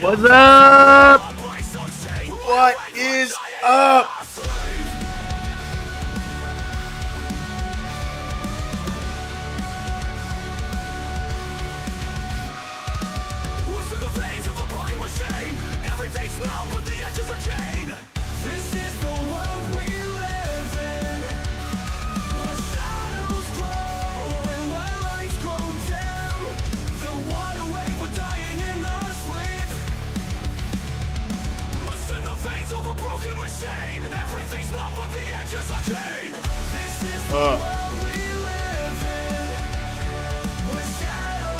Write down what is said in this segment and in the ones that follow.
What's up? What is up?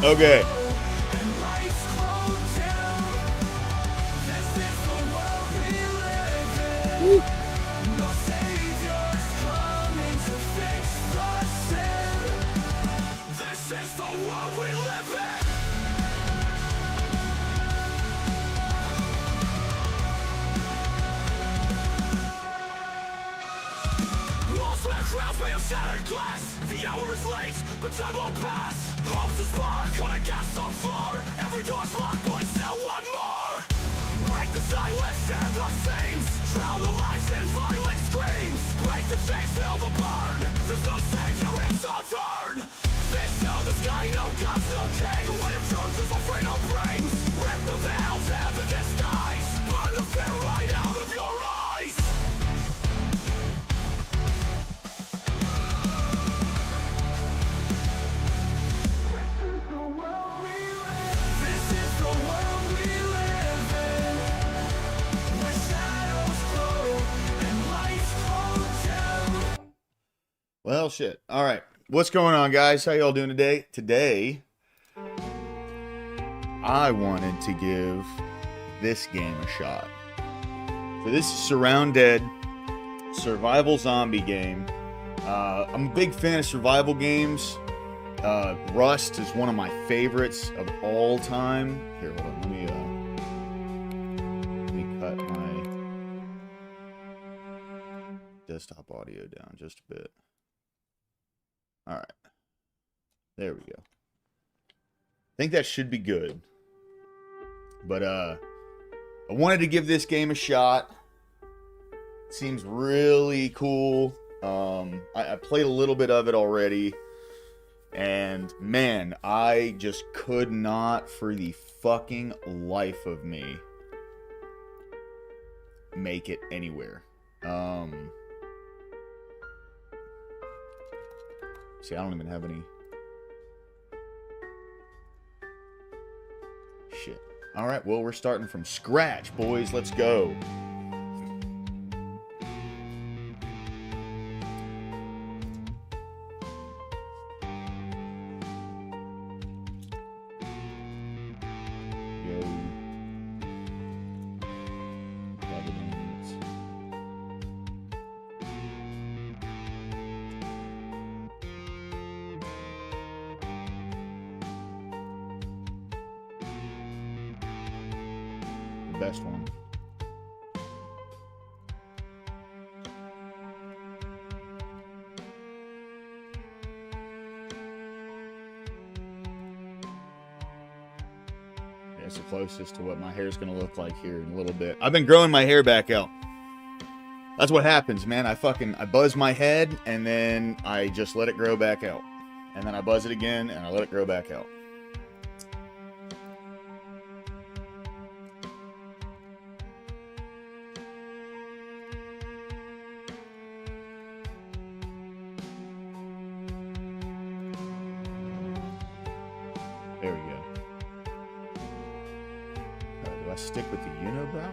Okay. Woo. Shattered glass, the hour is late, but time won't pass. Hope's a spark on a gas on fire. Every door's locked, but still one more. Break the silence and the flames, drown the lights in violent screams. Break the chains, feel the burn. There's no savior, it's our turn. Fish to the sky, no gods, no king. When it turns, there's no freedom brings. Rip the veils and the disguise. Burn the fear right out of your eyes. Well, shit. All right. What's going on, guys? How y'all doing today? Today, I wanted to give this game a shot. So this is SurrounDEAD, survival zombie game. I'm a big fan of survival games. Rust is one of my favorites of all time. Here, hold on. Let me cut my desktop audio down just a bit. All right. There we go. I think that should be good. But I wanted to give this game a shot. It seems really cool. I played a little bit of it already. And man, I just could not for the fucking life of me make it anywhere. See, I don't even have any shit. All right, well, we're starting from scratch, boys. Let's go. Best one. Yeah, it's the closest to what my hair's gonna look like here in a little bit. I've been growing my hair back out. That's what happens, man. I buzz my head and then I just let it grow back out. And then I buzz it again and I let it grow back out. There we go. Do I stick with the unibrow?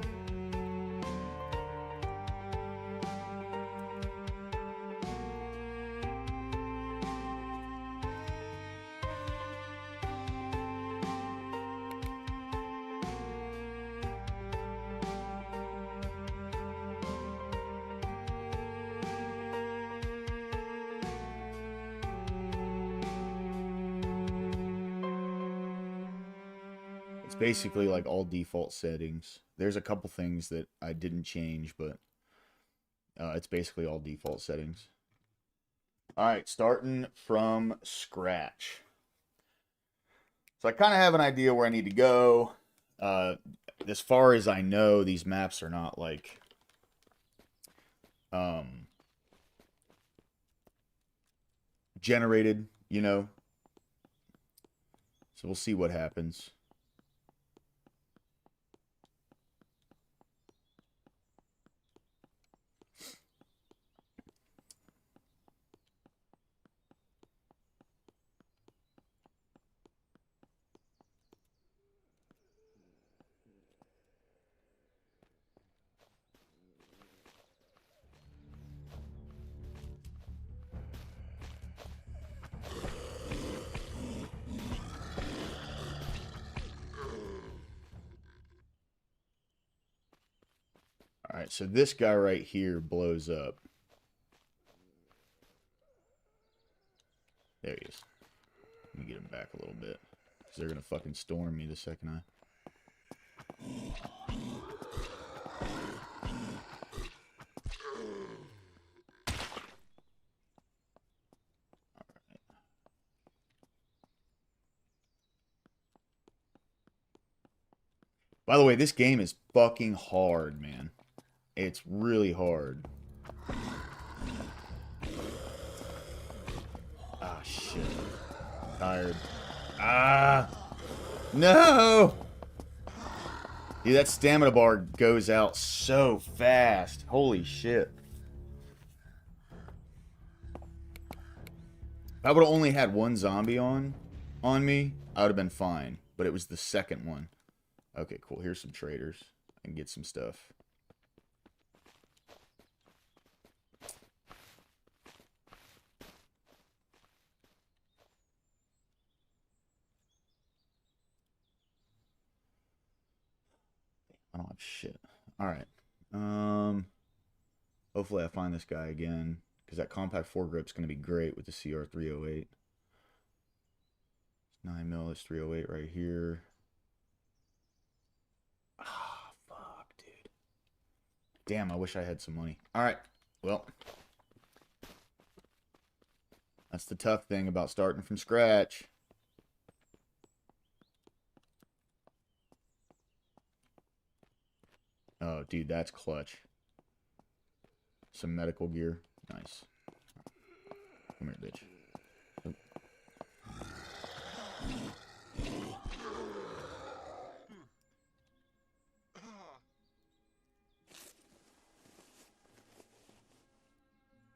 It's basically like all default settings. There's a couple things that I didn't change, but it's basically all default settings. All right, starting from scratch. So I kind of have an idea where I need to go. As far as I know, these maps are not like generated, you know. So we'll see what happens. All right, so this guy right here blows up. There he is. Let me get him back a little bit. Because they're going to fucking storm me the second I... By the way, this game is fucking hard, man. It's really hard. Ah, shit. I'm tired. Ah! No! Dude, that stamina bar goes out so fast. Holy shit. If I would have only had one zombie on me, I would have been fine. But it was the second one. Okay, cool. Here's some traders. I can get some stuff. I don't have shit. Alright. Hopefully I find this guy again. Because that compact foregrip's going to be great with the CR308. 9mm is 308 right here. Ah, fuck, dude. Damn, I wish I had some money. Alright, well. That's the tough thing about starting from scratch. Oh, dude, that's clutch. Some medical gear. Nice. Come here, bitch. Oh.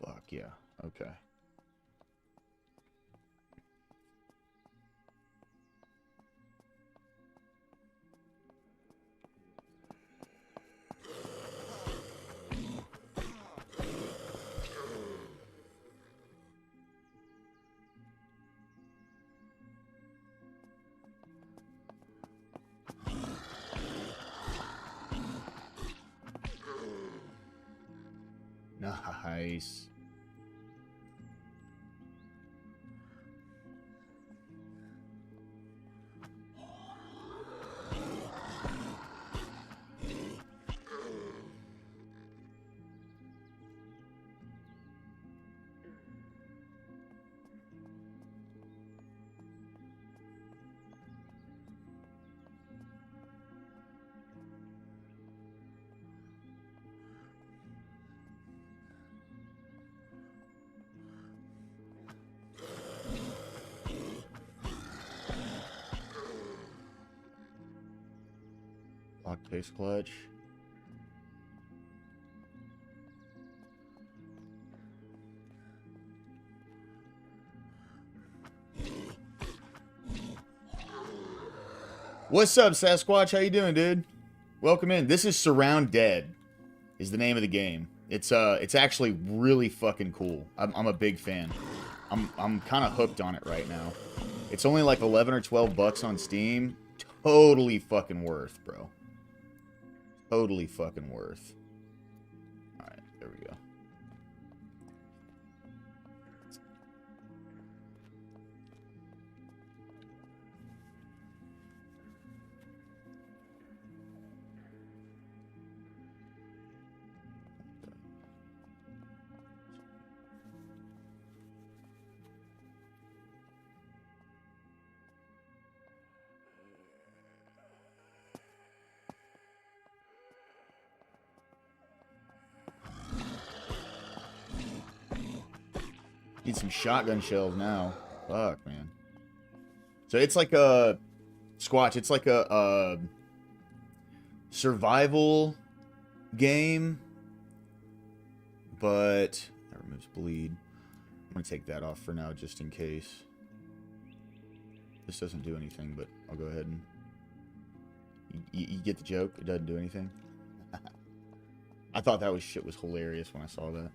Fuck yeah. Okay. Nice. Lock pace clutch. What's up, Sasquatch? How you doing, dude? Welcome in. This is SurrounDEAD, is the name of the game. It's actually really fucking cool. I'm a big fan. I'm kind of hooked on it right now. It's only like 11 or 12 bucks on Steam. Totally fucking worth, bro. Totally fucking worth. Alright, there we go. Need some shotgun shells now. Fuck, man. So it's like a... Squatch, it's like a survival game, but that removes bleed. I'm gonna take that off for now just in case. This doesn't do anything, but I'll go ahead and... You get the joke? It doesn't do anything? I thought that shit was hilarious when I saw that.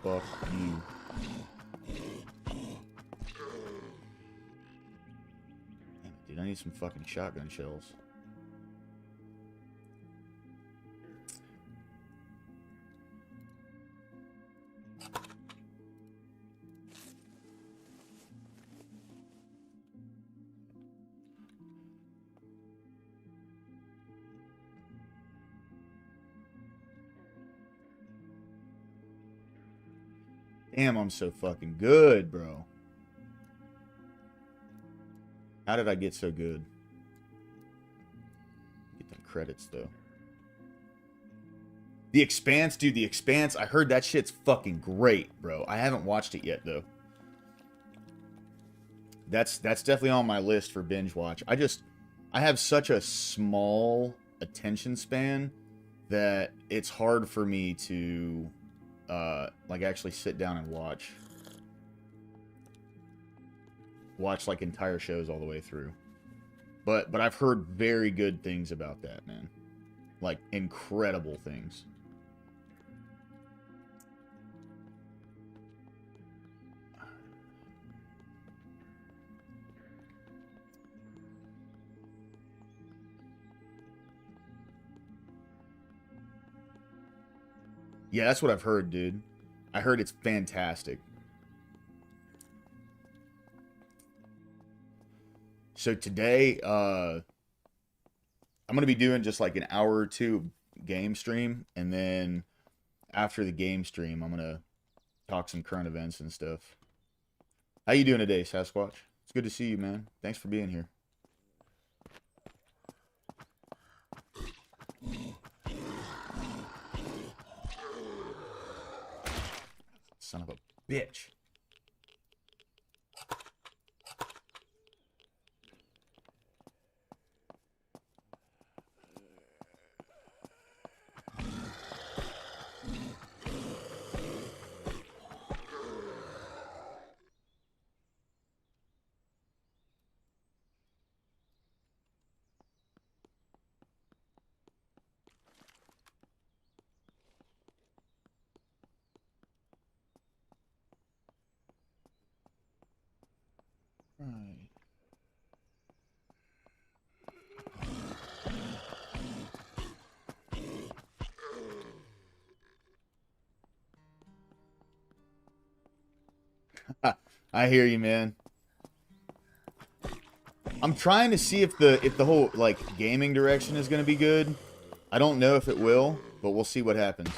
Fuck you. Damn it, dude, I need some fucking shotgun shells. Damn, I'm so fucking good, bro. How did I get so good? Get them credits, though. The Expanse, dude, The Expanse, I heard that shit's fucking great, bro. I haven't watched it yet, though. That's definitely on my list for binge watch. I have such a small attention span that it's hard for me to... like actually sit down and watch like entire shows all the way through. But I've heard very good things about that, man. Like incredible things. Yeah, that's what I've heard, dude. I heard it's fantastic. So today, I'm going to be doing just like an hour or two game stream. And then after the game stream, I'm going to talk some current events and stuff. How you doing today, Sasquatch? It's good to see you, man. Thanks for being here. Son of a bitch. Right. I hear you, man. I'm trying to see if the whole like gaming direction is going to be good. I don't know if it will, but we'll see what happens.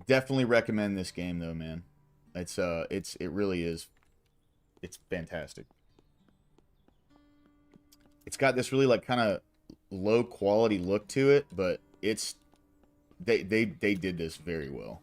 Definitely recommend this game though, man. It really is. It's fantastic. It's got this really like kind of low quality look to it, but it's they did this very well.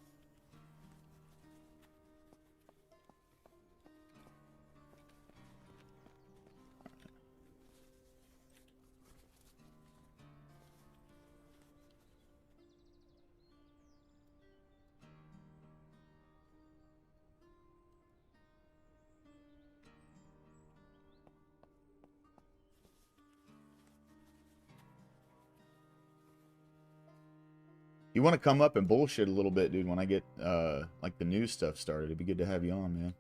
You want to come up and bullshit a little bit, dude, when I get, like, the news stuff started. It'd be good to have you on, man.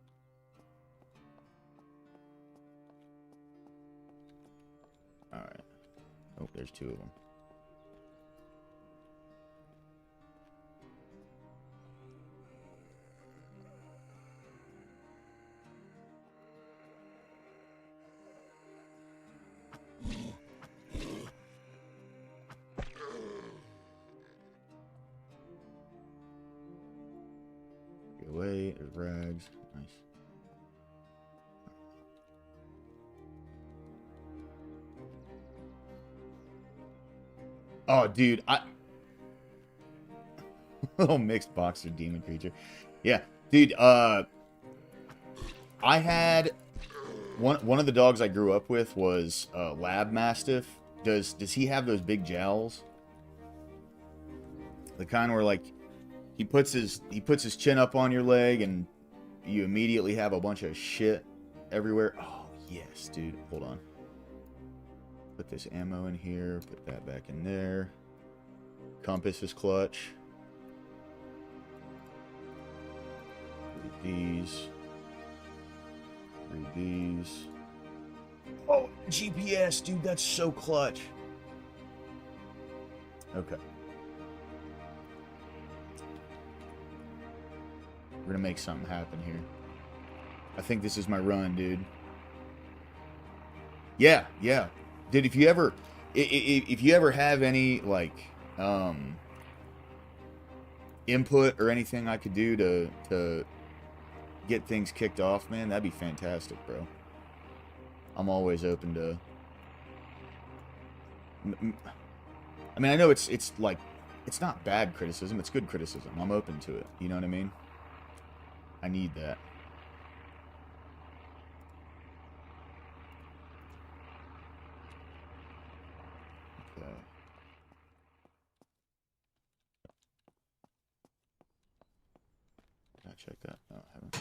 Alright. Oh, there's two of them. plate. There's rags. Nice. Oh, dude, little mixed boxer demon creature. Yeah, dude. I had one of the dogs I grew up with was Lab Mastiff. Does he have those big jowls? The kind where like he puts his chin up on your leg and you immediately have a bunch of shit everywhere. Oh yes, dude. Hold on. Put this ammo in here. Put that back in there. Compass is clutch. Read these. Read these. Oh, GPS, dude. That's so clutch. Okay. We're gonna make something happen here. I think this is my run, dude. Yeah, yeah. Dude, if you ever have any like input or anything I could do to get things kicked off, man, that'd be fantastic, bro. I'm always open to. I mean, I know it's like it's not bad criticism, it's good criticism. I'm open to it. You know what I mean? I need that. Okay. Did I check that? No, I haven't.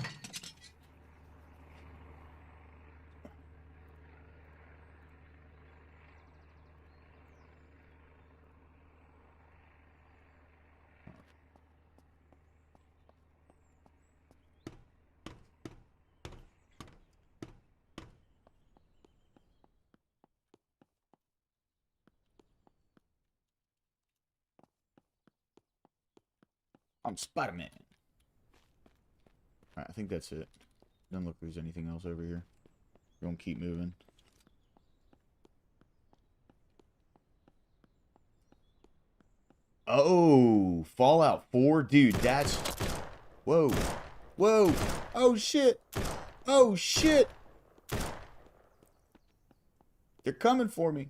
I'm Spider-Man. Alright, I think that's it. Doesn't look like there's anything else over here. We're gonna keep moving. Oh, Fallout 4? Dude, that's... Whoa. Whoa. Oh, shit. Oh, shit. They're coming for me.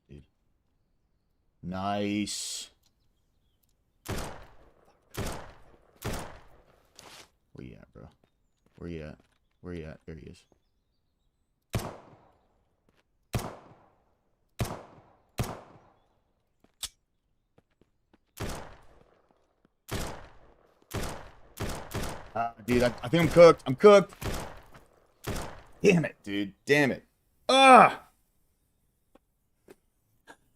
Dude. Nice. Where you at, bro? Where you at? Where you at? There he is. Dude, I think I'm cooked. I'm cooked. Damn it, dude. Damn it. Ah!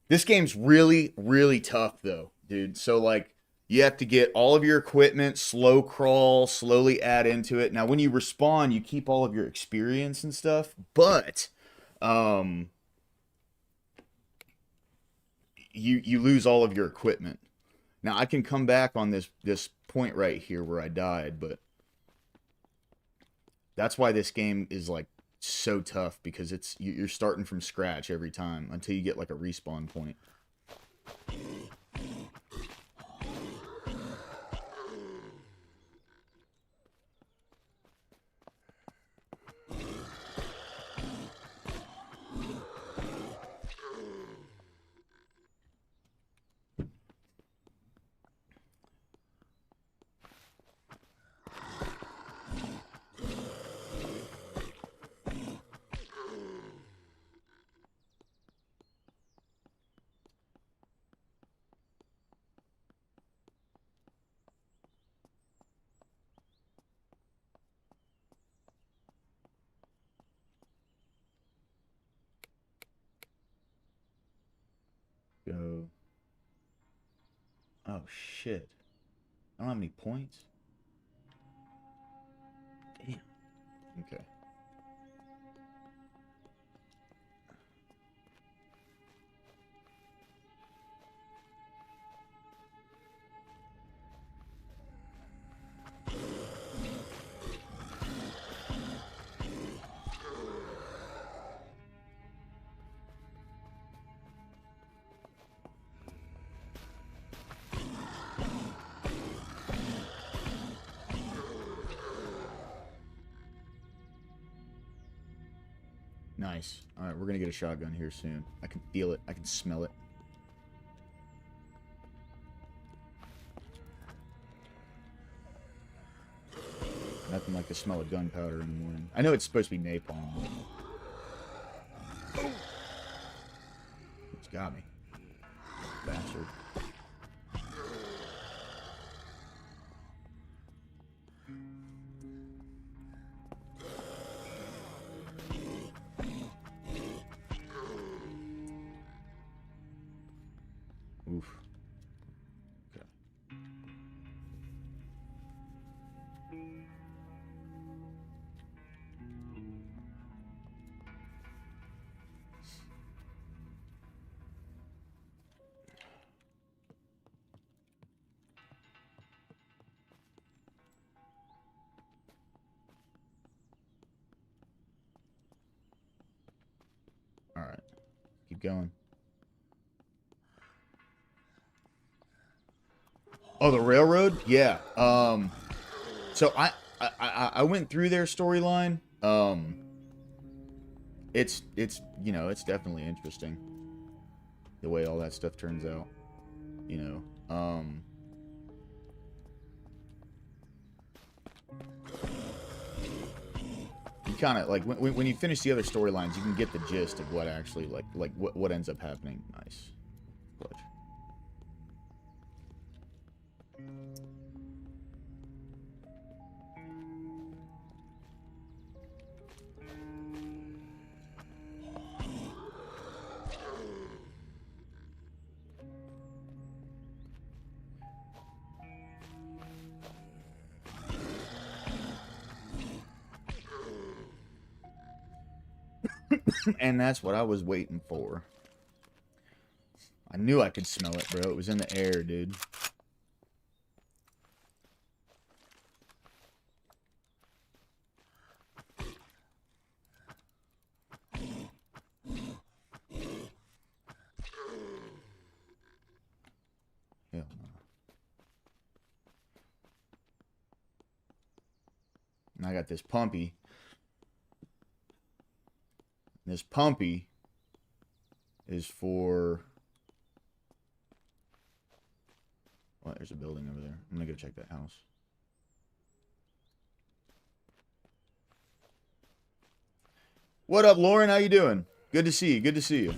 This game's really, really tough, though, dude. So, like, you have to get all of your equipment, slow crawl, slowly add into it. Now, when you respawn, you keep all of your experience and stuff, but you lose all of your equipment. Now, I can come back on this point right here where I died, but that's why this game is, like, so tough, because you're starting from scratch every time until you get, like, a respawn point. Go. Oh, shit. I don't have any points. Damn. Okay. Nice. All right, we're gonna get a shotgun here soon. I can feel it. I can smell it. Nothing like the smell of gunpowder in the morning. I know it's supposed to be napalm, but... It's got me. Bastard. Oof. Okay. All right. Keep going. Oh, the railroad? Yeah. So I went through their storyline. It's you know, it's definitely interesting the way all that stuff turns out. You know. You kind of like when you finish the other storylines, you can get the gist of what actually like what ends up happening. Nice. Clutch. And that's what I was waiting for. I knew I could smell it, bro. It was in the air, dude. Hell no. And I got this pumpy. This pumpy is for... Oh, there's a building over there. I'm gonna go check that house. What up, Lauren? How you doing? Good to see you. Good to see you.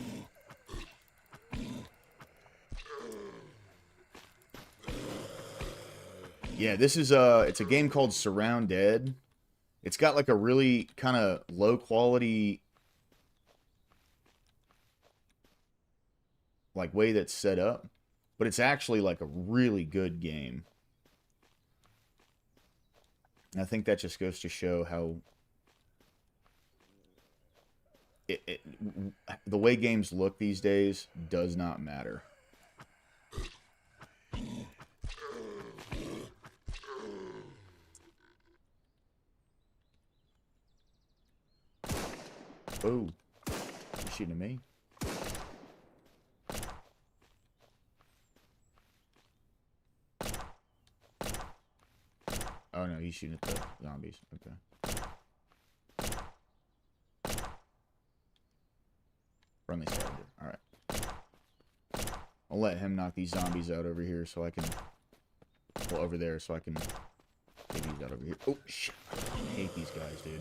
Yeah, this is it's a game called SurrounDEAD. It's got like a really kind of low quality like way that's set up, but it's actually like a really good game. And I think that just goes to show how the way games look these days does not matter. Oh, you shooting at me? Oh no, he's shooting at the zombies. Okay. Friendly scavenger. Alright. I'll let him knock these zombies out over here so I can... Well, over there so I can take these out over here. Oh, shit. I hate these guys, dude.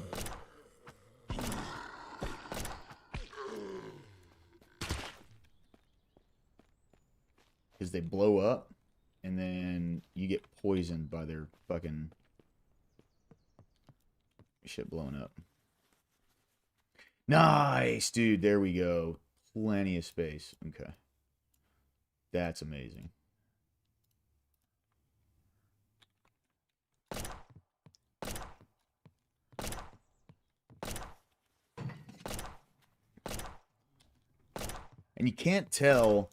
Because they blow up, and then you get poisoned by their fucking shit blowing up. Nice, dude. There we go. Plenty of space. Okay. That's amazing. And you can't tell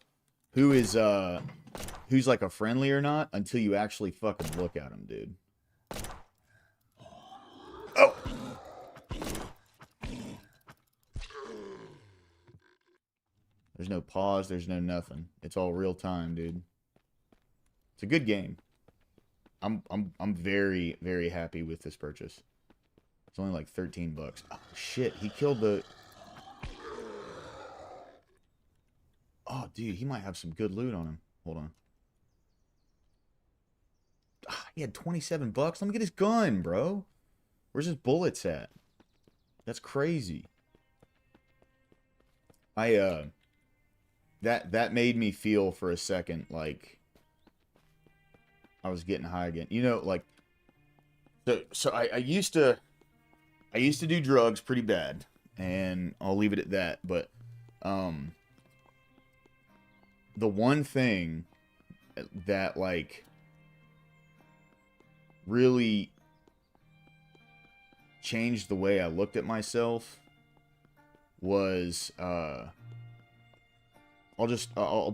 who is who's like a friendly or not until you actually fucking look at him, dude. Oh. There's no pause, there's no nothing. It's all real time, dude. It's a good game. I'm very, very happy with this purchase. It's only like 13 bucks. Oh shit, he killed the... Oh, dude, he might have some good loot on him. Hold on. Ah, he had 27 bucks. Let me get his gun, bro. Where's his bullets at? That's crazy. That made me feel for a second like I was getting high again. You know, like I used to do drugs pretty bad, and I'll leave it at that. But the one thing that like really changed the way I looked at myself was I'll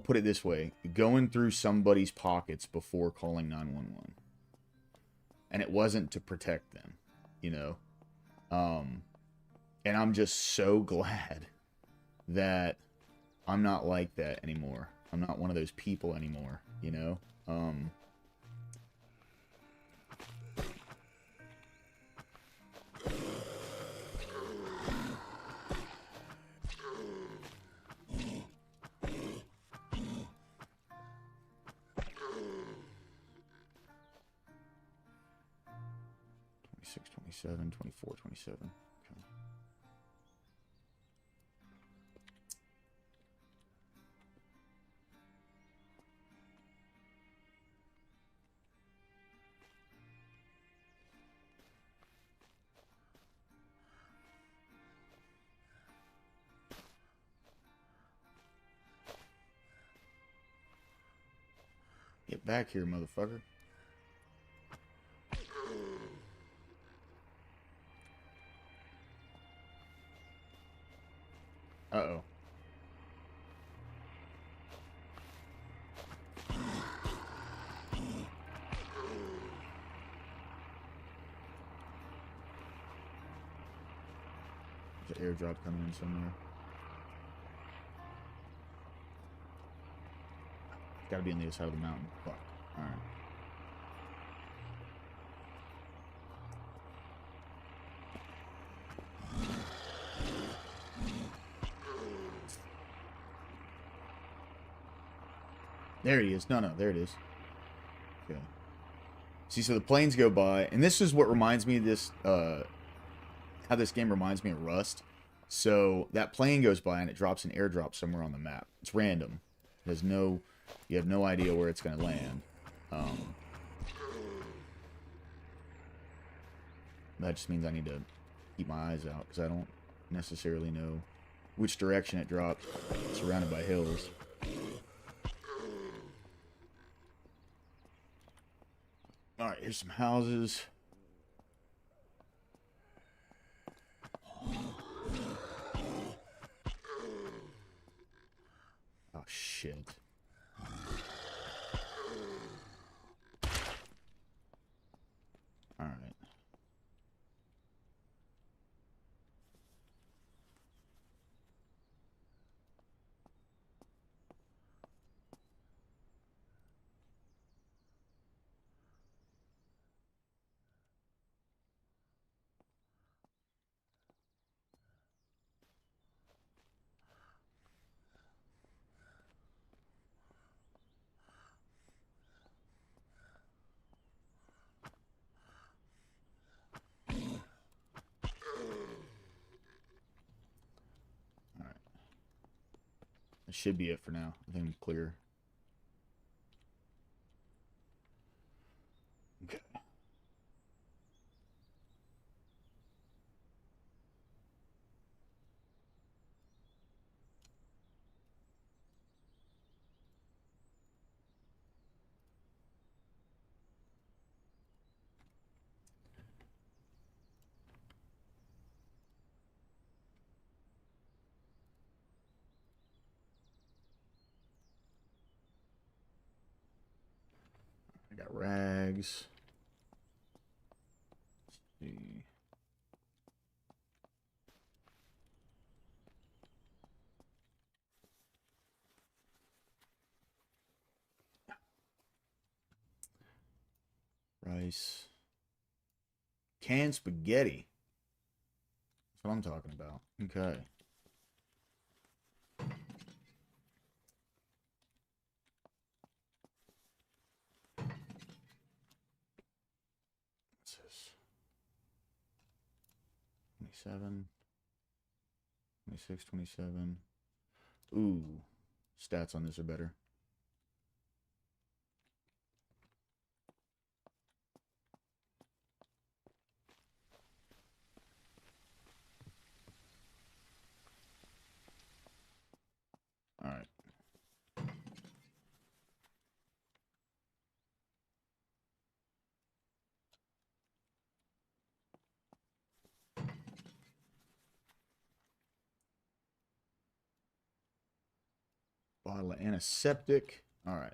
put it this way: going through somebody's pockets before calling 911. And it wasn't to protect them, you know. And I'm just so glad that I'm not like that anymore. I'm not one of those people anymore, you know. Six, 27, 24, 27. Okay. Get back here, motherfucker. Uh-oh. There's an airdrop coming in somewhere. It's gotta be on the other side of the mountain. Fuck. Alright. There he is. No, there it is. Okay. See, so the planes go by, and this is what reminds me of this, how this game reminds me of Rust. So that plane goes by and it drops an airdrop somewhere on the map. It's random. There's no, you have no idea where it's going to land. That just means I need to keep my eyes out because I don't necessarily know which direction it drops. It's surrounded by hills. Alright, here's some houses. Oh, shit. Alright. That should be it for now. I think I'm clear. Okay. I got rags. Let's see. Rice. Canned spaghetti. That's what I'm talking about. Okay. 27. 26, 27. Ooh. Stats on this are better. All right. Bottle of antiseptic. All right.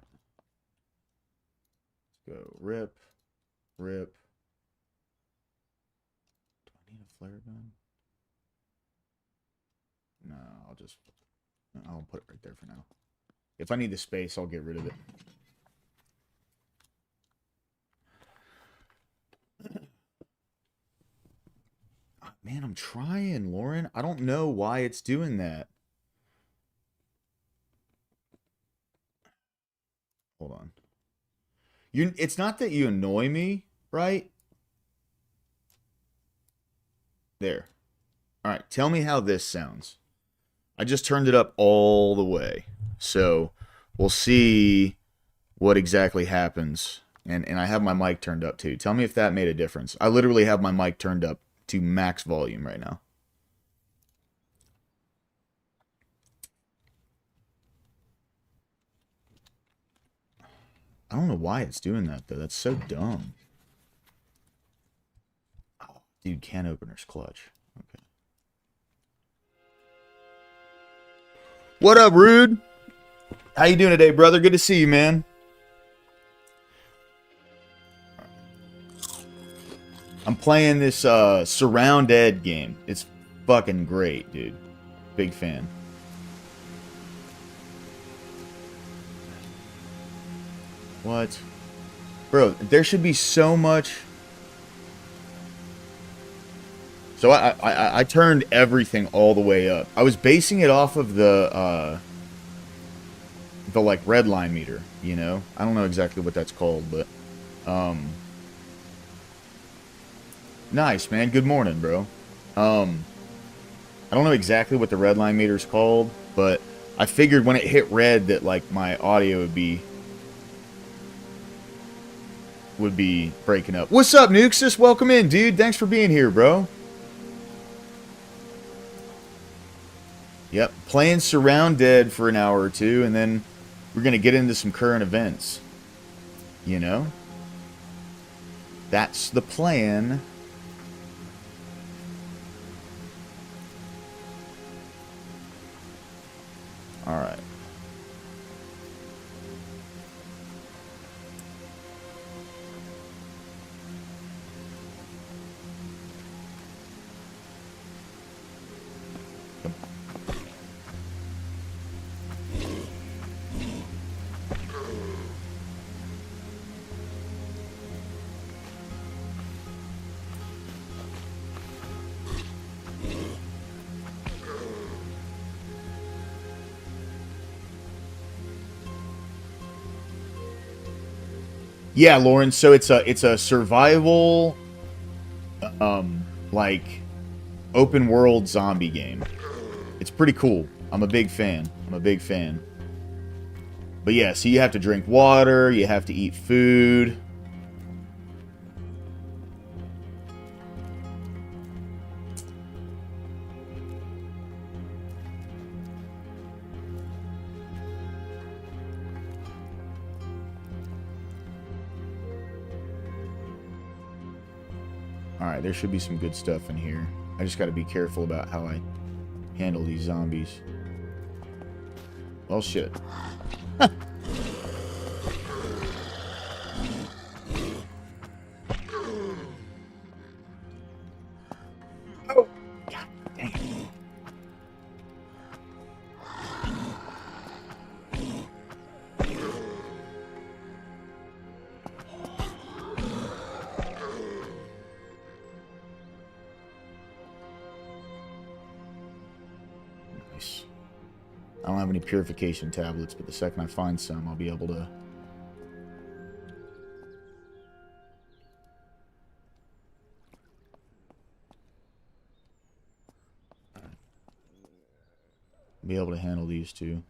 Let's go. Rip. Rip. Do I need a flare gun? No, I'll put it right there for now. If I need the space, I'll get rid of it. Man, I'm trying, Lauren. I don't know why it's doing that. Hold on. It's not that you annoy me, right? There. All right, tell me how this sounds. I just turned it up all the way. So we'll see what exactly happens. And I have my mic turned up too. Tell me if that made a difference. I literally have my mic turned up to max volume right now. I don't know why it's doing that, though. That's so dumb. Oh, dude, can opener's clutch. Okay. What up, Rude? How you doing today, brother? Good to see you, man. I'm playing this SurrounDEAD game. It's fucking great, dude. Big fan. What? Bro, there should be so much. So I turned everything all the way up. I was basing it off of the like red line meter, you know? I don't know exactly what that's called, but nice, man. Good morning, bro. I don't know exactly what the red line meter is called, but I figured when it hit red that like my audio would be breaking up. What's up, Nuxus? Welcome in, dude. Thanks for being here, bro. Yep, playing SurrounDEAD for an hour or two, and then we're going to get into some current events. You know? That's the plan. Alright. Yeah, Lauren, so it's a survival like open world zombie game. It's pretty cool. I'm a big fan. But yeah, so you have to drink water, you have to eat food. Alright, there should be some good stuff in here. I just gotta be careful about how I handle these zombies. Well, shit. Oh, God dang it. Nice. I don't have any purification tablets, but the second I find some, I'll be able to... be able to handle these two.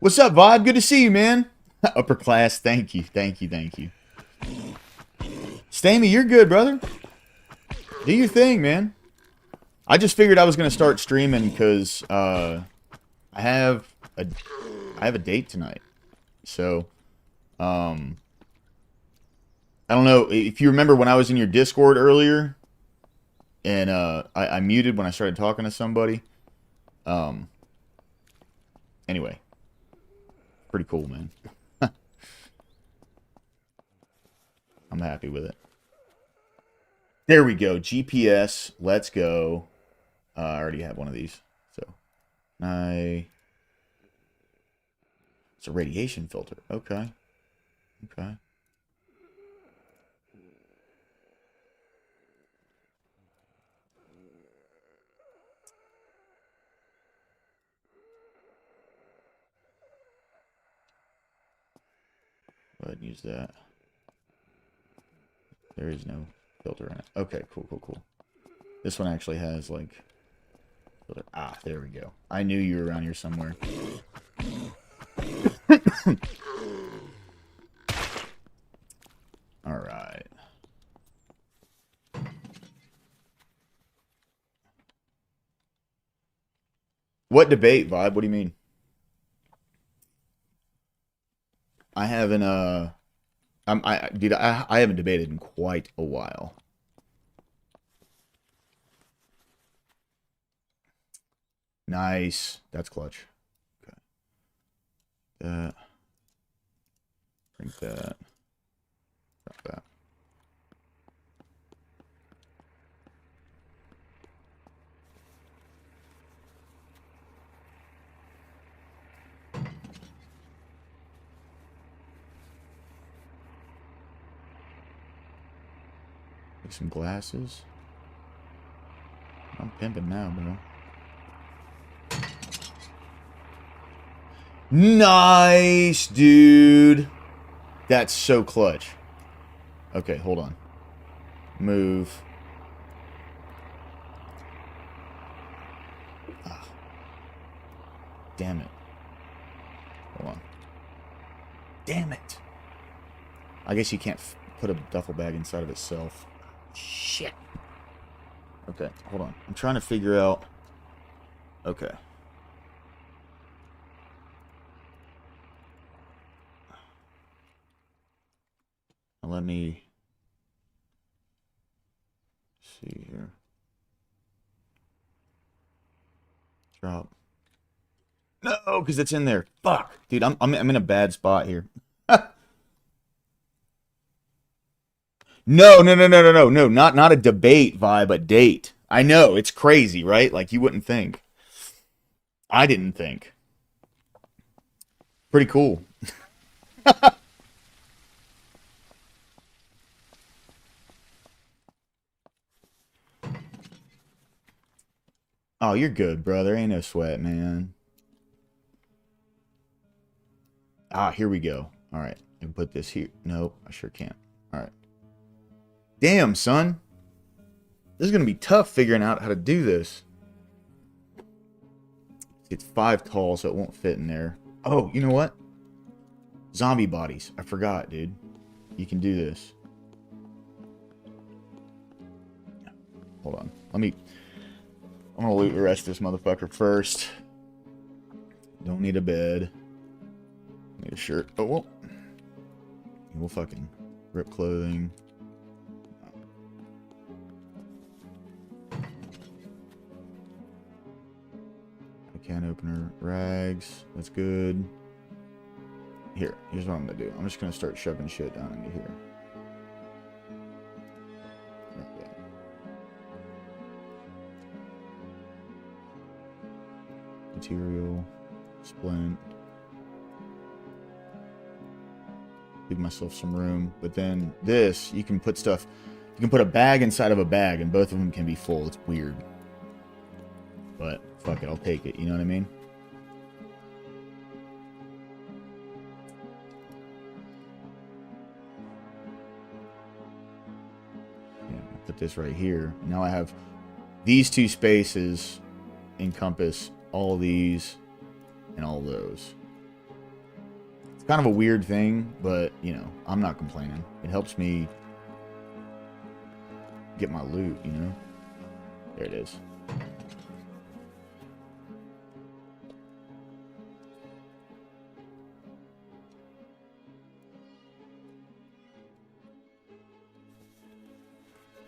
What's up, Vibe? Good to see you, man. Upper class, thank you, thank you, thank you. Stamey, you're good, brother. Do your thing, man. I just figured I was gonna start streaming because I have a date tonight. So, I don't know if you remember when I was in your Discord earlier, and I muted when I started talking to somebody. Anyway, pretty cool, man. I'm happy with it. There we go. GPS. Let's go. I already have one of these. So, it's a radiation filter. Okay. Okay. Go ahead and use that. There is no filter in it. Okay, cool, cool, cool. This one actually has, like... filter. Ah, there we go. I knew you were around here somewhere. Alright. What debate, Vibe? What do you mean? I haven't, dude, I haven't debated in quite a while. Nice. That's clutch. Okay. That. Drink that. Drop that. Take some glasses. I'm pimping now, bro. Nice, dude. That's so clutch. Okay, hold on. Move. Ah. Damn it. Hold on. Damn it. I guess you can't put a duffel bag inside of itself. Shit. Okay, hold on. I'm trying to figure out... Okay. Now let me... see here. Drop. No, because it's in there. Fuck. Dude, I'm in a bad spot here. No, not a debate vibe, but date. I know, it's crazy, right? Like, you wouldn't think. I didn't think. Pretty cool. Oh, you're good, brother. Ain't no sweat, man. Ah, here we go. All right, I can put this here. Nope, I sure can't. All right. Damn, son. This is going to be tough figuring out how to do this. It's 5 tall, so it won't fit in there. Oh, you know what? Zombie bodies. I forgot, dude. You can do this. Hold on. I'm going to loot the rest of this motherfucker first. Don't need a bed. Need a shirt. Oh, well. We'll fucking rip clothing. Can opener, rags, that's good. Here's what I'm gonna do. I'm just gonna start shoving shit down into here. Okay. Material, splint. Give myself some room. But then this, you can put stuff, you can put a bag inside of a bag and both of them can be full. It's weird. But fuck it, I'll take it. You know what I mean? Yeah, I'll put this right here. Now I have these 2 spaces encompass all these and all those. It's kind of a weird thing, but, you know, I'm not complaining. It helps me get my loot, you know? There it is.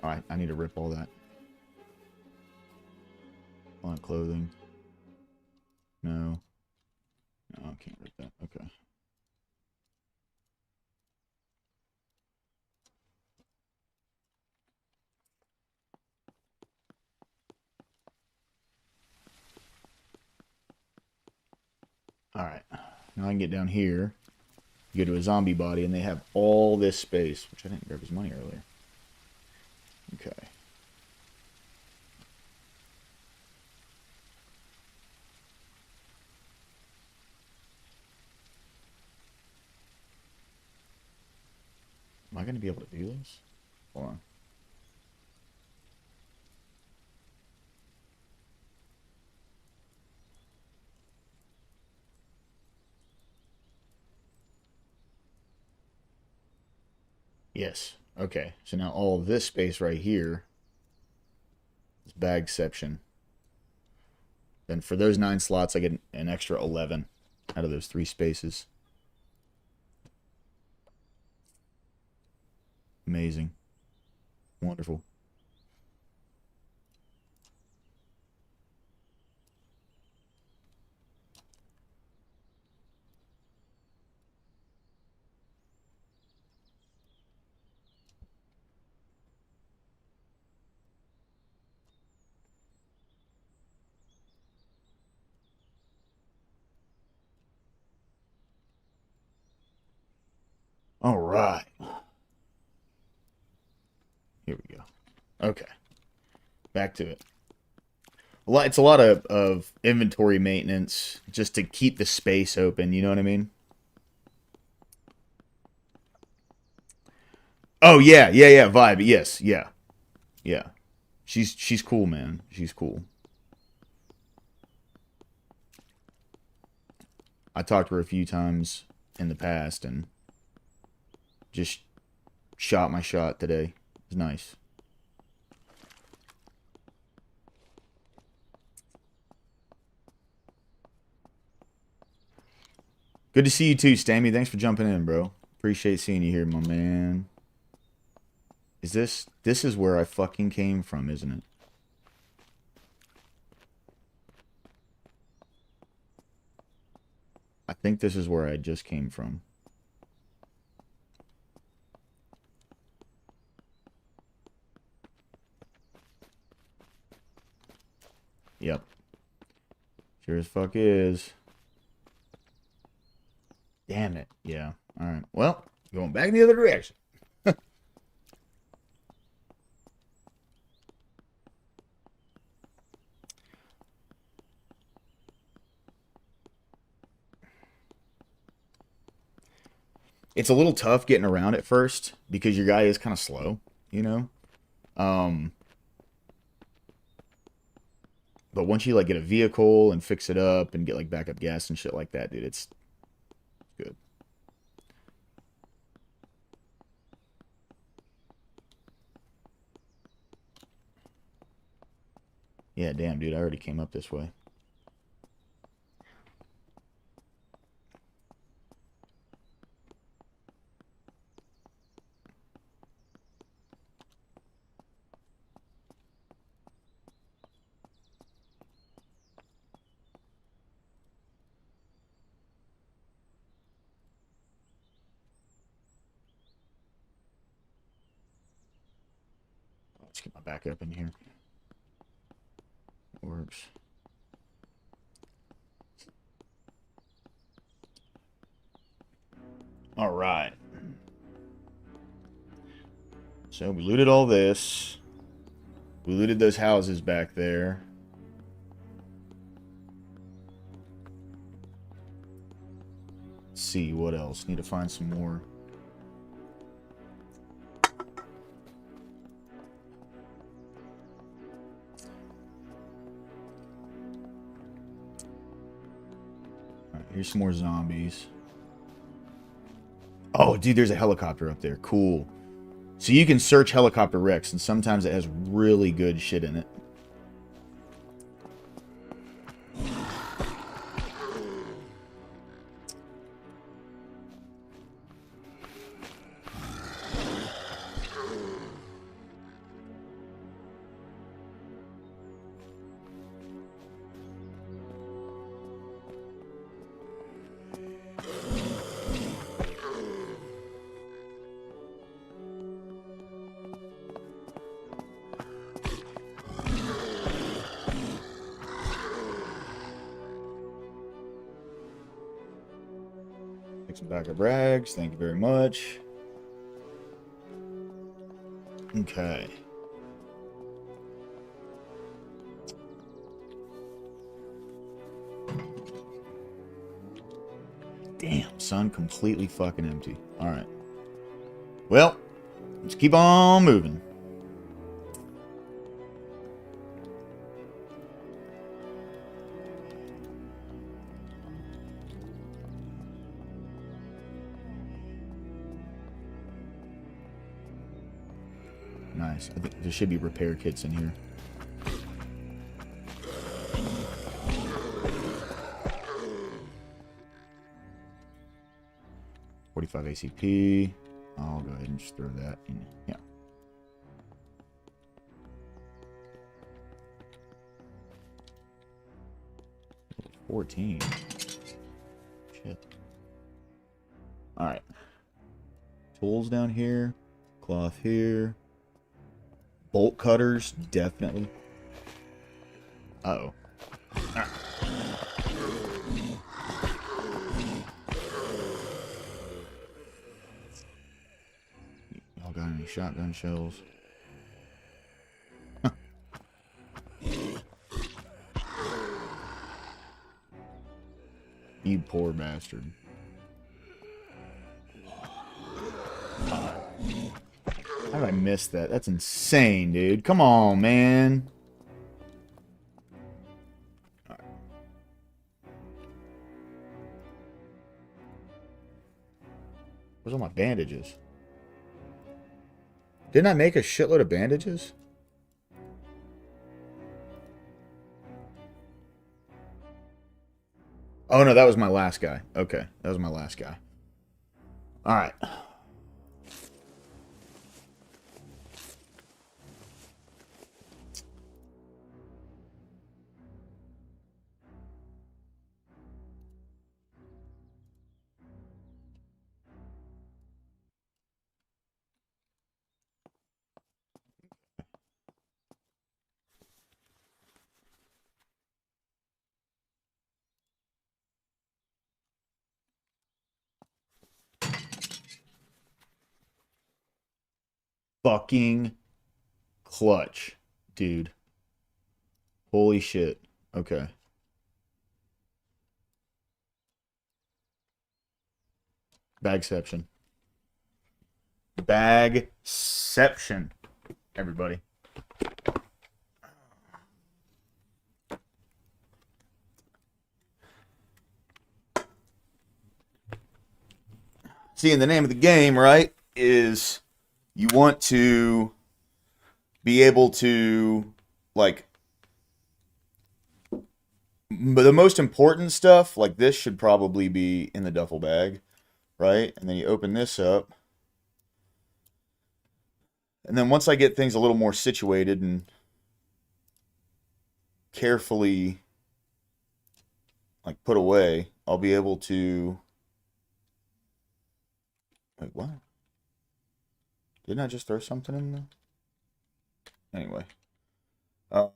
Alright, I need to rip all that. On clothing. No. No, I can't rip that. Okay. Alright. Now I can get down here. Go to a zombie body, and they have all this space, which I didn't grab his money earlier. Okay. Am I going to be able to do this? Hold on. Yes. Okay. So now all of this space right here is bagception. Then for those 9 slots, I get an extra 11 out of those 3 spaces. Amazing. Wonderful. All right. Here we go. Okay. Back to it. It's a lot of inventory maintenance just to keep the space open, you know what I mean? Oh yeah, Vibe. Yes, yeah. Yeah. She's cool, man. She's cool. I talked to her a few times in the past and just shot my shot today. It was nice. Good to see you too, Stammy. Thanks for jumping in, bro. Appreciate seeing you here, my man. This is where I fucking came from, isn't it? I think this is where I just came from. Yep. Sure as fuck is. Damn it. Yeah. Alright. Well, going back in the other direction. It's a little tough getting around at first because your guy is kind of slow, you know? But once you like get a vehicle and fix it up and get like backup gas and shit like that, dude, it's good. Yeah, damn, dude, I already came up this way. Let's get my back up in here. It works. All right. So we looted all this. We looted those houses back there. Let's see what else. Need to find some more. Here's some more zombies. Oh, dude, there's a helicopter up there. Cool. So you can search helicopter wrecks, and sometimes it has really good shit in it. Some backup rags. Thank you very much. Okay. Damn, son, completely fucking empty. Alright. Well, let's keep on moving. Nice. I think there should be repair kits in here. $45 ACP. I'll go ahead and just throw that in. Yeah. $14. Shit. Alright. Tools down here. Cloth here. Bolt cutters, definitely. Uh-oh. Ah. Y'all got any shotgun shells? You poor bastard. How did I miss that? That's insane, dude. Come on, man. All right. Where's all my bandages? Didn't I make a shitload of bandages? Oh, no, that was my last guy. Okay, that was my last guy. All right. Fucking clutch, dude. Holy shit. Okay. Bagception. Bagception, everybody. See, in the name of the game, right, is you want to be able to, like, the most important stuff, like this, should probably be in the duffel bag, right? And then you open this up. And then once I get things a little more situated and carefully, like, put away, I'll be able to... Wait, what? Didn't I just throw something in there? Anyway. I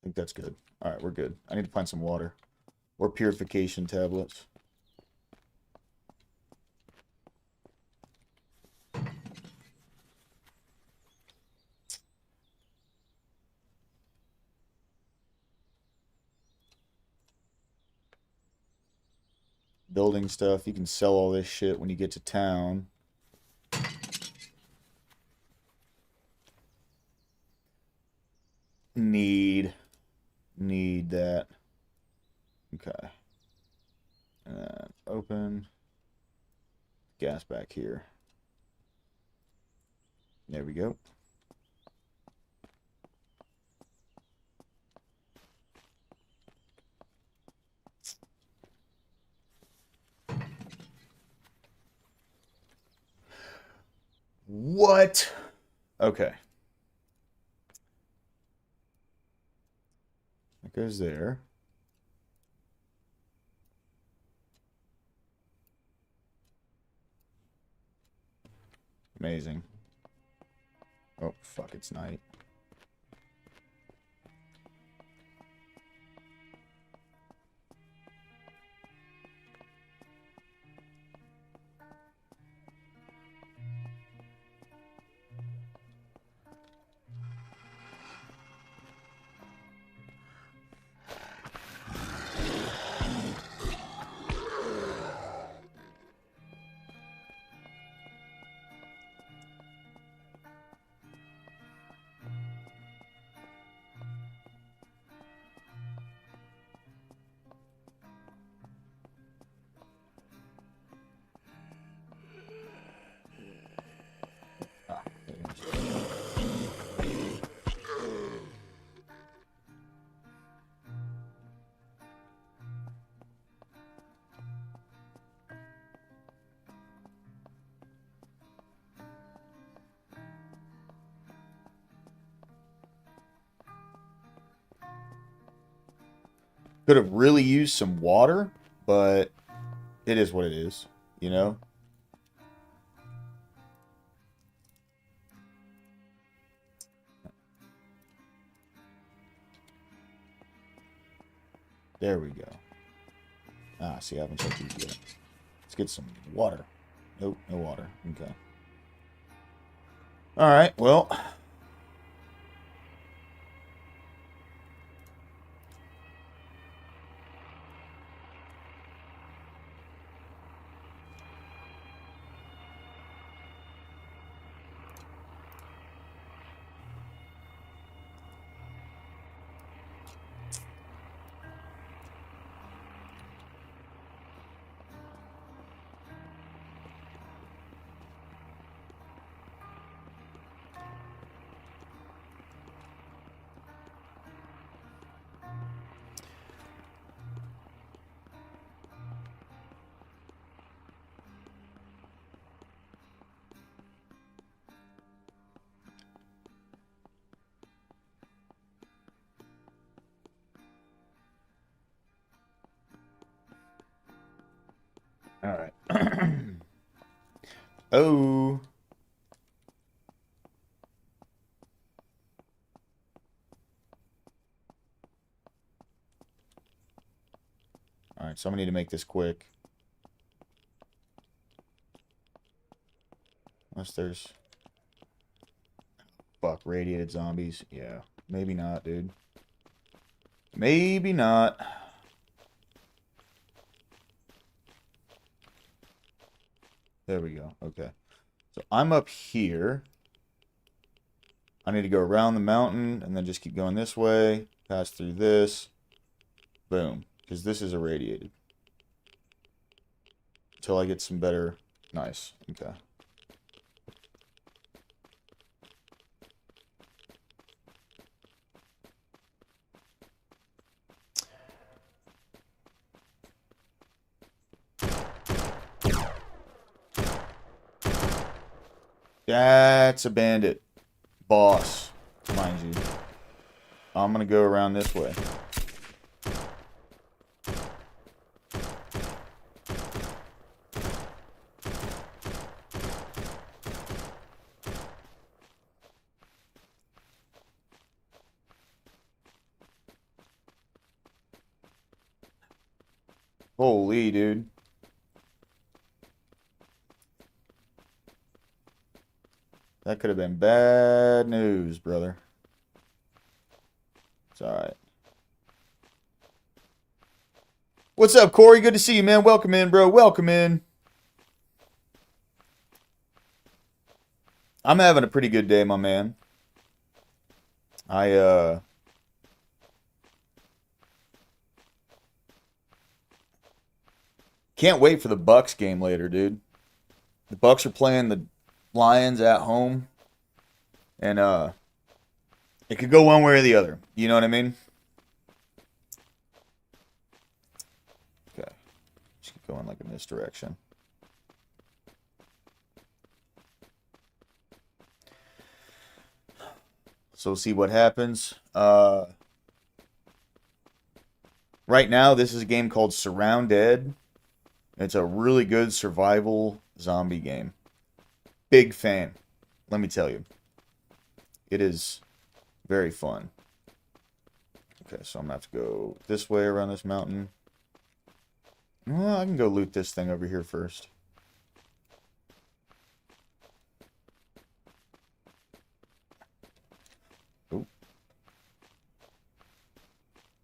think that's good. All right, we're good. I need to find some water. Or purification tablets. building stuff. You can sell all this shit when you get to town. Need that. Okay. Open. Gas back here. There we go. What? Okay. That goes there. Amazing. Oh, fuck, it's night. Ah, there it is. Could have really used some water, but it is what it is, you know? There we go. Ah, see, I haven't checked these yet. Let's get some water. Nope, no water. Okay. Alright, well. Alright. Oh. Alright, so I'm gonna need to make this quick. Unless there's... Fuck, radiated zombies. Yeah. Maybe not, dude. Maybe not. There we go. Okay. So I'm up here. I need to go around the mountain and then just keep going this way. Pass through this. Boom. Because this is irradiated. Until I get some better... Nice. Okay. That's a bandit. Boss, mind you. I'm gonna go around this way. Holy, dude. That could have been bad news, brother. It's alright. What's up, Corey? Good to see you, man. Welcome in, bro. Welcome in. I'm having a pretty good day, my man. Can't wait for the Bucks game later, dude. The Bucks are playing the Lions at home, and it could go one way or the other. You know what I mean? Okay, just keep going like in this direction. So we'll see what happens. Right now, this is a game called SurrounDEAD. It's a really good survival zombie game. Big fan, let me tell you. It is very fun. Okay, so I'm going to have to go this way around this mountain. Well, I can go loot this thing over here first. Oop.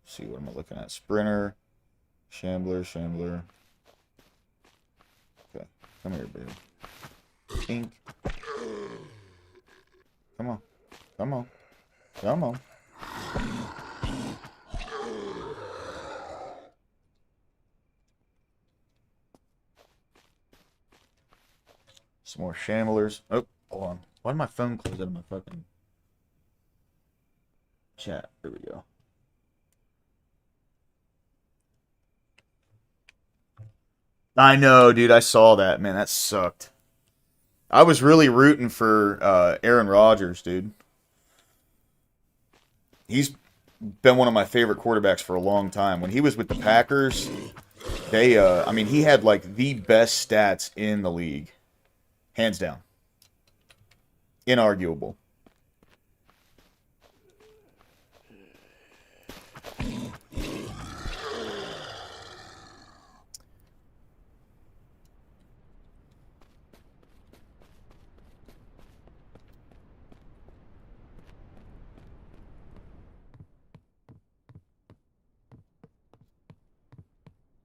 See, what am I looking at? Sprinter, Shambler. Okay, come here, baby. Ink. Come on. Some more shamblers. Oh, hold on. Why did my phone close out of my fucking chat? There we go. I know, dude. I saw that, man. That sucked. I was really rooting for Aaron Rodgers, dude. He's been one of my favorite quarterbacks for a long time. When he was with the Packers, he had like the best stats in the league. Hands down. Inarguable.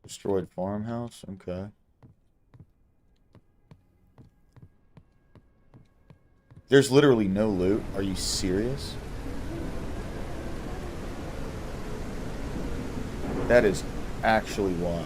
Destroyed farmhouse? Okay. There's literally no loot. Are you serious? That is actually wild.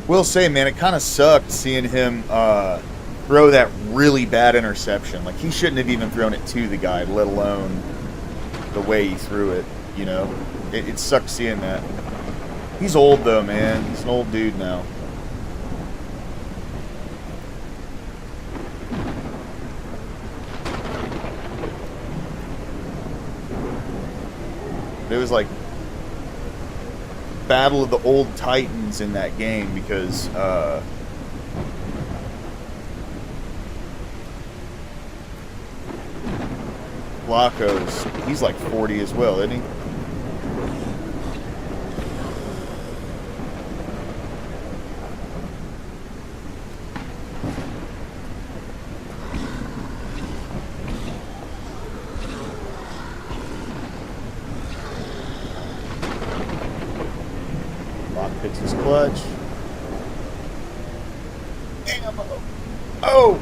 Will say, man, it kind of sucked seeing him throw that really bad interception. Like, he shouldn't have even thrown it to the guy, let alone the way he threw it, you know? It sucked seeing that. He's old, though, man. He's an old dude now. It was like Battle of the Old Titans in that game because he's like 40 as well, isn't he? Picks his clutch. Ammo. Oh!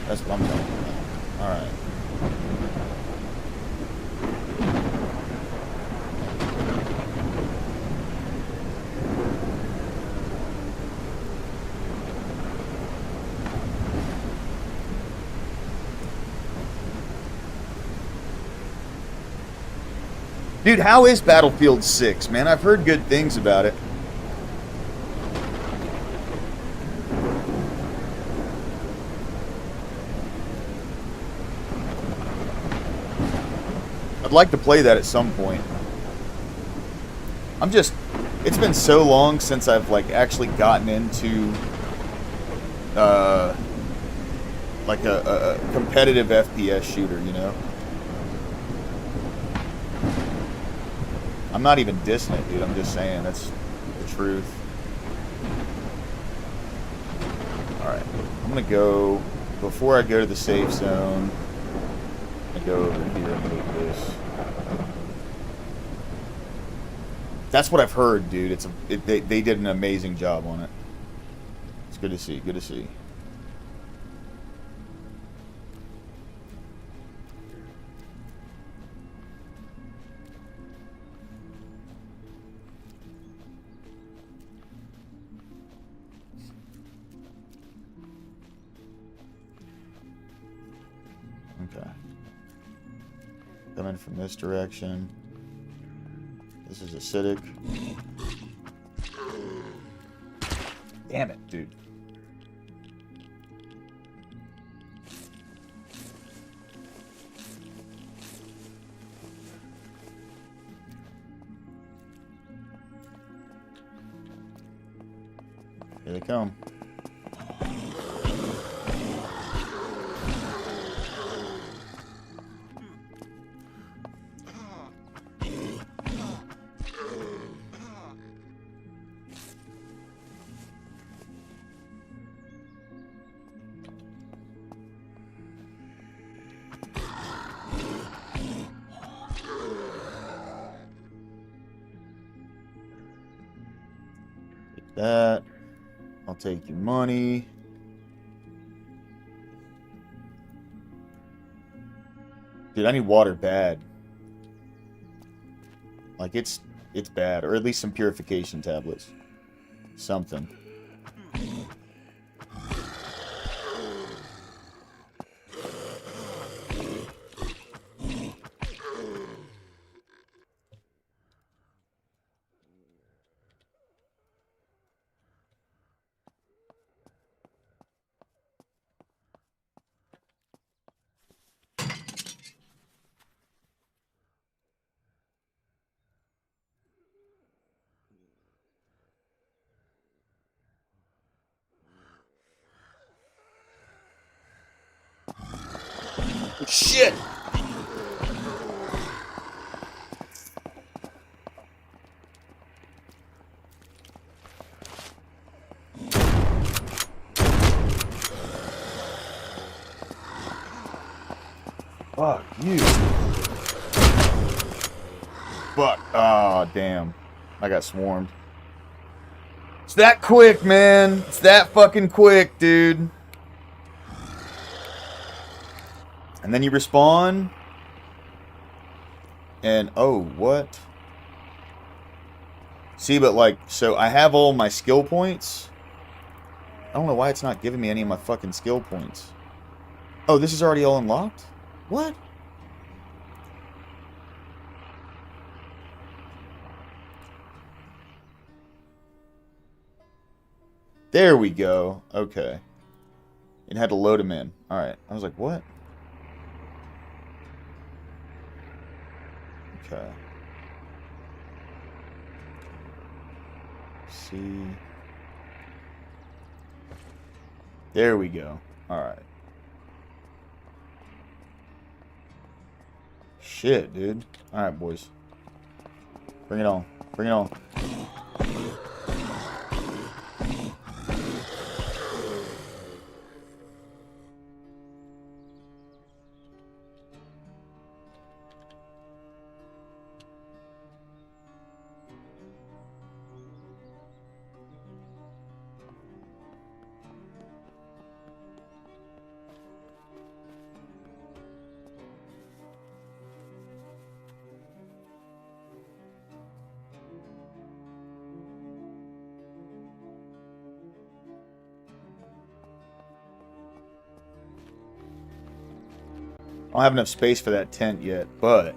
That's what I'm talking about. Alright. Dude, how is Battlefield 6, man? I've heard good things about it. I'd like to play that at some point. It's been so long since I've like actually gotten into like a competitive FPS shooter, you know? I'm not even dissing it, dude. I'm just saying that's the truth. Alright. I'm gonna go, before I go to the safe zone, I go over here and move this. That's what I've heard, dude. They did an amazing job on it. It's good to see. Good to see. Okay. Coming from this direction. This is acidic. Damn it, dude. Here they come. That. I'll take your money. Dude, I need water bad. Like it's bad, or at least some purification tablets. Something. Shit! Fuck you. Fuck. Oh, damn. I got swarmed. It's that quick, man. It's that fucking quick, dude. And then you respawn. And, oh, what? See, but like, so I have all my skill points. I don't know why it's not giving me any of my fucking skill points. Oh, this is already all unlocked? What? There we go. Okay. It had to load them in. Alright. I was like, what? Okay. See. There we go. Alright. Shit, dude. Alright, boys. Bring it on. Bring it on. I don't have enough space for that tent yet, but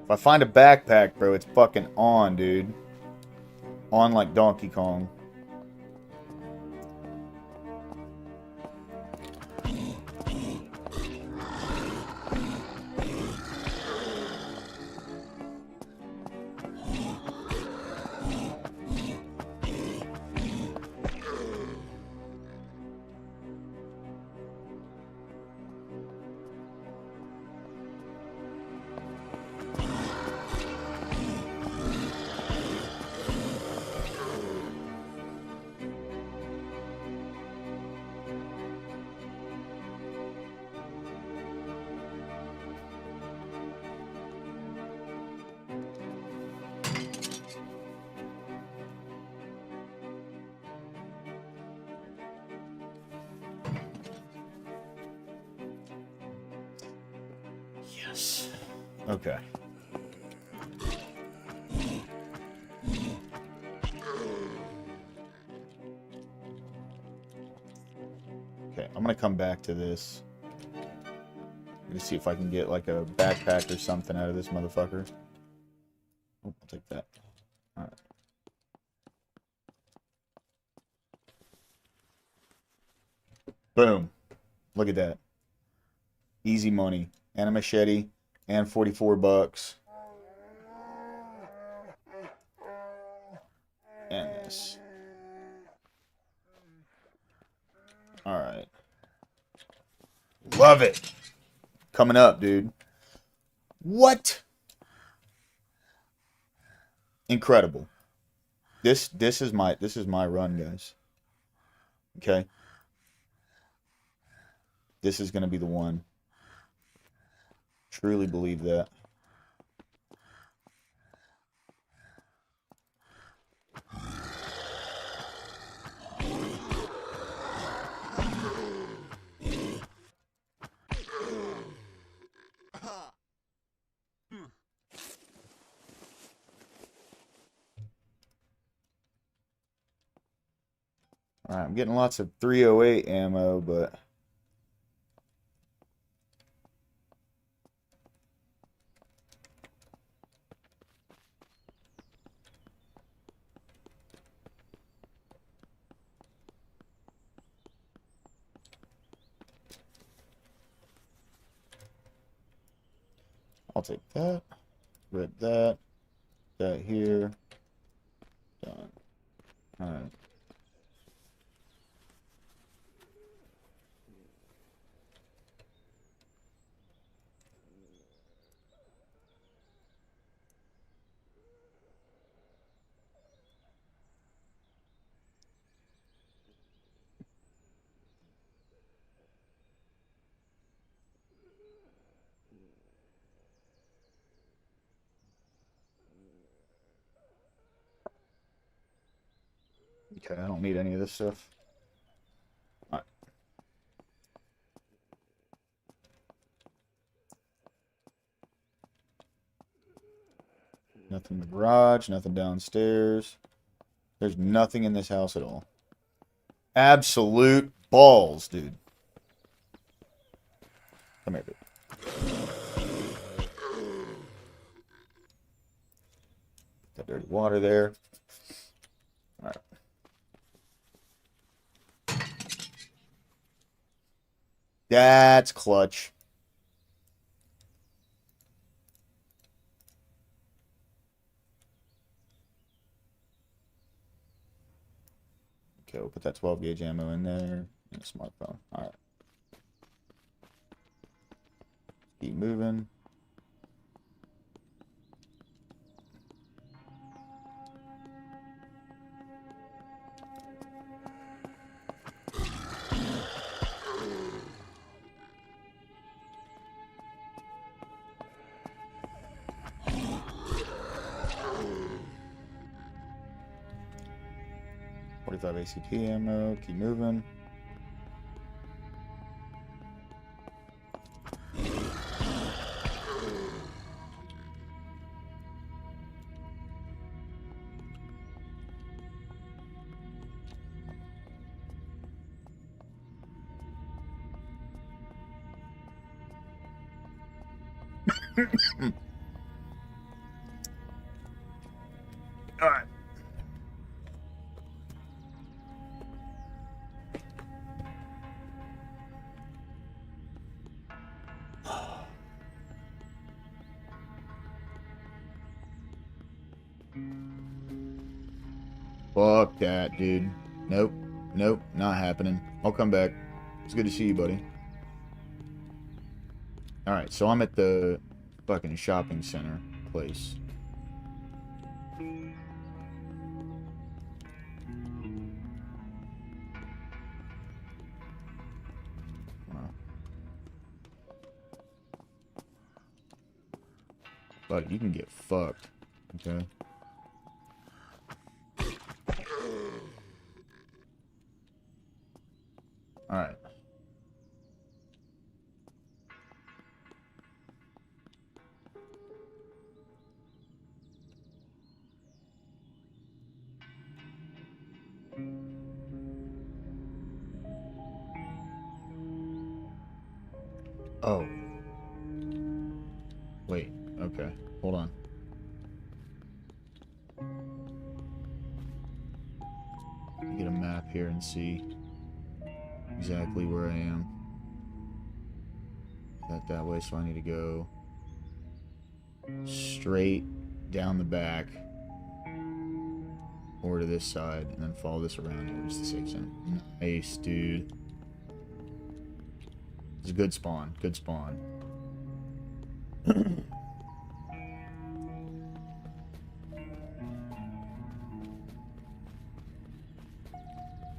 if I find a backpack, bro, it's fucking on, dude. On like Donkey Kong. Yes. Okay. Okay, I'm gonna come back to this. I'm gonna see if I can get like a backpack or something out of this motherfucker. Oh, I'll take that. Alright. Boom. Look at that. Easy money. And a machete. And 44 bucks. And this. Alright. Love it. Coming up, dude. What? Incredible. This is my run, guys. Okay? This is gonna be the one. Truly believe that. Alright, I'm getting lots of 308 ammo, but I'll take that. Rip that. That here. Done. Alright. Okay, I don't need any of this stuff. Alright. Nothing in the garage, nothing downstairs. There's nothing in this house at all. Absolute balls, dude. Come here, dude. That dirty water there. Alright. That's clutch. Okay, we'll put that 12 gauge ammo in there. And a smartphone. Alright. Keep moving. .45 ACP ammo. Keep moving. All right. Fuck that, dude. Nope. Nope. Not happening. I'll come back. It's good to see you, buddy. Alright, so I'm at the fucking shopping center place. Wow. Buddy, you can get fucked. Okay? Alright. Oh. Wait, okay. Hold on. Get a map here and see exactly where I am. That way, so I need to go straight down the back over to this side and then follow this around here. Just the safe zone. Nice, dude. It's a good spawn. Good spawn.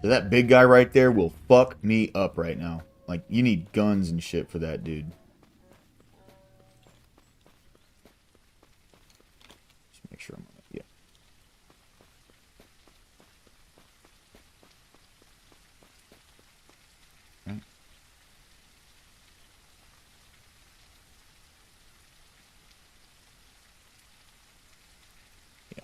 So that big guy right there will fuck me up right now. Like, you need guns and shit for that dude. Just make sure I'm on it. Yeah. Right. Yeah.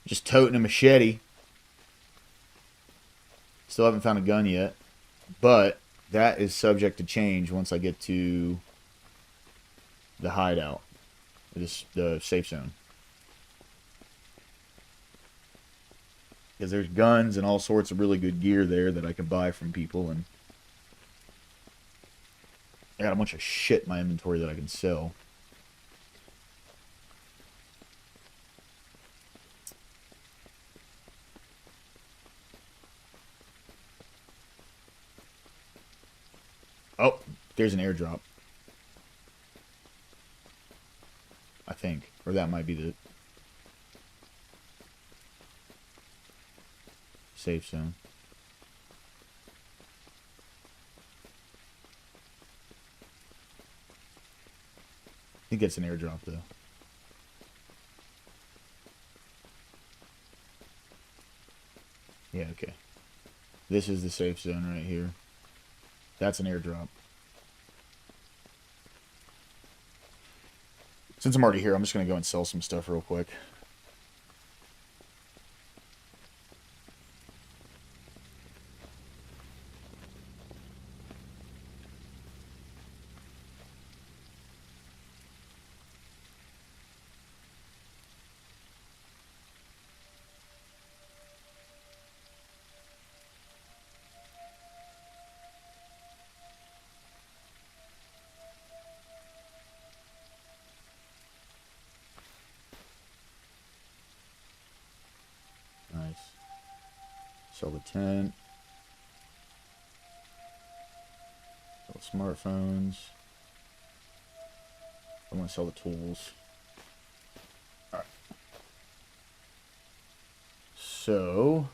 Just toting a machete. Still haven't found a gun yet. But that is subject to change once I get to the hideout. The safe zone. Because there's guns and all sorts of really good gear there that I can buy from people. And I got a bunch of shit in my inventory that I can sell. Oh, there's an airdrop. I think. Or that might be the safe zone. I think it's an airdrop, though. Yeah, okay. This is the safe zone right here. That's an airdrop. Since I'm already here, I'm just going to go and sell some stuff real quick. Nice. Sell the tent. Sell the smartphones. I'm going to sell the tools. Alright. So,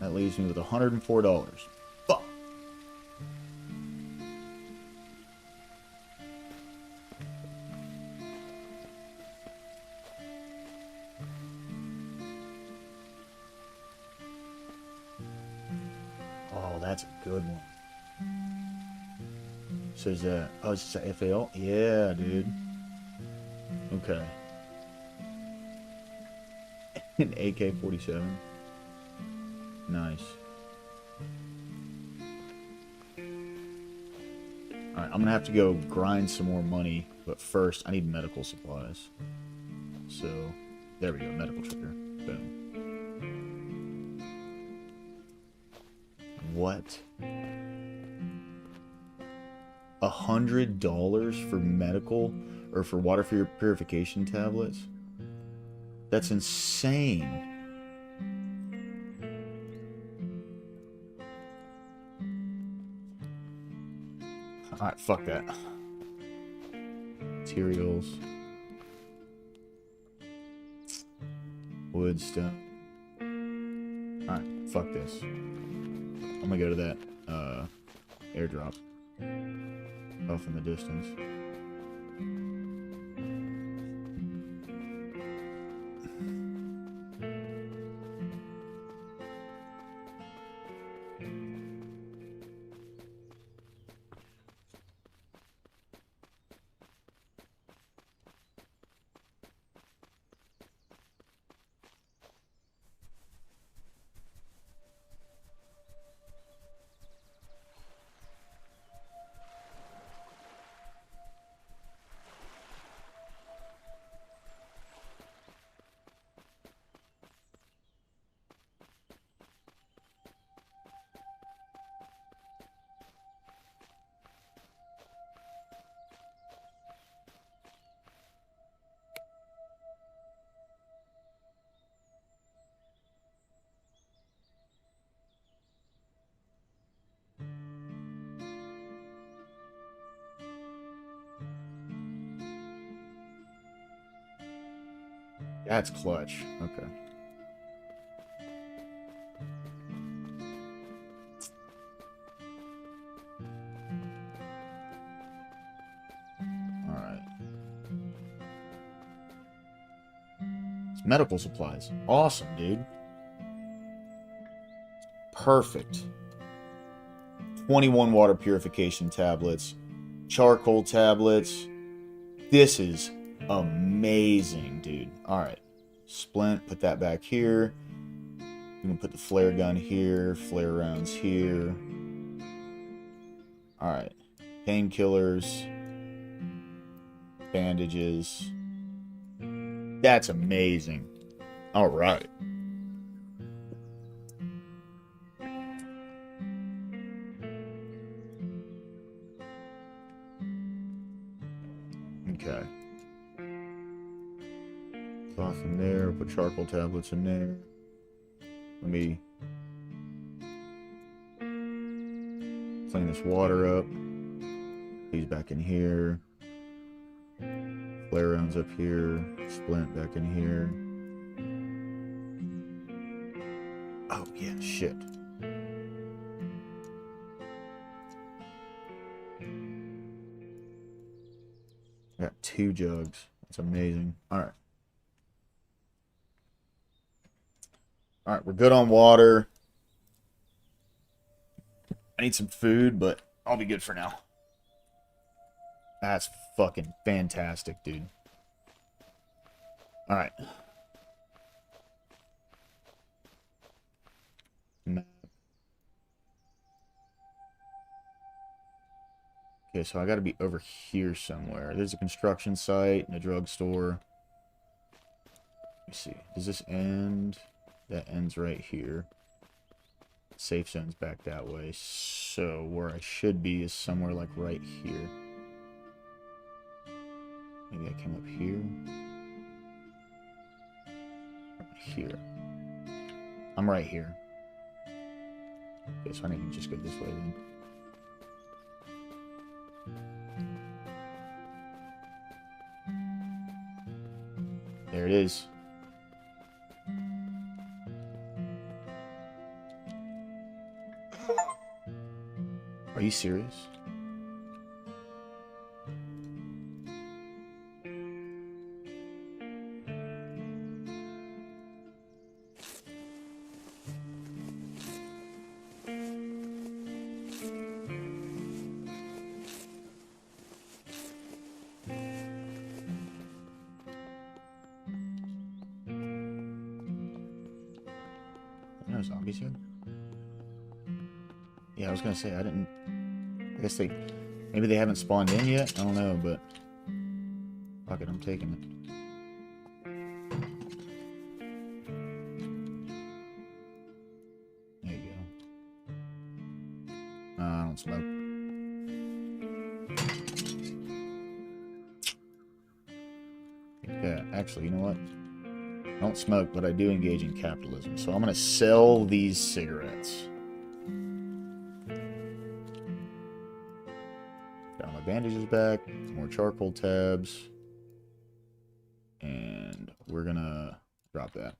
that leaves me with $104. Fuck! Oh, that's a good one. So is that... Oh, is this a FAL? Yeah, dude. Okay. An AK-47. Nice. Alright, I'm gonna have to go grind some more money, but first I need medical supplies. So, there we go, medical trigger. Boom. What? $100 for medical or for water purification tablets? That's insane. Alright, fuck that. Materials. Wood, stone. Alright, fuck this. I'm gonna go to that airdrop off in the distance. That's clutch. Okay. Alright. It's medical supplies. Awesome, dude. Perfect. 21 water purification tablets. Charcoal tablets. This is amazing, dude. Alright. Splint, put that back here. You can put the flare gun here. Flare rounds here. Alright. Painkillers. Bandages. That's amazing. Alright. Okay. Cloth in there. Put charcoal tablets in there. Let me clean this water up. These back in here. Flare rounds up here. Splint back in here. Oh, yeah, shit. I got 2 jugs. That's amazing. Alright. Alright, we're good on water. I need some food, but I'll be good for now. That's fucking fantastic, dude. Alright. Map. Okay, so I gotta be over here somewhere. There's a construction site and a drugstore. Let me see. Does this end? That ends right here. Safe zone's back that way. So where I should be is somewhere like right here. Maybe I came up here. Right here. I'm right here. Okay, so I need to just go this way then. There it is. Are you serious? No zombies here? Yeah, I was gonna say, I guess maybe they haven't spawned in yet? I don't know, but fuck it, I'm taking it. There you go. I don't smoke. Yeah, actually, you know what? I don't smoke, but I do engage in capitalism. So I'm gonna sell these cigarettes. Got my bandages back, more charcoal tabs, and we're gonna drop that.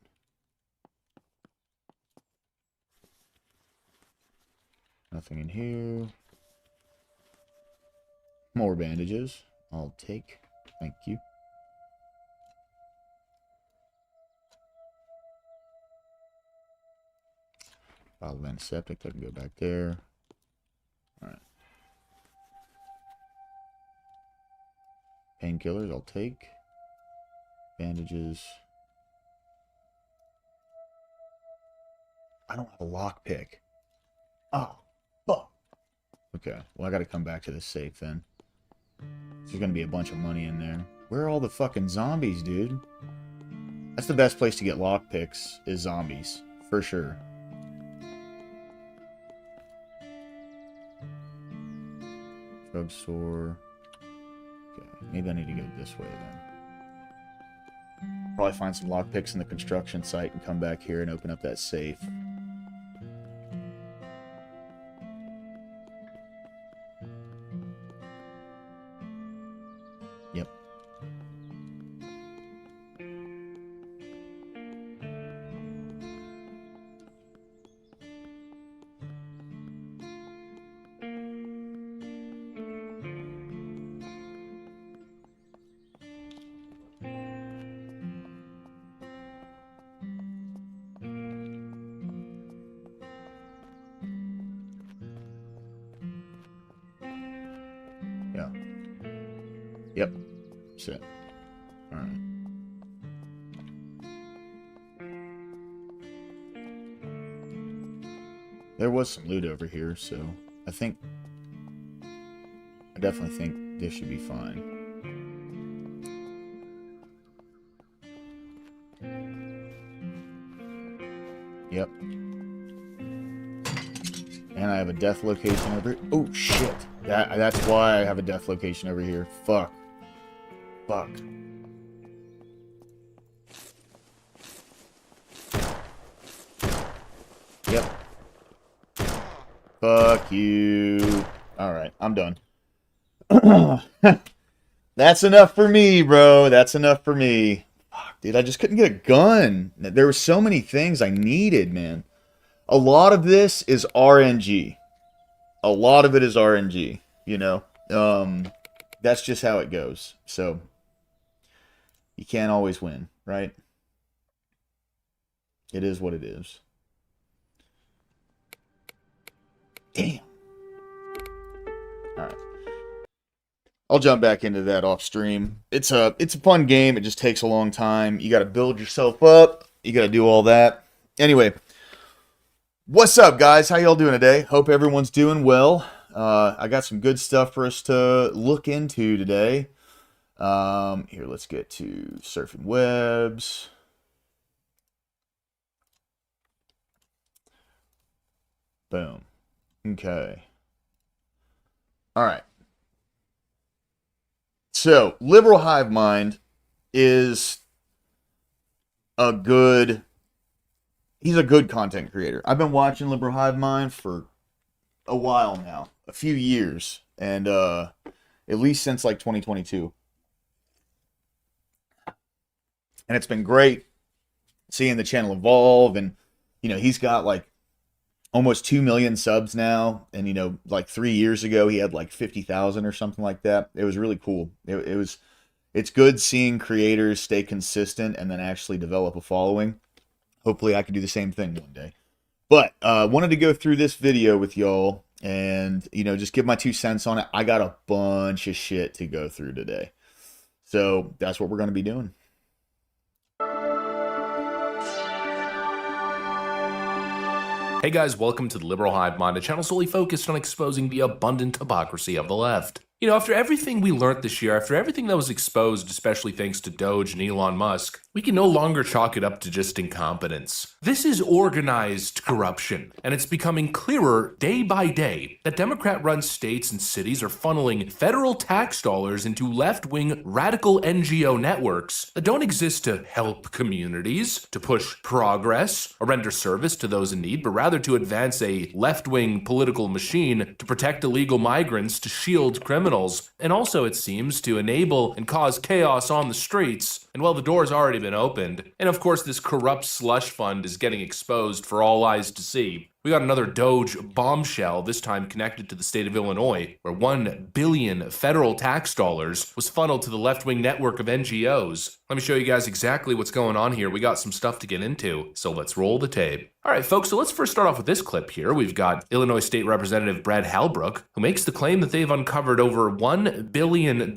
Nothing in here. More bandages. I'll take. Thank you. Bottle of antiseptic, that can go back there. Alright. Painkillers, I'll take. Bandages. I don't have a lockpick. Oh, fuck. Okay, well, I gotta come back to this safe then. There's gonna be a bunch of money in there. Where are all the fucking zombies, dude? That's the best place to get lockpicks, is zombies. For sure. Drugstore. Okay, maybe I need to go this way then. Probably find some lockpicks in the construction site and come back here and open up that safe. Yep. Yep. Sit. All right. There was some loot over here, so I definitely think this should be fine. Yep. And I have a death location over here. Oh, shit. That's why I have a death location over here. Fuck. Fuck. Yep. Fuck you. Alright, I'm done. That's enough for me, bro. That's enough for me. Fuck, dude, I just couldn't get a gun. There were so many things I needed, man. A lot of this is RNG. A lot of it is RNG, you know. That's just how it goes. So, you can't always win, right? It is what it is. Damn. Alright. I'll jump back into that off stream. It's a fun game. It just takes a long time. You got to build yourself up. You got to do all that. Anyway, what's up, guys? How y'all doing today? Hope everyone's doing well. I got some good stuff for us to look into today. Here, let's get to surfing webs. Boom. Okay. All right. So, Liberal Hive Mind is he's a good content creator. I've been watching Liberal Hive Mind for a while now, a few years, and at least since like 2022. And it's been great seeing the channel evolve, and you know, he's got like almost 2 million subs now, and you know, like 3 years ago he had like 50,000 or something like that. It was really cool. It's good seeing creators stay consistent and then actually develop a following. Hopefully I can do the same thing one day. But wanted to go through this video with y'all and, you know, just give my 2 cents on it. I got a bunch of shit to go through today, so that's what we're going to be doing. Hey guys, welcome to the Liberal Hive Mind, a channel solely focused on exposing the abundant hypocrisy of the left. You know, after everything we learned this year, after everything that was exposed, especially thanks to Doge and Elon Musk, we can no longer chalk it up to just incompetence. This is organized corruption, and it's becoming clearer day by day that Democrat-run states and cities are funneling federal tax dollars into left-wing radical NGO networks that don't exist to help communities, to push progress, or render service to those in need, but rather to advance a left-wing political machine to protect illegal migrants, to shield criminals, and also, it seems, to enable and cause chaos on the streets. And well, the door's already been opened. And of course, this corrupt slush fund is getting exposed for all eyes to see. We got another Doge bombshell, this time connected to the state of Illinois, where 1 billion federal tax dollars was funneled to the left-wing network of NGOs. Let me show you guys exactly what's going on here. We got some stuff to get into, so let's roll the tape. All right, folks, so let's first start off with this clip here. We've got Illinois State Representative Brad Halbrook, who makes the claim that they've uncovered over $1 billion,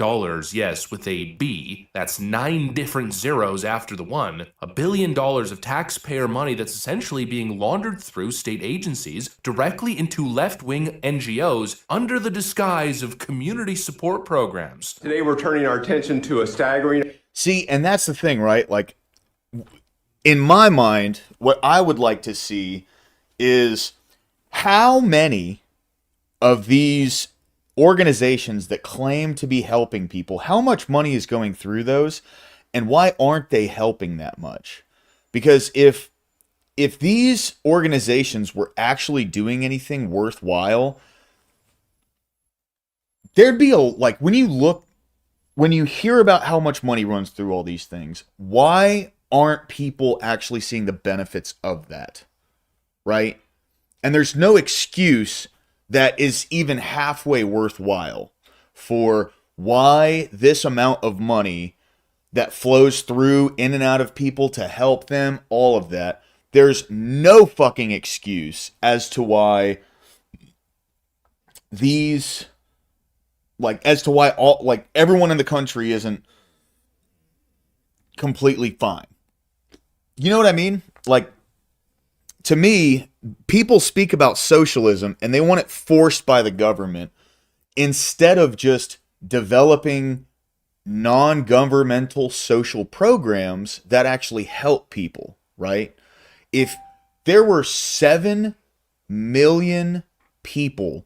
yes, with a B, that's 9 different zeros after the 1, $1 billion of taxpayer money that's essentially being laundered through state agencies directly into left-wing NGOs under the disguise of community support programs. Today we're turning our attention to a staggering... See, and that's the thing, right? Like, in my mind, what I would like to see is how many of these organizations that claim to be helping people, how much money is going through those, and why aren't they helping that much? Because if these organizations were actually doing anything worthwhile, there'd be like, when you hear about how much money runs through all these things, why aren't people actually seeing the benefits of that? Right? And there's no excuse that is even halfway worthwhile for why this amount of money that flows through in and out of people to help them, all of that. There's no fucking excuse as to why these like, as to why all, like, everyone in the country isn't completely fine. You know what I mean? Like, to me, people speak about socialism and they want it forced by the government instead of just developing non-governmental social programs that actually help people, right? If there were 7 million people,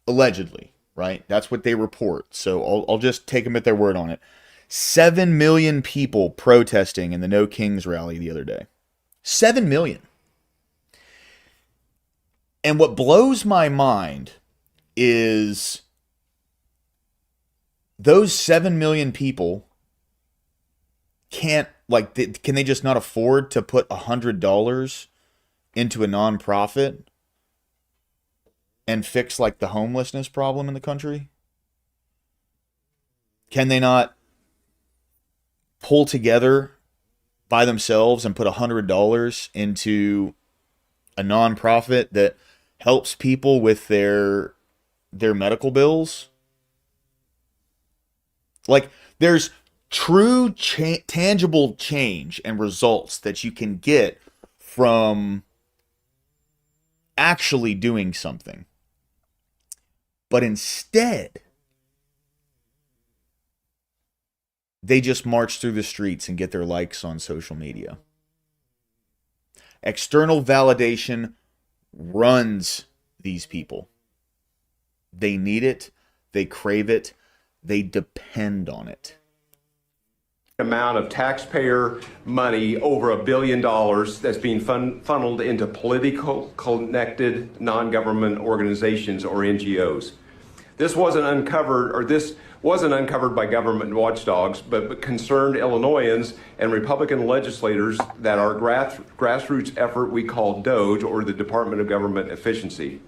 allegedly, right? That's what they report. So I'll just take them at their word on it. 7 million people protesting in the No Kings rally the other day. 7 million. And what blows my mind is those 7 million people can't, like, can they just not afford to put $100 into a nonprofit and fix, like, the homelessness problem in the country? Can they not pull together by themselves and put $100 into a nonprofit that helps people with their medical bills? Like, there's true tangible change and results that you can get from actually doing something. But instead, they just march through the streets and get their likes on social media. External validation runs these people. They need it. They crave it. They depend on it. Amount of taxpayer money, over $1 billion, that's being funneled into political connected non-government organizations or NGOs. This wasn't uncovered by government watchdogs, but concerned Illinoisans and Republican legislators that our grassroots effort we call DOGE, or the Department of Government Efficiency.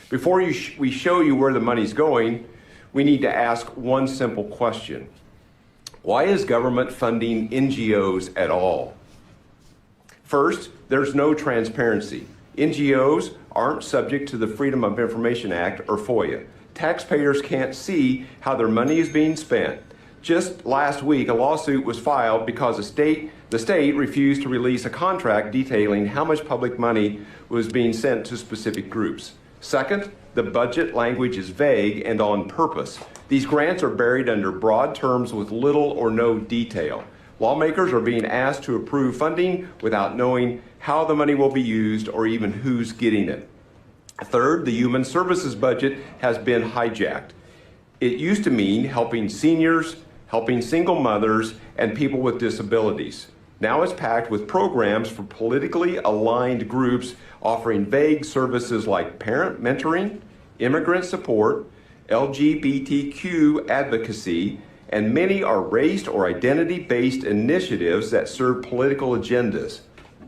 Before we show you where the money's going, we need to ask one simple question. Why is government funding NGOs at all? First, there's no transparency. NGOs aren't subject to the Freedom of Information Act, or FOIA. Taxpayers can't see how their money is being spent. Just last week, a lawsuit was filed because the state refused to release a contract detailing how much public money was being sent to specific groups. Second, the budget language is vague and on purpose. These grants are buried under broad terms with little or no detail. Lawmakers are being asked to approve funding without knowing how the money will be used or even who's getting it. Third, the human services budget has been hijacked. It used to mean helping seniors, helping single mothers, and people with disabilities. Now it's packed with programs for politically aligned groups offering vague services like parent mentoring, immigrant support, LGBTQ advocacy, and many are race or identity-based initiatives that serve political agendas,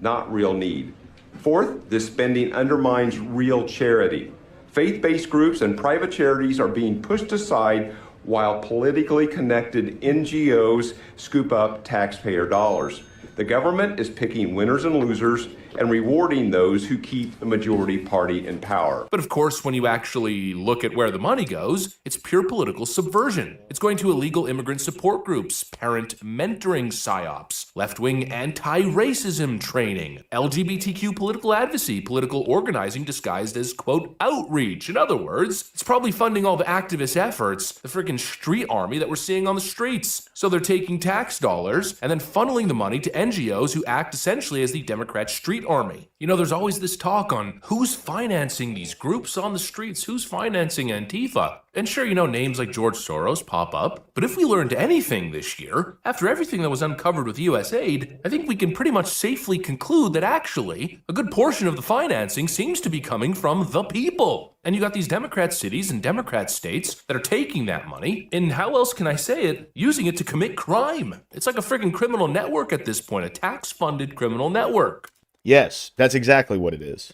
not real need. Fourth, this spending undermines real charity. Faith-based groups and private charities are being pushed aside while politically connected NGOs scoop up taxpayer dollars. The government is picking winners and losers and rewarding those who keep the majority party in power. But of course, when you actually look at where the money goes, it's pure political subversion. It's going to illegal immigrant support groups, parent mentoring psyops, left-wing anti-racism training, LGBTQ political advocacy, political organizing disguised as, quote, outreach. In other words, it's probably funding all the activist efforts, the freaking street army that we're seeing on the streets. So they're taking tax dollars and then funneling the money to NGOs who act essentially as the Democrat street army. You know, there's always this talk on who's financing these groups on the streets, who's financing Antifa. And sure, you know, names like George Soros pop up. But if we learned anything this year, after everything that was uncovered with USAID, I think we can pretty much safely conclude that actually a good portion of the financing seems to be coming from the people. And you got these Democrat cities and Democrat states that are taking that money, and how else can I say it, using it to commit crime. It's like a freaking criminal network at this point, a tax-funded criminal network. Yes, that's exactly what it is.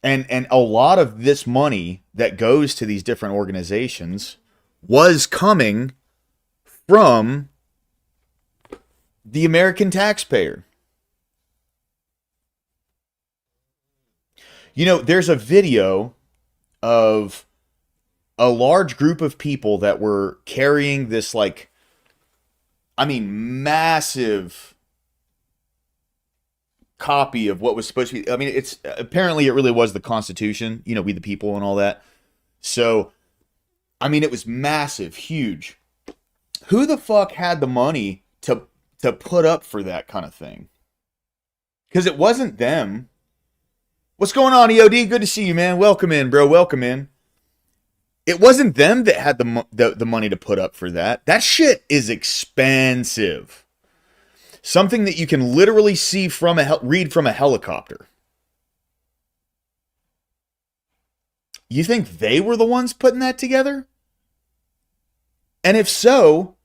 And a lot of this money that goes to these different organizations was coming from the American taxpayer. You know, there's a video of a large group of people that were carrying this, like, I mean, massive copy of what was supposed to be. I mean, it's apparently it really was the Constitution, you know, we the people and all that. So, I mean, it was massive, huge. Who the fuck had the money to put up for that kind of thing? Because it wasn't them. What's going on, EOD? Good to see you, man. Welcome in, bro. Welcome in. It wasn't them that had the money to put up for that. That shit is expensive. Something that you can literally see from read from a helicopter. You think they were the ones putting that together? And if so,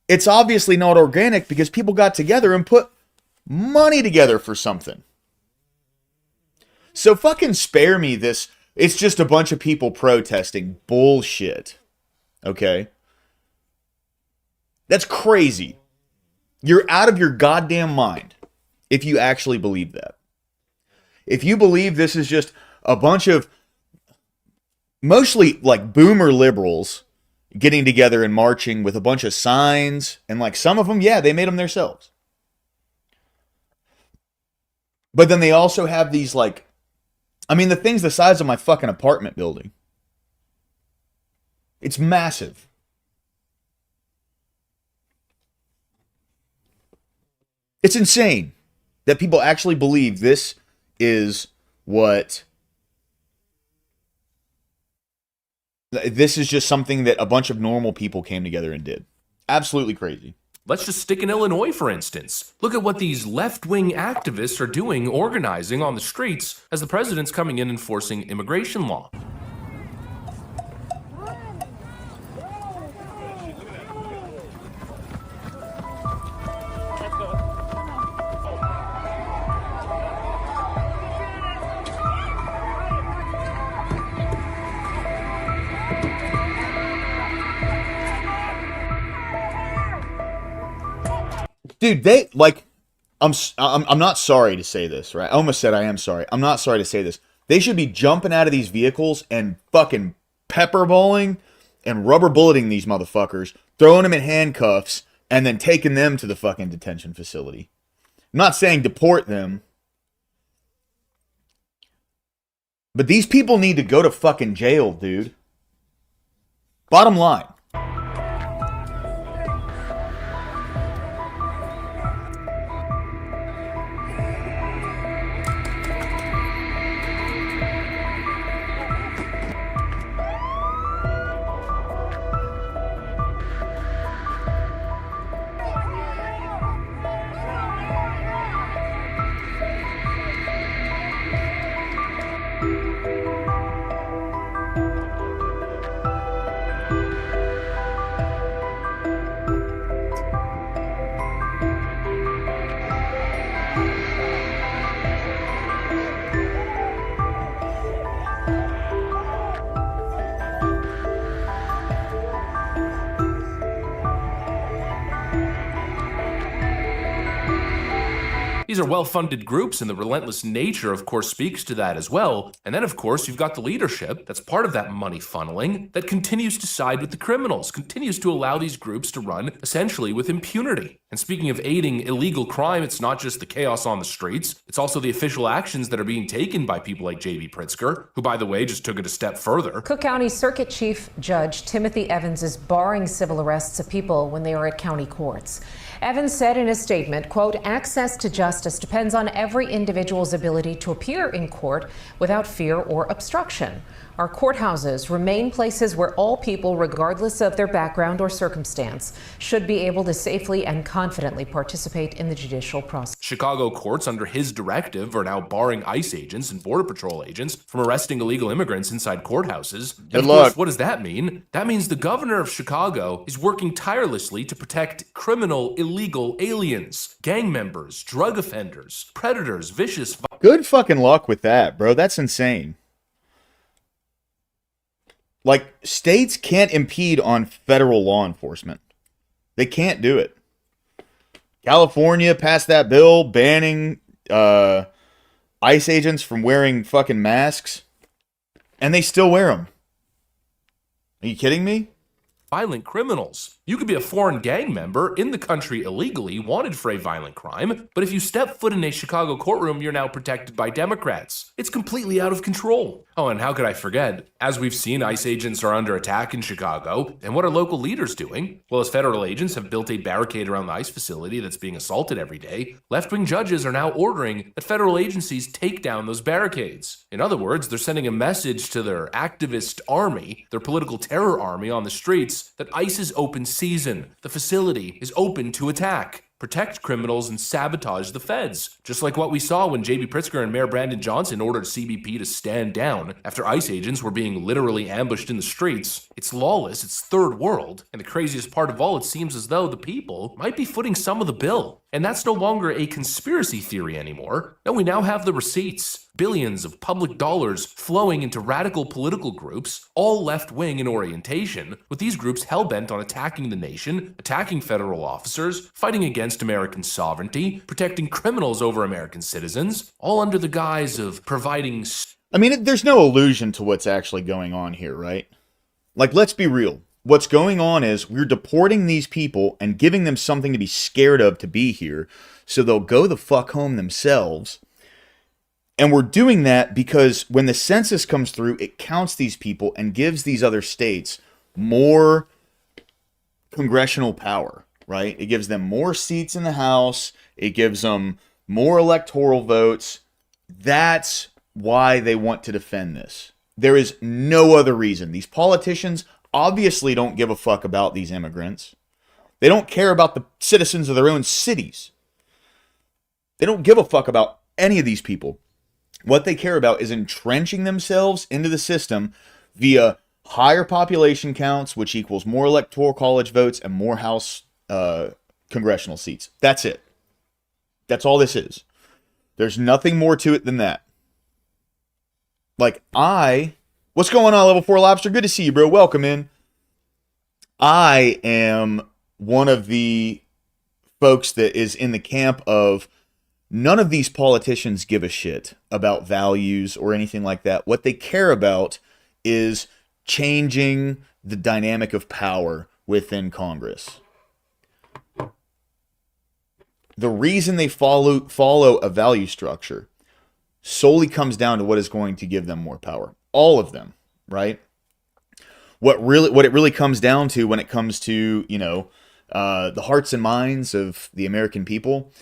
it's obviously not organic because people got together and put money together for something. So fucking spare me this. It's just a bunch of people protesting bullshit. Okay? That's crazy. You're out of your goddamn mind if you actually believe that. If you believe this is just a bunch of mostly like boomer liberals getting together and marching with a bunch of signs, and like some of them, yeah, they made them themselves. But then they also have these like, I mean, the thing's the size of my fucking apartment building. It's massive. It's insane that people actually believe this is what... This is just something that a bunch of normal people came together and did. Absolutely crazy. Let's just stick in Illinois, for instance. Look at what these left-wing activists are doing, organizing on the streets as the president's coming in enforcing immigration law. Dude, they like I'm not sorry to say this, right? I almost said I am sorry. I'm not sorry to say this. They should be jumping out of these vehicles and fucking pepperballing and rubber bulleting these motherfuckers, throwing them in handcuffs, and then taking them to the fucking detention facility. I'm not saying deport them, but these people need to go to fucking jail, dude. Bottom line. These are well-funded groups, and the relentless nature, of course, speaks to that as well. And then, of course, you've got the leadership that's part of that money funneling that continues to side with the criminals, continues to allow these groups to run essentially with impunity. And speaking of aiding illegal crime, it's not just the chaos on the streets, it's also the official actions that are being taken by people like J.B. Pritzker, who, by the way, just took it a step further. Cook County Circuit Chief Judge Timothy Evans is barring civil arrests of people when they are at county courts. Evans said in a statement, quote, "Access to justice depends on every individual's ability to appear in court without fear or obstruction. Our courthouses remain places where all people, regardless of their background or circumstance, should be able to safely and confidently participate in the judicial process." Chicago courts, under his directive, are now barring ICE agents and Border Patrol agents from arresting illegal immigrants inside courthouses. And of course, what does that mean? That means the governor of Chicago is working tirelessly to protect criminal, illegal aliens, gang members, drug offenders, predators, vicious... Good fucking luck with that, bro. That's insane. Like, states can't impede on federal law enforcement. They can't do it. California passed that bill banning ICE agents from wearing fucking masks, and they still wear them. Are you kidding me? Violent criminals. You could be a foreign gang member in the country illegally, wanted for a violent crime, but if you step foot in a Chicago courtroom, you're now protected by Democrats. It's completely out of control. Oh, and how could I forget? As we've seen, ICE agents are under attack in Chicago, and what are local leaders doing? Well, as federal agents have built a barricade around the ICE facility that's being assaulted every day, left-wing judges are now ordering that federal agencies take down those barricades. In other words, they're sending a message to their activist army, their political terror army on the streets, that ICE is open season. The facility is open to attack, protect criminals, and sabotage the feds. Just like what we saw when J.B. Pritzker and Mayor Brandon Johnson ordered CBP to stand down after ICE agents were being literally ambushed in the streets. It's lawless, it's third world, and the craziest part of all, it seems as though the people might be footing some of the bill. And that's no longer a conspiracy theory anymore. No, we now have the receipts. Billions of public dollars flowing into radical political groups, all left-wing in orientation, with these groups hell-bent on attacking the nation, attacking federal officers, fighting against American sovereignty, protecting criminals over American citizens, all under the guise of providing... I mean, there's no allusion to what's actually going on here, right? Like, let's be real. What's going on is we're deporting these people and giving them something to be scared of to be here, so they'll go the fuck home themselves. And we're doing that because when the census comes through, it counts these people and gives these other states more congressional power, right? It gives them more seats in the House. It gives them more electoral votes. That's why they want to defend this. There is no other reason. These politicians obviously don't give a fuck about these immigrants. They don't care about the citizens of their own cities. They don't give a fuck about any of these people. What they care about is entrenching themselves into the system via higher population counts, which equals more electoral college votes and more House congressional seats. That's it. That's all this is. There's nothing more to it than that. Like, what's going on, Level 4 Lobster? Good to see you, bro. Welcome in. I am one of the folks that is in the camp of none of these politicians give a shit about values or anything like that. What they care about is changing the dynamic of power within Congress. The reason they follow a value structure solely comes down to what is going to give them more power. All of them, right? What it really comes down to when it comes to, the hearts and minds of the American people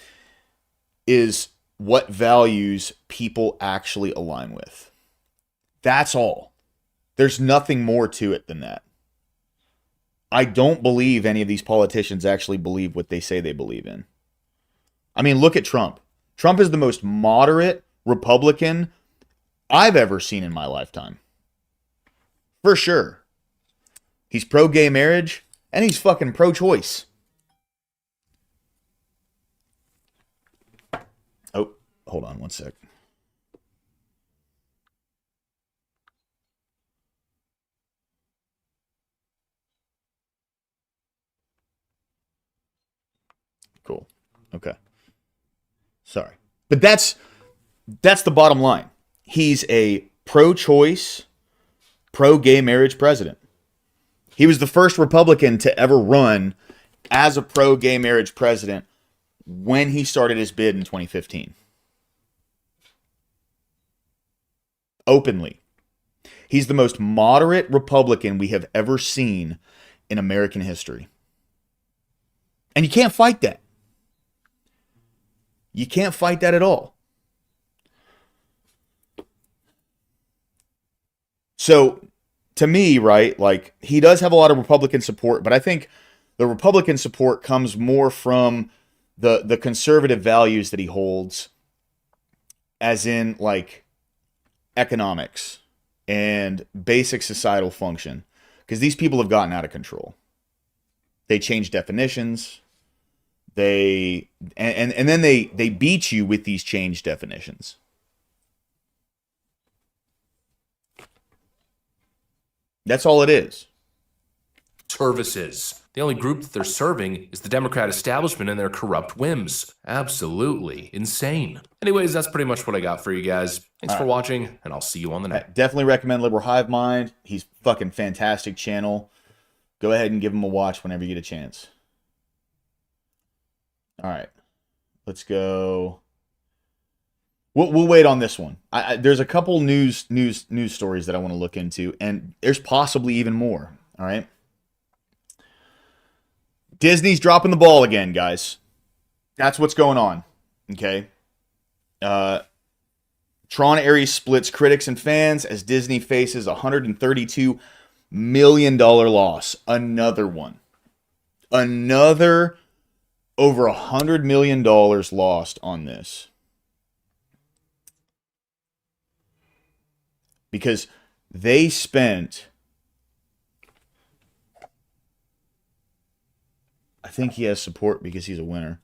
is what values people actually align with. That's all. There's nothing more to it than that. I don't believe any of these politicians actually believe what they say they believe in. I mean, look at Trump. Trump is the most moderate Republican I've ever seen in my lifetime. For sure. He's pro-gay marriage, and he's fucking pro-choice. Oh, hold on one sec. Cool. Okay. Sorry. But that's the bottom line. He's a pro-choice, pro-gay marriage president. He was the first Republican to ever run as a pro-gay marriage president when he started his bid in 2015. Openly. He's the most moderate Republican we have ever seen in American history. And you can't fight that. You can't fight that at all. So, to me, right, like, he does have a lot of Republican support, but I think the Republican support comes more from the conservative values that he holds, as in, like, economics and basic societal function. Because these people have gotten out of control. They change definitions. And then they beat you with these changed definitions. That's all it is. Services. The only group that they're serving is the Democrat establishment and their corrupt whims. Absolutely insane. Anyways, that's pretty much what I got for you guys. Thanks for watching, and I'll see you on the next. Definitely recommend Liberal Hive Mind. He's fucking fantastic channel. Go ahead and give him a watch whenever you get a chance. All right. Let's go. We'll wait on this one. There's a couple news stories that I want to look into, and there's possibly even more. All right. Disney's dropping the ball again, guys. That's what's going on. Okay. Tron Ares splits critics and fans as Disney faces a $132 million loss. Another one. Another over $100 million lost on this. Because they spent, I think he has support because he's a winner.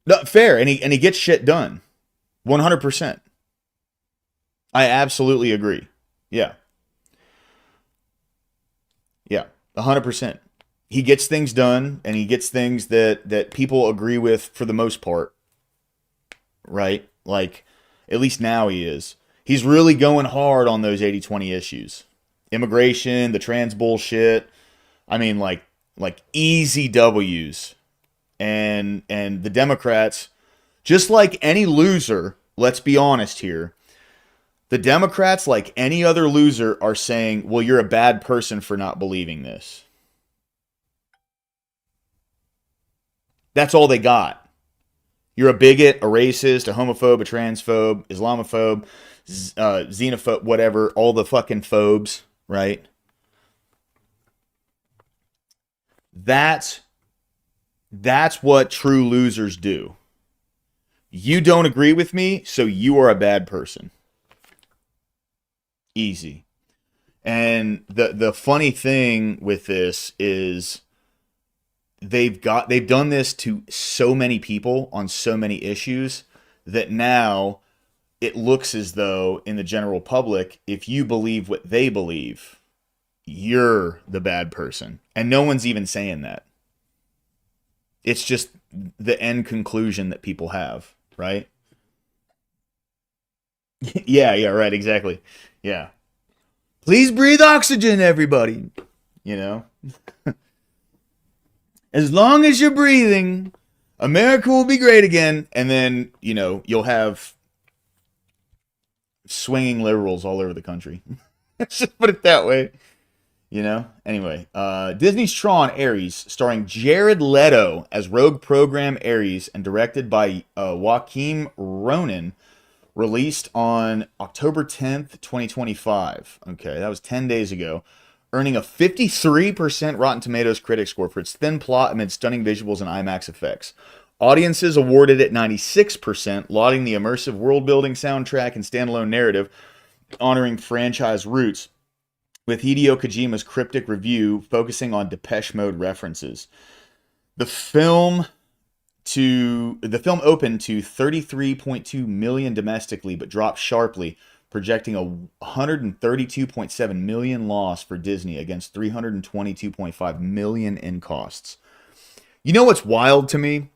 No, fair, and he gets shit done. 100%. I absolutely agree. Yeah. Yeah, 100%. He gets things done, and he gets things that people agree with for the most part. Right? Like, at least now he is. He's really going hard on those 80-20 issues. Immigration, the trans bullshit. I mean, like easy W's. And the Democrats, just like any loser, let's be honest here, the Democrats, like any other loser, are saying, well, you're a bad person for not believing this. That's all they got. You're a bigot, a racist, a homophobe, a transphobe, Islamophobe, xenophobe, whatever, all the fucking phobes, right? That's what true losers do. You don't agree with me, so you are a bad person. Easy. And the funny thing with this is they've done this to so many people on so many issues that now it looks as though in the general public, if you believe what they believe, you're the bad person. And no one's even saying that. It's just the end conclusion that people have, right? yeah, right, exactly. Yeah. Please breathe oxygen, everybody. You know? As long as you're breathing, America will be great again. And then, you know, you'll have swinging liberals all over the country. Let's just put it that way. You know? Anyway, Disney's Tron Ares, starring Jared Leto as Rogue Program Ares and directed by Joaquin Ronan, released on October 10th, 2025. Okay, that was 10 days ago. Earning a 53% Rotten Tomatoes critic score for its thin plot amid stunning visuals and IMAX effects. Audiences awarded it 96%, lauding the immersive world-building soundtrack and standalone narrative, honoring franchise roots, with Hideo Kojima's cryptic review focusing on Depeche Mode references. The film opened to 33.2 million domestically, but dropped sharply, projecting a 132.7 million loss for Disney against 322.5 million in costs. You know what's wild to me?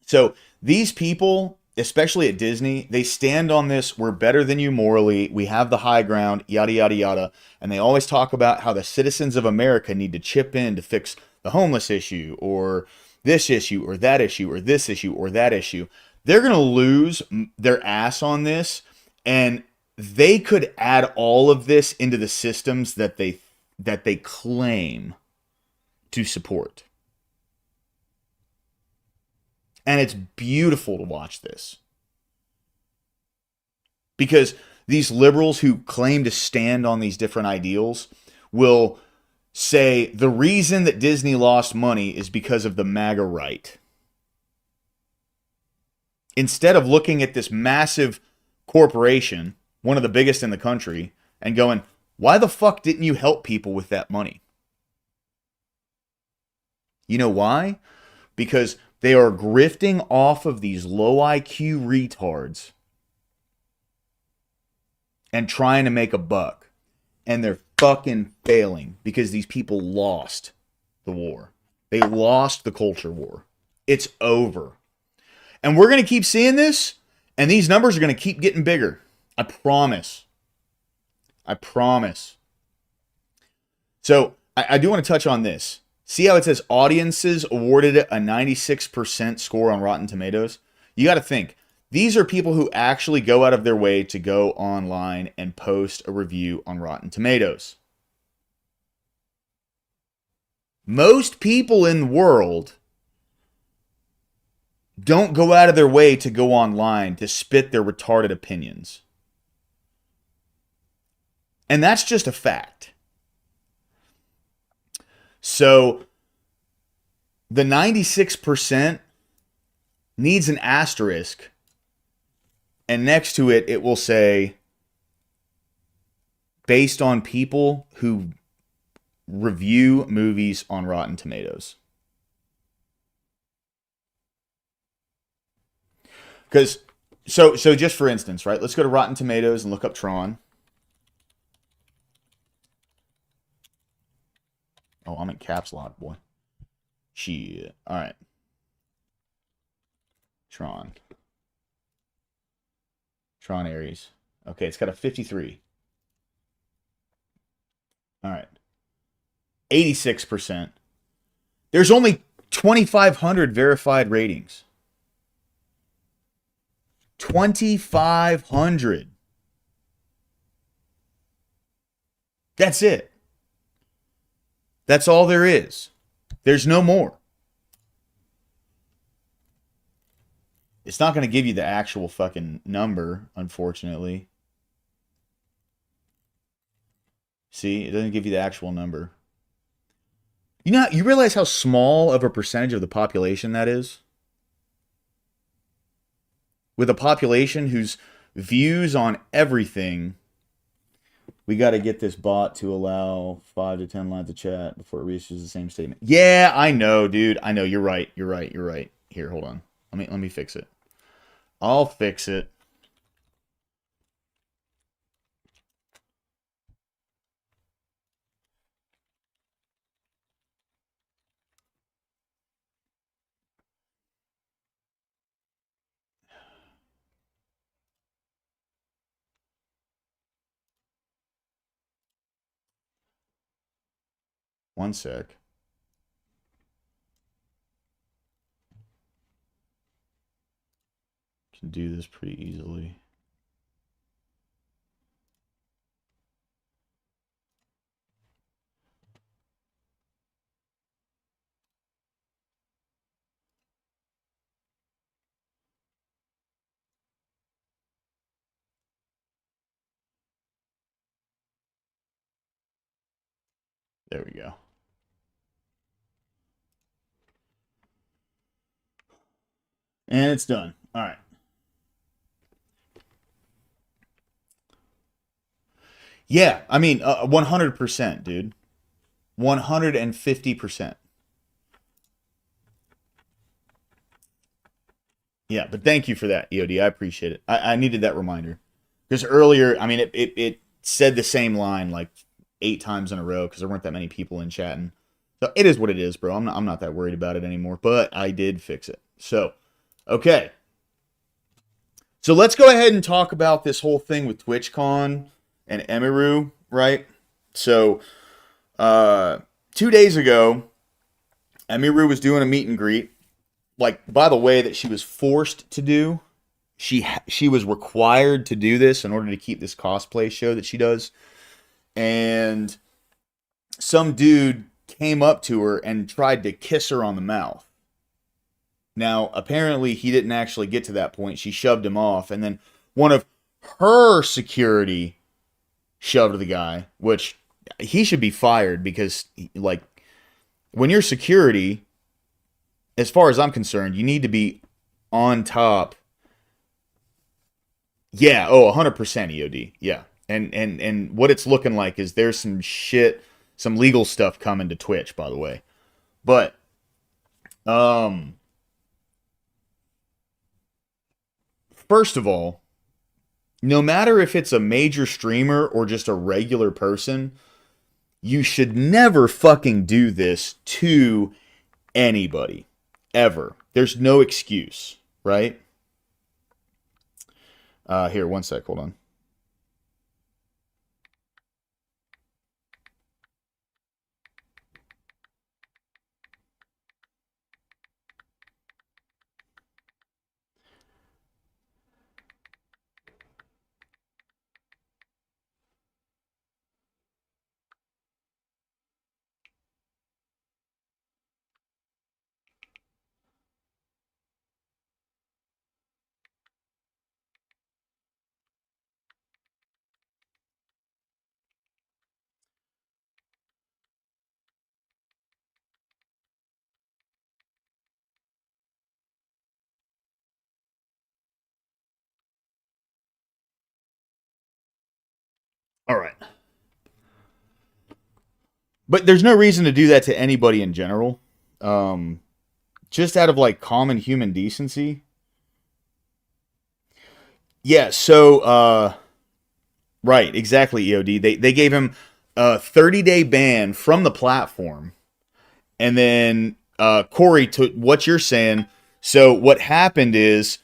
So these people, especially at Disney, they stand on this, we're better than you morally, we have the high ground, yada, yada, yada. And they always talk about how the citizens of America need to chip in to fix the homeless issue, or this issue, or that issue, or this issue, or that issue. They're going to lose their ass on this, and they could add all of this into the systems that they claim to support. And it's beautiful to watch this. Because these liberals who claim to stand on these different ideals will say the reason that Disney lost money is because of the MAGA right. Instead of looking at this massive corporation, one of the biggest in the country, and going, why the fuck didn't you help people with that money? You know why? Because they are grifting off of these low IQ retards and trying to make a buck. And they're fucking failing because these people lost the war. They lost the culture war. It's over. And we're going to keep seeing this, and these numbers are going to keep getting bigger. I promise. I promise. So, I do want to touch on this. See how it says audiences awarded it a 96% score on Rotten Tomatoes? You got to think. These are people who actually go out of their way to go online and post a review on Rotten Tomatoes. Most people in the world don't go out of their way to go online to spit their retarded opinions. And that's just a fact. So, the 96% needs an asterisk, and next to it, it will say, based on people who review movies on Rotten Tomatoes. Because, so just for instance, right? Let's go to Rotten Tomatoes and look up Tron. Oh, I'm in caps lock, boy. Shit. All right. Tron Ares. Okay, it's got a 53. All right. 86%. There's only 2,500 verified ratings. 2,500. That's it. That's all there is. There's no more. It's not going to give you the actual fucking number, unfortunately. See, it doesn't give you the actual number. You realize how small of a percentage of the population that is? With a population whose views on everything, we got to get this bot to allow 5 to 10 lines of chat before it reaches the same statement. Yeah, I know, dude. I know. You're right. Here, hold on. Let me fix it. I'll fix it. One sec. Can do this pretty easily. There we go. And it's done. All right. Yeah, I mean, 100%, dude. 150%. Yeah, but thank you for that, EOD. I appreciate it. I needed that reminder. Because earlier, I mean, it said the same line like 8 times in a row because there weren't that many people in chatting. So it is what it is, bro. I'm not that worried about it anymore. But I did fix it. So, okay. So let's go ahead and talk about this whole thing with TwitchCon and Emiru, right? So, 2 days ago, Emiru was doing a meet and greet. Like, by the way, that she was forced to do. She was required to do this in order to keep this cosplay show that she does. And some dude came up to her and tried to kiss her on the mouth. Now, apparently, he didn't actually get to that point. She shoved him off. And then one of her security shoved the guy, which he should be fired because, like, when you're security, as far as I'm concerned, you need to be on top. Yeah, 100% EOD. Yeah. And what it's looking like is there's some shit, some legal stuff coming to Twitch, by the way. But, first of all, no matter if it's a major streamer or just a regular person, You should never fucking do this to anybody. Ever. There's no excuse, right? Here, one sec, hold on. All right. But there's no reason to do that to anybody in general. Just out of like common human decency. Yeah, so right, exactly, EOD. They gave him a 30-day ban from the platform. And then Corey, to what you're saying, so what happened is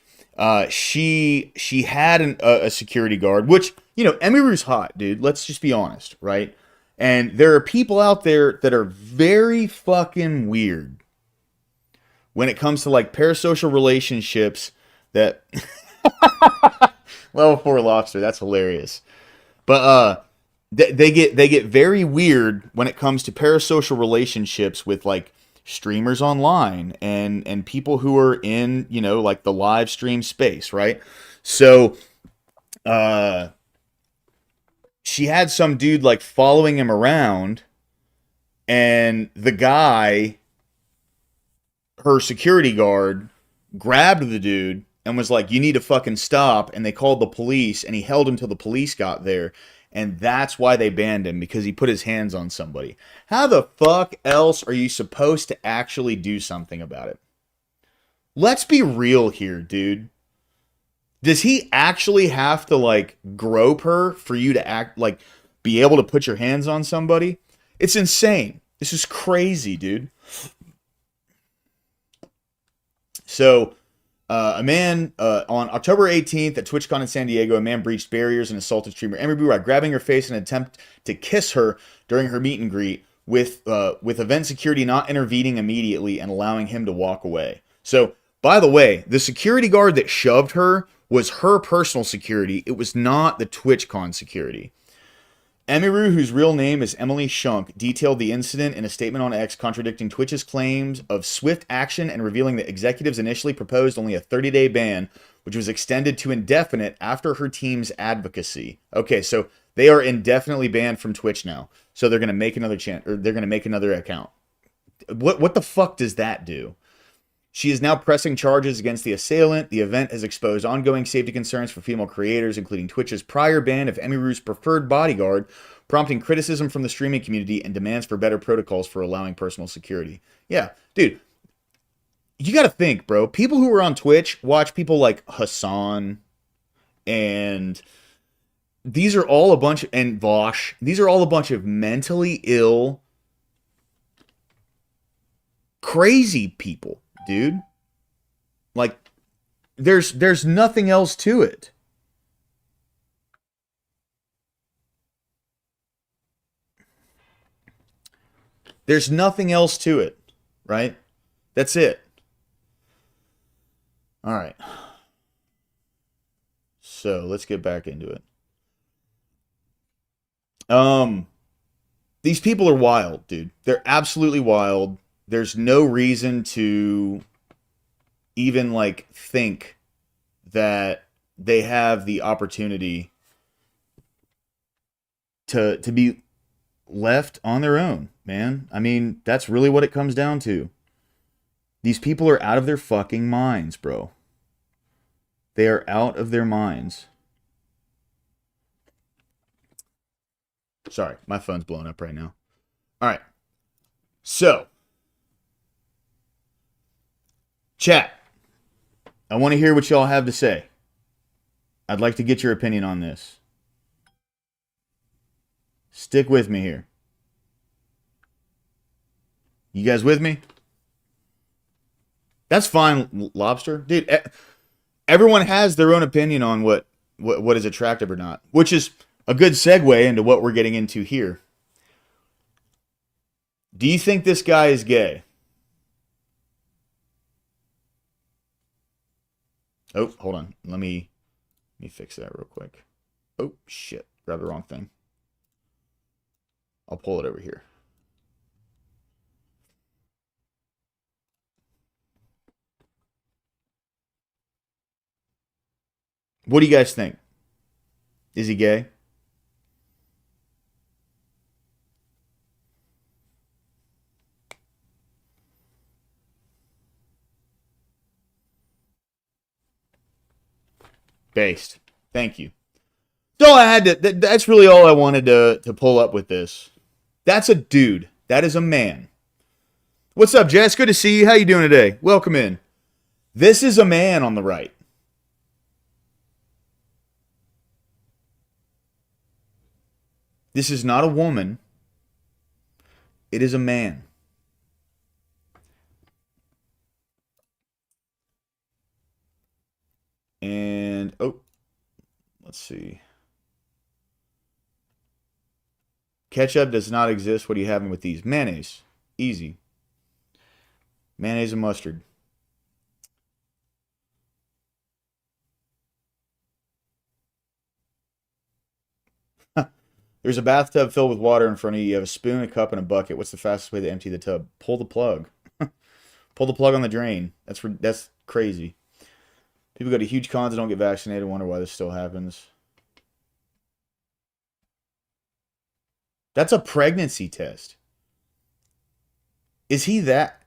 she had a security guard, which, you know, Emiru's hot, dude. Let's just be honest, right? And there are people out there that are very fucking weird when it comes to like parasocial relationships that level 4 lobster, that's hilarious. But they get very weird when it comes to parasocial relationships with like streamers online and people who are in, you know, like the live stream space, right? So she had some dude like following him around, and the guy, her security guard, grabbed the dude and was like, you need to fucking stop. And they called the police, and he held him till the police got there. And that's why they banned him, because he put his hands on somebody. How the fuck else are you supposed to actually do something about it? Let's be real here, dude. Does he actually have to like grope her for you to act like be able to put your hands on somebody? It's insane. This is crazy, dude. So, a man, on October 18th at TwitchCon in San Diego, a man breached barriers and assaulted streamer Emery by grabbing her face in an attempt to kiss her during her meet and greet, with event security not intervening immediately and allowing him to walk away. So, by the way, the security guard that shoved her was her personal security. It was not the TwitchCon security. Emiru, whose real name is Emily Shunk, detailed the incident in a statement on X, contradicting Twitch's claims of swift action and revealing that executives initially proposed only a 30-day ban, which was extended to indefinite after her team's advocacy. Okay, so they are indefinitely banned from Twitch now. So they're going to make another they're going to make another account. What the fuck does that do? She is now pressing charges against the assailant. The event has exposed ongoing safety concerns for female creators, including Twitch's prior ban of Emiru's preferred bodyguard, prompting criticism from the streaming community and demands for better protocols for allowing personal security. Yeah, dude, you got to think, bro. People who are on Twitch watch people like Hassan, and these are all a bunch, and Vosh. These are all a bunch of mentally ill, crazy people. Dude, like, there's nothing else to it. There's nothing else to it, right? That's it. All right. So let's get back into it. These people are wild, dude. They're absolutely wild. There's no reason to even like think that they have the opportunity to be left on their own, man. I mean, that's really what it comes down to. These people are out of their fucking minds, bro. They are out of their minds. Sorry, my phone's blowing up right now. All right. So, chat, I want to hear what y'all have to say. I'd like to get your opinion on this. Stick with me here. You guys with me? That's fine, Lobster. Dude, everyone has their own opinion on what is attractive or not, which is a good segue into what we're getting into here. Do you think this guy is gay? Oh, hold on. Let me fix that real quick. Oh, shit. Grabbed the wrong thing. I'll pull it over here. What do you guys think? Is he gay? Based. Thank you. So I had to. That's really all I wanted to pull up with this. That's a dude. That is a man. What's up, Jess? Good to see you. How you doing today? Welcome in. This is a man on the right. This is not a woman. It is a man. And, oh, let's see. Ketchup does not exist. What are you having with these? Mayonnaise. Easy. Mayonnaise and mustard. There's a bathtub filled with water in front of you. You have a spoon, a cup, and a bucket. What's the fastest way to empty the tub? Pull the plug. Pull the plug on the drain. That's crazy. People go to huge cons and don't get vaccinated. Wonder why this still happens. That's a pregnancy test. Is he that?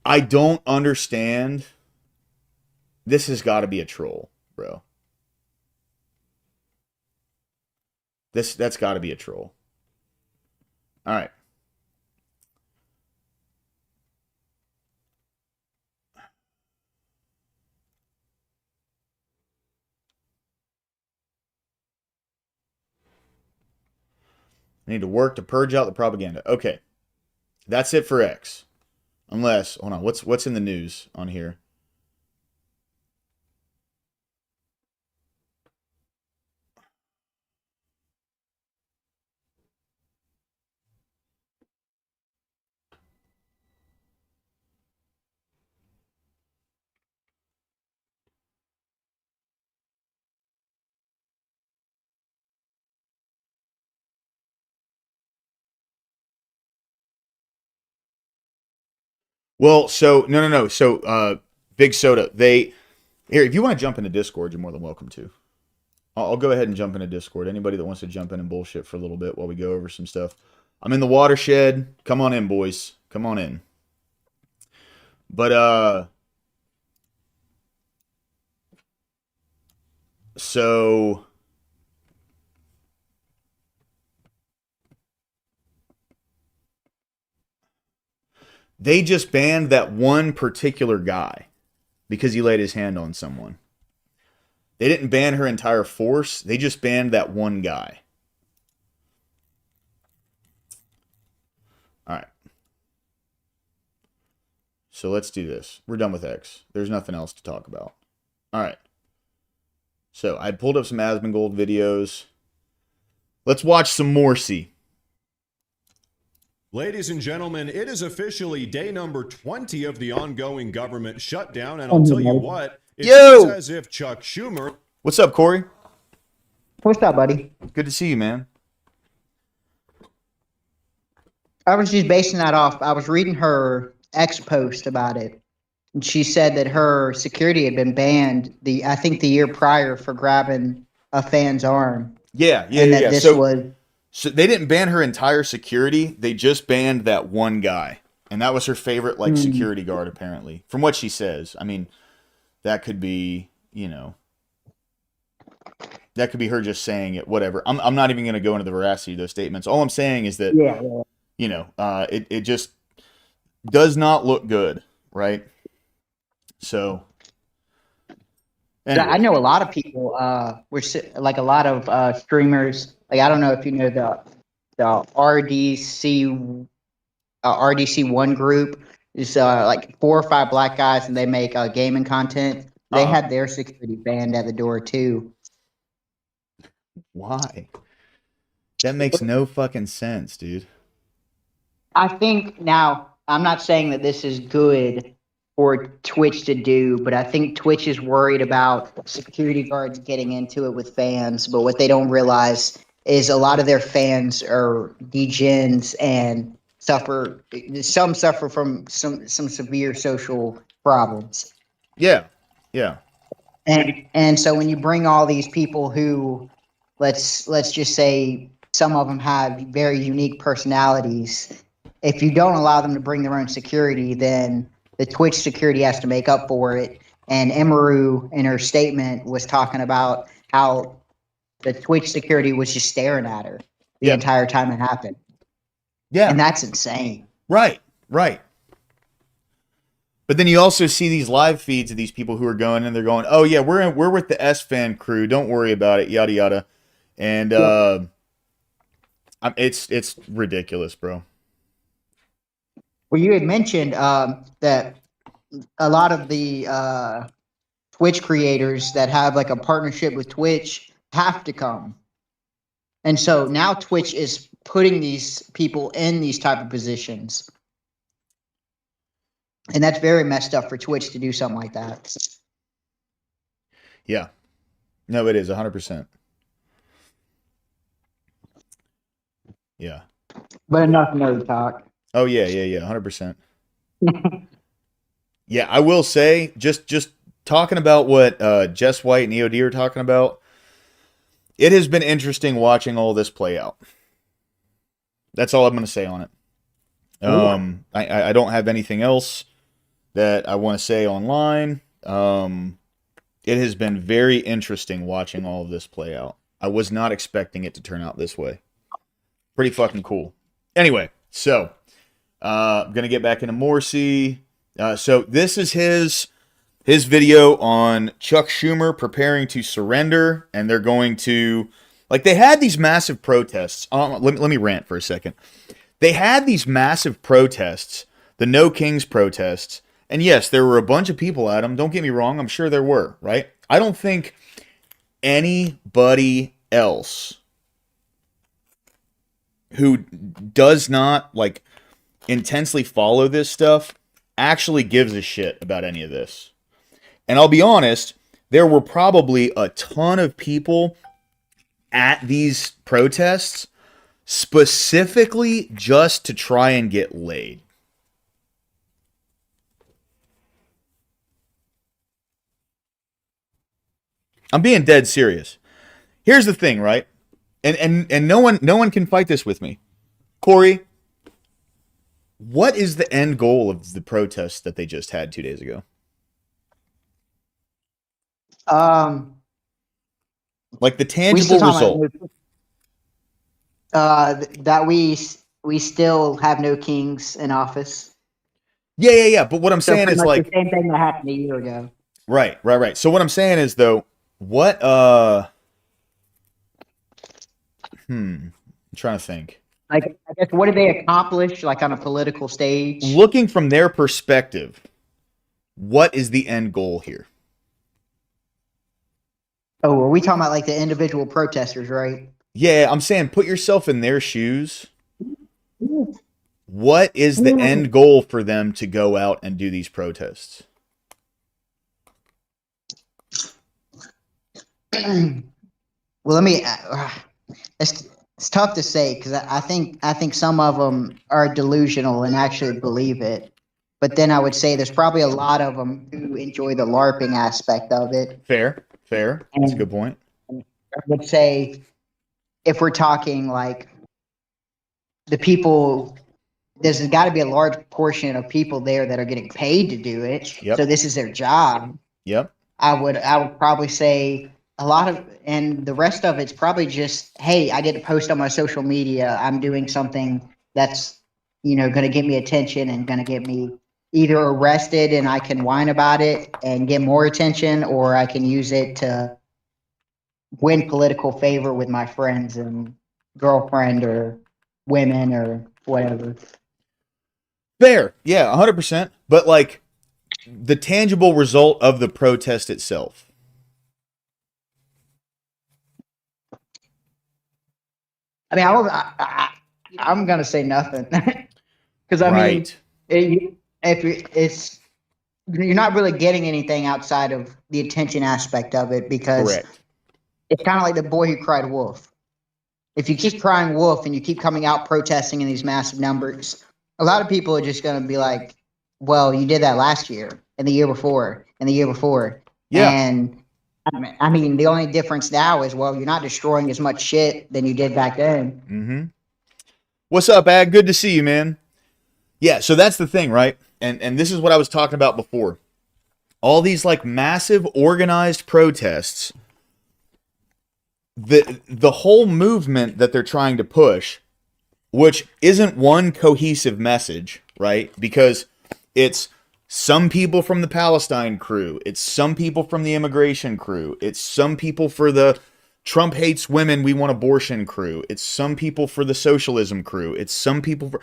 I don't understand. This has got to be a troll, bro. That's got to be a troll. All right. I need to work to purge out the propaganda. Okay. That's it for X. Unless, hold on, what's in the news on here? Well, so no. So Big Soda, here, if you want to jump into Discord, you're more than welcome to. I'll go ahead and jump into Discord. Anybody that wants to jump in and bullshit for a little bit while we go over some stuff. I'm in the Watershed. Come on in, boys. Come on in. But so they just banned that one particular guy because he laid his hand on someone. They didn't ban her entire force. They just banned that one guy. All right. So let's do this. We're done with X. There's nothing else to talk about. All right. So I pulled up some Asmongold videos. Let's watch some Morsi. Ladies and gentlemen, it is officially day number 20 of the ongoing government shutdown, and I'll tell you what, it seems as if Chuck Schumer... What's up, Corey? What's up, buddy? Good to see you, man. I was just basing that off. I was reading her X post about it, and she said that her security had been banned I think the year prior for grabbing a fan's arm. Yeah. So they didn't ban her entire security. They just banned that one guy. And that was her favorite, security guard, apparently. From what she says. I mean, that could be, that could be her just saying it, whatever. I'm not even going to go into the veracity of those statements. All I'm saying is that, it just does not look good, right? So, Yeah, I know a lot of people. Like a lot of streamers. Like I don't know if you know the RDC1 group is like 4 or 5 black guys, and they make gaming content. They had their security banned at the door too. Why? That makes no fucking sense, dude. I think now I'm not saying that this is good for Twitch to do, but I think Twitch is worried about security guards getting into it with fans. But what they don't realize is a lot of their fans are degens and some suffer from some severe social problems. Yeah. Yeah. And so when you bring all these people who let's just say some of them have very unique personalities, if you don't allow them to bring their own security, then the Twitch security has to make up for it. And Emaru in her statement was talking about how the Twitch security was just staring at her the entire time it happened. Yeah. And that's insane. Right. Right. But then you also see these live feeds of these people who are going and they're going, "Oh yeah, we're with the S fan crew. Don't worry about it." Yada yada, and it's ridiculous, bro. Well, you had mentioned that a lot of the Twitch creators that have like a partnership with Twitch have to come, and so now Twitch is putting these people in these type of positions. And that's very messed up for Twitch to do something like that. Yeah. No, it is 100%. Yeah. But enough nerd talk. Oh yeah, 100%. Yeah, I will say, just talking about what Jess White and EOD are talking about, it has been interesting watching all this play out. That's all I'm going to say on it. I don't have anything else that I want to say online. It has been very interesting watching all of this play out. I was not expecting it to turn out this way. Pretty fucking cool. Anyway, so I'm going to get back into Morrissey. So this is his video on Chuck Schumer preparing to surrender, and they're going to, like, they had these massive protests. Let me rant for a second. They had these massive protests, the No Kings protests, and yes, there were a bunch of people at them. Don't get me wrong. I'm sure there were, right? I don't think anybody else who does not, like, intensely follow this stuff actually gives a shit about any of this. And I'll be honest, there were probably a ton of people at these protests specifically just to try and get laid. I'm being dead serious. Here's the thing, right? And no one can fight this with me. Corey, what is the end goal of the protests that they just had 2 days ago? Like the tangible result. That we still have no kings in office. Yeah. But what I'm saying is, like, the same thing that happened a year ago. Right. So what I'm saying is, though, what I'm trying to think. Like, I guess, what did they accomplish, like, on a political stage? Looking from their perspective, what is the end goal here? Oh, are we talking about, like, the individual protesters, right? Yeah, I'm saying put yourself in their shoes. What is the end goal for them to go out and do these protests? Well, let me. It's tough to say because I think some of them are delusional and actually believe it. But then I would say there's probably a lot of them who enjoy the LARPing aspect of it. Fair. That's a good point. I would say if we're talking like the people, there's got to be a large portion of people there that are getting paid to do it. Yep. So this is their job. Yep. I would probably say a lot of, and the rest of it's probably just, hey, I get to post on my social media. I'm doing something that's, going to get me attention and going to get me, either arrested and I can whine about it and get more attention, or I can use it to win political favor with my friends and girlfriend or women or whatever. Fair. Yeah, 100%. But like the tangible result of the protest itself. I mean, I'm going to say nothing. Because, I mean, it's you're not really getting anything outside of the attention aspect of it, because Correct. it's kind of like the boy who cried wolf. If you keep crying wolf and you keep coming out protesting in these massive numbers, a lot of people are just going to be like, well, you did that last year and the year before and the year before. Yeah. And I mean, the only difference now is, well, you're not destroying as much shit than you did back then. Mm-hmm. What's up, Ag? Good to see you, man. Yeah, so that's the thing, right? And this is what I was talking about before. All these like massive organized protests, the whole movement that they're trying to push, which isn't one cohesive message, right? Because it's some people from the Palestine crew, it's some people from the immigration crew, it's some people for the Trump hates women, we want abortion crew, it's some people for the socialism crew, it's some people for...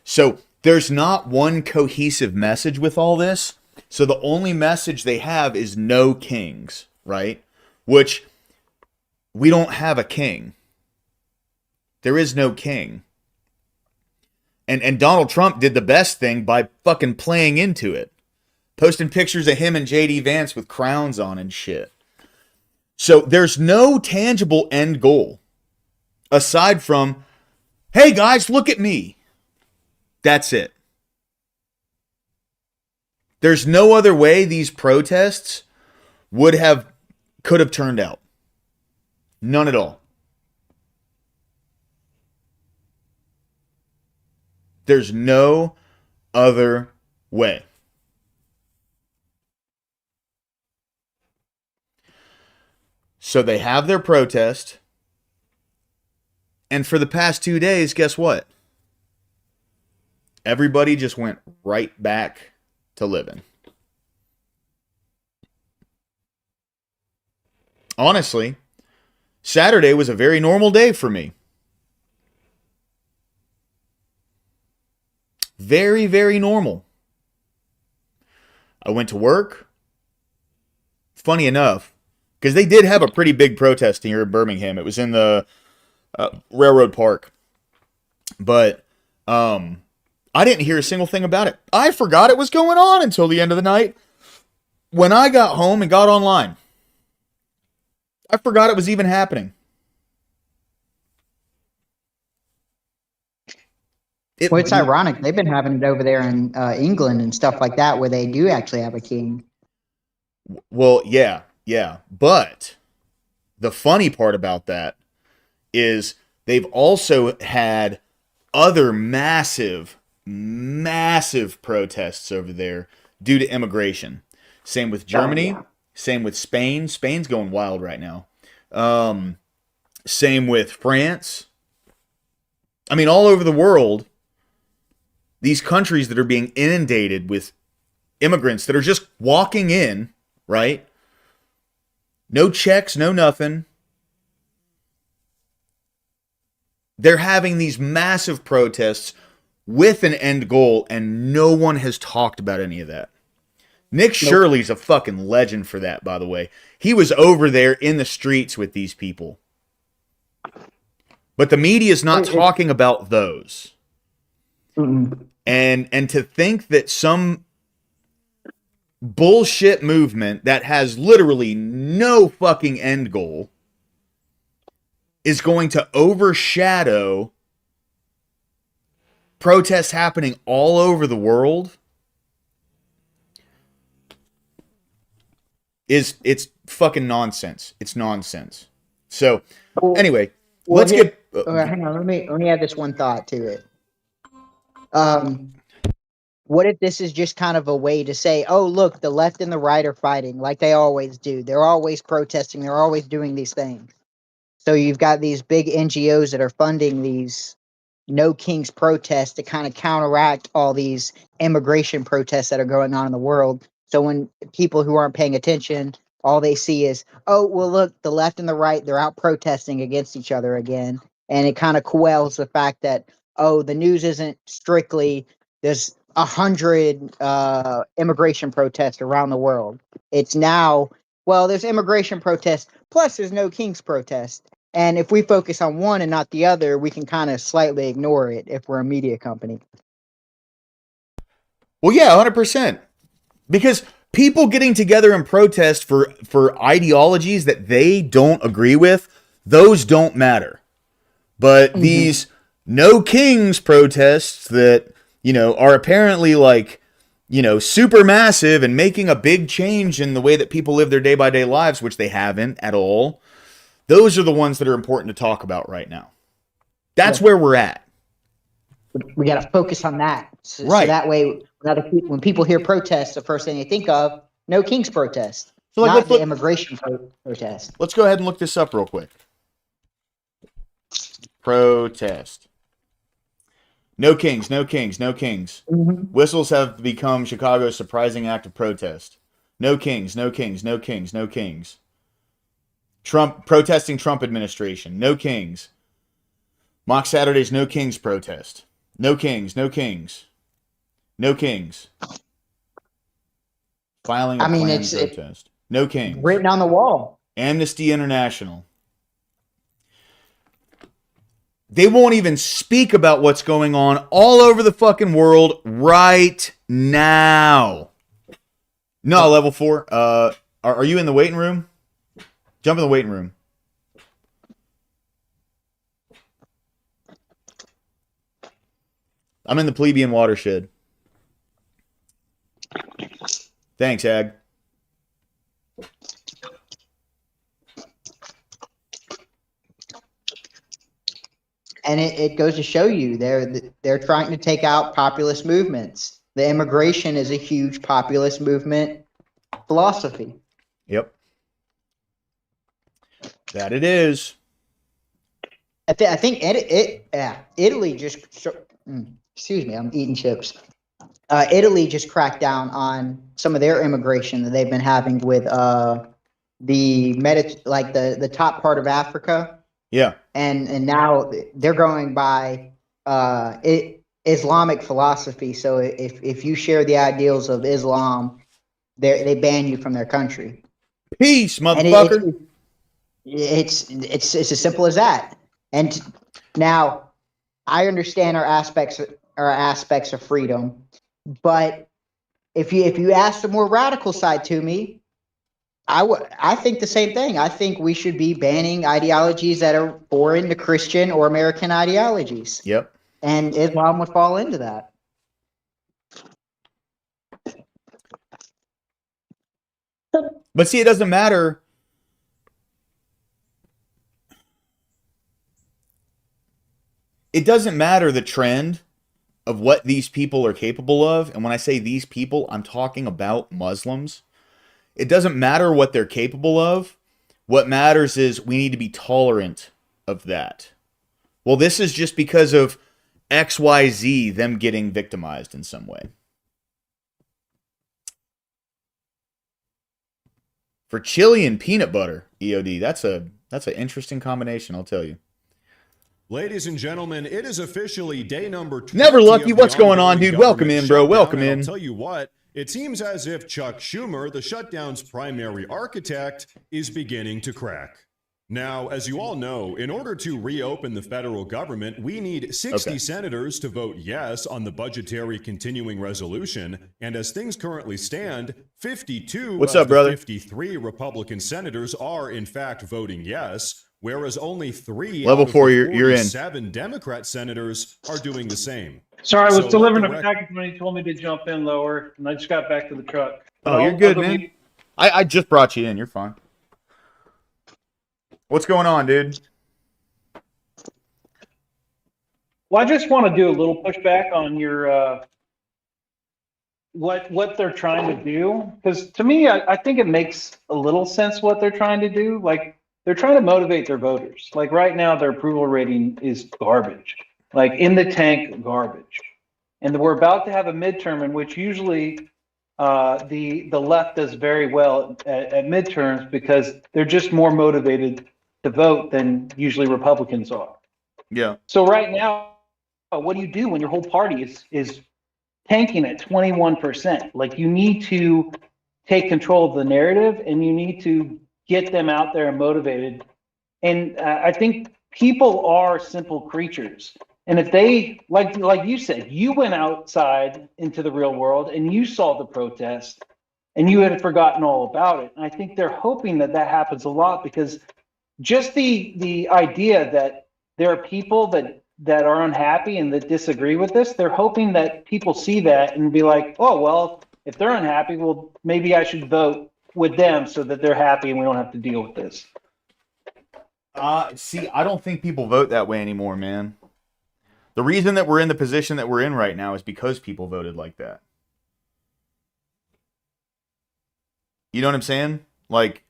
So there's not one cohesive message with all this. So the only message they have is no kings, right? Which we don't have a king. There is no king. And Donald Trump did the best thing by fucking playing into it. Posting pictures of him and JD Vance with crowns on and shit. So there's no tangible end goal aside from, hey guys, look at me. That's it. There's no other way these protests could have turned out. None at all. There's no other way. So they have their protest. And for the past 2 days, guess what? Everybody just went right back to living. Honestly, Saturday was a very normal day for me. Very, very normal. I went to work. Funny enough, because they did have a pretty big protest here in Birmingham. It was in the Railroad Park. But I didn't hear a single thing about it. I forgot it was going on until the end of the night. When I got home and got online, I forgot it was even happening. Well, it's ironic. They've been having it over there in England and stuff like that, where they do actually have a king. Well, yeah. But the funny part about that is they've also had other massive protests over there due to immigration. Same with Germany. Oh, yeah. Same with Spain. Spain's going wild right now. Same with France. I mean, all over the world, these countries that are being inundated with immigrants that are just walking in, right? No checks, no nothing. They're having these massive protests with an end goal, and no one has talked about any of that. Nick Shirley's a fucking legend for that, by the way. He was over there in the streets with these people. But the media is not talking about those. And to think that some bullshit movement that has literally no fucking end goal is going to overshadow protests happening all over the world it's fucking nonsense. It's nonsense. So anyway, let's get hang on, let me add this one thought to it. What if this is just kind of a way to say, oh, look, the left and the right are fighting like they always do. They're always protesting. They're always doing these things. So you've got these big NGOs that are funding these No Kings protests to kind of counteract all these immigration protests that are going on in the world. So when people who aren't paying attention, all they see is, oh, well, look, the left and the right, they're out protesting against each other again. And it kind of quells the fact that, oh, the news isn't strictly there's 100 immigration protests around the world. It's now, well, there's immigration protests, plus there's No Kings protest. And if we focus on one and not the other, we can kind of slightly ignore it if we're a media company. Well, yeah, 100%. Because people getting together and protest for ideologies that they don't agree with, those don't matter. But these No Kings protests that, you know, are apparently like, you know, super massive and making a big change in the way that people live their day-by-day lives, which they haven't at all. Those are the ones that are important to talk about right now. That's where we're at. We got to focus on that. So that way, when people hear protests, the first thing they think of, No Kings protest, So like, not the immigration protest. Let's go ahead and look this up real quick. Protest. No Kings, No Kings, No Kings. Whistles have become Chicago's surprising act of protest. No Kings, No Kings, No Kings, No Kings. Trump protesting Trump administration. No Kings. Mock Saturday's No Kings protest. No Kings, No Kings. No Kings. Filing a planned protest. No Kings. Written on the wall. Amnesty International. They won't even speak about what's going on all over the fucking world right now. No, level 4. Are you in the waiting room? Jump in the waiting room. I'm in the plebeian watershed. Thanks, Ag. And it goes to show you they're trying to take out populist movements. The immigration is a huge populist movement philosophy. Yep. That it is. I think Italy just excuse me, I'm eating chips. Italy just cracked down on some of their immigration that they've been having with the top part of Africa. Yeah. And now they're going by Islamic philosophy. So if you share the ideals of Islam, they ban you from their country. Peace, motherfucker. It's as simple as that. And now I understand our aspects of freedom, but if you ask the more radical side to me, I think the same thing. I think we should be banning ideologies that are foreign to Christian or American ideologies. Yep. And Islam would fall into that. But see, it doesn't matter. It doesn't matter the trend of what these people are capable of. And when I say these people, I'm talking about Muslims. It doesn't matter what they're capable of. What matters is we need to be tolerant of that. Well, this is just because of XYZ, them getting victimized in some way. For chili and peanut butter, EOD, that's an interesting combination, I'll tell you. Ladies and gentlemen, it is officially day number 20. Never Lucky, what's going on, dude? Welcome in, bro. Welcome in. I'll tell you what, it seems as if Chuck Schumer, the shutdown's primary architect, is beginning to crack. Now, as you all know, in order to reopen the federal government, we need 60 senators to vote yes on the budgetary continuing resolution. And as things currently stand, 52 What's of up, brother? the 53 Republican senators are in fact voting yes, whereas only 3 Level out of 4, the you're in. 47 Democrat senators are doing the same. Sorry, I was So delivering let a the package when he told me to jump in lower, and I just got back to the truck. Oh, you're good, man. I just brought you in. You're fine. What's going on, dude? Well, I just want to do a little pushback on your what they're trying to do, because to me, I think it makes a little sense what they're trying to do. Like, they're trying to motivate their voters. Like right now, their approval rating is garbage. like in the tank garbage. And we're about to have a midterm in which usually the left does very well at midterms because they're just more motivated to vote than usually Republicans are. Yeah. So right now, what do you do when your whole party is tanking at 21%? Like, you need to take control of the narrative and you need to get them out there and motivated. And I think people are simple creatures. And if they, like you said, you went outside into the real world and you saw the protest and you had forgotten all about it. And I think they're hoping that that happens a lot, because just the idea that there are people that are unhappy and that disagree with this, they're hoping that people see that and be like, oh, well, if they're unhappy, well, maybe I should vote with them so that they're happy and we don't have to deal with this. See, I don't think people vote that way anymore, man. The reason that we're in the position that we're in right now is because people voted like that. You know what I'm saying? Like,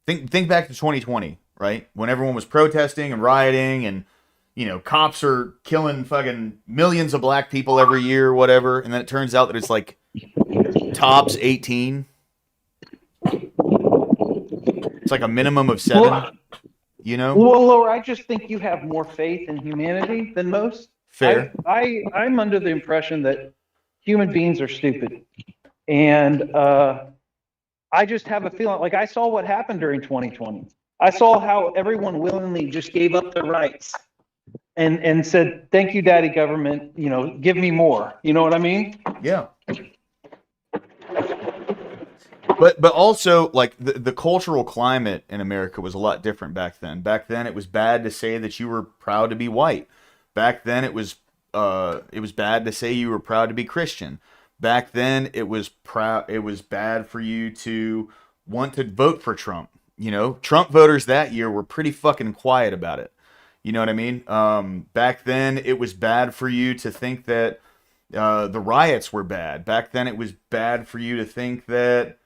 think back to 2020, right? When everyone was protesting and rioting and, you know, cops are killing fucking millions of black people every year or whatever. And then it turns out that it's like tops 18. It's like a minimum of 7, Well, you know? Well, Laura, I just think you have more faith in humanity than most. Fair. I'm under the impression that human beings are stupid. And I just have a feeling, like, I saw what happened during 2020. I saw how everyone willingly just gave up their rights and said, thank you, daddy government, you know, give me more. You know what I mean? Yeah. But also, like, the cultural climate in America was a lot different back then. Back then, it was bad to say that you were proud to be white. Back then, it was bad to say you were proud to be Christian. Back then, it was bad for you to want to vote for Trump. You know, Trump voters that year were pretty fucking quiet about it. You know what I mean? Back then, it was bad for you to think that the riots were bad. Back then, it was bad for you to think that,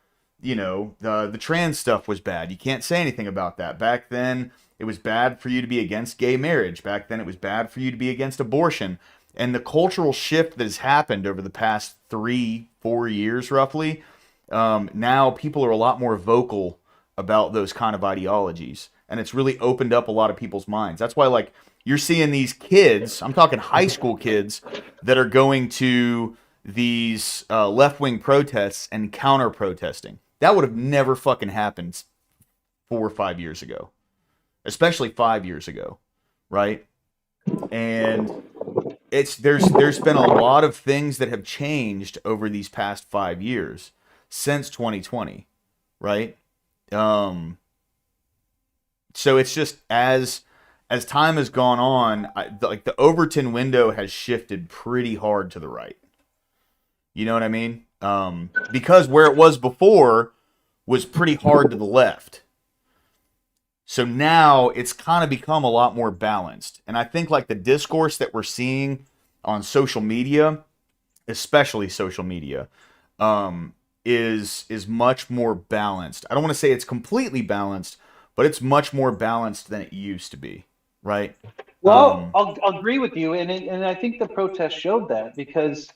you know, the trans stuff was bad. You can't say anything about that. Back then, it was bad for you to be against gay marriage. Back then, it was bad for you to be against abortion. And the cultural shift that has happened over the past 3-4 years, roughly, now people are a lot more vocal about those kind of ideologies. And it's really opened up a lot of people's minds. That's why, like, you're seeing these kids, I'm talking high school kids, that are going to these left-wing protests and counter-protesting. That would have never fucking happened 4 or 5 years ago. Especially 5 years ago, right? And there's been a lot of things that have changed over these past 5 years since 2020, right? So it's just as time has gone on, like the Overton window has shifted pretty hard to the right. You know what I mean? Because where it was before was pretty hard to the left. So now it's kind of become a lot more balanced. And I think like the discourse that we're seeing on social media, especially social media, is much more balanced. I don't want to say it's completely balanced, but it's much more balanced than it used to be, right? Well, I'll agree with you. And I think the protest showed that, because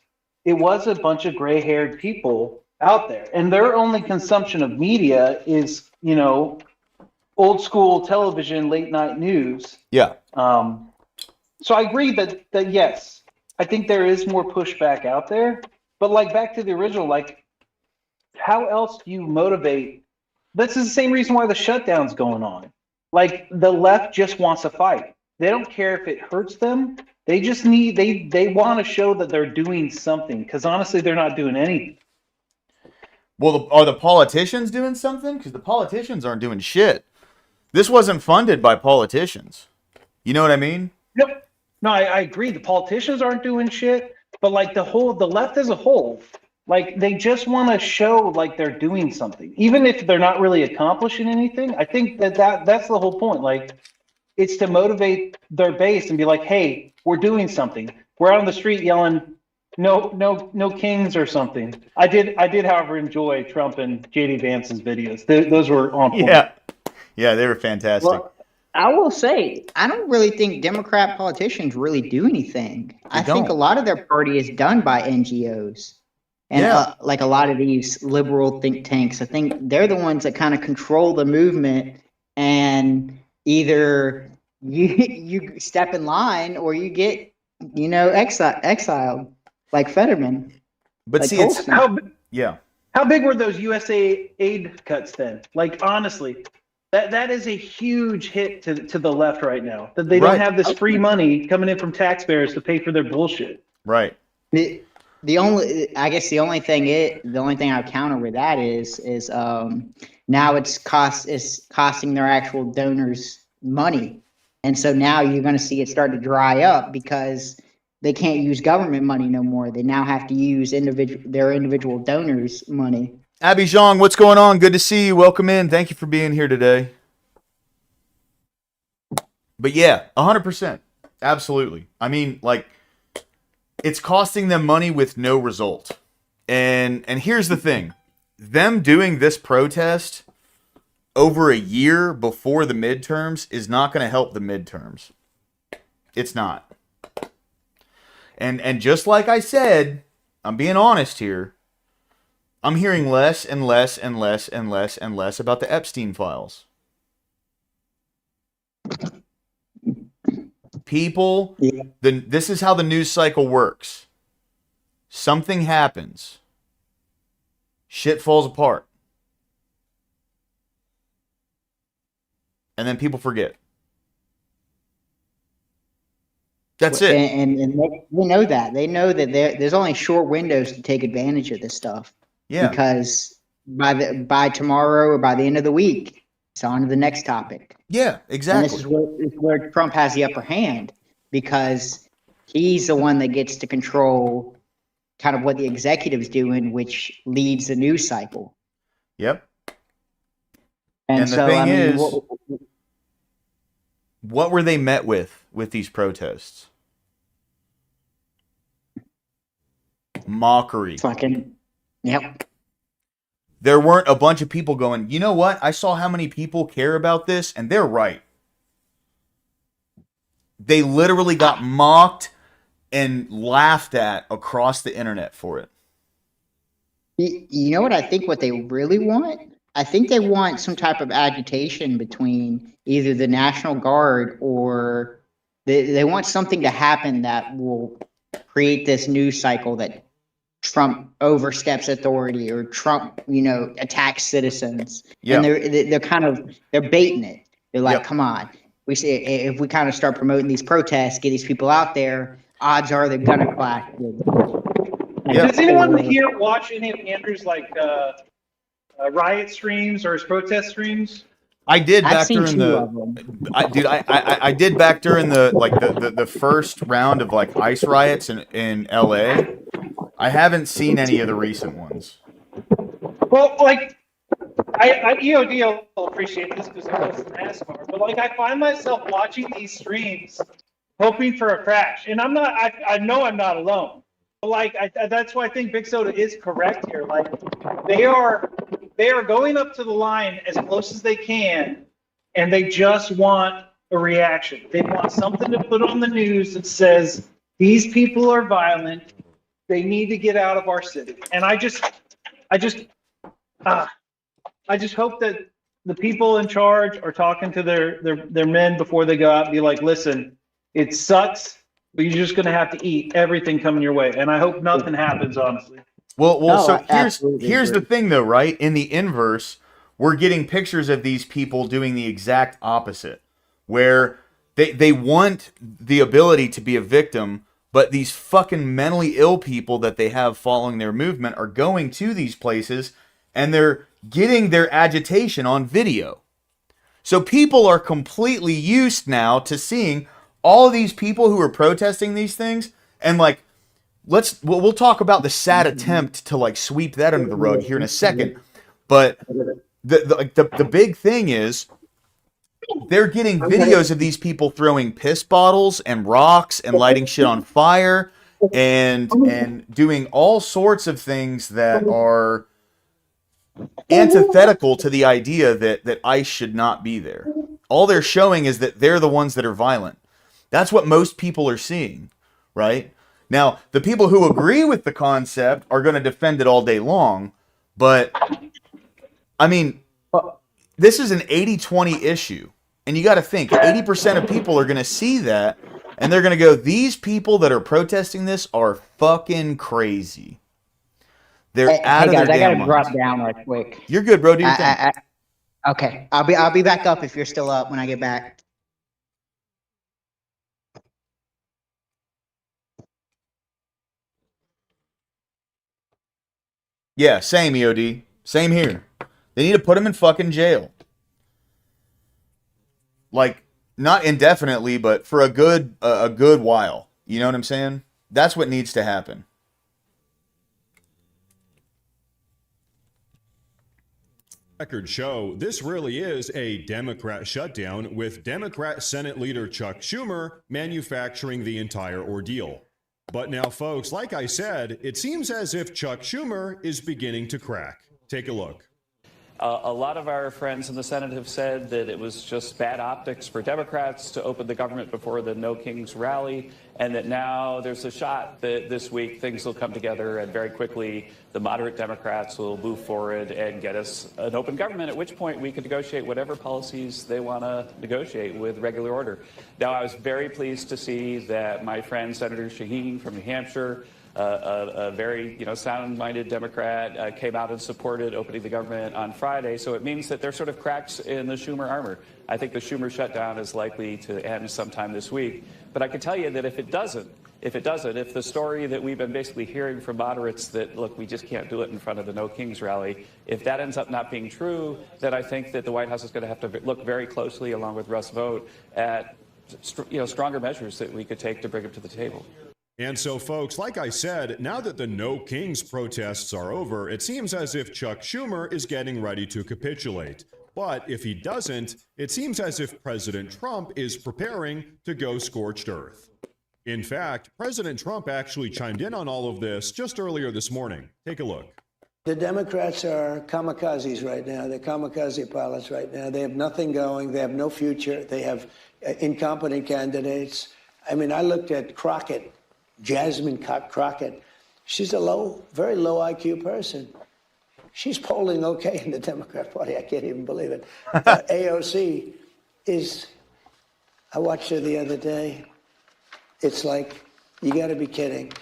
it was a bunch of gray-haired people out there. And their only consumption of media is, you know, old school television, late night news. Yeah. So I agree that yes, I think there is more pushback out there, but like back to the original, like how else do you motivate? This is the same reason why the shutdown's going on. Like the left just wants to fight. They don't care if it hurts them. They just they want to show that they're doing something, because honestly, they're not doing anything. Well, are the politicians doing something? Because the politicians aren't doing shit. This wasn't funded by politicians. You know what I mean? Yep. No, I agree. The politicians aren't doing shit, but like the left as a whole, like they just want to show like they're doing something, even if they're not really accomplishing anything. I think that's the whole point. Like, it's to motivate their base and be like, hey, we're doing something. We're out on the street yelling, no kings or something. I did, however, enjoy Trump and JD Vance's videos. Those were on point. Yeah, they were fantastic. Well, I will say, I don't really think Democrat politicians really do anything. I think a don't. lot of their party is done by NGOs. And Yeah. like a lot of these liberal think tanks, I think they're the ones that kind of control the movement, and either you step in line or you get, exiled, like Fetterman, But like see, it's Colson. yeah. How big were those USA aid cuts then? Like, honestly, that is a huge hit to the left right now. That they don't Right. have this free money coming in from taxpayers to pay for their bullshit. Right. The only I counter with that is now it's costing their actual donors money, and so now you're going to see it start to dry up because they can't use government money no more. They now have to use their individual donors' money. Abby Zhang, what's going on? Good to see you. Welcome in. Thank you for being here today. But yeah, 100%. Absolutely. I mean, like, it's costing them money with no result. And here's the thing. Them doing this protest over a year before the midterms is not going to help the midterms. It's not. And just like I said, I'm being honest here, I'm hearing less and less and less and less and less about the Epstein files. People, this is how the news cycle works. Something happens. Shit falls apart. And then people forget. That's it. And they know that. They know that there's only short windows to take advantage of this stuff. Yeah. Because by tomorrow or by the end of the week, it's on to the next topic. Yeah, exactly. And this is where Trump has the upper hand, because he's the one that gets to control kind of what the executive's doing, which leads the news cycle. Yep. And the so, thing I mean, is, what were they met with these protests? Mockery. Fucking, yep. There weren't a bunch of people going, you know what? I saw how many people care about this, and they're right. They literally got mocked and laughed at across the internet for it. You know what I think what they really want? I think they want some type of agitation between either the National Guard or they want something to happen that will create this news cycle that Trump oversteps authority or Trump, attacks citizens. Yeah. And they're baiting it. They're like, Yep. come on. We say if we kind of start promoting these protests, get these people out there, odds are they're gonna clash. Yeah. Does anyone here watch any of Andrew's riot streams or his protest streams? I did I've back seen during two of them. I did back during the first round of like ICE riots in LA. I haven't seen any of the recent ones. Well, like, I EOD will appreciate this because I was in NASCAR, but like, I find myself watching these streams hoping for a crash, and I know I'm not alone. But like, that's why I think Big Soda is correct here. Like, they are going up to the line as close as they can, and they just want a reaction. They want something to put on the news that says these people are violent. They need to get out of our city. And I just hope that the people in charge are talking to their men before they go out and be like, listen, it sucks, but you're just going to have to eat everything coming your way. And I hope nothing happens, honestly. Well, No, so I absolutely here's the agree. thing though, right? In the inverse, we're getting pictures of these people doing the exact opposite, where they want the ability to be a victim, but these fucking mentally ill people that they have following their movement are going to these places and they're getting their agitation on video. So people are completely used now to seeing all these people who are protesting these things, and like, we'll talk about the sad attempt to like sweep that under the rug here in a second. But the big thing is they're getting videos of these people throwing piss bottles and rocks and lighting shit on fire and doing all sorts of things that are antithetical to the idea that ICE should not be there. All they're showing is that they're the ones that are violent. That's what most people are seeing, right? Now, the people who agree with the concept are going to defend it all day long, but I mean, this is an 80-20 issue. And you got to think, 80% of people are going to see that, and they're going to go, these people that are protesting this are fucking crazy. They're out of their damn minds. I gotta drop down right quick. You're good, bro. Do your thing. Okay, I'll be back up if you're still up when I get back. Yeah, same, EOD. Same here. They need to put him in fucking jail. Like, not indefinitely, but for a good while. You know what I'm saying? That's what needs to happen. Records show this really is a Democrat shutdown, with Democrat Senate Leader Chuck Schumer manufacturing the entire ordeal. But now, folks, like I said, it seems as if Chuck Schumer is beginning to crack. Take a look. A lot of our friends in the Senate have said that it was just bad optics for Democrats to open the government before the No Kings rally, and that now there's a shot that this week things will come together and very quickly the moderate Democrats will move forward and get us an open government, at which point we can negotiate whatever policies they want to negotiate with regular order. Now, I was very pleased to see that my friend Senator Shaheen from New Hampshire, a very sound-minded Democrat, came out and supported opening the government on Friday. So it means that there's sort of cracks in the Schumer armor. I think the Schumer shutdown is likely to end sometime this week. But I can tell you that if the story that we've been basically hearing from moderates that, look, we just can't do it in front of the No Kings rally, if that ends up not being true, then I think that the White House is going to have to look very closely, along with Russ Vought, at stronger measures that we could take to bring him to the table. And so, folks, like I said, now that the No Kings protests are over, it seems as if Chuck Schumer is getting ready to capitulate. But if he doesn't, it seems as if President Trump is preparing to go scorched earth. In fact, President Trump actually chimed in on all of this just earlier this morning. Take a look. The Democrats are kamikazes right now. They're kamikaze pilots right now. They have nothing going. They have no future. They have incompetent candidates. I mean, I looked at Crockett. Jasmine Crockett, she's a very low IQ person. She's polling okay in the Democrat Party. I can't even believe it. AOC I watched her the other day. It's like, you got to be kidding.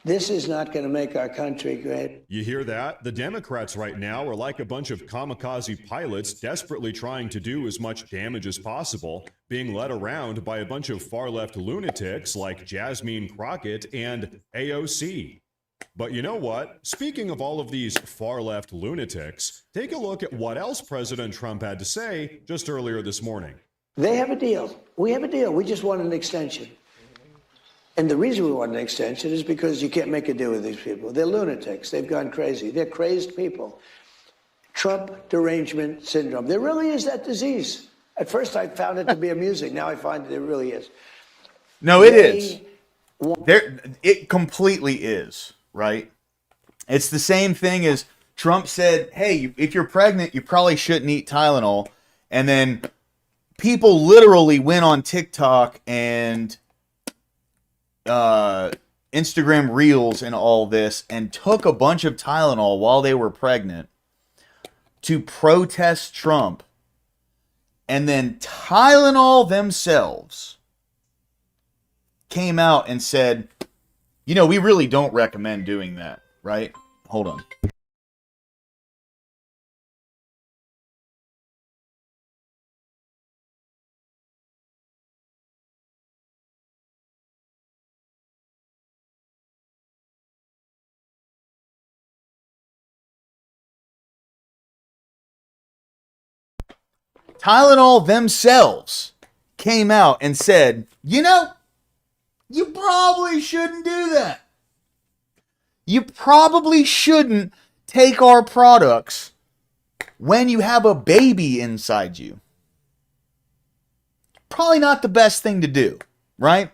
This is not going to make our country great. You hear that? The Democrats right now are like a bunch of kamikaze pilots desperately trying to do as much damage as possible, being led around by a bunch of far-left lunatics like Jasmine Crockett and AOC. But you know what? Speaking of all of these far-left lunatics, take a look at what else President Trump had to say just earlier this morning. They have a deal. We have a deal. We just want an extension. And the reason we want an extension is because you can't make a deal with these people. They're lunatics. They've gone crazy. They're crazed people. Trump derangement syndrome. There really is that disease. At first, I found it to be amusing. Now I find there really is. No, it is. It completely is, right? It's the same thing as Trump said, hey, if you're pregnant, you probably shouldn't eat Tylenol. And then people literally went on TikTok and Instagram Reels and all this and took a bunch of Tylenol while they were pregnant to protest Trump. And then Tylenol themselves came out and said, we really don't recommend doing that, right? Hold on. Tylenol themselves came out and said, you probably shouldn't do that. You probably shouldn't take our products when you have a baby inside you. Probably not the best thing to do, right?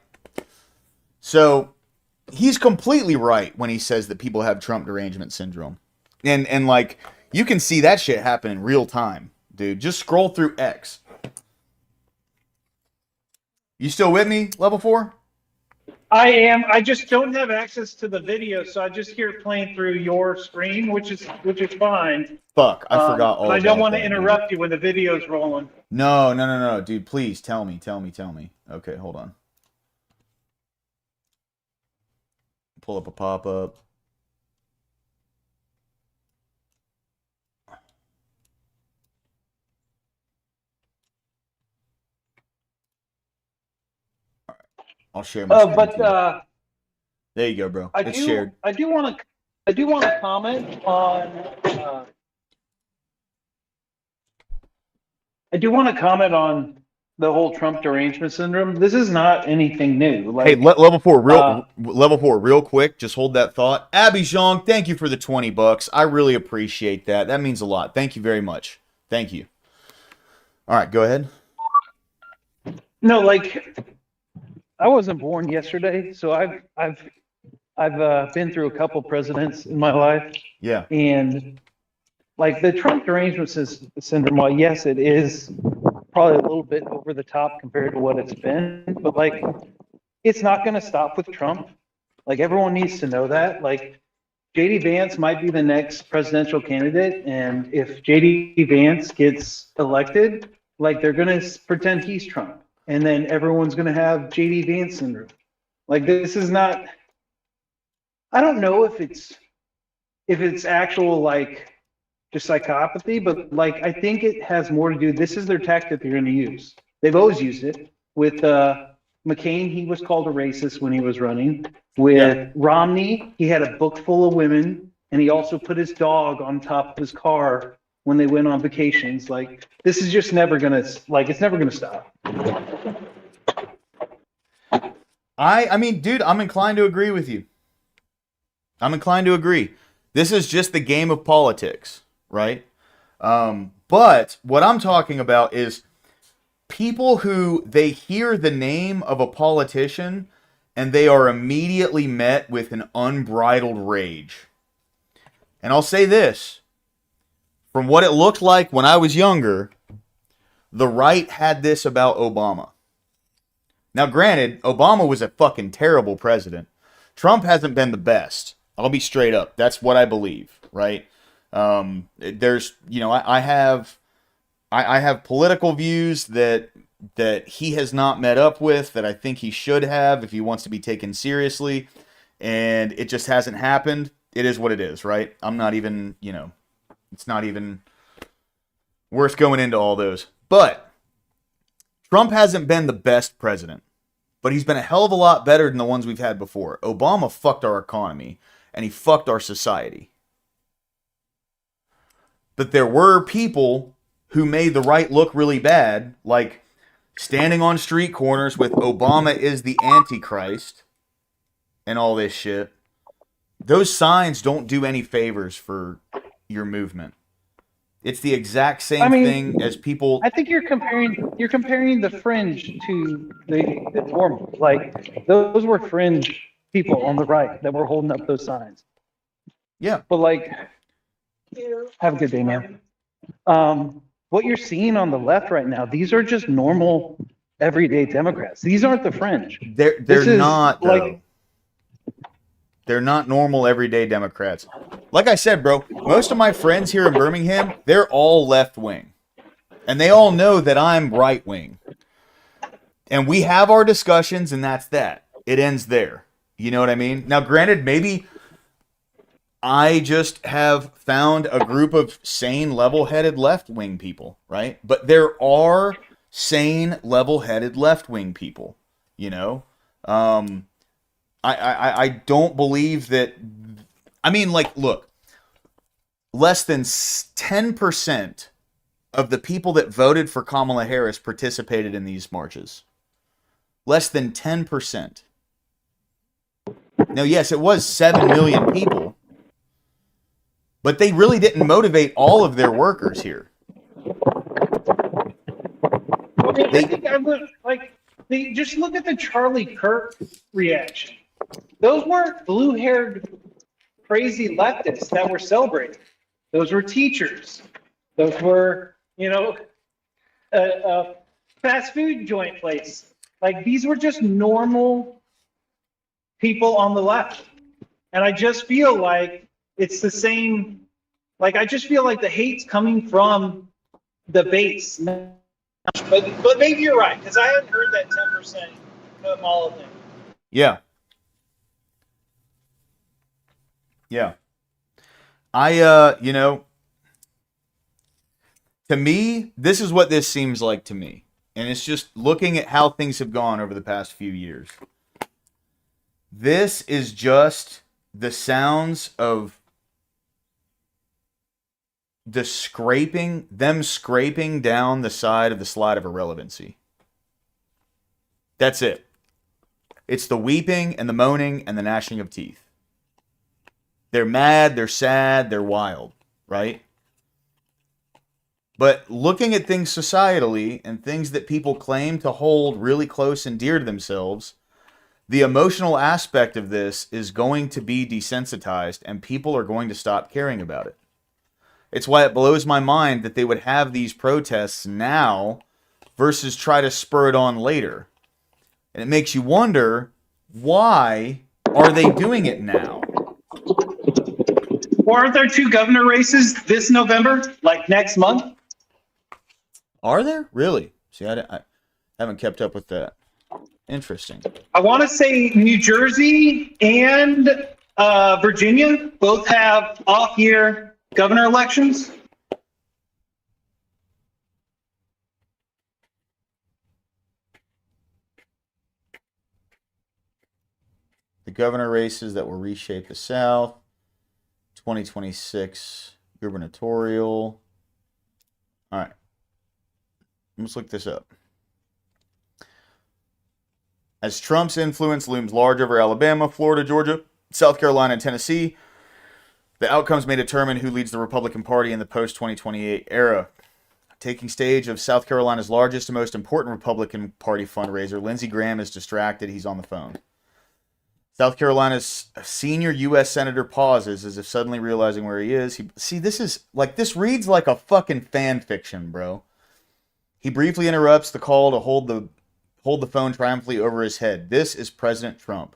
So he's completely right when he says that people have Trump derangement syndrome. And like, you can see that shit happen in real time. Dude, just scroll through X. You still with me, level 4? I am. I just don't have access to the video, so I just hear it playing through your screen, which is fine. Fuck, I forgot all But I about don't want to that, interrupt you when the video's rolling. No, dude, please tell me. Okay, hold on. Pull up a pop-up. I'll share my screen. But there you go, bro. It's shared. I do want to comment on. I do want to comment on the whole Trump derangement syndrome. This is not anything new. Like, Hey, level 4, real quick. Just hold that thought. Abby Zhang, thank you for the $20. I really appreciate that. That means a lot. Thank you very much. Thank you. All right, go ahead. No, like, I wasn't born yesterday, so I've been through a couple presidents in my life. Yeah. And like the Trump derangement syndrome, while yes, it is probably a little bit over the top compared to what it's been, but like it's not going to stop with Trump. Like everyone needs to know that. Like JD Vance might be the next presidential candidate, and if JD Vance gets elected, like they're going to pretend he's Trump, and then everyone's going to have JD Vance syndrome. Like this is not. I don't know if it's actual like just psychopathy, but like I think it has more to do. This is their tactic they're going to use. They've always used it with McCain. He was called a racist when he was running. With Romney, he had a book full of women, and he also put his dog on top of his car when they went on vacations. Like this is just never gonna it's never gonna stop. I mean, dude, I'm inclined to agree with you. This is just the game of politics, right? But what I'm talking about is people who they hear the name of a politician and they are immediately met with an unbridled rage. And I'll say this, from what it looked like when I was younger, the right had this about Obama. Now, granted, Obama was a fucking terrible president. Trump hasn't been the best. I'll be straight up. That's what I believe, right? There's, I have political views that he has not met up with, that I think he should have if he wants to be taken seriously, and it just hasn't happened. It is what it is, right? I'm not even, it's not even worth going into all those. But Trump hasn't been the best president, but he's been a hell of a lot better than the ones we've had before. Obama fucked our economy, and he fucked our society. But there were people who made the right look really bad, like standing on street corners with Obama is the Antichrist and all this shit. Those signs don't do any favors for your movement. It's the exact same thing as people. I think you're comparing the fringe to the normal. Like those were fringe people on the right that were holding up those signs. Yeah. But like, have a good day, man. What you're seeing on the left right now, these are just normal, everyday Democrats. These aren't the fringe. They're not, though. They're not normal, everyday Democrats. Like I said, bro, most of my friends here in Birmingham, they're all left-wing. And they all know that I'm right-wing. And we have our discussions, and that's that. It ends there. You know what I mean? Now, granted, maybe I just have found a group of sane, level-headed left-wing people, right? But there are sane, level-headed left-wing people, I don't believe that. I mean, like, look, less than 10% of the people that voted for Kamala Harris participated in these marches. Less than 10%. Now, yes, it was 7 million people, but they really didn't motivate all of their workers here. I think I would just look at the Charlie Kirk reaction. Those weren't blue-haired, crazy leftists that were celebrating. Those were teachers. Those were, a fast food joint place Like, these were just normal people on the left. And I just feel like it's the same. Like, I just feel like the hate's coming from the base. But maybe you're right, because I hadn't heard that 10% Kamala thing. Yeah. Yeah. You know, to me, this is what this seems like to me. And it's just looking at how things have gone over the past few years. This is just the sounds of them scraping down the side of the slide of irrelevancy. That's it. It's the weeping and the moaning and the gnashing of teeth. They're mad, they're sad, they're wild, right? But looking at things societally and things that people claim to hold really close and dear to themselves, the emotional aspect of this is going to be desensitized and people are going to stop caring about it. It's why it blows my mind that they would have these protests now versus try to spur it on later. And it makes you wonder, why are they doing it now? Or aren't there 2 governor races this November, like next month? Are there? Really? See, I haven't kept up with that. Interesting. I want to say New Jersey and Virginia both have off-year governor elections. The governor races that will reshape the South. 2026 gubernatorial. All right. Let's look this up. As Trump's influence looms large over Alabama, Florida, Georgia, South Carolina, and Tennessee, the outcomes may determine who leads the Republican Party in the post-2028 era. Taking stage of South Carolina's largest and most important Republican Party fundraiser, Lindsey Graham is distracted. He's on the phone. South Carolina's senior U.S. Senator pauses as if suddenly realizing where he is. This reads like a fucking fan fiction, bro. He briefly interrupts the call to hold the phone triumphantly over his head. This is President Trump.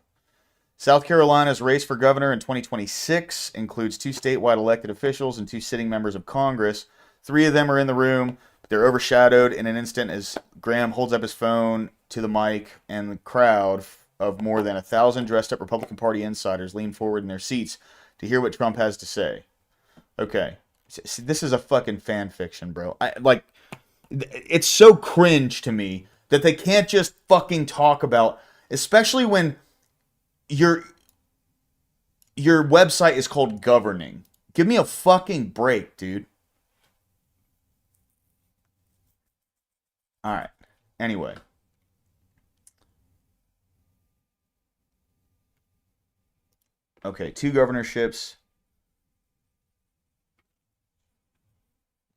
South Carolina's race for governor in 2026 includes 2 statewide elected officials and 2 sitting members of Congress. 3 of them are in the room. They're overshadowed in an instant as Graham holds up his phone to the mic, and the crowd of more than 1,000 dressed-up Republican Party insiders lean forward in their seats to hear what Trump has to say. Okay. See, this is a fucking fan fiction, bro. It's so cringe to me that they can't just fucking talk about, especially when your website is called governing. Give me a fucking break, dude. All right. Anyway. Okay, 2 governorships.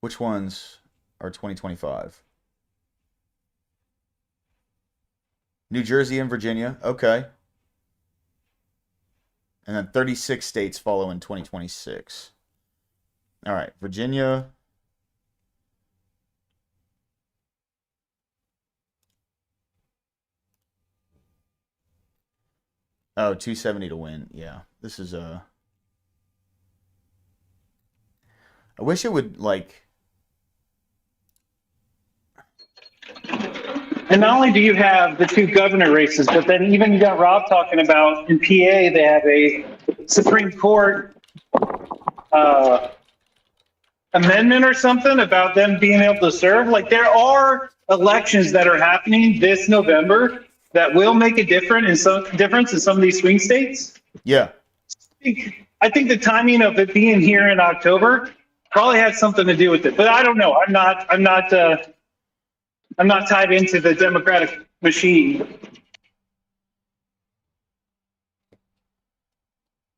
Which ones are 2025? New Jersey and Virginia. Okay. And then 36 states follow in 2026. All right, Virginia. Oh, 270 to win. Yeah. This is I wish it would And not only do you have the 2 governor races, but then even you got Rob talking about in PA, they have a Supreme Court amendment or something about them being able to serve. Like, there are elections that are happening this November that will make a difference in some of these swing states. Yeah. I think the timing of it being here in October probably had something to do with it, but I don't know. I'm not tied into the Democratic machine.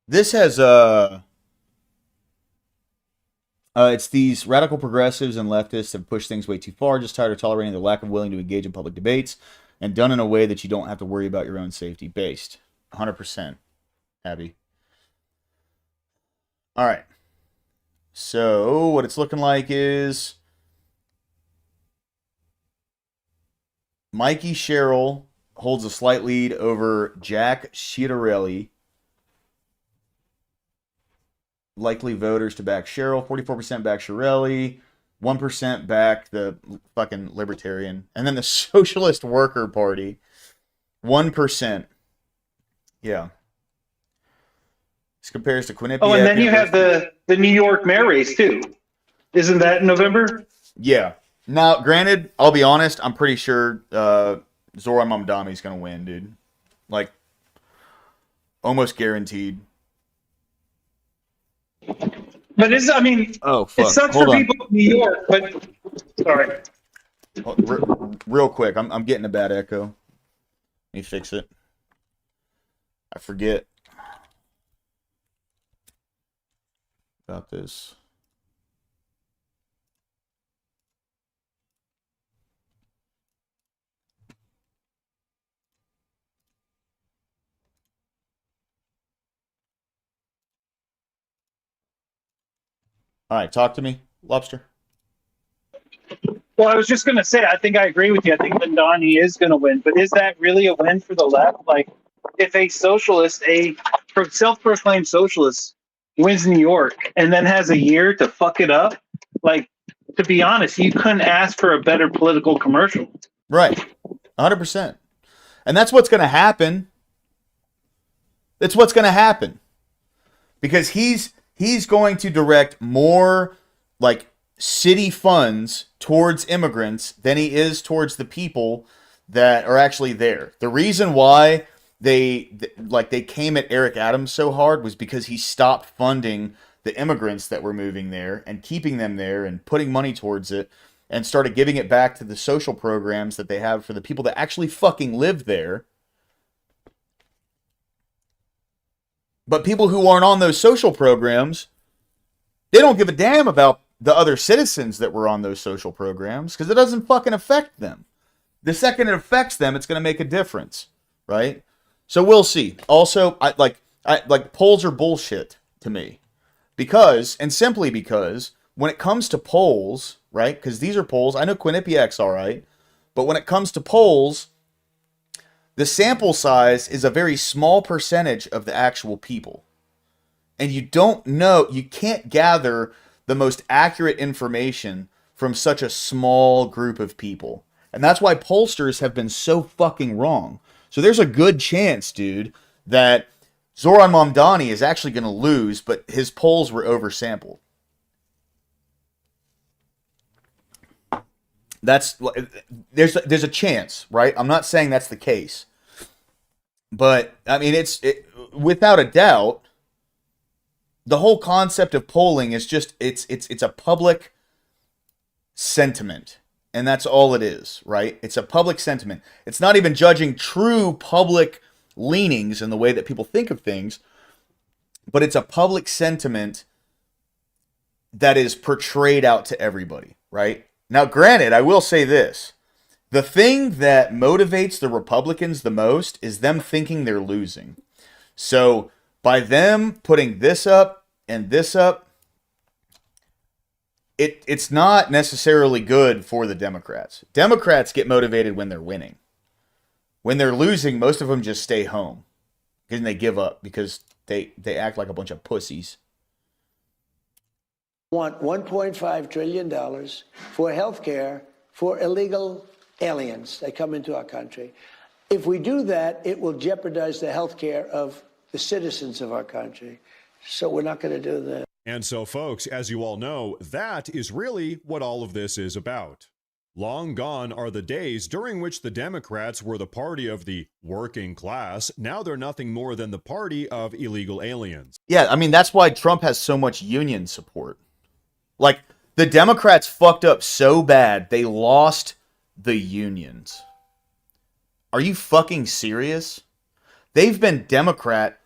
This has it's these radical progressives and leftists have pushed things way too far, just tired of tolerating the lack of willing to engage in public debates, and done in a way that you don't have to worry about your own safety. Based 100%. Abby. All right. So what it's looking like is Mikey Sherrill holds a slight lead over Jack Ciattarelli. Likely voters to back Cheryl. 44% back Chiarelli. 1% back the fucking Libertarian. And then the Socialist Worker Party. 1%. Yeah. This compares to Quinnipiac. Oh, and then you have the New York mayor race, too. Isn't that in November? Yeah. Now, granted, I'll be honest, I'm pretty sure Zoran Mamdani's going to win, dude. Like, almost guaranteed. But I mean, oh, fuck. It sucks Hold for on. people in New York, but sorry. Real quick, I'm getting a bad echo. Let me fix it. I forget about this. All right, talk to me, Lobster. Well, I was just going to say, I think I agree with you. I think Mamdani is going to win, but is that really a win for the left? Like, if a socialist, a self-proclaimed socialist, wins New York and then has a year to fuck it up, like, to be honest, you couldn't ask for a better political commercial. Right, 100%. And that's what's going to happen. That's what's going to happen. Because he's going to direct more, like, city funds towards immigrants than he is towards the people that are actually there. The reason why they came at Eric Adams so hard was because he stopped funding the immigrants that were moving there and keeping them there and putting money towards it and started giving it back to the social programs that they have for the people that actually fucking live there. But people who aren't on those social programs, they don't give a damn about the other citizens that were on those social programs because it doesn't fucking affect them. The second it affects them, it's going to make a difference, right? So we'll see. Also, I like polls are bullshit to me simply because when it comes to polls, right? Because these are polls. I know Quinnipiac's all right, but when it comes to polls, the sample size is a very small percentage of the actual people. And you can't gather the most accurate information from such a small group of people. And that's why pollsters have been so fucking wrong. So there's a good chance, dude, that Zoran Mamdani is actually going to lose, but his polls were oversampled. There's a chance, right? I'm not saying that's the case. But, I mean, without a doubt, the whole concept of polling is just, it's a public sentiment. And that's all it is, right? It's a public sentiment. It's not even judging true public leanings in the way that people think of things, but it's a public sentiment that is portrayed out to everybody, right? Now, granted, I will say this. The thing that motivates the Republicans the most is them thinking they're losing. So by them putting this up and this up, it's not necessarily good for the Democrats. Democrats get motivated when they're winning. When they're losing, most of them just stay home. And they give up because they act like a bunch of pussies. Want $1.5 trillion for health care for illegal aliens that come into our country. If we do that, it will jeopardize the health care of the citizens of our country. So we're not going to do that. And so, folks, as you all know, that is really what all of this is about. Long gone are the days during which the Democrats were the party of the working class. Now they're nothing more than the party of illegal aliens. Yeah, I mean, that's why Trump has so much union support. Like, the Democrats fucked up so bad, they lost the unions. Are you fucking serious? They've been Democrat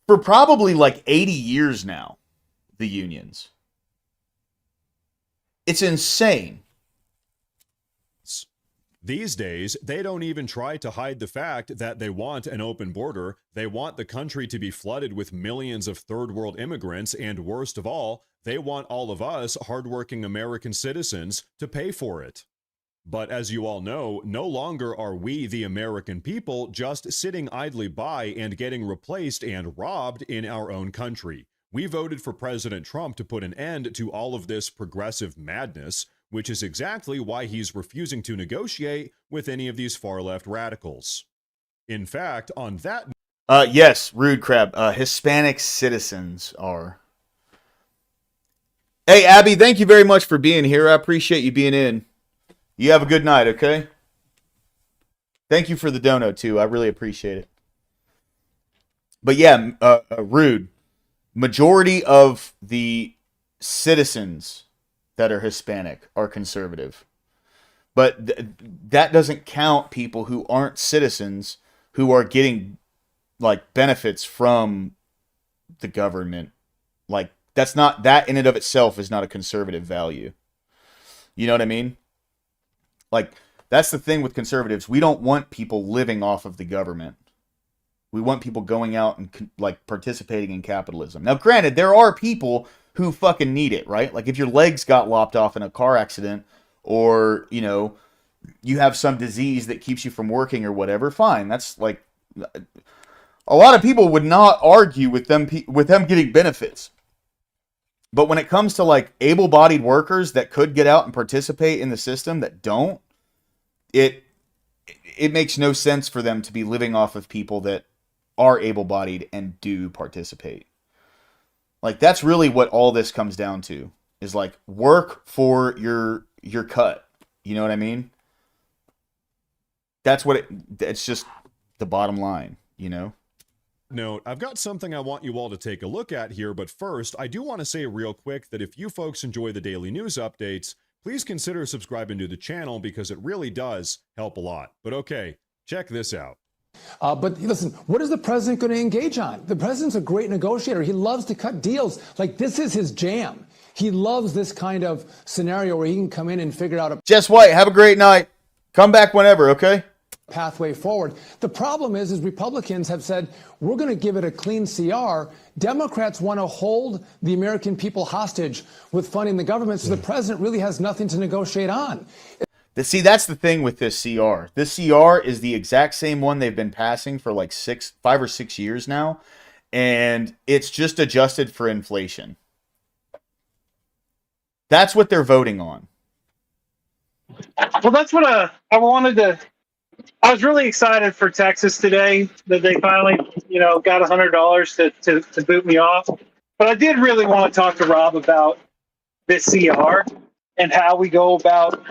for probably like 80 years now, the unions. It's insane. These days, they don't even try to hide the fact that they want an open border. They want the country to be flooded with millions of third world immigrants, and worst of all, they want all of us hardworking American citizens to pay for it. But as you all know, no longer are we, the American people, just sitting idly by and getting replaced and robbed in our own country. We voted for President Trump to put an end to all of this progressive madness, which is exactly why he's refusing to negotiate with any of these far-left radicals. In fact, on that... Yes, Rude Crab. Hispanic citizens are. Hey, Abby, thank you very much for being here. I appreciate you being in. You have a good night, okay? Thank you for the dono, too. I really appreciate it. But yeah, Rude. Majority of the citizens that are Hispanic are conservative. But that doesn't count people who aren't citizens who are getting, like, benefits from the government. Like, that in and of itself is not a conservative value. You know what I mean? Like, that's the thing with conservatives. We don't want people living off of the government. We want people going out and, like, participating in capitalism. Now, granted, there are people who fucking need it, right? Like, if your legs got lopped off in a car accident, or, you know, you have some disease that keeps you from working or whatever, fine. That's, like, a lot of people would not argue with them getting benefits. But when it comes to, like, able-bodied workers that could get out and participate in the system that don't, it makes no sense for them to be living off of people that are able-bodied and do participate. Like, that's really what all this comes down to, is, like, work for your cut. You know what I mean? That's what it's just the bottom line, you know? Note, I've got something I want you all to take a look at here, but first, I do want to say real quick that if you folks enjoy the daily news updates, please consider subscribing to the channel because it really does help a lot. But okay, check this out. But listen, what is the president going to engage on? The president's a great negotiator. He loves to cut deals. Like, this is his jam. He loves this kind of scenario where he can come in and figure out a Jess White, have a great night. Come back whenever, okay? pathway forward. The problem is Republicans have said, we're going to give it a clean CR. Democrats want to hold the American people hostage with funding the government, so the president really has nothing to negotiate on. See, that's the thing with this CR. This CR is the exact same one they've been passing for like 5 or 6 years now, and it's just adjusted for inflation. That's what they're voting on. Well, that's what I wanted to. I was really excited for Texas today that they finally, got $100 to boot me off. But I did really want to talk to Rob about this CR and how we go about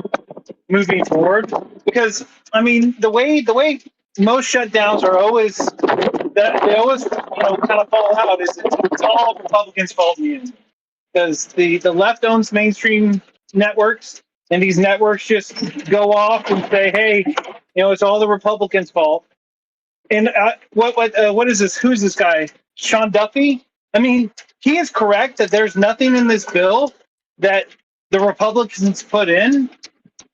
moving forward. Because I mean, the way most shutdowns are always they always kind of fall out is it's all Republicans' fault in the end. Because the left owns mainstream networks, and these networks just go off and say, hey, it's all the Republicans' fault. And what is this? Who's this guy? Sean Duffy? I mean, he is correct that there's nothing in this bill that the Republicans put in.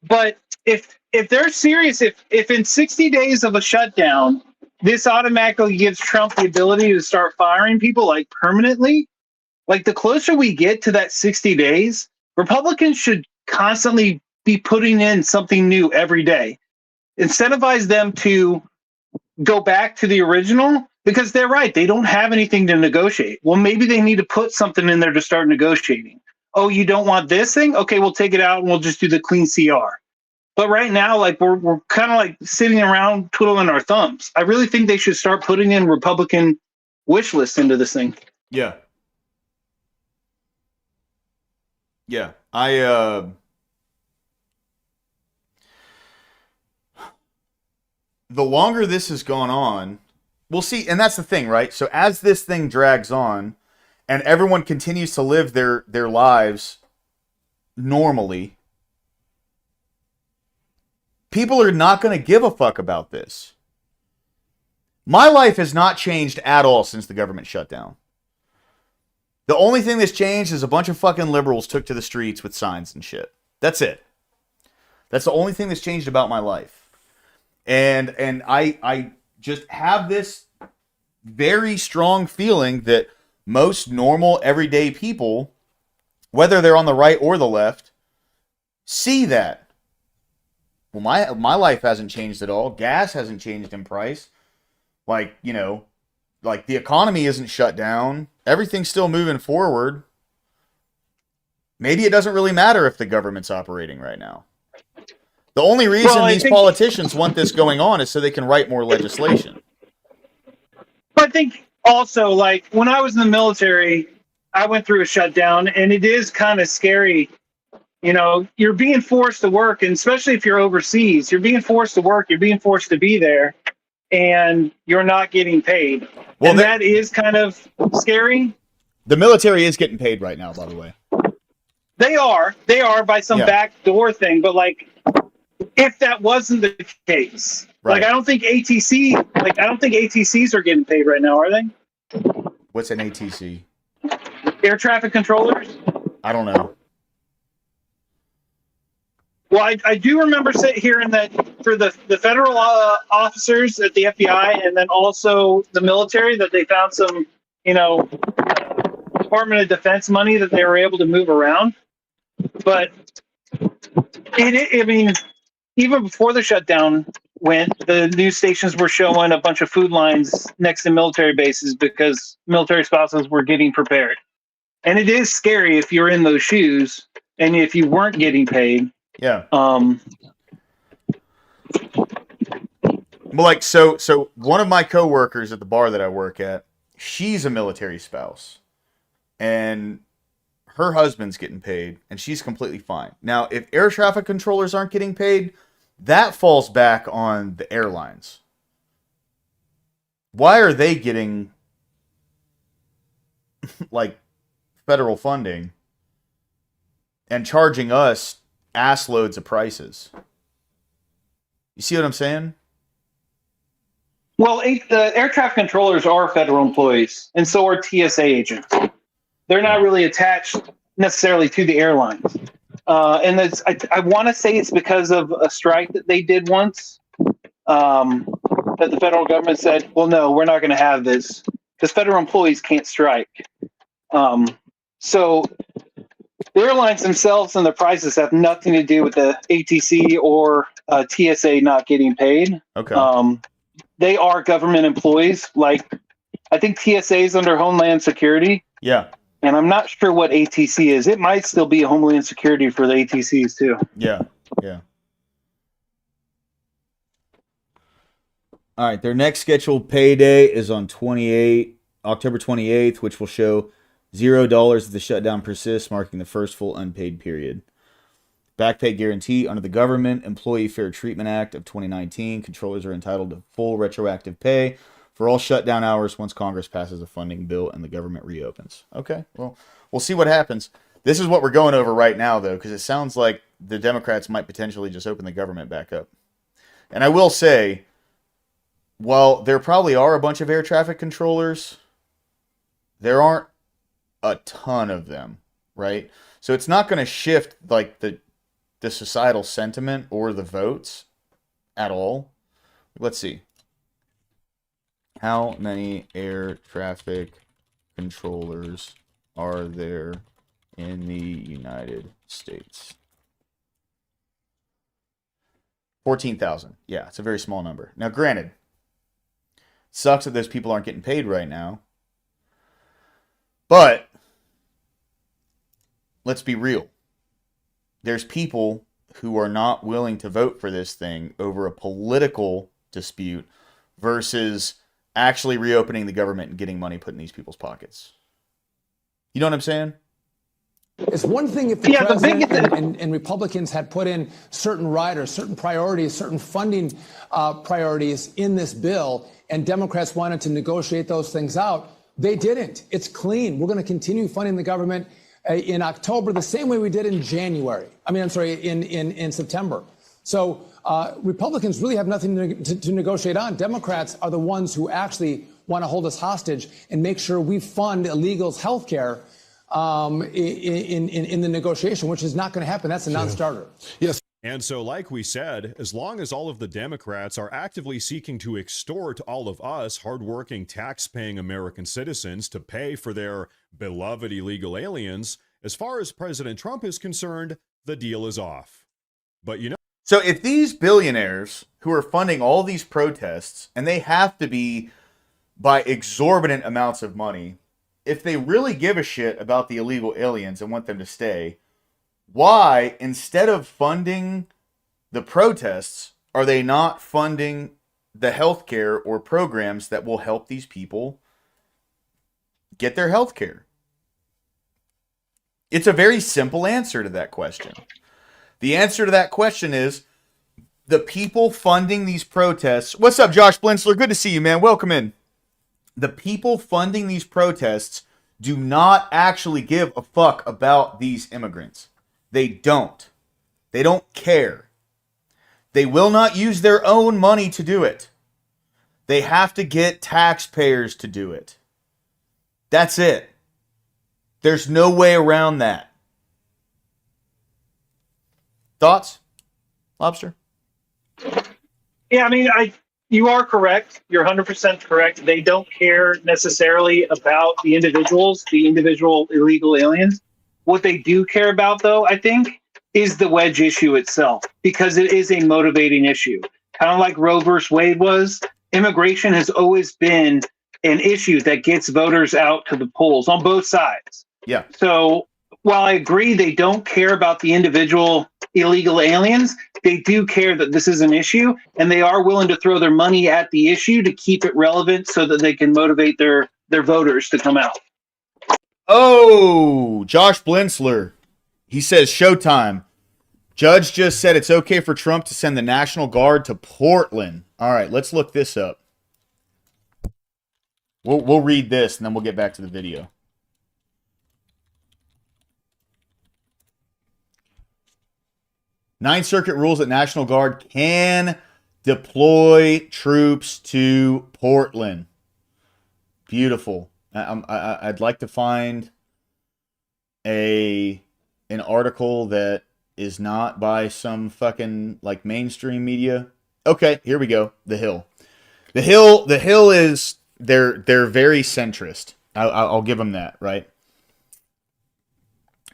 But if they're serious, if in 60 days of a shutdown, this automatically gives Trump the ability to start firing people like permanently, like the closer we get to that 60 days, Republicans should constantly be putting in something new every day. Incentivize them to go back to the original, because they're right. They don't have anything to negotiate. Well, maybe they need to put something in there to start negotiating. Oh, you don't want this thing? Okay, we'll take it out and we'll just do the clean CR. But right now, like we're kind of like sitting around twiddling our thumbs. I really think they should start putting in Republican wish lists into this thing. Yeah. Yeah. The longer this has gone on, we'll see, and that's the thing, right? So as this thing drags on and everyone continues to live their lives normally, people are not going to give a fuck about this. My life has not changed at all since the government shut down. The only thing that's changed is a bunch of fucking liberals took to the streets with signs and shit. That's it. That's the only thing that's changed about my life. And I just have this very strong feeling that most normal, everyday people, whether they're on the right or the left, see that. Well, my life hasn't changed at all. Gas hasn't changed in price. Like, you know, like the economy isn't shut down. Everything's still moving forward. Maybe it doesn't really matter if the government's operating right now. The only reason these politicians want this going on is so they can write more legislation. I think also, like, when I was in the military, I went through a shutdown, and it is kind of scary. You know, you're being forced to work, and especially if you're overseas, you're being forced to work, you're being forced to be there, and you're not getting paid. Well, and that is kind of scary. The military is getting paid right now, by the way. They are by some backdoor thing, but like, if that wasn't the case, like, I don't think ATCs are getting paid right now, are they? What's an ATC? Air traffic controllers? I don't know. Well, I do remember hearing that for the federal officers at the FBI and then also the military, that they found some, you know, Department of Defense money that they were able to move around. But I mean, even before the shutdown went, the news stations were showing a bunch of food lines next to military bases because military spouses were getting prepared. And it is scary if you're in those shoes and if you weren't getting paid. Yeah. Well, like, so one of my coworkers at the bar that I work at, she's a military spouse, and her husband's getting paid, and she's completely fine. Now, if air traffic controllers aren't getting paid, that falls back on the airlines. Why are they getting like federal funding and charging us ass loads of prices? You see what I'm saying? Well, the air traffic controllers are federal employees, and so are TSA agents. They're not really attached necessarily to the airlines. And I want to say it's because of a strike that they did once, that the federal government said, well, no, we're not going to have this because federal employees can't strike. So the airlines themselves and the prices have nothing to do with the ATC or TSA not getting paid. Okay. They are government employees. Like, I think TSA is under Homeland Security. Yeah. And I'm not sure what ATC is. It might still be a Homeland Security for the ATCs too. Yeah. Yeah. All right. Their next scheduled payday is on October 28th, which will show $0 if the shutdown persists, marking the first full unpaid period. Back pay guarantee under the Government Employee Fair Treatment Act of 2019. Controllers are entitled to full retroactive pay for all shutdown hours once Congress passes a funding bill and the government reopens. Okay, well, we'll see what happens. This is what we're going over right now, though, because it sounds like the Democrats might potentially just open the government back up. And I will say, while there probably are a bunch of air traffic controllers, there aren't a ton of them, right? So it's not going to shift like the societal sentiment or the votes at all. Let's see. How many air traffic controllers are there in the United States? 14,000. Yeah, it's a very small number. Now, granted, sucks that those people aren't getting paid right now. But let's be real. There's people who are not willing to vote for this thing over a political dispute versus actually reopening the government and getting money put in these people's pockets. You know what I'm saying? It's one thing if the president and Republicans had put in certain riders, certain priorities, certain funding priorities in this bill, and Democrats wanted to negotiate those things out. They didn't. It's clean. We're going to continue funding the government in October the same way we did in January. In September. So Republicans really have nothing to negotiate on. Democrats are the ones who actually want to hold us hostage and make sure we fund illegals' health care in the negotiation, which is not going to happen. That's a non-starter. Yes. And so, like we said, as long as all of the Democrats are actively seeking to extort all of us, hardworking, tax-paying American citizens, to pay for their beloved illegal aliens, as far as President Trump is concerned, the deal is off. But you know. So if these billionaires who are funding all these protests, and they have to be by exorbitant amounts of money, if they really give a shit about the illegal aliens and want them to stay, why, instead of funding the protests, are they not funding the healthcare or programs that will help these people get their healthcare? It's a very simple answer to that question. The answer to that question is the people funding these protests. What's up, Josh Blintzler? Good to see you, man. Welcome in. The people funding these protests do not actually give a fuck about these immigrants. They don't. They don't care. They will not use their own money to do it. They have to get taxpayers to do it. That's it. There's no way around that. Thoughts, Lobster? Yeah, I mean, you are correct. You're 100% correct. They don't care necessarily about the individual illegal aliens. What they do care about, though, I think, is the wedge issue itself, because it is a motivating issue. Kind of like Roe versus Wade was, immigration has always been an issue that gets voters out to the polls on both sides. Yeah. So while I agree they don't care about the individual illegal aliens, they do care that this is an issue, and they are willing to throw their money at the issue to keep it relevant so that they can motivate their voters to come out. Oh, Josh Blintzler. He says, Showtime. Judge just said it's okay for Trump to send the National Guard to Portland. All right, let's look this up. We'll read this, and then we'll get back to the video. Ninth Circuit rules that National Guard can deploy troops to Portland. Beautiful. I'd like to find an article that is not by some fucking like mainstream media. Okay, here we go. The Hill. The Hill is they're very centrist. I'll give them that, right?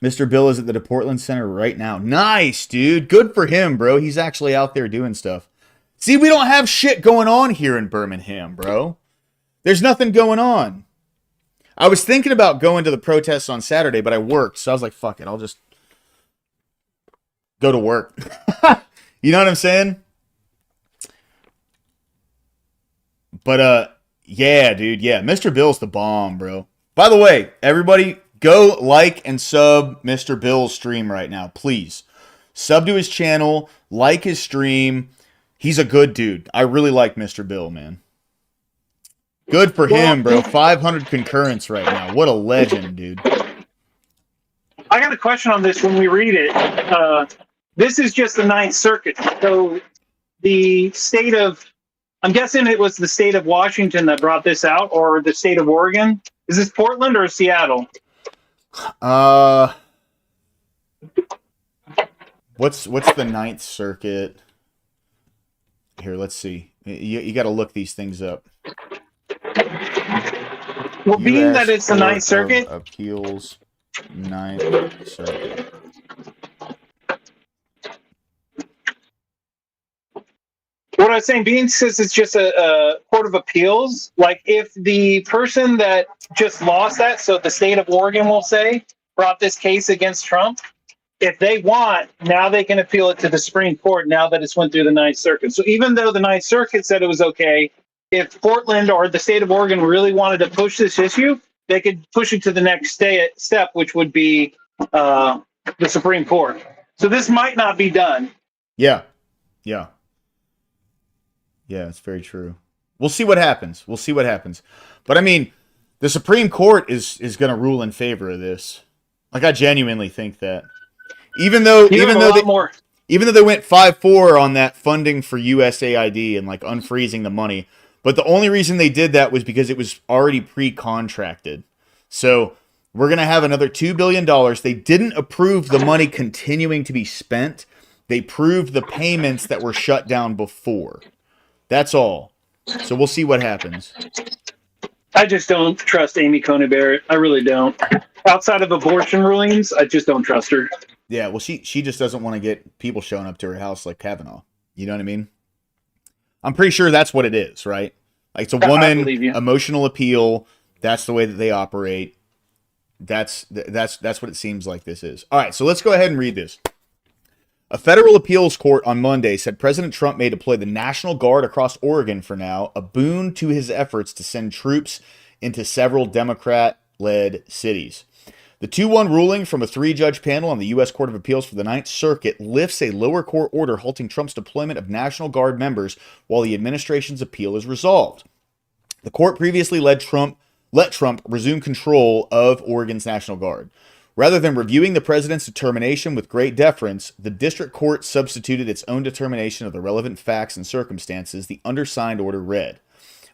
Mr. Bill is at the Portland Center right now. Nice, dude. Good for him, bro. He's actually out there doing stuff. See, we don't have shit going on here in Birmingham, bro. There's nothing going on. I was thinking about going to the protests on Saturday, but I worked, so I was like, fuck it. I'll just go to work. You know what I'm saying? But, yeah, dude. Yeah, Mr. Bill's the bomb, bro. By the way, everybody, go like and sub Mr. Bill's stream right now, please. Sub to his channel, like his stream. He's a good dude. I really like Mr. Bill, man. Good for him, bro. 500 concurrents right now. What a legend, dude. I got a question on this when we read it. This is just the Ninth Circuit. So the state of, I'm guessing it was the state of Washington that brought this out, or the state of Oregon. Is this Portland or Seattle? What's the Ninth Circuit? Here, let's see. You got to look these things up. Well, being that it's the Ninth Circuit, Appeals, Ninth Circuit. what I was saying, being since it's just a court of appeals, like if the person that just lost that, so the state of Oregon will say, brought this case against Trump, if they want, now they can appeal it to the Supreme Court now that it's went through the Ninth Circuit. So even though the Ninth Circuit said it was okay, if Portland or the state of Oregon really wanted to push this issue, they could push it to the next step, which would be the Supreme Court. So this might not be done. Yeah. Yeah. Yeah, it's very true. We'll see what happens. But I mean, the Supreme Court is going to rule in favor of this. Like, I genuinely think that. Even though they went 5-4 on that funding for USAID and like unfreezing the money, but the only reason they did that was because it was already pre-contracted. So we're going to have another $2 billion. They didn't approve the money continuing to be spent. They proved the payments that were shut down before. That's all. So we'll see what happens. I just don't trust Amy Coney Barrett. I really don't. Outside of abortion rulings, I just don't trust her. Yeah, well, she just doesn't want to get people showing up to her house like Kavanaugh. You know what I mean? I'm pretty sure that's what it is, right? Like it's a I woman, believe you. emotional appeal. That's the way that they operate. That's what it seems like this is. All right, so let's go ahead and read this. A federal appeals court on Monday said President Trump may deploy the National Guard across Oregon for now, a boon to his efforts to send troops into several Democrat-led cities. The 2-1 ruling from a 3-judge panel on the U.S. Court of Appeals for the Ninth Circuit lifts a lower court order halting Trump's deployment of National Guard members while the administration's appeal is resolved. The court previously let Trump resume control of Oregon's National Guard. Rather than reviewing the president's determination with great deference, the district court substituted its own determination of the relevant facts and circumstances, the undersigned order read.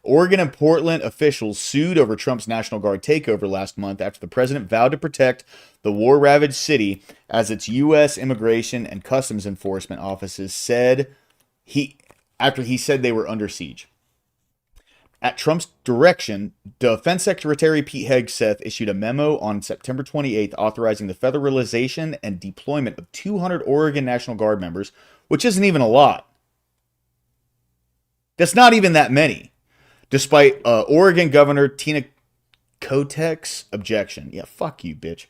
Oregon and Portland officials sued over Trump's National Guard takeover last month after the president vowed to protect the war-ravaged city as its U.S. Immigration and Customs Enforcement offices said after he said they were under siege. At Trump's direction, Defense Secretary Pete Hegseth issued a memo on September 28th authorizing the federalization and deployment of 200 Oregon National Guard members, which isn't even a lot. That's not even that many. Despite Oregon Governor Tina Kotek's objection. Yeah, fuck you, bitch.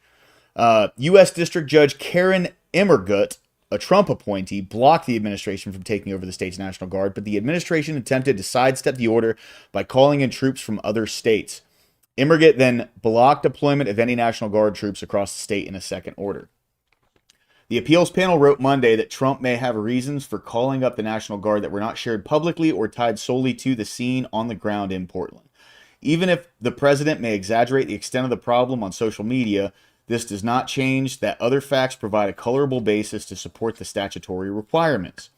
U.S. District Judge Karen Emmergut, a Trump appointee, blocked the administration from taking over the state's National Guard, but the administration attempted to sidestep the order by calling in troops from other states. Emmergut then blocked deployment of any National Guard troops across the state in a second order. The appeals panel wrote Monday that Trump may have reasons for calling up the National Guard that were not shared publicly or tied solely to the scene on the ground in Portland. Even if the president may exaggerate the extent of the problem on social media, this does not change that other facts provide a colorable basis to support the statutory requirements.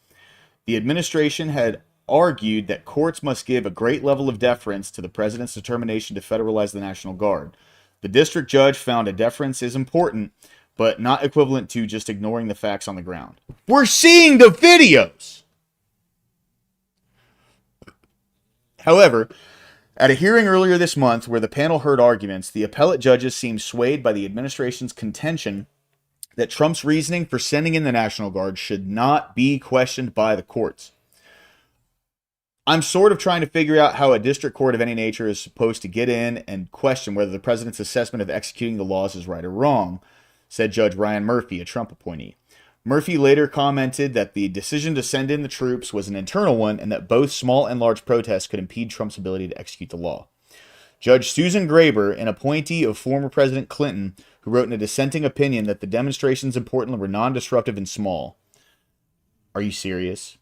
The administration had argued that courts must give a great level of deference to the president's determination to federalize the National Guard. The district judge found a deference is important, but not equivalent to just ignoring the facts on the ground. We're seeing the videos! However, at a hearing earlier this month where the panel heard arguments, the appellate judges seemed swayed by the administration's contention that Trump's reasoning for sending in the National Guard should not be questioned by the courts. I'm sort of trying to figure out how a district court of any nature is supposed to get in and question whether the president's assessment of executing the laws is right or wrong, said Judge Ryan Murphy, a Trump appointee. Murphy later commented that the decision to send in the troops was an internal one and that both small and large protests could impede Trump's ability to execute the law. Judge Susan Graber, an appointee of former President Clinton, who wrote in a dissenting opinion that the demonstrations in Portland were non-disruptive and small. Are you serious?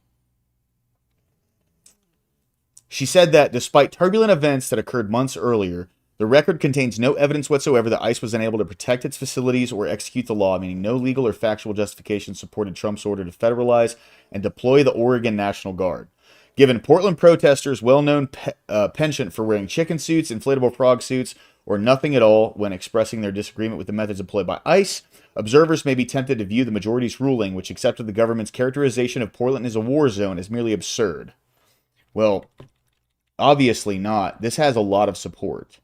She said that despite turbulent events that occurred months earlier, the record contains no evidence whatsoever that ICE was unable to protect its facilities or execute the law, meaning no legal or factual justification supported Trump's order to federalize and deploy the Oregon National Guard. Given Portland protesters' well-known penchant for wearing chicken suits, inflatable frog suits, or nothing at all when expressing their disagreement with the methods employed by ICE, observers may be tempted to view the majority's ruling, which accepted the government's characterization of Portland as a war zone, as merely absurd. Well, obviously not. This has a lot of support.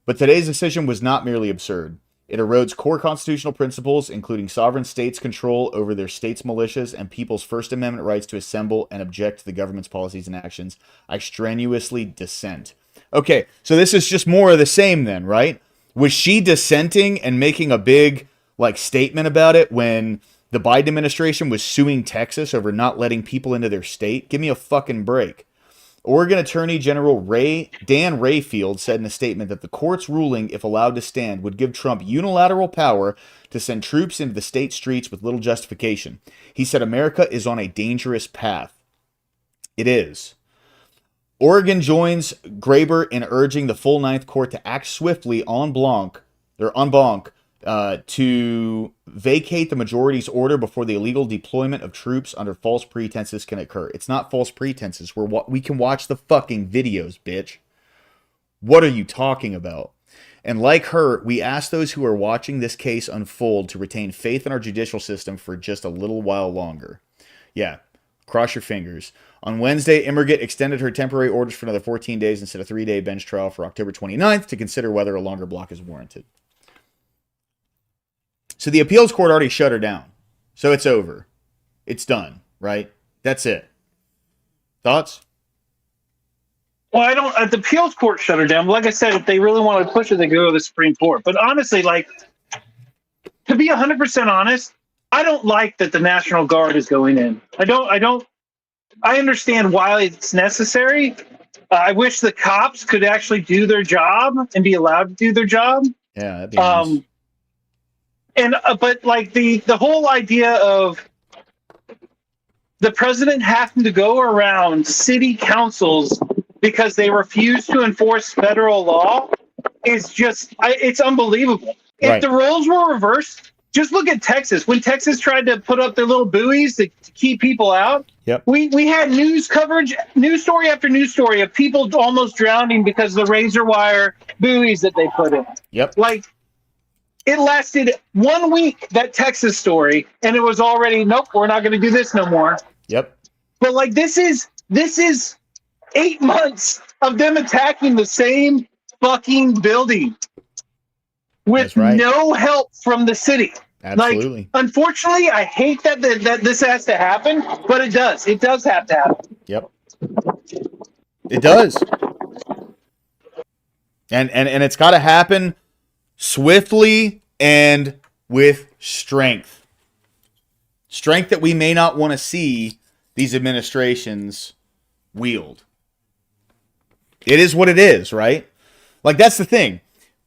But today's decision was not merely absurd. It erodes core constitutional principles, including sovereign states' control over their states' militias and people's First Amendment rights to assemble and object to the government's policies and actions. I strenuously dissent. Okay, so this is just more of the same then, right? Was she dissenting and making a big, statement about it when the Biden administration was suing Texas over not letting people into their state? Give me a fucking break. Oregon Attorney General Dan Rayfield said in a statement that the court's ruling, if allowed to stand, would give Trump unilateral power to send troops into the state streets with little justification. He said America is on a dangerous path. It is. Oregon joins Graber in urging the full Ninth Court to act swiftly en banc, to vacate the majority's order before the illegal deployment of troops under false pretenses can occur. It's not false pretenses. We can watch the fucking videos, bitch. What are you talking about? And like her, we ask those who are watching this case unfold to retain faith in our judicial system for just a little while longer. Yeah, cross your fingers. On Wednesday, Emmergut extended her temporary orders for another 14 days and set a 3-day bench trial for October 29th to consider whether a longer block is warranted. So the appeals court already shut her down. So it's over. It's done, right? That's it. Thoughts? Well, I don't. The appeals court shut her down. Like I said, if they really wanted to push it, they could go to the Supreme Court. But honestly, like, to be 100% honest, I don't like that the National Guard is going in. I understand why it's necessary. I wish the cops could actually do their job and be allowed to do their job. Yeah, that'd be nice. But like the whole idea of the president having to go around city councils because they refuse to enforce federal law is just, it's unbelievable. If Right. the roles were reversed, just look at Texas. When Texas tried to put up their little buoys to keep people out, Yep. we had news coverage, news story after news story of people almost drowning because of the razor wire buoys that they put in. Yep. Like, it lasted 1 week, that Texas story, and it was already, nope, we're not going to do this no more. Yep. But like, this is 8 months of them attacking the same fucking building with That's right. no help from the city. Absolutely. Like, unfortunately, I hate that this has to happen, but it does. It does have to happen. Yep. It does. And it's got to happen swiftly and with strength. Strength that we may not want to see these administrations wield. It is what it is, right? Like, that's the thing.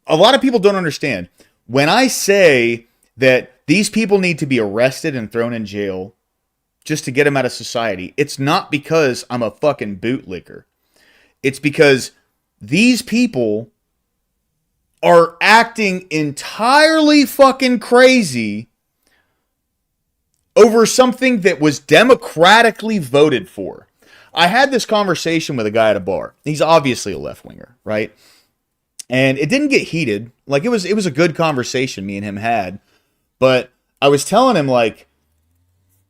A lot of people don't understand. When I say that these people need to be arrested and thrown in jail just to get them out of society, it's not because I'm a fucking bootlicker. It's because these people are acting entirely fucking crazy over something that was democratically voted for. I had this conversation with a guy at a bar. He's obviously a left-winger, right? And it didn't get heated. Like, it was a good conversation me and him had. But I was telling him, like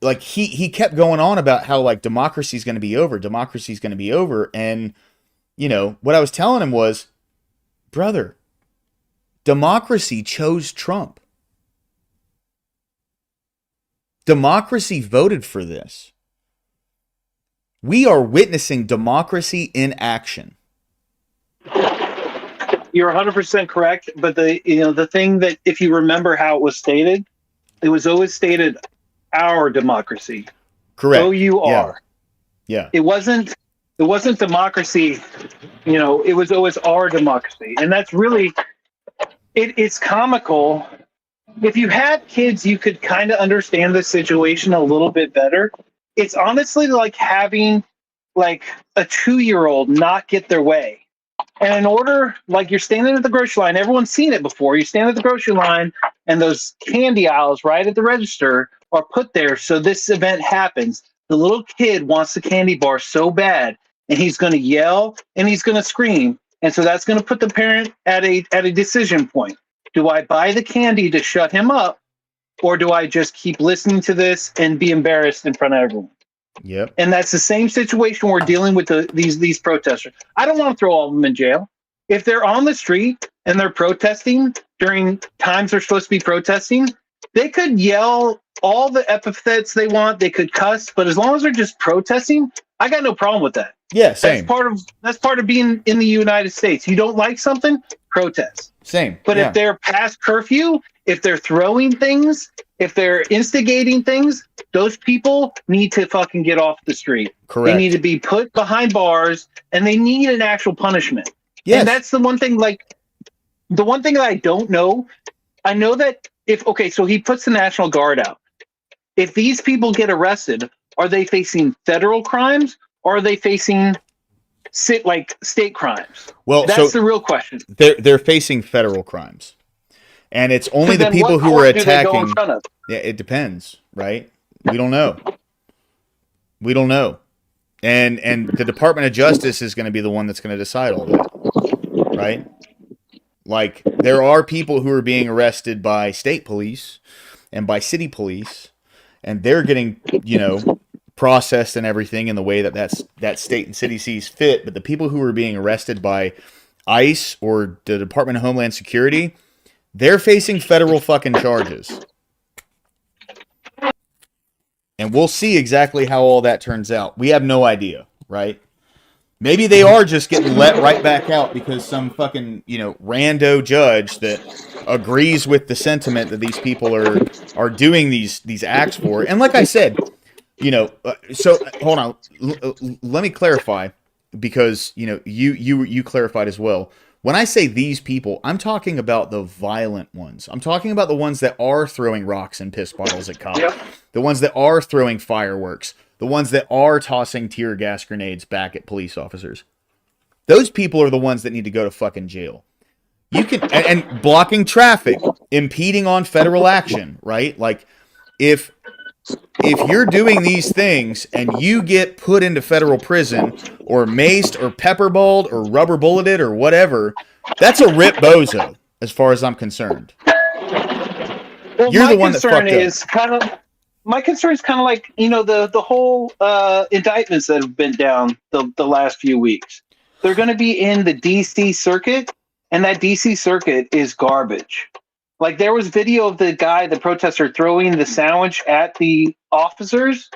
he kept going on about how, like, democracy's going to be over. Democracy's going to be over. And, you know, what I was telling him was, brother, democracy chose Trump. Democracy voted for this. We are witnessing democracy in action. You're 100% correct, but the thing that, if you remember how it was stated, it was always stated our democracy. Correct. O-U-R. Yeah. It wasn't democracy, it was always our democracy. And that's really, it's comical. If you had kids, you could kind of understand the situation a little bit better. It's honestly like having like a 2-year-old not get their way. And in order, like, you're standing at the grocery line, everyone's seen it before. You stand at the grocery line and those candy aisles right at the register are put there so this event happens. The little kid wants the candy bar so bad, and he's going to yell and he's going to scream. And so that's going to put the parent at a decision point. Do I buy the candy to shut him up, or do I just keep listening to this and be embarrassed in front of everyone? Yep. And that's the same situation we're dealing with these protesters. I don't want to throw all of them in jail. If they're on the street and they're protesting during times they're supposed to be protesting, they could yell all the epithets they want. They could cuss, but as long as they're just protesting, I got no problem with that. Yeah, same. That's part of being in the United States. You don't like something, protest. Same. But yeah. if they're past curfew, if they're throwing things, if they're instigating things, those people need to fucking get off the street. Correct. They need to be put behind bars, and they need an actual punishment. Yes. And that's the one thing, like, the one thing that I don't know. I know that so he puts the National Guard out. If these people get arrested, are they facing federal crimes, or are they facing state crimes? Well, that's the real question. They're facing federal crimes. And it's only the people who are attacking. Yeah, it depends, right? We don't know. And the Department of Justice is going to be the one that's going to decide all that, right? Like, there are people who are being arrested by state police and by city police, and they're getting, processed and everything in the way that state and city sees fit. But the people who are being arrested by ICE or the Department of Homeland Security, they're facing federal fucking charges. And we'll see exactly how all that turns out. We have no idea, right? Maybe they are just getting let right back out because some fucking, rando judge that agrees with the sentiment that these people are doing these acts for. And like I said, so hold on, let me clarify, because you clarified as well. When I say these people, I'm talking about the violent ones. I'm talking about the ones that are throwing rocks and piss bottles at cops. Yep. The ones that are throwing fireworks. The ones that are tossing tear gas grenades back at police officers. Those people are the ones that need to go to fucking jail. You can and blocking traffic, impeding on federal action, right? Like if you're doing these things and you get put into federal prison or maced or pepperballed or rubber bulleted or whatever, that's a rip bozo as far as I'm concerned. Well, you're the one that fucked up. My concern is kind of like, the whole indictments that have been down the last few weeks. They're going to be in the DC circuit, and that DC circuit is garbage. Like, there was video of the protester, throwing the sandwich at the officers.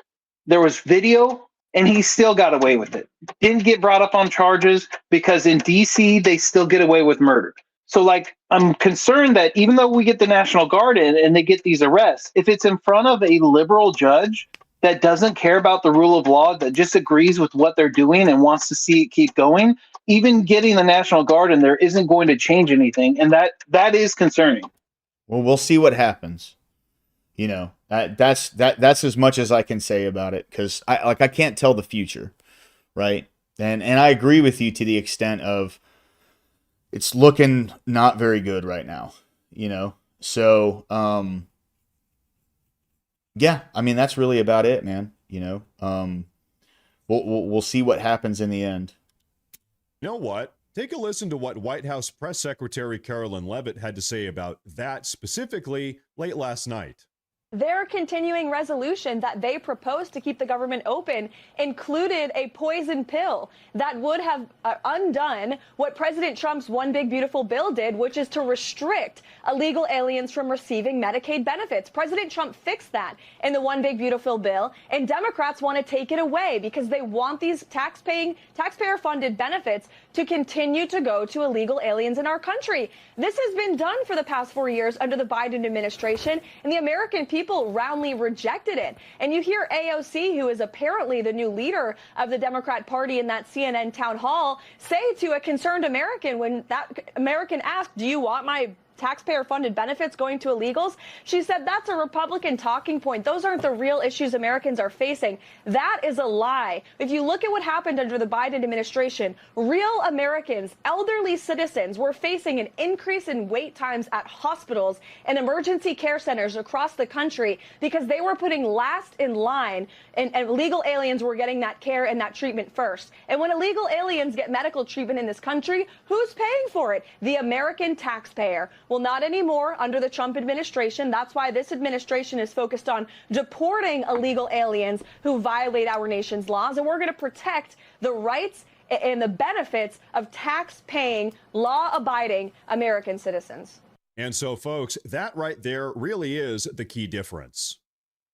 There was video, and he still got away with it. Didn't get brought up on charges because in DC, they still get away with murder. So, like, I'm concerned that even though we get the National Guard in and they get these arrests, if it's in front of a liberal judge that doesn't care about the rule of law, that just agrees with what they're doing and wants to see it keep going, even getting the National Guard in there isn't going to change anything. And that is concerning. Well, we'll see what happens. That's as much as I can say about it, because I can't tell the future, right? And I agree with you to the extent of it's looking not very good right now, So, yeah, I mean that's really about it, man. We'll see what happens in the end. You know what? Take a listen to what White House Press Secretary Carolyn Leavitt had to say about that specifically late last night. Their continuing resolution that they proposed to keep the government open included a poison pill that would have undone what President Trump's One Big Beautiful Bill did, which is to restrict illegal aliens from receiving Medicaid benefits. President Trump fixed that in the One Big Beautiful Bill, and Democrats want to take it away because they want these taxpayer-funded benefits to continue to go to illegal aliens in our country. This has been done for the past 4 years under the Biden administration, and the American people roundly rejected it. And you hear AOC, who is apparently the new leader of the Democrat Party in that CNN town hall, say to a concerned American when that American asked, "Do you want my taxpayer-funded benefits going to illegals?" She said, "That's a Republican talking point. Those aren't the real issues Americans are facing." That is a lie. If you look at what happened under the Biden administration, real Americans, elderly citizens, were facing an increase in wait times at hospitals and emergency care centers across the country because they were putting last in line, and illegal aliens were getting that care and that treatment first. And when illegal aliens get medical treatment in this country, who's paying for it? The American taxpayer. Well, not anymore under the Trump administration. That's why this administration is focused on deporting illegal aliens who violate our nation's laws. And we're going to protect the rights and the benefits of tax-paying, law-abiding American citizens. And so, folks, that right there really is the key difference.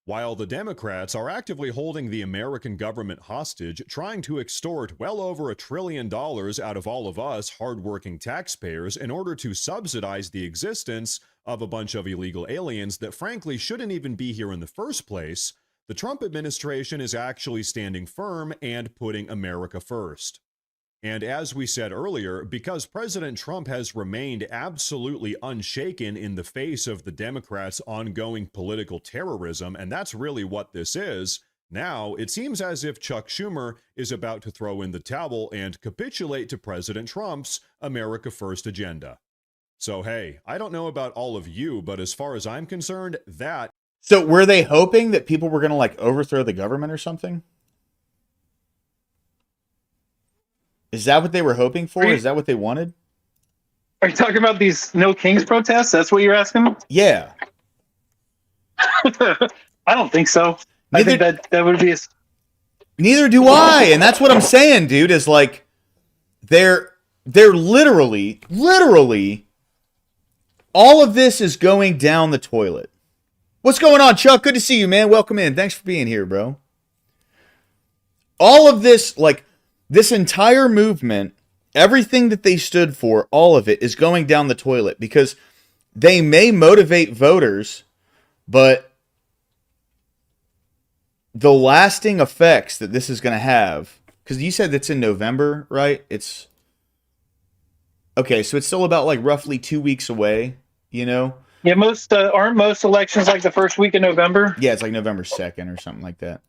While the Democrats are actively holding the American government hostage, trying to extort well over $1 trillion out of all of us hardworking taxpayers in order to subsidize the existence of a bunch of illegal aliens that frankly shouldn't even be here in the first place, the Trump administration is actually standing firm and putting America first. And as we said earlier, because President Trump has remained absolutely unshaken in the face of the Democrats' ongoing political terrorism, and that's really what this is, now it seems as if Chuck Schumer is about to throw in the towel and capitulate to President Trump's America First agenda. So hey, I don't know about all of you, but as far as I'm concerned, that... So were they hoping that people were going to overthrow the government or something? Is that what they were hoping for? Is that what they wanted? Are you talking about these No Kings protests? That's what you're asking? Yeah. I don't think so. I think that would be Neither do I. And that's what I'm saying, dude, is they're literally all of this is going down the toilet. What's going on, Chuck? Good to see you, man. Welcome in. Thanks for being here, bro. All of this, like, this entire movement, everything that they stood for, all of it is going down the toilet because they may motivate voters, but the lasting effects that this is going to have, because you said it's in November, right? It's okay, so it's still about like roughly 2 weeks away, you know? Yeah, aren't most elections like the first week of November? Yeah, it's like November 2nd or something like that.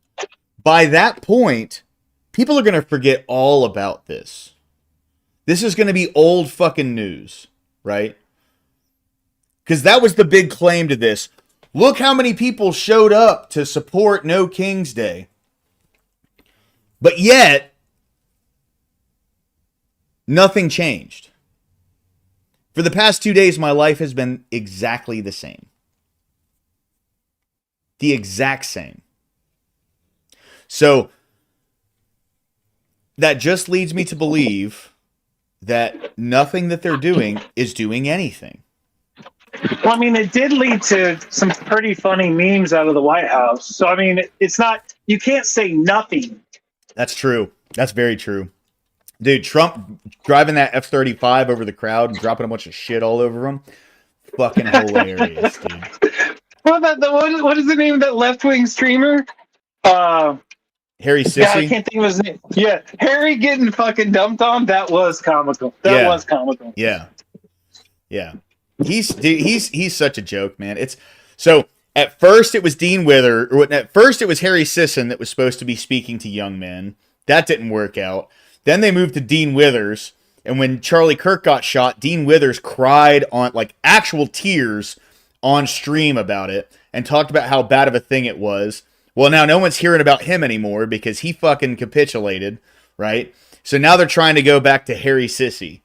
By that point, people are going to forget all about this. This is going to be old fucking news, right? Because that was the big claim to this. Look how many people showed up to support No King's Day. But yet, nothing changed. For the past 2 days, my life has been exactly the same. The exact same. So, that just leads me to believe that nothing that they're doing is doing anything. Well, I mean, it did lead to some pretty funny memes out of the White House. So, I mean, it's not, you can't say nothing. That's true. That's very true. Dude, Trump driving that F-35 over the crowd and dropping a bunch of shit all over him. Fucking hilarious, dude. What is the name of that left-wing streamer? Harry Sissy? Yeah, I can't think of his name. Yeah, Harry getting fucking dumped on, that was comical. That was comical. Yeah. Yeah. He's such a joke, man. It's so at first it was at first it was Harry Sisson that was supposed to be speaking to young men. That didn't work out. Then they moved to Dean Withers, and when Charlie Kirk got shot, Dean Withers cried on like actual tears on stream about it and talked about how bad of a thing it was. Well, now no one's hearing about him anymore because he fucking capitulated, right? So now they're trying to go back to Harry Sissy.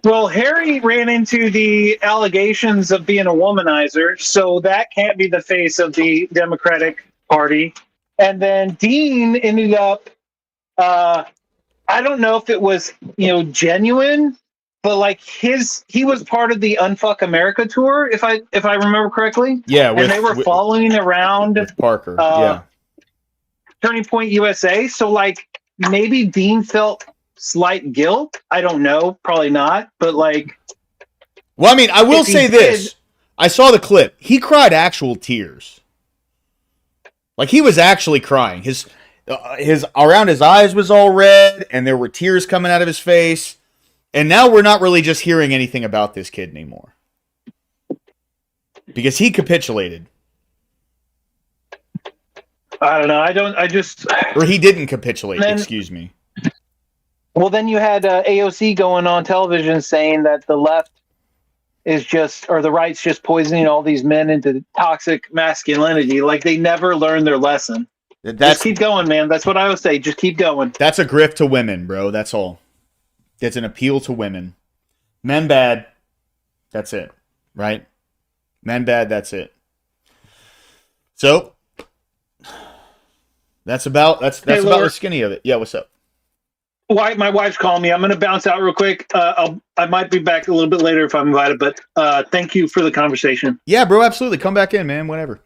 Well, Harry ran into the allegations of being a womanizer, so that can't be the face of the Democratic Party. And then Dean ended up, I don't know if it was, genuine, but like he was part of the Unfuck America tour, if I remember correctly. Yeah, and they were following around with Parker. Yeah, Turning Point USA. So like maybe Dean felt slight guilt. I don't know, probably not, but like. Well, I mean, I will say this: I saw the clip. He cried actual tears. Like he was actually crying. His around his eyes was all red, and there were tears coming out of his face. And now we're not really just hearing anything about this kid anymore. Because he capitulated. I don't know. Or he didn't capitulate, excuse me. Well, then you had AOC going on television saying that the left is or the right's just poisoning all these men into toxic masculinity. Like they never learned their lesson. Just keep going, man. That's what I would say. Just keep going. That's a grift to women, bro. That's all. It's an appeal to women. Men bad. That's it. Right? Men bad. That's it. So that's about the skinny of it. Yeah, what's up? My wife's calling me. I'm going to bounce out real quick. I might be back a little bit later if I'm invited, but thank you for the conversation. Yeah, bro, absolutely. Come back in, man. Whenever.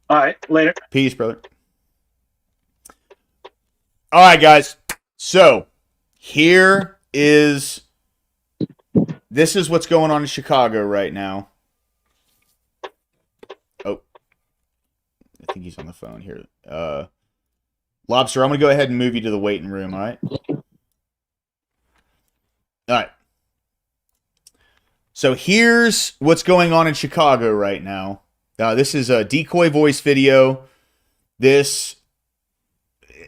All right, later. Peace, brother. All right, guys. So this is what's going on in Chicago right now. Oh, I think he's on the phone here. Lobster, I'm going to go ahead and move you to the waiting room, all right? All right. So here's what's going on in Chicago right now. This is a decoy voice video.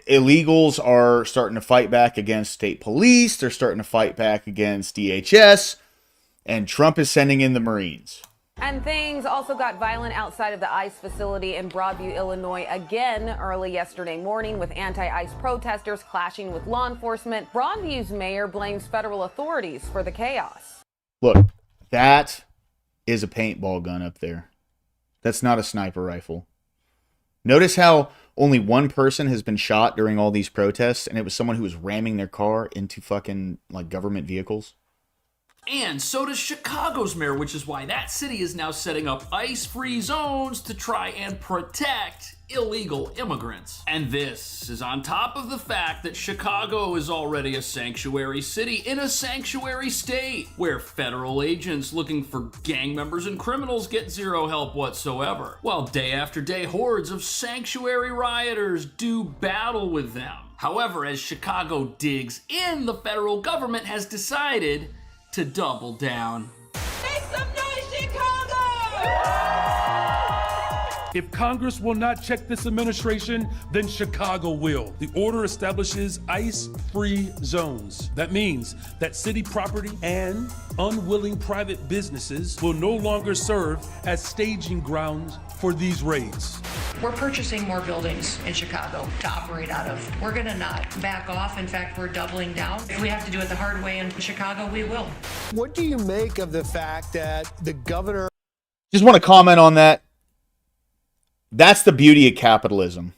Illegals are starting to fight back against state police. They're starting to fight back against DHS. And Trump is sending in the Marines. And things also got violent outside of the ICE facility in Broadview, Illinois, again early yesterday morning with anti-ICE protesters clashing with law enforcement. Broadview's mayor blames federal authorities for the chaos. Look, that is a paintball gun up there. That's not a sniper rifle. Notice how only one person has been shot during all these protests, and it was someone who was ramming their car into fucking like government vehicles. And so does Chicago's mayor, which is why that city is now setting up ice-free zones to try and protect illegal immigrants. And this is on top of the fact that Chicago is already a sanctuary city in a sanctuary state, where federal agents looking for gang members and criminals get zero help whatsoever, while day after day hordes of sanctuary rioters do battle with them. However, as Chicago digs in, the federal government has decided to double down. Make some noise, Chicago! If Congress will not check this administration, then Chicago will. The order establishes ICE-free zones. That means that city property and unwilling private businesses will no longer serve as staging grounds for these raids. We're purchasing more buildings in Chicago to operate out of. We're gonna not back off. In fact, we're doubling down. If we have to do it the hard way in Chicago, we will. What do you make of the fact that the governor... Just want to comment on that. That's the beauty of capitalism.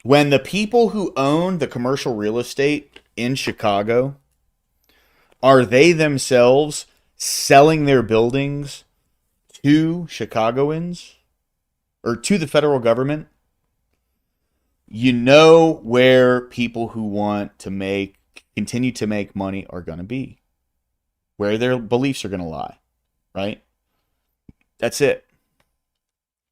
When the people who own the commercial real estate in Chicago are they themselves selling their buildings to Chicagoans or to the federal government, you know where people who want to continue to make money are going to be, where their beliefs are going to lie, right? That's it.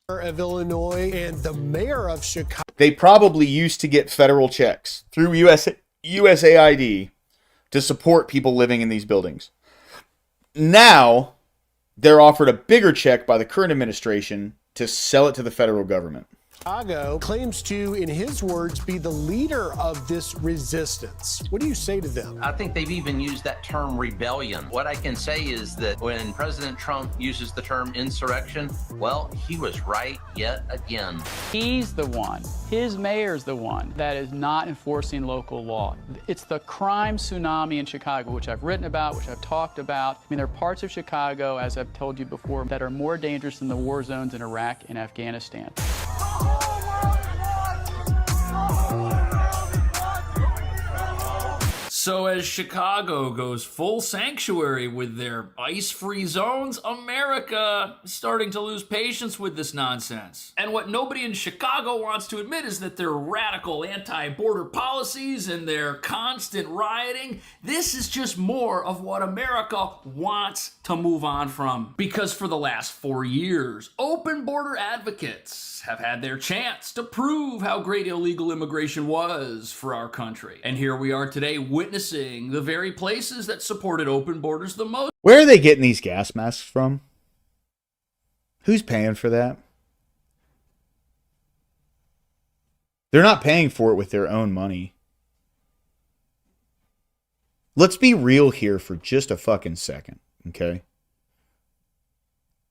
Of Illinois and the mayor of Chicago. They probably used to get federal checks through USAID to support people living in these buildings. Now, they're offered a bigger check by the current administration to sell it to the federal government. Chicago claims to, in his words, be the leader of this resistance. What do you say to them? I think they've even used that term rebellion. What I can say is that when President Trump uses the term insurrection, well, he was right yet again. He's the one, his mayor's the one that is not enforcing local law. It's the crime tsunami in Chicago, which I've written about, which I've talked about. I mean, there are parts of Chicago, as I've told you before, that are more dangerous than the war zones in Iraq and Afghanistan. So as Chicago goes full sanctuary with their ice-free zones, America is starting to lose patience with this nonsense. And what nobody in Chicago wants to admit is that their radical anti-border policies and their constant rioting, this is just more of what America wants to move on from. Because for the last 4 years, open border advocates have had their chance to prove how great illegal immigration was for our country. And here we are today witnessing the very places that supported open borders the most. Where are they getting these gas masks from? Who's paying for that? They're not paying for it with their own money. Let's be real here for just a fucking second, okay?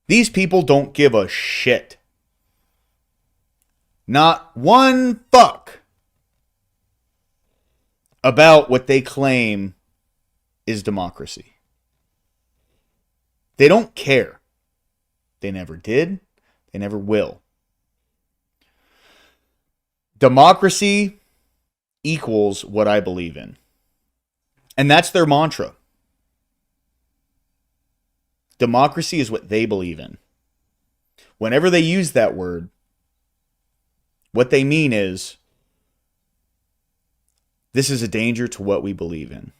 These people don't give a shit. Not one fuck about what they claim is democracy. They don't care. They never did. They never will. Democracy equals what I believe in. And that's their mantra. Democracy is what they believe in. Whenever they use that word, what they mean is, this is a danger to what we believe in.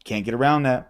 Can't get around that.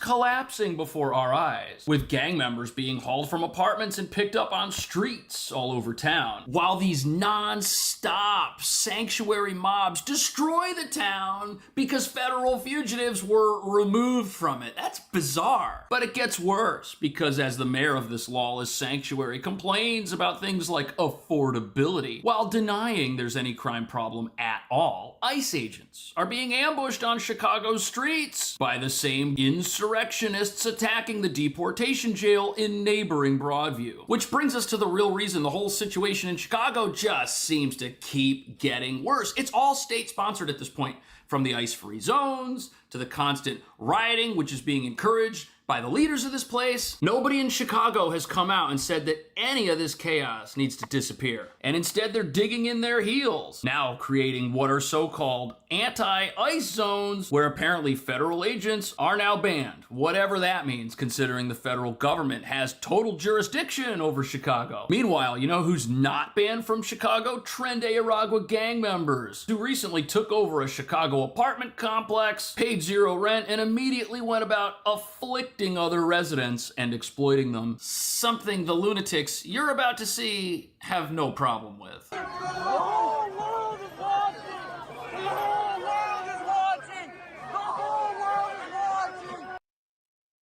Collapsing before our eyes, with gang members being hauled from apartments and picked up on streets all over town, while these non-stop sanctuary mobs destroy the town because federal fugitives were removed from it. That's bizarre. But it gets worse, because as the mayor of this lawless sanctuary complains about things like affordability, while denying there's any crime problem at all, ICE agents are being ambushed on Chicago's streets by the same insurrectionists attacking the deportation jail in neighboring Broadview. Which brings us to the real reason the whole situation in Chicago just seems to keep getting worse. It's all state-sponsored at this point, from the ice-free zones to the constant rioting, which is being encouraged by the leaders of this place. Nobody in Chicago has come out and said that any of this chaos needs to disappear. And instead they're digging in their heels, now creating what are so-called anti-ICE zones where apparently federal agents are now banned. Whatever that means, considering the federal government has total jurisdiction over Chicago. Meanwhile, you know who's not banned from Chicago? Trend Aragua gang members, who recently took over a Chicago apartment complex, paid zero rent, and immediately went about afflicting other residents and exploiting them. Something the lunatics you're about to see have no problem with.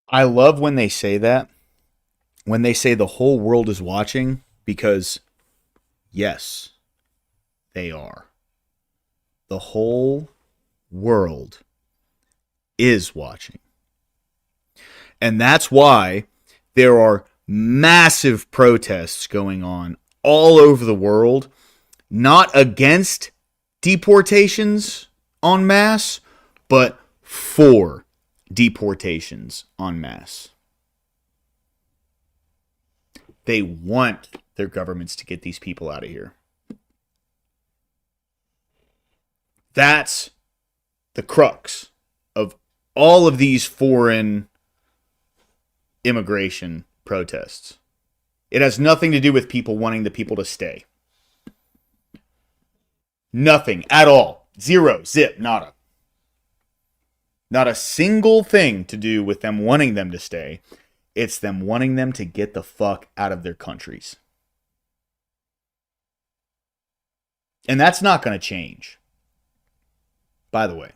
I love when they say that. When they say the whole world is watching, because yes, they are. The whole world is watching. And that's why there are massive protests going on all over the world, not against deportations en masse, but for deportations en masse. They want their governments to get these people out of here. That's the crux of all of these foreign immigration protests. It has nothing to do with people wanting the people to stay. Nothing at all. Zero, zip, nada. Not a single thing to do with them wanting them to stay. It's them wanting them to get the fuck out of their countries. And that's not going to change. By the way.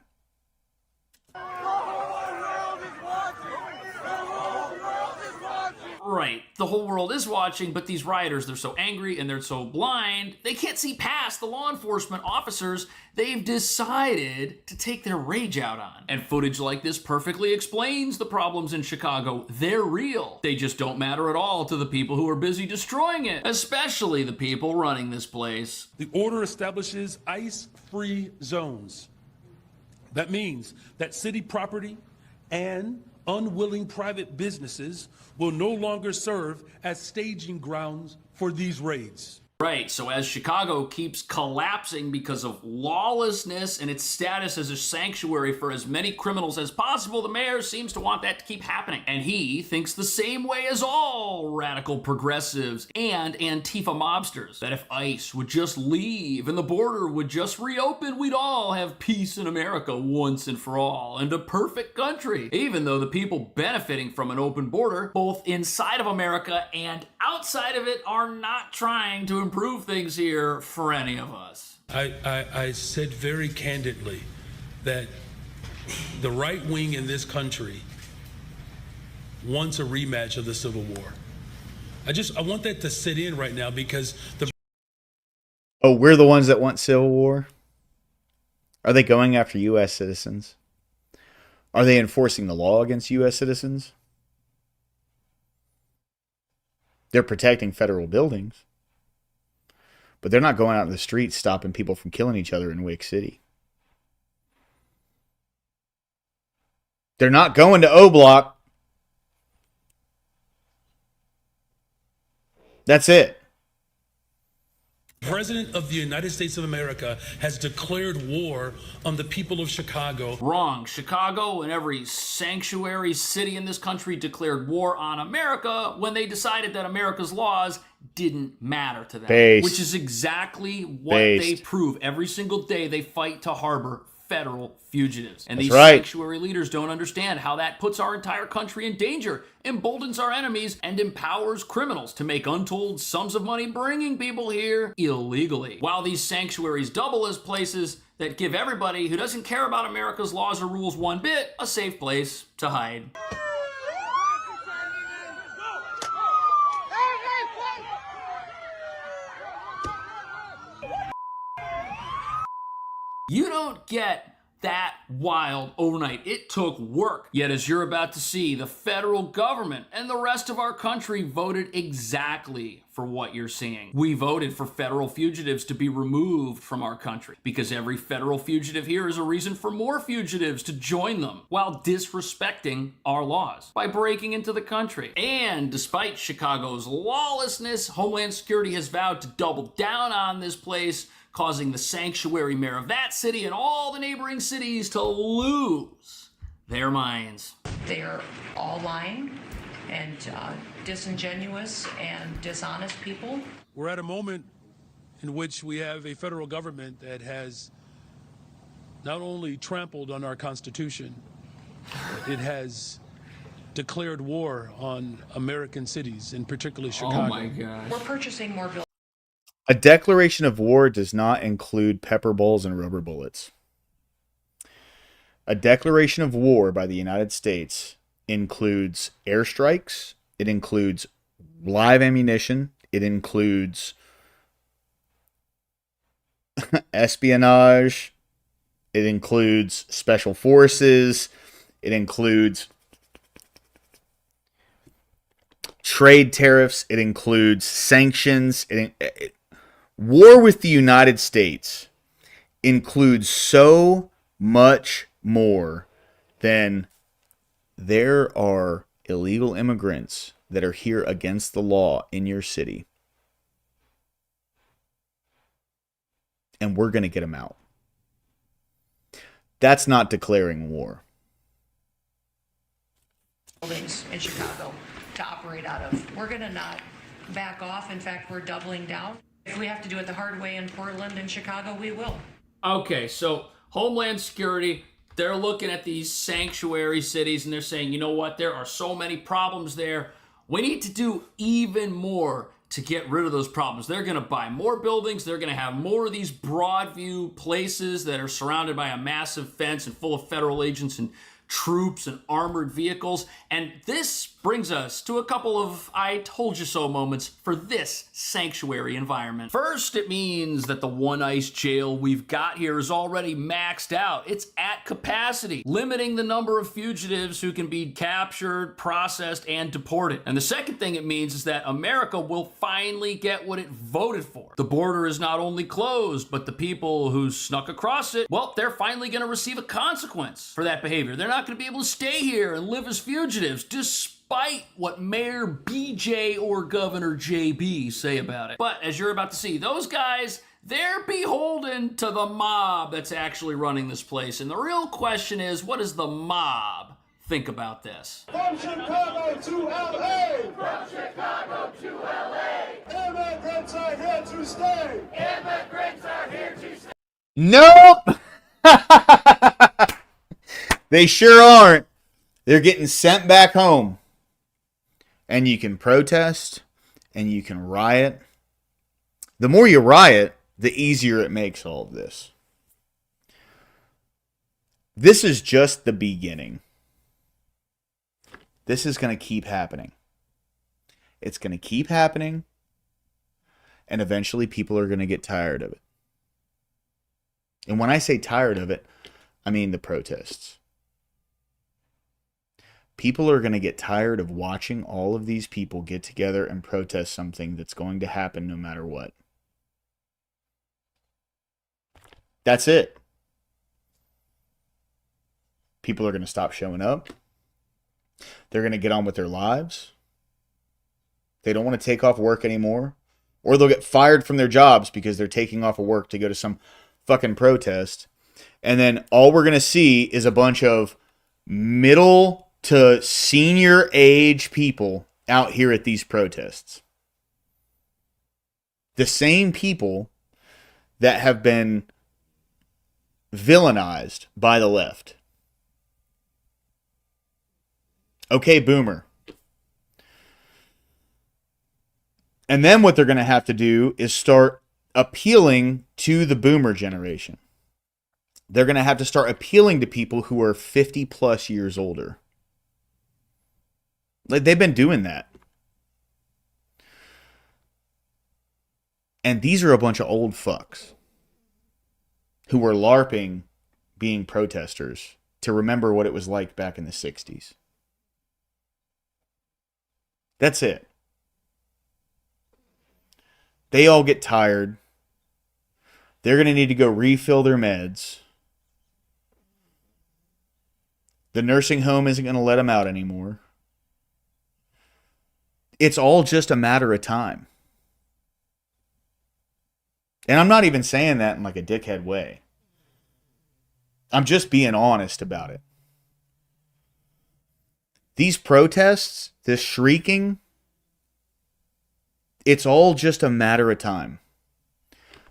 Right, the whole world is watching, but these rioters, they're so angry and they're so blind, they can't see past the law enforcement officers they've decided to take their rage out on. And footage like this perfectly explains the problems in Chicago. They're real. They just don't matter at all to the people who are busy destroying it, especially the people running this place. The order establishes ICE-free zones. That means that city property and unwilling private businesses will no longer serve as staging grounds for these raids. Right, so as Chicago keeps collapsing because of lawlessness and its status as a sanctuary for as many criminals as possible, the mayor seems to want that to keep happening. And he thinks the same way as all radical progressives and Antifa mobsters, that if ICE would just leave and the border would just reopen, we'd all have peace in America once and for all, and a perfect country. Even though the people benefiting from an open border, both inside of America and outside of it, are not trying to improve things here for any of us. I said very candidly that the right wing in this country wants a rematch of the Civil War. I want that to sit in right now, because Oh, we're the ones that want civil war? Are they going after U.S. citizens? Are they enforcing the law against U.S. citizens? They're protecting federal buildings. But they're not going out in the streets stopping people from killing each other in Wake City. They're not going to O Block. That's it. the President of the United States of America has declared war on the people of Chicago. Wrong. Chicago and every sanctuary city in this country declared war on America when they decided that America's laws didn't matter to them. Based. Which is exactly what they prove every single day they fight to harbor federal fugitives. And these sanctuary leaders don't understand how that puts our entire country in danger, emboldens our enemies, and empowers criminals to make untold sums of money bringing people here illegally. While these sanctuaries double as places that give everybody who doesn't care about America's laws or rules one bit a safe place to hide. You don't get that wild overnight. It took work. Yet, as you're about to see, the federal government and the rest of our country voted exactly for what you're seeing. We voted for federal fugitives to be removed from our country because every federal fugitive here is a reason for more fugitives to join them while disrespecting our laws by breaking into the country. And despite Chicago's lawlessness, Homeland Security has vowed to double down on this place, causing the sanctuary mayor of that city and all the neighboring cities to lose their minds. They're all lying and disingenuous and dishonest people. We're at a moment in which we have a federal government that has not only trampled on our Constitution, it has declared war on American cities, and particularly Chicago. Oh my gosh. We're purchasing more buildings. A declaration of war does not include pepper bowls and rubber bullets. A declaration of war by the United States includes airstrikes, it includes live ammunition, it includes espionage, it includes special forces, it includes trade tariffs, it includes sanctions. War with the United States includes so much more than there are illegal immigrants that are here against the law in your city. And we're going to get them out. That's not declaring war. Buildings in Chicago to operate out of. We're going to not back off. In fact, we're doubling down. If we have to do it the hard way in Portland and Chicago, we will. Okay, so Homeland Security, they're looking at these sanctuary cities and they're saying, you know what, there are so many problems there. We need to do even more to get rid of those problems. They're going to buy more buildings. They're going to have more of these broad view places that are surrounded by a massive fence and full of federal agents and troops and armored vehicles. And this brings us to a couple of I told you so moments for this sanctuary environment. First, it means that the one ICE jail we've got here is already maxed out. It's at capacity, limiting the number of fugitives who can be captured, processed, and deported. And the second thing it means is that America will finally get what it voted for. The border is not only closed, but the people who snuck across it, well, they're finally going to receive a consequence for that behavior. They're not going to be able to stay here and live as fugitives, despite what Mayor BJ or Governor JB say about it. But as you're about to see, those guys, they're beholden to the mob that's actually running this place. And the real question is, what does the mob think about this? From Chicago to LA! From Chicago to LA! Immigrants are here to stay! Immigrants are here to stay! Nope! They sure aren't. They're getting sent back home. And you can protest and you can riot. The more you riot, the easier it makes all of this. This is just the beginning. This is going to keep happening. It's going to keep happening. And eventually people are going to get tired of it. And when I say tired of it, I mean the protests. People are going to get tired of watching all of these people get together and protest something that's going to happen no matter what. That's it. People are going to stop showing up. They're going to get on with their lives. They don't want to take off work anymore. Or they'll get fired from their jobs because they're taking off of work to go to some fucking protest. And then all we're going to see is a bunch of middle to senior age people out here at these protests. The same people that have been villainized by the left. Okay, boomer. And then what they're going to have to do is start appealing to the boomer generation. They're going to have to start appealing to people who are 50 plus years older. Like, they've been doing that. And these are a bunch of old fucks who were LARPing being protesters to remember what it was like back in the 60s. That's it. They all get tired. They're going to need to go refill their meds. The nursing home isn't going to let them out anymore. It's all just a matter of time. And I'm not even saying that in like a dickhead way. I'm just being honest about it. These protests, this shrieking, it's all just a matter of time.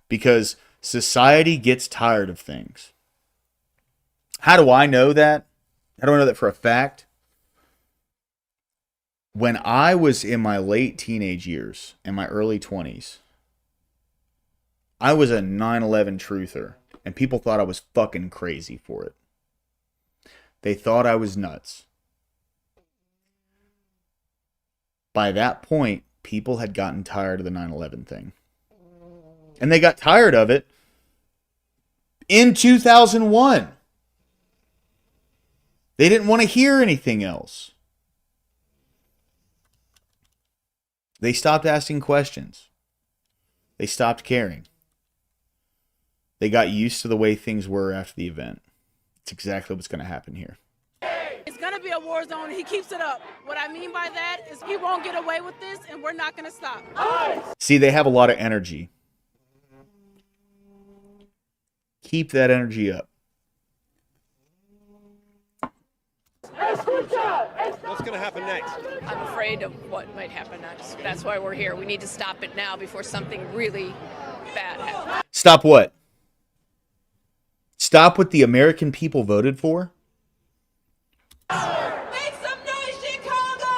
Because society gets tired of things. How do I know that? How do I know that for a fact? When I was in my late teenage years, in my early 20s, I was a 9/11 truther, and people thought I was fucking crazy for it. They thought I was nuts. By that point, people had gotten tired of the 9/11 thing. And they got tired of it in 2001. They didn't want to hear anything else. They stopped asking questions. They stopped caring. They got used to the way things were after the event. It's exactly what's going to happen here. It's going to be a war zone. He keeps it up. What I mean by that is he won't get away with this, and we're not going to stop. See, they have a lot of energy. Keep that energy up. What's going to happen next? I'm afraid of what might happen next. That's why we're here. We need to stop it now before something really bad happens. Stop what? Stop what the American people voted for? Make some noise, Chicago!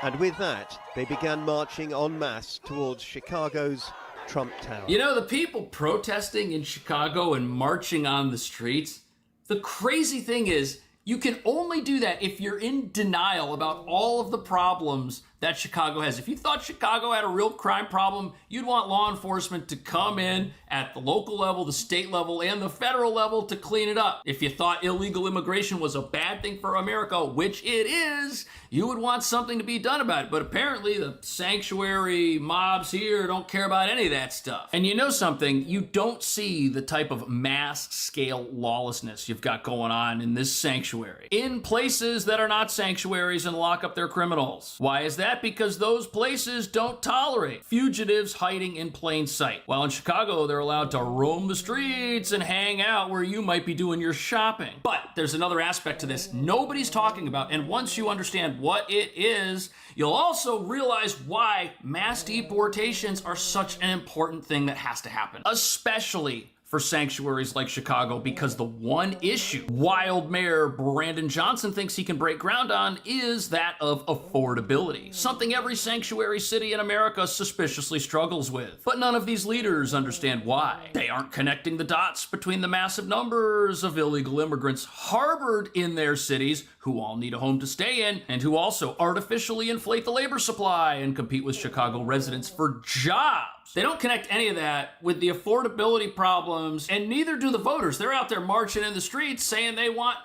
And with that, they began marching en masse towards Chicago's Trump Tower. You know, the people protesting in Chicago and marching on the streets, the crazy thing is, you can only do that if you're in denial about all of the problems that Chicago has. If you thought Chicago had a real crime problem, you'd want law enforcement to come in at the local level, the state level, and the federal level to clean it up. If you thought illegal immigration was a bad thing for America, which it is, you would want something to be done about it. But apparently the sanctuary mobs here don't care about any of that stuff. And you know something? You don't see the type of mass scale lawlessness you've got going on in this sanctuary in places that are not sanctuaries and lock up their criminals. Why is that? Because those places don't tolerate fugitives hiding in plain sight. While in Chicago, they're allowed to roam the streets and hang out where you might be doing your shopping. But there's another aspect to this nobody's talking about, and once you understand what it is, you'll also realize why mass deportations are such an important thing that has to happen, especially for sanctuaries like Chicago, because the one issue wild Mayor Brandon Johnson thinks he can break ground on is that of affordability, something every sanctuary city in America suspiciously struggles with. But none of these leaders understand why. They aren't connecting the dots between the massive numbers of illegal immigrants harbored in their cities who all need a home to stay in and who also artificially inflate the labor supply and compete with Chicago residents for jobs. They don't connect any of that with the affordability problems, and neither do the voters. They're out there marching in the streets saying they want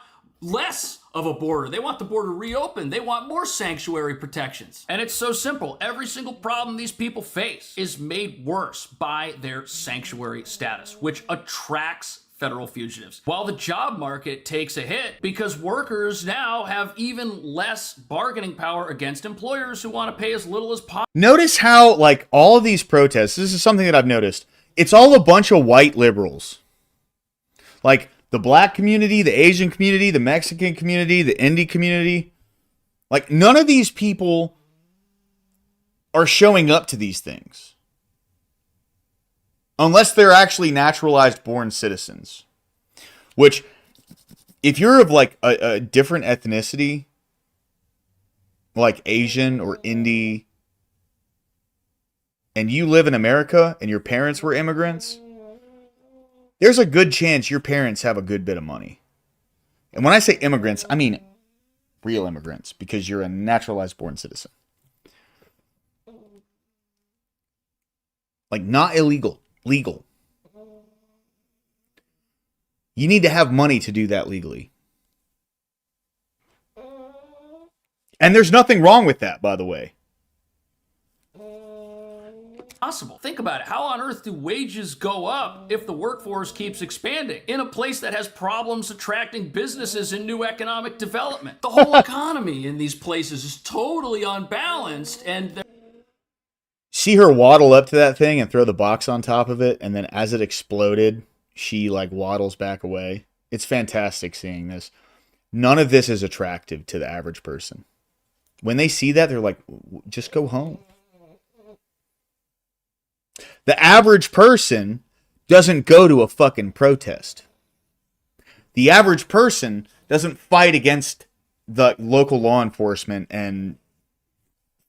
less of a border. They want the border reopened. They want more sanctuary protections. And it's so simple. Every single problem these people face is made worse by their sanctuary status, which attracts federal fugitives, while the job market takes a hit because workers now have even less bargaining power against employers who want to pay as little as possible. Notice how, like, all of these protests, this is something that I've noticed, it's all a bunch of white liberals. Like, the black community, the Asian community, the Mexican community, the Indie community. Like, none of these people are showing up to these things. Unless they're actually naturalized born citizens. Which, if you're of like a different ethnicity, like Asian or Indie, and you live in America and your parents were immigrants, there's a good chance your parents have a good bit of money. And when I say immigrants, I mean real immigrants, because you're a naturalized born citizen. Like, not illegal. Legal. You need to have money to do that legally. And there's nothing wrong with that, by the way. Possible. Think about it. How on earth do wages go up if the workforce keeps expanding in a place that has problems attracting businesses and new economic development? The whole economy in these places is totally unbalanced, and See her waddle up to that thing and throw the box on top of it, and then as it exploded, she like waddles back away. It's fantastic seeing this. None of this is attractive to the average person. When they see that, they're like, just go home. The average person doesn't go to a fucking protest. The average person doesn't fight against the local law enforcement and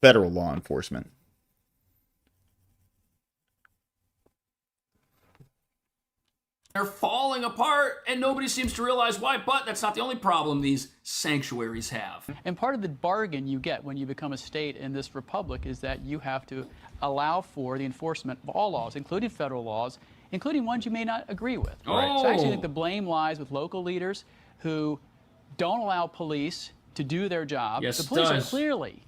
federal law enforcement. they're falling apart, and nobody seems to realize why. But that's not the only problem these sanctuaries have. And part of the bargain you get when you become a state in this republic is that you have to allow for the enforcement of all laws, including federal laws, including ones you may not agree with. Oh. So I actually think the blame lies with local leaders who don't allow police to do their job. Yes, the police it are does. clearly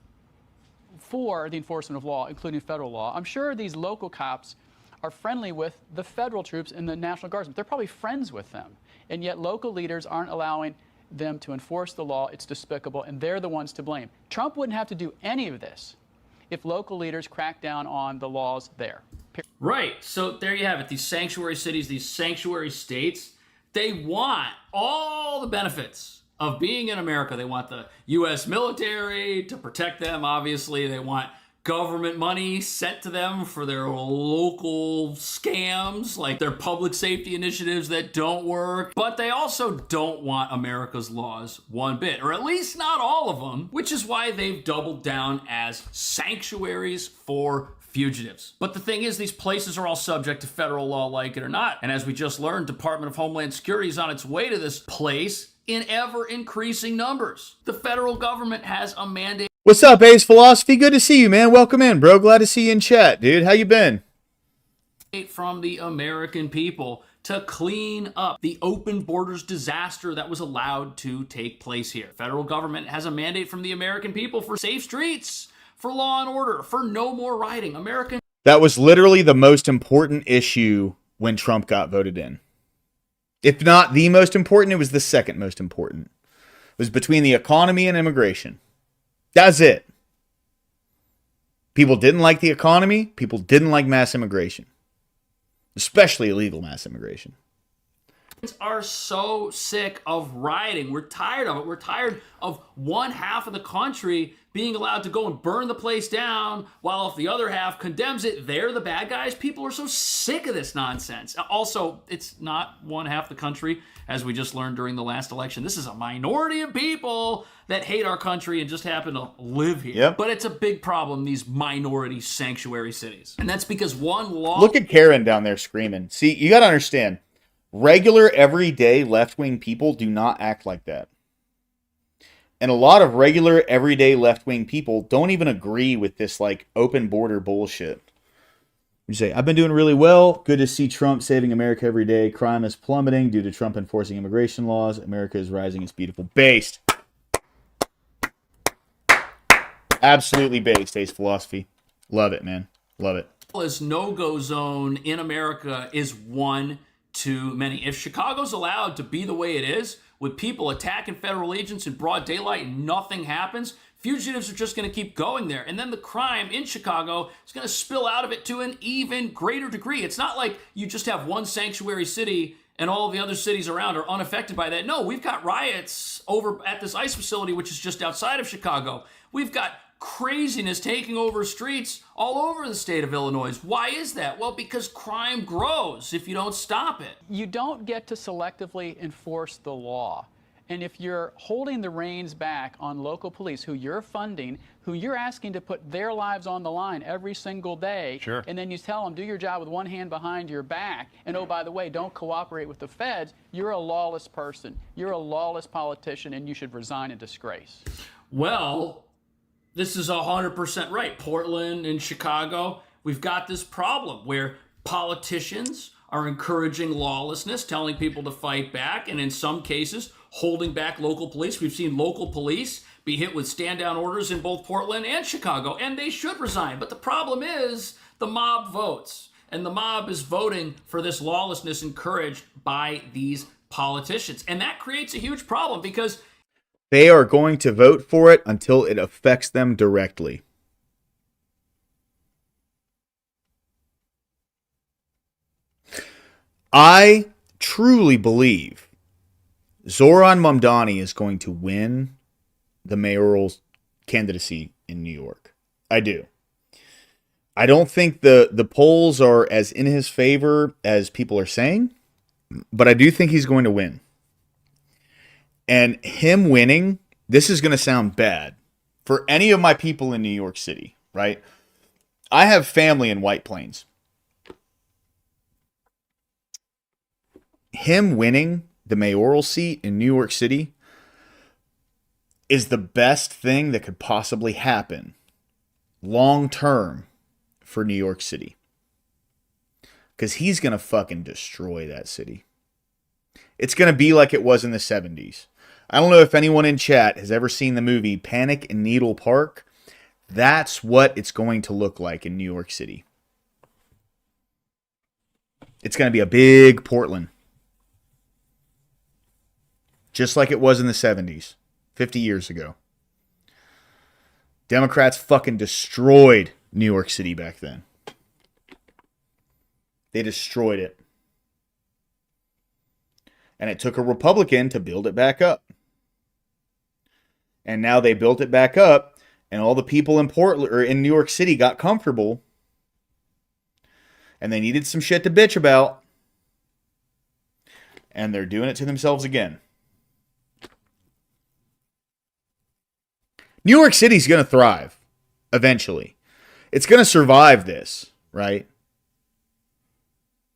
for the enforcement of law, including federal law. I'm sure these local cops are friendly with the federal troops and the National Guardsmen. They're probably friends with them. And yet local leaders aren't allowing them to enforce the law. It's despicable, and they're the ones to blame. Trump wouldn't have to do any of this if local leaders cracked down on the laws there. Right. So there you have it. These sanctuary cities, these sanctuary states, they want all the benefits of being in America. They want the U.S. military to protect them, obviously. They want government money sent to them for their local scams, like their public safety initiatives that don't work. But they also don't want America's laws one bit, or at least not all of them, which is why they've doubled down as sanctuaries for fugitives. But the thing is, these places are all subject to federal law, like it or not. And as we just learned, Department of Homeland Security is on its way to this place in ever-increasing numbers. The federal government has a mandate. What's up, Ace Philosophy? Good to see you, man. Welcome in, bro. Glad to see you in chat, dude. How you been? From the American people to clean up the open borders disaster that was allowed to take place here. Federal government has a mandate from the American people for safe streets, for law and order, for no more rioting. That was literally the most important issue when Trump got voted in. If not the most important, it was the second most important. It was between the economy and immigration. That's it. People didn't like the economy. People didn't like mass immigration, especially illegal mass immigration. Are so sick of rioting. We're tired of it. We're tired of one half of the country being allowed to go and burn the place down, while if the other half condemns it, they're the bad guys. People are so sick of this nonsense. Also, it's not one half the country, as we just learned during the last election. This is a minority of people that hate our country and just happen to live here. Yep. But it's a big problem, these minority sanctuary cities. And that's because one law... Look at Karen down there screaming. See, you got to understand, regular, everyday left-wing people do not act like that. And a lot of regular, everyday left-wing people don't even agree with this, like, open border bullshit. You say, I've been doing really well. Good to see Trump saving America every day. Crime is plummeting due to Trump enforcing immigration laws. America is rising. It's beautiful. Based. Absolutely based, Ace Philosophy. Love it, man. Love it. As no-go zone in America is one too many. If Chicago's allowed to be the way it is, with people attacking federal agents in broad daylight and nothing happens, fugitives are just going to keep going there. And then the crime in Chicago is going to spill out of it to an even greater degree. It's not like you just have one sanctuary city and all the other cities around are unaffected by that. No, we've got riots over at this ICE facility, which is just outside of Chicago. We've got craziness taking over streets all over the state of Illinois. Why is that? Well, because crime grows if you don't stop it. You don't get to selectively enforce the law. And if you're holding the reins back on local police who you're funding, who you're asking to put their lives on the line every single day, Sure. and then you tell them, do your job with one hand behind your back, and oh, by the way, don't cooperate with the feds, you're a lawless person. You're a lawless politician, and you should resign in disgrace. Well, this is 100% right. Portland and Chicago, we've got this problem where politicians are encouraging lawlessness, telling people to fight back, and in some cases, holding back local police. We've seen local police be hit with stand-down orders in both Portland and Chicago, and they should resign. But the problem is the mob votes, and the mob is voting for this lawlessness encouraged by these politicians. And that creates a huge problem because they are going to vote for it until it affects them directly. I truly believe Zoran Mamdani is going to win the mayoral candidacy in New York. I do. I don't think the polls are as in his favor as people are saying, but I do think he's going to win. And him winning, this is going to sound bad for any of my people in New York City, right? I have family in White Plains. Him winning the mayoral seat in New York City is the best thing that could possibly happen long term for New York City. Because he's going to fucking destroy that city. It's going to be like it was in the 70s. I don't know if anyone in chat has ever seen the movie Panic in Needle Park. That's what it's going to look like in New York City. It's going to be a big Portland. Just like it was in the 70s, 50 years ago. Democrats fucking destroyed New York City back then. They destroyed it. And it took a Republican to build it back up. And now they built it back up, and all the people in Portland or in New York City got comfortable. And they needed some shit to bitch about. And they're doing it to themselves again. New York City's going to thrive eventually. It's going to survive this, right?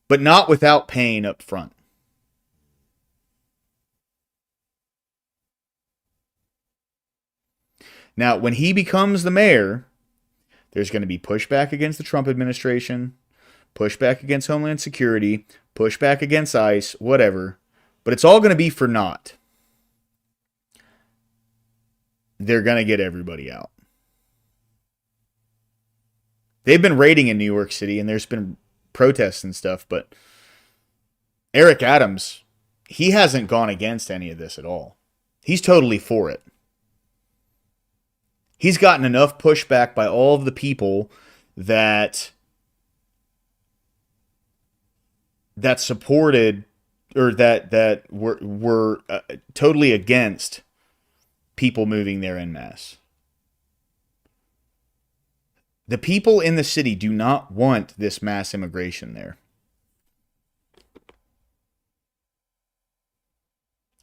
But not without pain up front. Now, when he becomes the mayor, there's going to be pushback against the Trump administration, pushback against Homeland Security, pushback against ICE, whatever. But it's all going to be for naught. They're going to get everybody out. They've been raiding in New York City, and there's been protests and stuff, but Eric Adams, he hasn't gone against any of this at all. He's totally for it. He's gotten enough pushback by all of the people that supported or that were totally against people moving there en masse. The people in the city do not want this mass immigration there.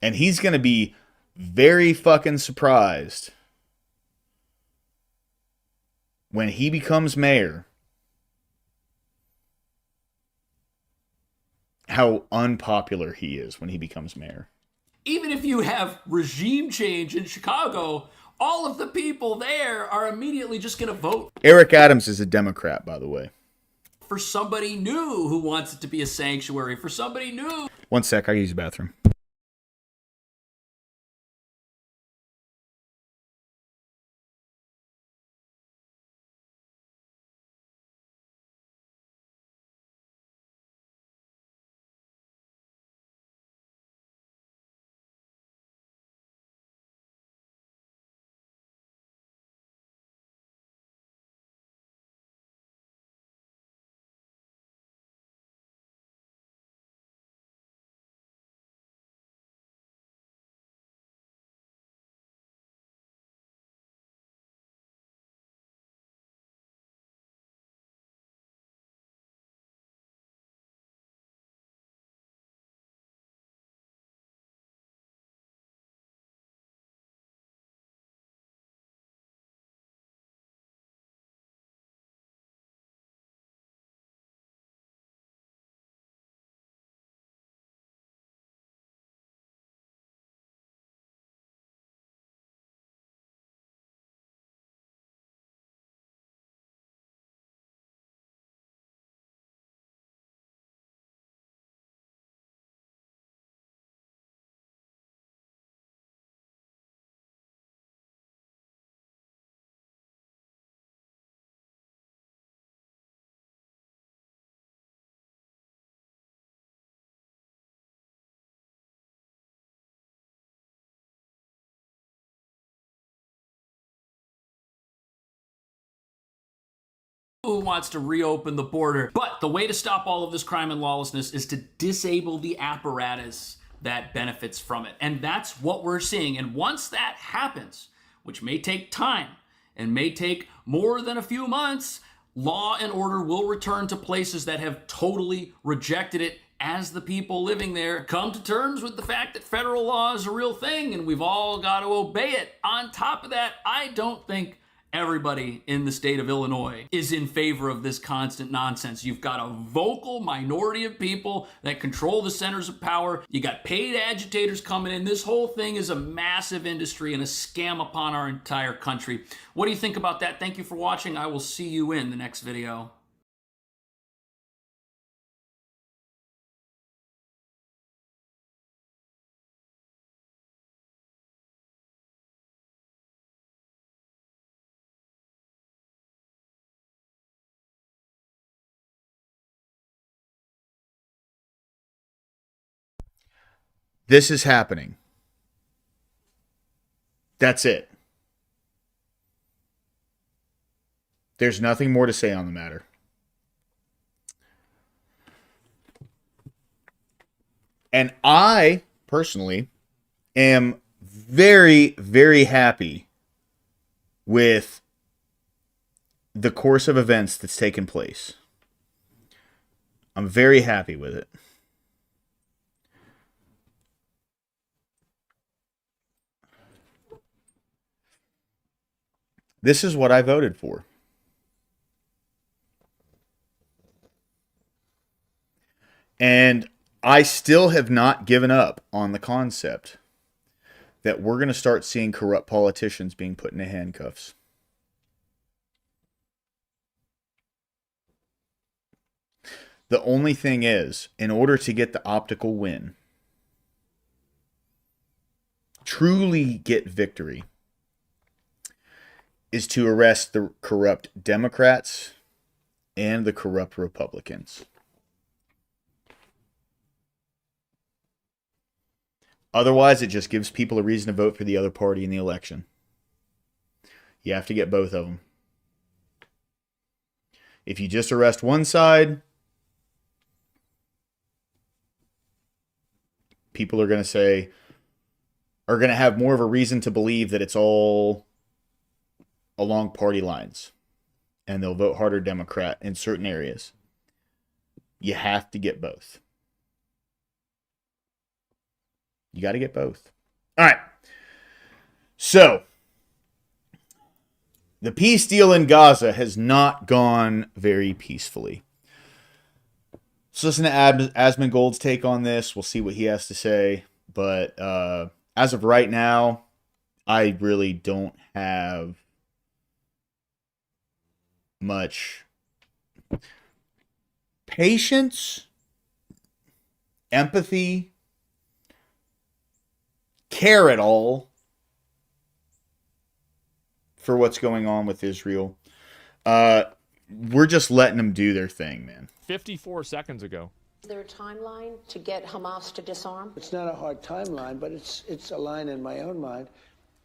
And he's going to be very fucking surprised when he becomes mayor how unpopular he is when he becomes mayor. even if you have regime change in Chicago, all of the people there are immediately just going to vote. Eric Adams is a Democrat, by the way. For somebody new who wants it to be a sanctuary, for somebody new. One sec, I use the bathroom. who wants to reopen the border. But the way to stop all of this crime and lawlessness is to disable the apparatus that benefits from it. And that's what we're seeing. And once that happens, which may take time and may take more than a few months, law and order will return to places that have totally rejected it as the people living there come to terms with the fact that federal law is a real thing and we've all got to obey it. On top of that, I don't think everybody in the state of Illinois is in favor of this constant nonsense. You've got a vocal minority of people that control the centers of power. You got paid agitators coming in. This whole thing is a massive industry and a scam upon our entire country. What do you think about that? Thank you for watching. I will see you in the next video. This is happening. That's it. There's nothing more to say on the matter. And I, personally, am very, very happy with the course of events that's taken place. I'm very happy with it. This is what I voted for. And I still have not given up on the concept that we're going to start seeing corrupt politicians being put into handcuffs. The only thing is, in order to get the optical win, truly get victory, is to arrest the corrupt Democrats and the corrupt Republicans. Otherwise, it just gives people a reason to vote for the other party in the election. You have to get both of them. If you just arrest one side, people are going to have more of a reason to believe that it's all along party lines, and they'll vote harder Democrat in certain areas. You have to get both. You got to get both. All right. So, the peace deal in Gaza has not gone very peacefully. Let's listen to Asmongold's take on this. We'll see what he has to say. But as of right now, I really don't have much patience, empathy, care at all for what's going on with Israel. We're just letting them do their thing, man. 54 seconds ago. Is there a timeline to get Hamas to disarm? It's not a hard timeline, but it's a line in my own mind.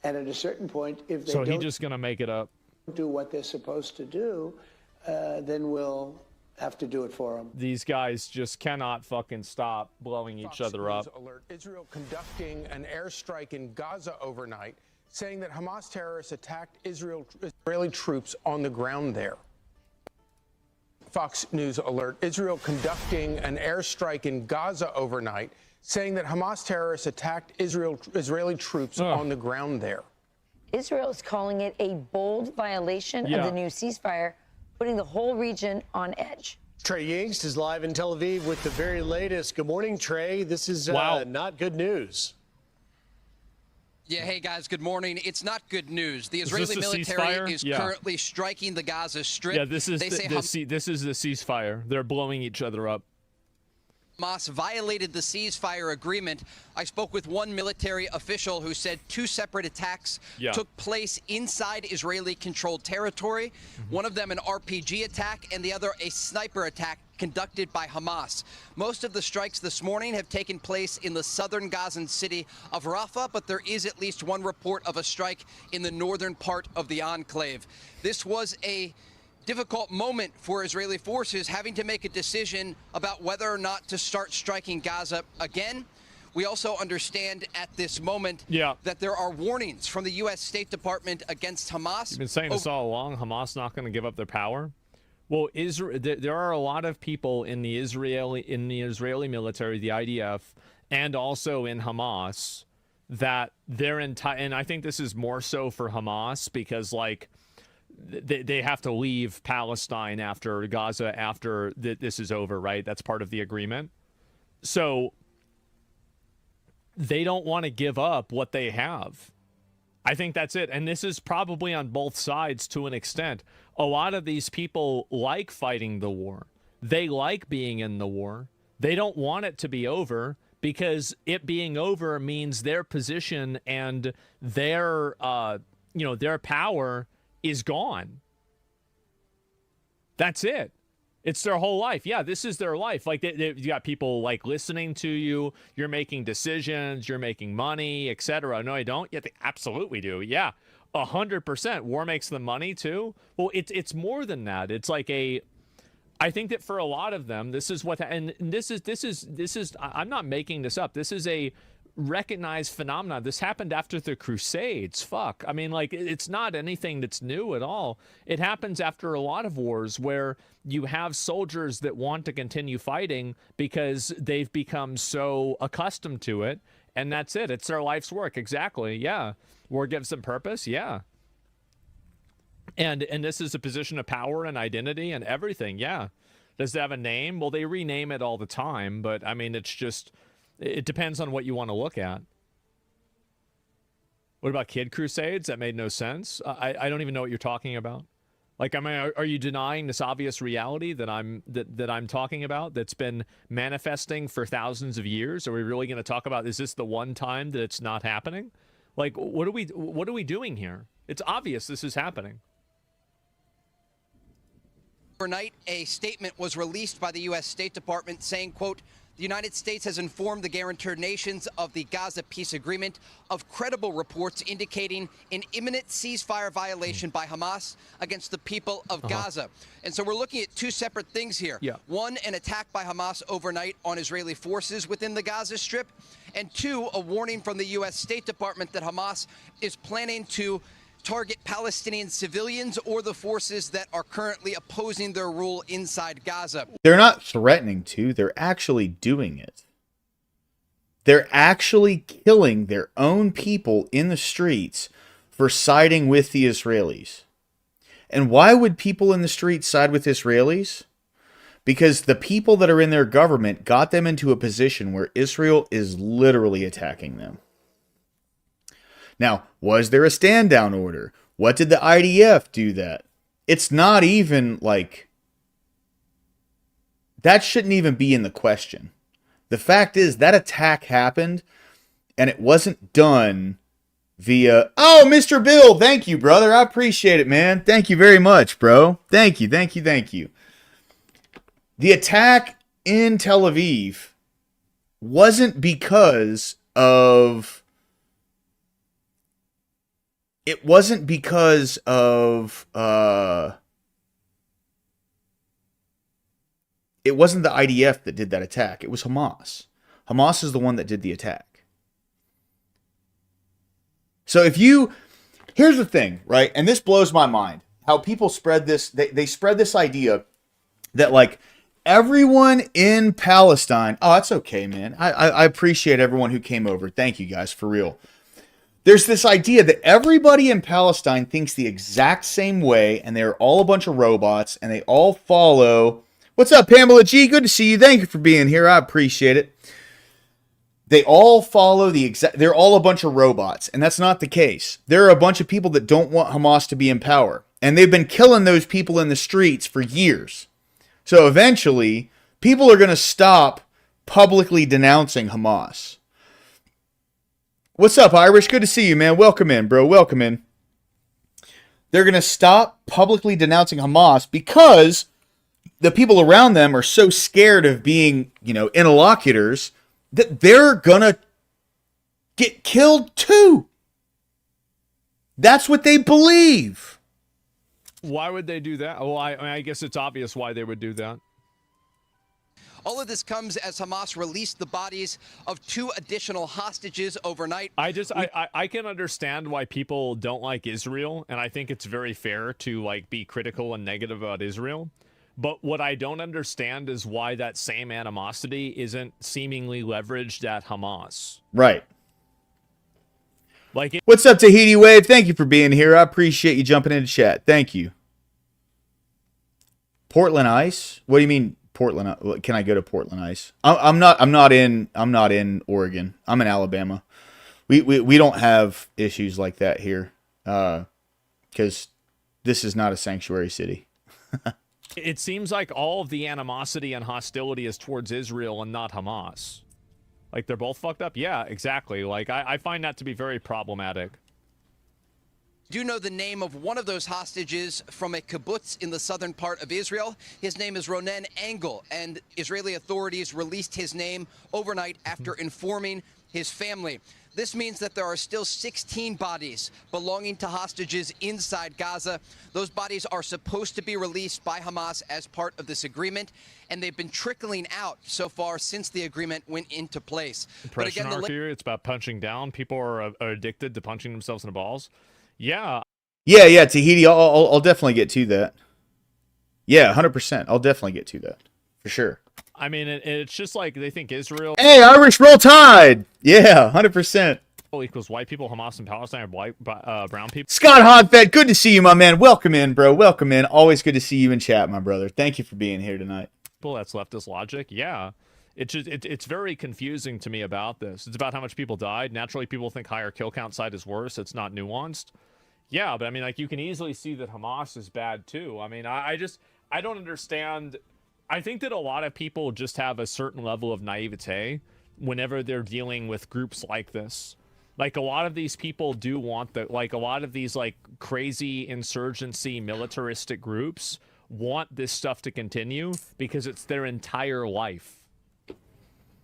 And at a certain point, if they So don't he's just going to make it up. do what they're supposed to do, then we'll have to do it for them. These guys just cannot fucking stop blowing each other up. Alert: Israel conducting an airstrike in Gaza overnight, saying that Hamas terrorists attacked Israeli troops on the ground there. Fox News alert: Israel conducting an airstrike in Gaza overnight, saying that Hamas terrorists attacked Israeli troops on the ground there. Israel is calling it a bold violation of the new ceasefire, putting the whole region on edge. Trey Yingst is live in Tel Aviv with the very latest. Good morning, Trey. This is not good news. Yeah, hey guys, good morning. It's not good news. The Israeli military is currently striking the Gaza Strip. Yeah, this is this is the ceasefire. They're blowing each other up. Hamas violated the ceasefire agreement. I spoke with one military official who said 2 separate attacks took place inside Israeli-controlled territory. One of them an RPG attack and the other a sniper attack conducted by Hamas. Most of the strikes this morning have taken place in the southern Gazan city of Rafah, but there is at least one report of a strike in the northern part of the enclave. This was a difficult moment for Israeli forces, having to make a decision about whether or not to start striking Gaza again. We also understand at this moment that there are warnings from the U.S. State Department against Hamas. You've been saying this all along. Hamas not going to give up their power. Well, there are a lot of people in the Israeli military, the IDF, and also in Hamas that they're and I think this is more so for Hamas because like they have to leave Palestine after Gaza after this is over, right? That's part of the agreement. So they don't want to give up what they have. I think that's it. And this is probably on both sides to an extent. A lot of these people like fighting the war. They like being in the war. They don't want it to be over because it being over means their position and their power is gone. That's it. It's their whole life. Yeah, this is their life. Like you got people like listening to you. You're making decisions. You're making money, etc. No, I don't. Yeah, they absolutely do. Yeah, 100%. War makes them money too. Well, it's more than that. It's like I think that for a lot of them, this is what, and this is. I'm not making this up. This is a recognized phenomenon. This happened after the Crusades. Fuck. I mean, like, it's not anything that's new at all. It happens after a lot of wars where you have soldiers that want to continue fighting because they've become so accustomed to it, and that's it. It's their life's work. Exactly. Yeah. War gives them purpose. Yeah. And this is a position of power and identity and everything. Yeah. Does it have a name? Well, they rename it all the time, but I mean, it's just, it depends on what you want to look at. What about Kid Crusades? That made no sense. I don't even know what you're talking about. Like, I mean, are you denying this obvious reality that I'm talking about that's been manifesting for thousands of years? Are we really going to talk about, is this the one time that it's not happening? Like, what are we doing here? It's obvious this is happening. Overnight, a statement was released by the U.S. State Department saying, quote, the United States has informed the guarantor nations of the Gaza peace agreement of credible reports indicating an imminent ceasefire violation by Hamas against the people of Gaza. And so we're looking at two separate things here. Yeah. One, an attack by Hamas overnight on Israeli forces within the Gaza Strip. And two, a warning from the U.S. State Department that Hamas is planning to target Palestinian civilians or the forces that are currently opposing their rule inside Gaza. They're not threatening to, they're actually doing it. They're actually killing their own people in the streets for siding with the Israelis. And why would people in the streets side with Israelis? Because the people that are in their government got them into a position where Israel is literally attacking them. Now, was there a stand-down order? What did the IDF do that? It's not even like... That shouldn't even be in the question. The fact is, that attack happened, and it wasn't done via... Oh, Mr. Bill, thank you, brother. I appreciate it, man. Thank you very much, bro. Thank you, thank you, thank you. The attack in Tel Aviv wasn't because of... It wasn't because of, it wasn't the IDF that did that attack. It was Hamas. Hamas is the one that did the attack. So here's the thing, right? And this blows my mind. How people spread this, they spread this idea that like everyone in Palestine, oh, that's okay, man. I appreciate everyone who came over. Thank you guys, for real. There's this idea that everybody in Palestine thinks the exact same way, and they're all a bunch of robots, and they all follow... What's up, Pamela G? Good to see you. Thank you for being here. I appreciate it. They all follow the exact... They're all a bunch of robots, and that's not the case. There are a bunch of people that don't want Hamas to be in power, and they've been killing those people in the streets for years. So eventually, people are going to stop publicly denouncing Hamas. What's up, Irish? Good to see you, man. Welcome in, bro. Welcome in. They're going to stop publicly denouncing Hamas because the people around them are so scared of being, interlocutors that they're going to get killed too. That's what they believe. Why would they do that? Well, I guess it's obvious why they would do that. All of this comes as Hamas released the bodies of 2 additional hostages overnight. I can understand why people don't like Israel, and I think it's very fair to like be critical and negative about Israel. But what I don't understand is why that same animosity isn't seemingly leveraged at Hamas. Right. Like, what's up, Tahiti Wave? Thank you for being here. I appreciate you jumping into chat. Thank you. Portland Ice? What do you mean Portland? Can I go to Portland Ice? I'm not in Oregon. I'm in Alabama. We don't have issues like that here, because this is not a sanctuary city. It seems like all of the animosity and hostility is towards Israel and not Hamas. Like, they're both fucked up? Yeah, exactly. Like, I find that to be very problematic. Do you know the name of one of those hostages from a kibbutz in the southern part of Israel? His name is Ronen Engel, and Israeli authorities released his name overnight after informing his family. This means that there are still 16 bodies belonging to hostages inside Gaza. Those bodies are supposed to be released by Hamas as part of this agreement, and they've been trickling out so far since the agreement went into place. Impression arc here, it's about punching down. People are addicted to punching themselves in the balls. Yeah. Yeah, Tahiti, I'll definitely get to that. Yeah, 100%. I'll definitely get to that. For sure. I mean, it's just like they think Israel... Hey, Irish Roll Tide! Yeah, 100%. ...equals white people, Hamas and Palestine are white, brown people. Scott Hodfett, good to see you, my man. Welcome in, bro. Welcome in. Always good to see you in chat, my brother. Thank you for being here tonight. That's leftist logic. Yeah. It's very confusing to me about this. It's about how much people died. Naturally, people think higher kill count side is worse. It's not nuanced. Yeah, but I mean, like, you can easily see that Hamas is bad too. I mean, I don't understand. I think that a lot of people just have a certain level of naivete whenever they're dealing with groups like this. Like, a lot of these people do want a lot of these, like, crazy insurgency militaristic groups want this stuff to continue because it's their entire life.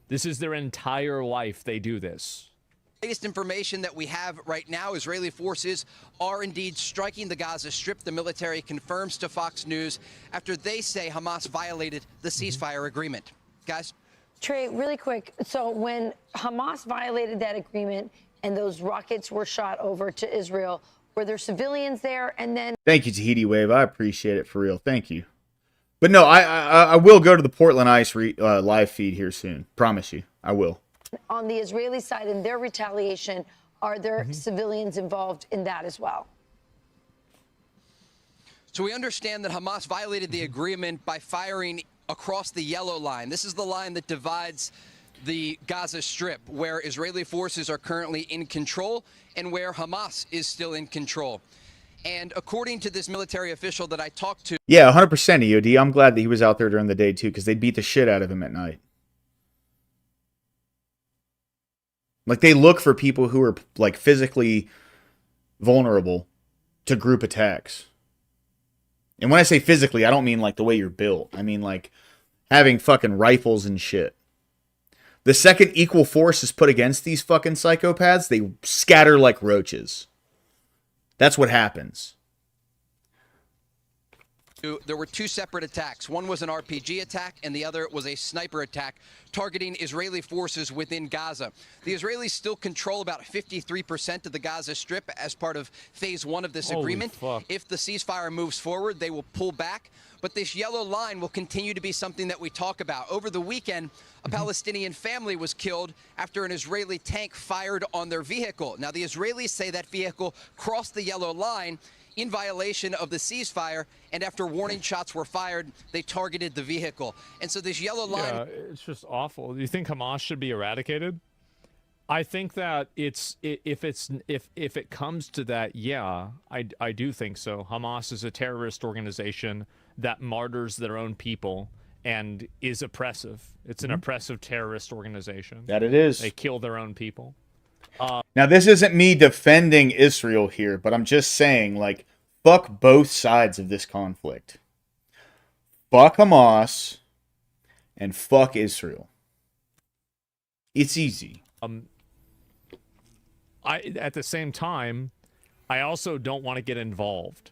This is their entire life they do this. Latest information that we have right now, Israeli forces are indeed striking the Gaza Strip. The military confirms to Fox News after they say Hamas violated the ceasefire agreement. Guys? Trey, really quick. So when Hamas violated that agreement and those rockets were shot over to Israel, were there civilians there? And then... Thank you, Tahiti Wave. I appreciate it for real. Thank you. But no, I will go to the Portland Ice live feed here soon. Promise you. I will. On the Israeli side, in their retaliation, are there civilians involved in that as well? So we understand that Hamas violated the agreement by firing across the yellow line. This is the line that divides the Gaza Strip, where Israeli forces are currently in control and where Hamas is still in control. And according to this military official that I talked to... Yeah, 100% EOD. I'm glad that he was out there during the day, too, because they'd beat the shit out of him at night. Like, they look for people who are, like, physically vulnerable to group attacks. And when I say physically, I don't mean, like, the way you're built. I mean, like, having fucking rifles and shit. The second equal force is put against these fucking psychopaths, they scatter like roaches. That's what happens. There were 2 separate attacks. One was an RPG attack, and the other was a sniper attack targeting Israeli forces within Gaza. The Israelis still control about 53% of the Gaza Strip as part of phase 1 of this agreement. Fuck. If the ceasefire moves forward, they will pull back. But this yellow line will continue to be something that we talk about. Over the weekend, a Palestinian family was killed after an Israeli tank fired on their vehicle. Now, the Israelis say that vehicle crossed the yellow line in violation of the ceasefire, and after warning shots were fired, they targeted the vehicle. And so this yellow line... Yeah, it's just awful. Do you think Hamas should be eradicated? I think that if it comes to that, yeah, I do think so. Hamas is a terrorist organization that martyrs their own people and is oppressive. It's an oppressive terrorist organization. That it is. They kill their own people. Now, this isn't me defending Israel here, but I'm just saying, like, fuck both sides of this conflict. Fuck Hamas and fuck Israel. It's easy. At the same time, I also don't want to get involved.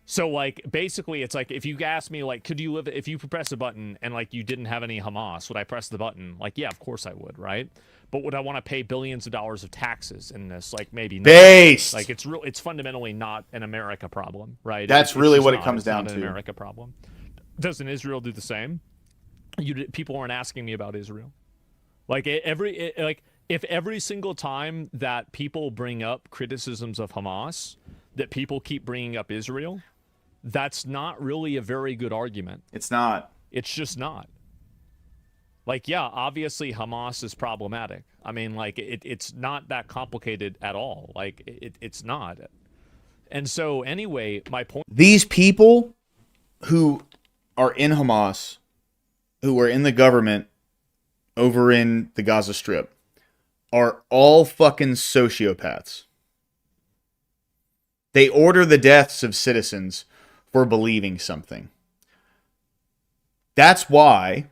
So like basically it's like if you ask me like could you live if you press a button and like you didn't have any Hamas, would I press the button? Like yeah, of course I would, right? But would I want to pay billions of dollars of taxes in this? Like maybe not. Based. Like it's fundamentally not an America problem, right? That's It's really just what it not. comes It's down not to. an America problem. Doesn't Israel do the same? People aren't asking me about Israel. Like if every single time that people bring up criticisms of Hamas, that people keep bringing up Israel, that's not really a very good argument. It's not. It's just not. Like, yeah, obviously Hamas is problematic. I mean, like, it's not that complicated at all. Like, it's not. And so, anyway, my point... These people who are in Hamas, who are in the government over in the Gaza Strip, are all fucking sociopaths. They order the deaths of citizens for believing something. That's why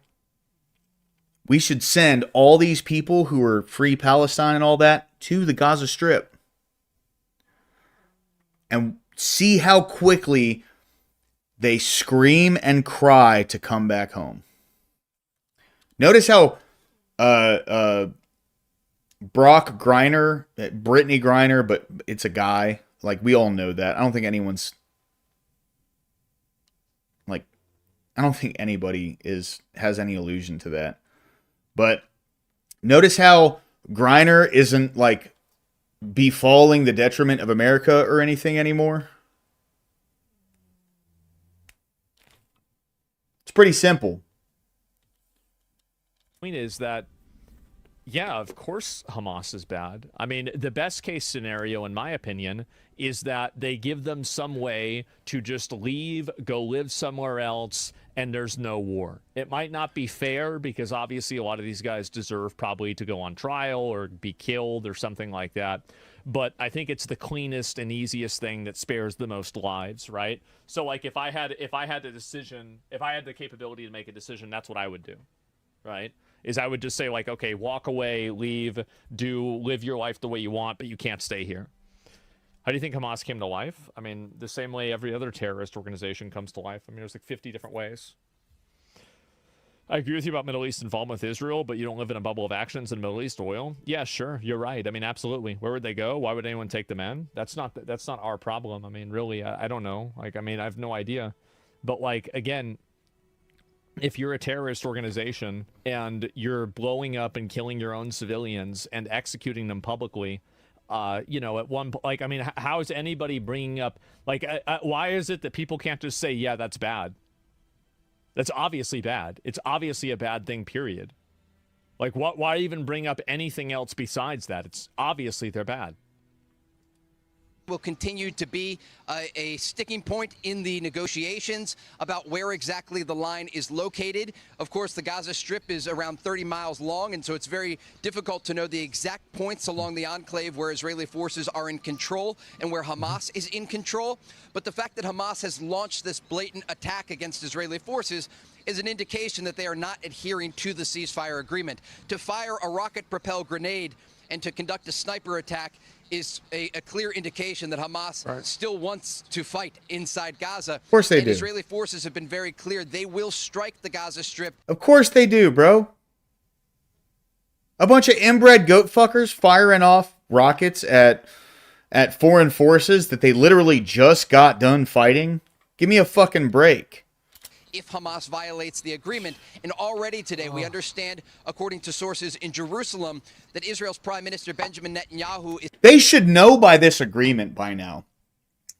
we should send all these people who are free Palestine and all that to the Gaza Strip. And see how quickly they scream and cry to come back home. Notice how Brock Griner, Brittany Griner, but it's a guy. Like, we all know that. I don't think anyone's... Like, I don't think anybody has any allusion to that. But notice how Griner isn't, like, befalling the detriment of America or anything anymore. It's pretty simple. Point is that, yeah, of course Hamas is bad. I mean, the best case scenario, in my opinion, is that they give them some way to just leave, go live somewhere else, and there's no war. It might not be fair because obviously a lot of these guys deserve probably to go on trial or be killed or something like that. But I think it's the cleanest and easiest thing that spares the most lives, right? So like if I had the capability to make a decision, that's what I would do, right? Is I would just say like, okay, walk away, leave, live your life the way you want, but you can't stay here. How do you think Hamas came to life? I mean, the same way every other terrorist organization comes to life. I mean, there's like 50 different ways. I agree with you about Middle East involvement with Israel, but you don't live in a bubble of actions in Middle East oil. Yeah, sure, you're right. I mean, absolutely. Where would they go? Why would anyone take them in? That's not our problem. I mean, really, I don't know. Like, I mean, I have no idea. But like, again, if you're a terrorist organization and you're blowing up and killing your own civilians and executing them publicly, at one, like, I mean, how is anybody bringing up, like, why is it that people can't just say, yeah, that's bad? That's obviously bad. It's obviously a bad thing, period. Like, why even bring up anything else besides that? It's obviously they're bad. Will continue to be a sticking point in the negotiations about where exactly the line is located. Of course, the Gaza Strip is around 30 miles long, and so it's very difficult to know the exact points along the enclave where Israeli forces are in control and where Hamas is in control. But the fact that Hamas has launched this blatant attack against Israeli forces is an indication that they are not adhering to the ceasefire agreement. To fire a rocket-propelled grenade and to conduct a sniper attack is a clear indication that Hamas still wants to fight inside Gaza. Of course they do. Israeli forces have been very clear. They will strike the Gaza Strip. Of course they do, bro. A bunch of inbred goat fuckers firing off rockets at foreign forces that they literally just got done fighting. Give me a fucking break. If Hamas violates the agreement. And already today, we understand, according to sources in Jerusalem, that Israel's Prime Minister Benjamin Netanyahu is... They should know by this agreement by now.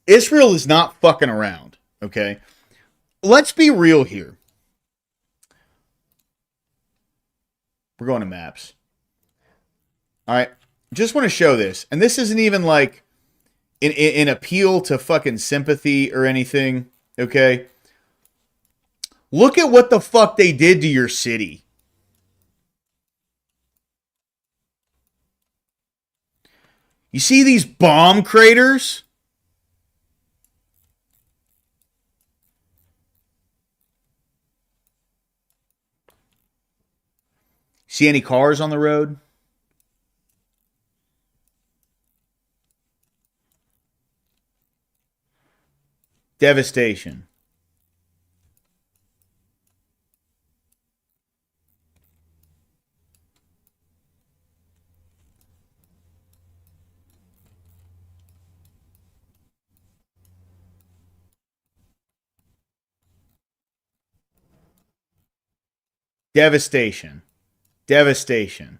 Israel is not fucking around, okay? Let's be real here. We're going to maps. All right. Just want to show this. And this isn't even like an appeal to fucking sympathy or anything, okay? Look at what the fuck they did to your city. You see these bomb craters? See any cars on the road? Devastation. Devastation. Devastation.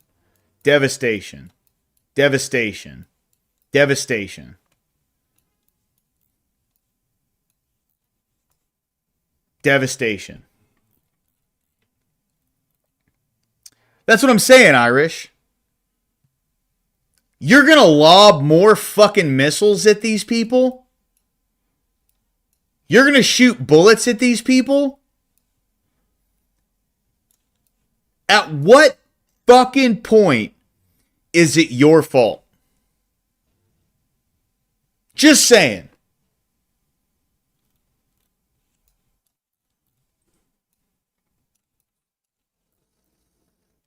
Devastation. Devastation. Devastation. Devastation. That's what I'm saying, Irish. You're going to lob more fucking missiles at these people? You're going to shoot bullets at these people? At what fucking point is it your fault? Just saying.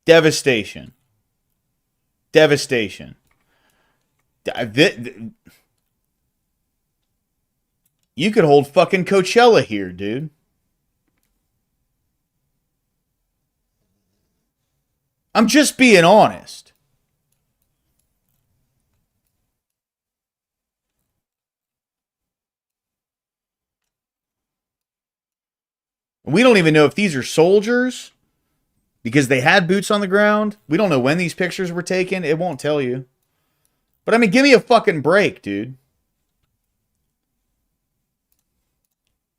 Devastation. Devastation. You could hold fucking Coachella here, dude. I'm just being honest. We don't even know if these are soldiers because they had boots on the ground. We don't know when these pictures were taken. It won't tell you. But I mean, give me a fucking break, dude.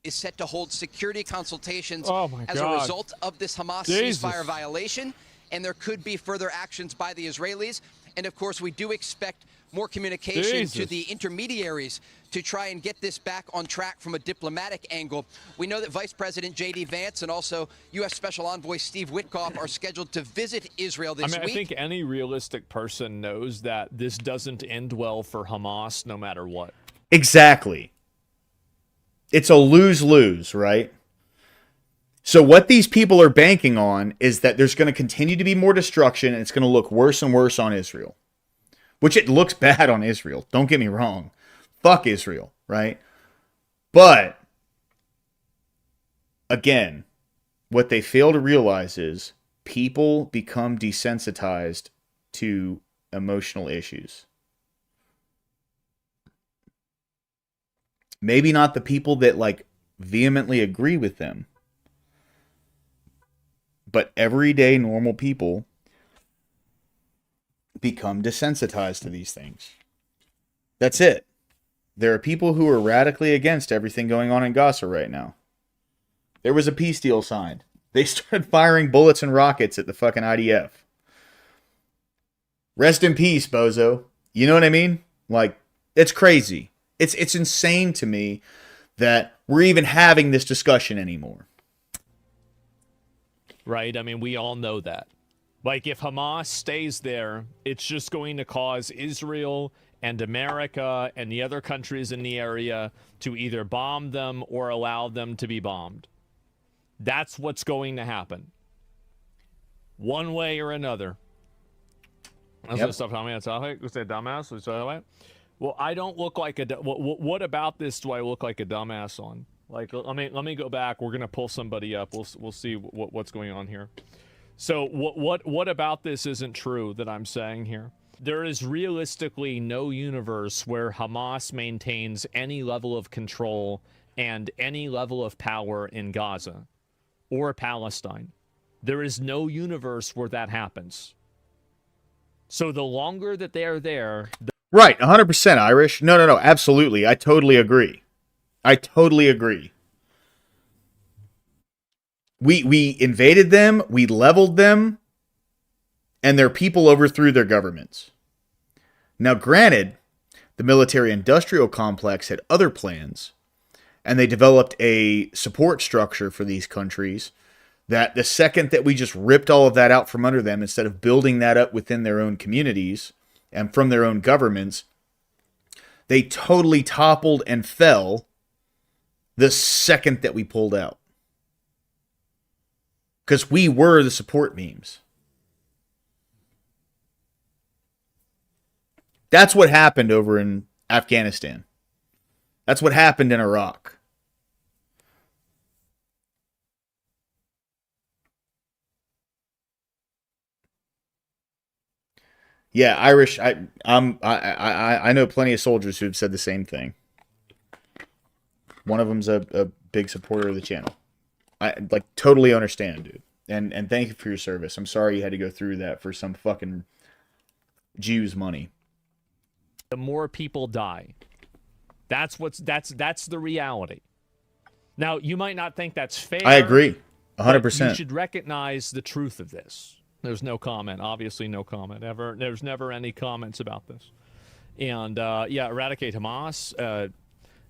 Is set to hold security consultations as a result of this Hamas ceasefire violation, and there could be further actions by the Israelis. And of course, we do expect more communication to the intermediaries to try and get this back on track from a diplomatic angle. We know that Vice President J.D. Vance and also U.S. Special Envoy Steve Witkoff are scheduled to visit Israel this week. I think any realistic person knows that this doesn't end well for Hamas no matter what. Exactly. It's a lose-lose, right? So what these people are banking on is that there's going to continue to be more destruction and it's going to look worse and worse on Israel. Which it looks bad on Israel. Don't get me wrong. Fuck Israel, right? But, again, what they fail to realize is people become desensitized to emotional issues. Maybe not the people that, like, vehemently agree with them. But everyday normal people become desensitized to these things. That's it. There are people who are radically against everything going on in Gaza right now. There was a peace deal signed. They started firing bullets and rockets at the fucking IDF. Rest in peace, bozo. You know what I mean? Like, it's crazy. It's insane to me that we're even having this discussion anymore. Right? I mean, we all know that. Like, if Hamas stays there, it's just going to cause Israel and America and the other countries in the area to either bomb them or allow them to be bombed. That's what's going to happen. One way or another. That's stuff coming out. Dumbass. Well, I don't look like a... What about this do I look like a dumbass on? Like, let me go back. We're going to pull somebody up. We'll see what's going on here. So what about this isn't true that I'm saying here? There is realistically no universe where Hamas maintains any level of control and any level of power in Gaza or Palestine. There is no universe where that happens. So the longer that they are there... Right, 100% Irish. No, absolutely. I totally agree. We invaded them, we leveled them, and their people overthrew their governments. Now, granted, the military-industrial complex had other plans, and they developed a support structure for these countries that the second that we just ripped all of that out from under them, instead of building that up within their own communities and from their own governments, they totally toppled and fell the second that we pulled out. Because we were the support beams. That's what happened over in Afghanistan. That's what happened in Iraq. Yeah, Irish. I know plenty of soldiers who have said the same thing. One of them's a big supporter of the channel. I like totally understand, dude. And thank you for your service. I'm sorry you had to go through that for some fucking Jews' money. The more people die. That's the reality. Now, you might not think that's fair. I agree. 100%. You 100%. should recognize the truth of this. There's no comment. Obviously, no comment. There's never any comments about this. And, yeah, eradicate Hamas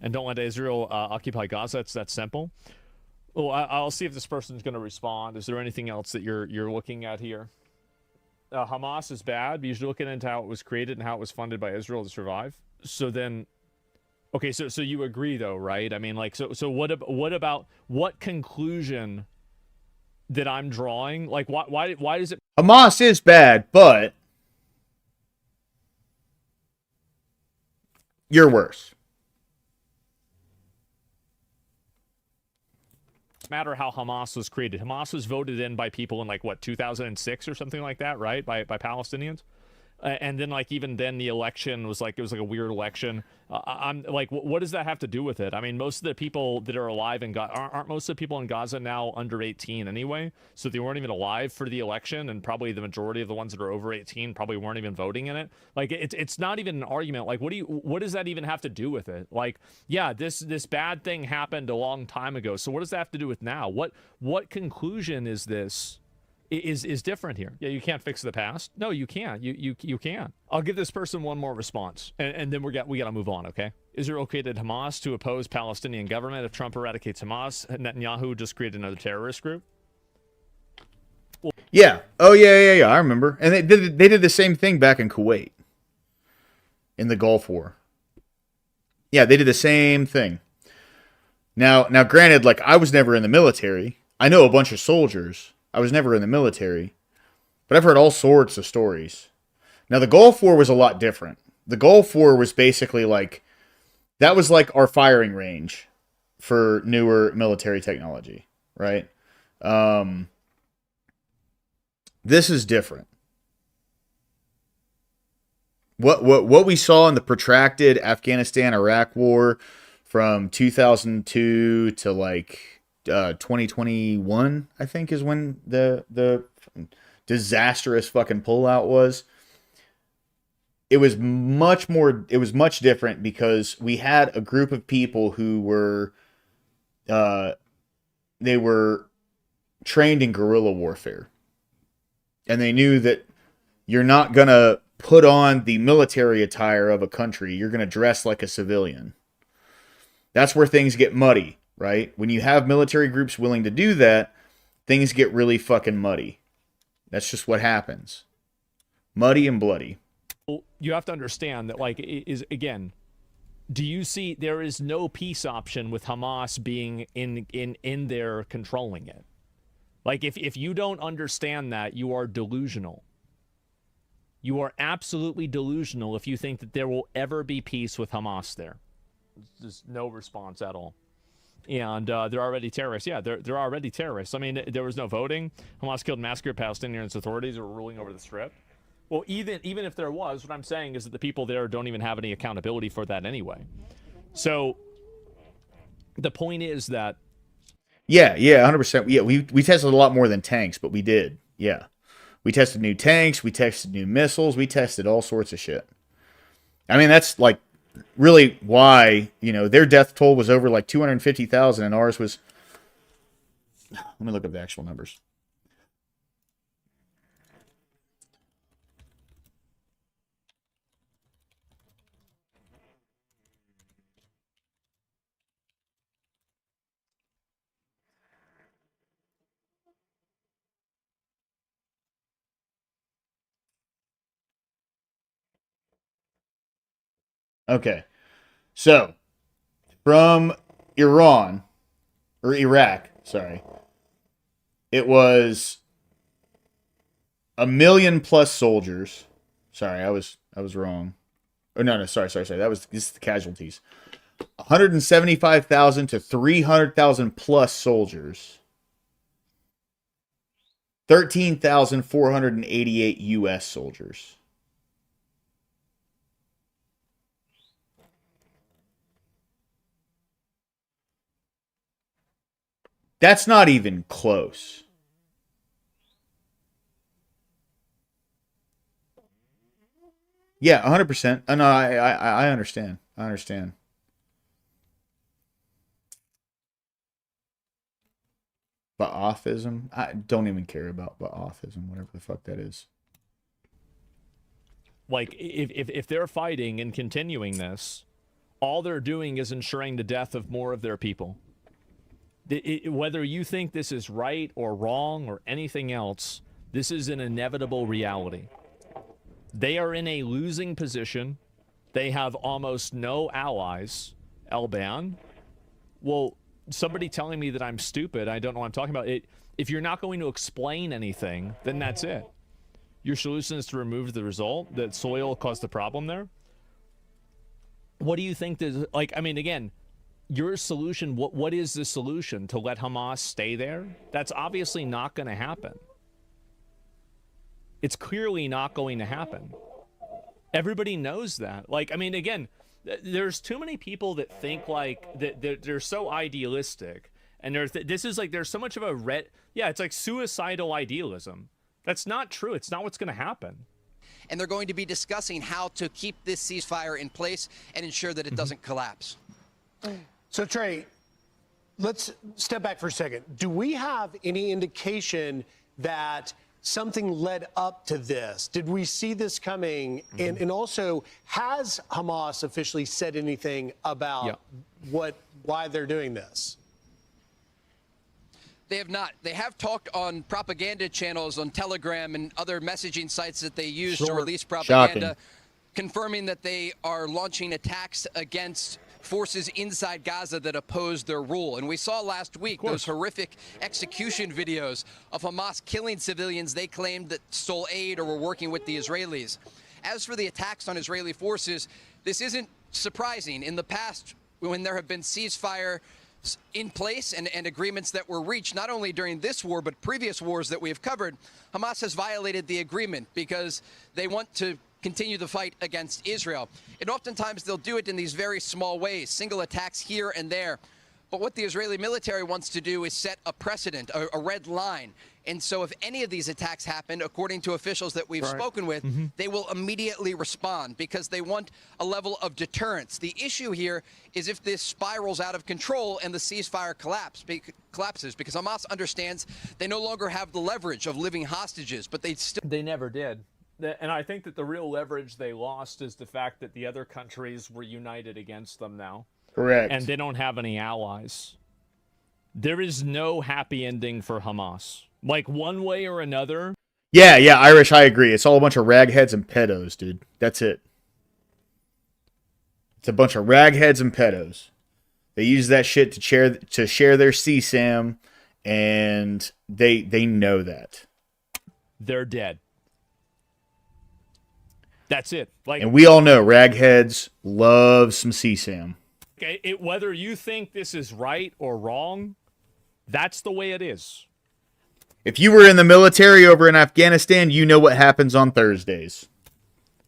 and don't let Israel occupy Gaza. It's that simple. Well, I'll see if this person's going to respond. Is there anything else that you're looking at here? Hamas is bad. You should look into how it was created and how it was funded by Israel to survive. So then, okay, so you agree though, right? I mean, like, so what about what conclusion that I'm drawing? Like, why does it? Hamas is bad, but you're worse. Matter how Hamas was created. Hamas was voted in by people in like what 2006 or something like that, right? By Palestinians. And then, like, even then, the election was like, it was like a weird election. I'm like, what does that have to do with it? I mean, most of the people that are alive in Gaza, aren't most of the people in Gaza now under 18 anyway? So they weren't even alive for the election, and probably the majority of the ones that are over 18 probably weren't even voting in it. Like, it's not even an argument. Like, what does that even have to do with it? Like, yeah, this bad thing happened a long time ago. So what does that have to do with now? What conclusion is this? Is different here. Yeah, you can't fix the past. No, you can't. You can't. I'll give this person one more response, and then we got to move on. Okay. Israel created Hamas to oppose Palestinian government. If Trump eradicates Hamas, Netanyahu just created another terrorist group. Well, yeah. Oh yeah. I remember. And they did the same thing back in Kuwait, in the Gulf War. Yeah, they did the same thing. Now, granted, like, I was never in the military. I know a bunch of soldiers. I was never in the military, but I've heard all sorts of stories. Now, the Gulf War was a lot different. The Gulf War was basically like, that was like our firing range for newer military technology, right? This is different. What we saw in the protracted Afghanistan-Iraq war from 2002 to like 2021, I think, is when the disastrous fucking pullout was. It was much different because we had a group of people who were they were trained in guerrilla warfare, and they knew that you're not gonna put on the military attire of a country. You're gonna dress like a civilian. That's where things get muddy. Right? When you have military groups willing to do that, things get really fucking muddy. That's just what happens. Muddy and bloody. You have to understand that, like, again, do you see there is no peace option with Hamas being in there controlling it? Like, if you don't understand that, you are delusional. You are absolutely delusional if you think that there will ever be peace with Hamas there. There's no response at all. And they're already terrorists. Yeah, they're already terrorists. I mean, there was no voting. Hamas killed and massacred Palestinians. Authorities were ruling over the Strip. Well, even if there was, what I'm saying is that the people there don't even have any accountability for that anyway. So the point is that... Yeah, 100%. Yeah, we tested a lot more than tanks, but we did. Yeah. We tested new tanks. We tested new missiles. We tested all sorts of shit. I mean, that's like... really why, their death toll was over like 250,000 and ours was, let me look up the actual numbers. Okay. So, from Iraq, sorry, it was 1 million plus soldiers. Sorry, I was wrong. Oh, no, sorry. This is the casualties. 175,000 to 300,000 plus soldiers. 13,488 U.S. soldiers. That's not even close. Yeah, 100%. No, I understand. I understand. Ba'athism? I don't even care about Ba'athism, whatever the fuck that is. Like, if they're fighting and continuing this, all they're doing is ensuring the death of more of their people. Whether you think this is right or wrong or anything else, this is an inevitable reality. They are in a losing position. They have almost no allies. Elban. Well, somebody telling me that I'm stupid, I don't know what I'm talking about. If you're not going to explain anything, then that's it. Your solution is to remove the result, that soil caused the problem there. What do you think that, like, I mean, again, your solution, what is the solution? To let Hamas stay there? That's obviously not going to happen. It's clearly not going to happen. Everybody knows that. Like, I mean, again, there's too many people that think like that they're so idealistic, and there's so much of a it's like suicidal idealism. That's not true. It's not what's going to happen. And they're going to be discussing how to keep this ceasefire in place and ensure that it doesn't collapse. So, Trey, let's step back for a second. Do we have any indication that something led up to this? Did we see this coming? And also, has Hamas officially said anything about why they're doing this? They have not. They have talked on propaganda channels on Telegram and other messaging sites that they use to release propaganda, confirming that they are launching attacks against forces inside Gaza that oppose their rule. And we saw last week those horrific execution videos of Hamas killing civilians they claimed that stole aid or were working with the Israelis. As for the attacks on Israeli forces, this isn't surprising. In the past, when there have been ceasefire in place and agreements that were reached, not only during this war, but previous wars that we have covered, Hamas has violated the agreement because they want to continue the fight against Israel. And oftentimes they'll do it in these very small ways, single attacks here and there. But what the Israeli military wants to do is set a precedent, a red line. And so if any of these attacks happen, according to officials that we've spoken with, they will immediately respond because they want a level of deterrence. The issue here is if this spirals out of control and the ceasefire collapses, because Hamas understands they no longer have the leverage of living hostages, but they never did. And I think that the real leverage they lost is the fact that the other countries were united against them now. Correct. And they don't have any allies. There is no happy ending for Hamas. Like, one way or another. Yeah, Irish, I agree. It's all a bunch of ragheads and pedos, dude. That's it. It's a bunch of ragheads and pedos. They use that shit to share their CSAM, and they know that. They're dead. That's it. Like, and we all know ragheads love some CSAM. Whether you think this is right or wrong, that's the way it is. If you were in the military over in Afghanistan, you know what happens on Thursdays.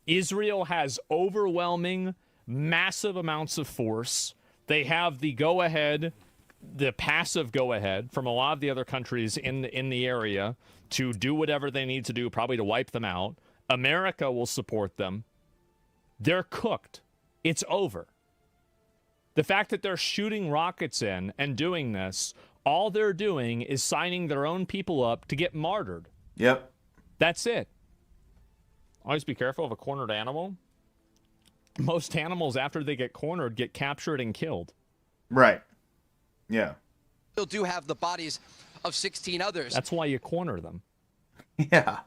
Israel has overwhelming, massive amounts of force. They have the go-ahead, the passive go-ahead from a lot of the other countries in the area to do whatever they need to do, probably to wipe them out. America will support them. They're cooked. It's over. The fact that they're shooting rockets in and doing this, all they're doing is signing their own people up to get martyred. Yep. That's it. Always be careful of a cornered animal. Most animals, after they get cornered, get captured and killed. Right. Yeah. Still do have the bodies of 16 others. That's why you corner them. Yeah.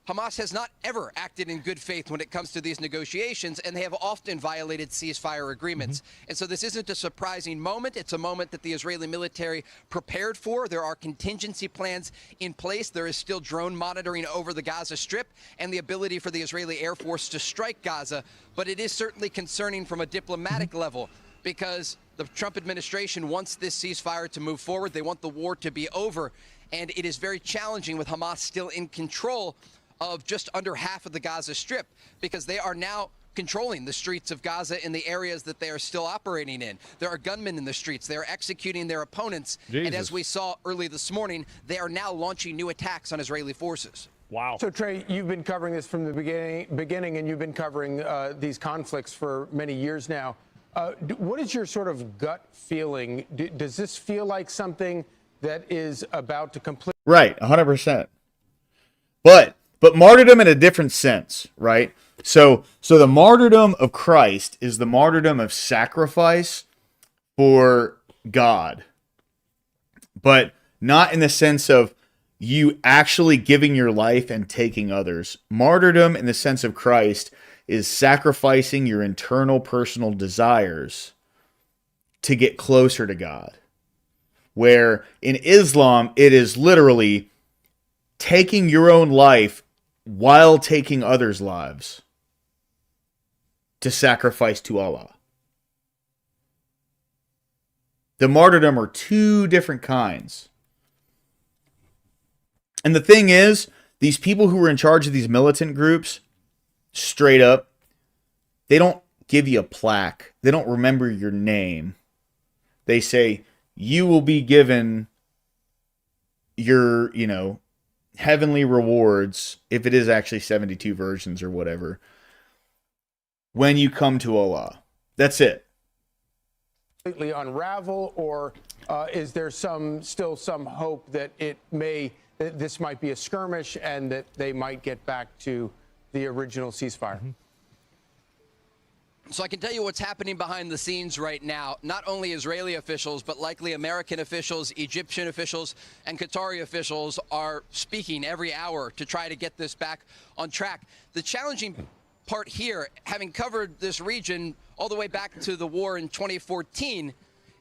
Hamas has not ever acted in good faith when it comes to these negotiations, and they have often violated ceasefire agreements. And so this isn't a surprising moment. It's a moment that the Israeli military prepared for. There are contingency plans in place. There is still drone monitoring over the Gaza Strip and the ability for the Israeli Air Force to strike Gaza. But it is certainly concerning from a diplomatic level because the Trump administration wants this ceasefire to move forward. They want the war to be over. And it is very challenging with Hamas still in control of just under half of the Gaza Strip because they are now controlling the streets of Gaza in the areas that they are still operating in. There are gunmen in the streets. They are executing their opponents. And as we saw early this morning, they are now launching new attacks on Israeli forces. Wow. So, Trey, you've been covering this from the beginning, and you've been covering these conflicts for many years now. What is your sort of gut feeling? Does this feel like something that is about to complete? Right, 100%. But martyrdom in a different sense, right? So the martyrdom of Christ is the martyrdom of sacrifice for God, but not in the sense of you actually giving your life and taking others. Martyrdom in the sense of Christ is sacrificing your internal personal desires to get closer to God. Where in Islam, it is literally taking your own life while taking others' lives to sacrifice to Allah. The martyrdom are two different kinds. And the thing is, these people who are in charge of these militant groups, straight up, they don't give you a plaque. They don't remember your name. They say, you will be given your, heavenly rewards, if it is actually 72 versions or whatever, when you come to Allah. That's it. Completely unravel, or is there still some hope that this might be a skirmish and that they might get back to the original ceasefire? So I can tell you what's happening behind the scenes right now. Not only Israeli officials, but likely American officials, Egyptian officials, and Qatari officials are speaking every hour to try to get this back on track. The challenging part here, having covered this region all the way back to the war in 2014,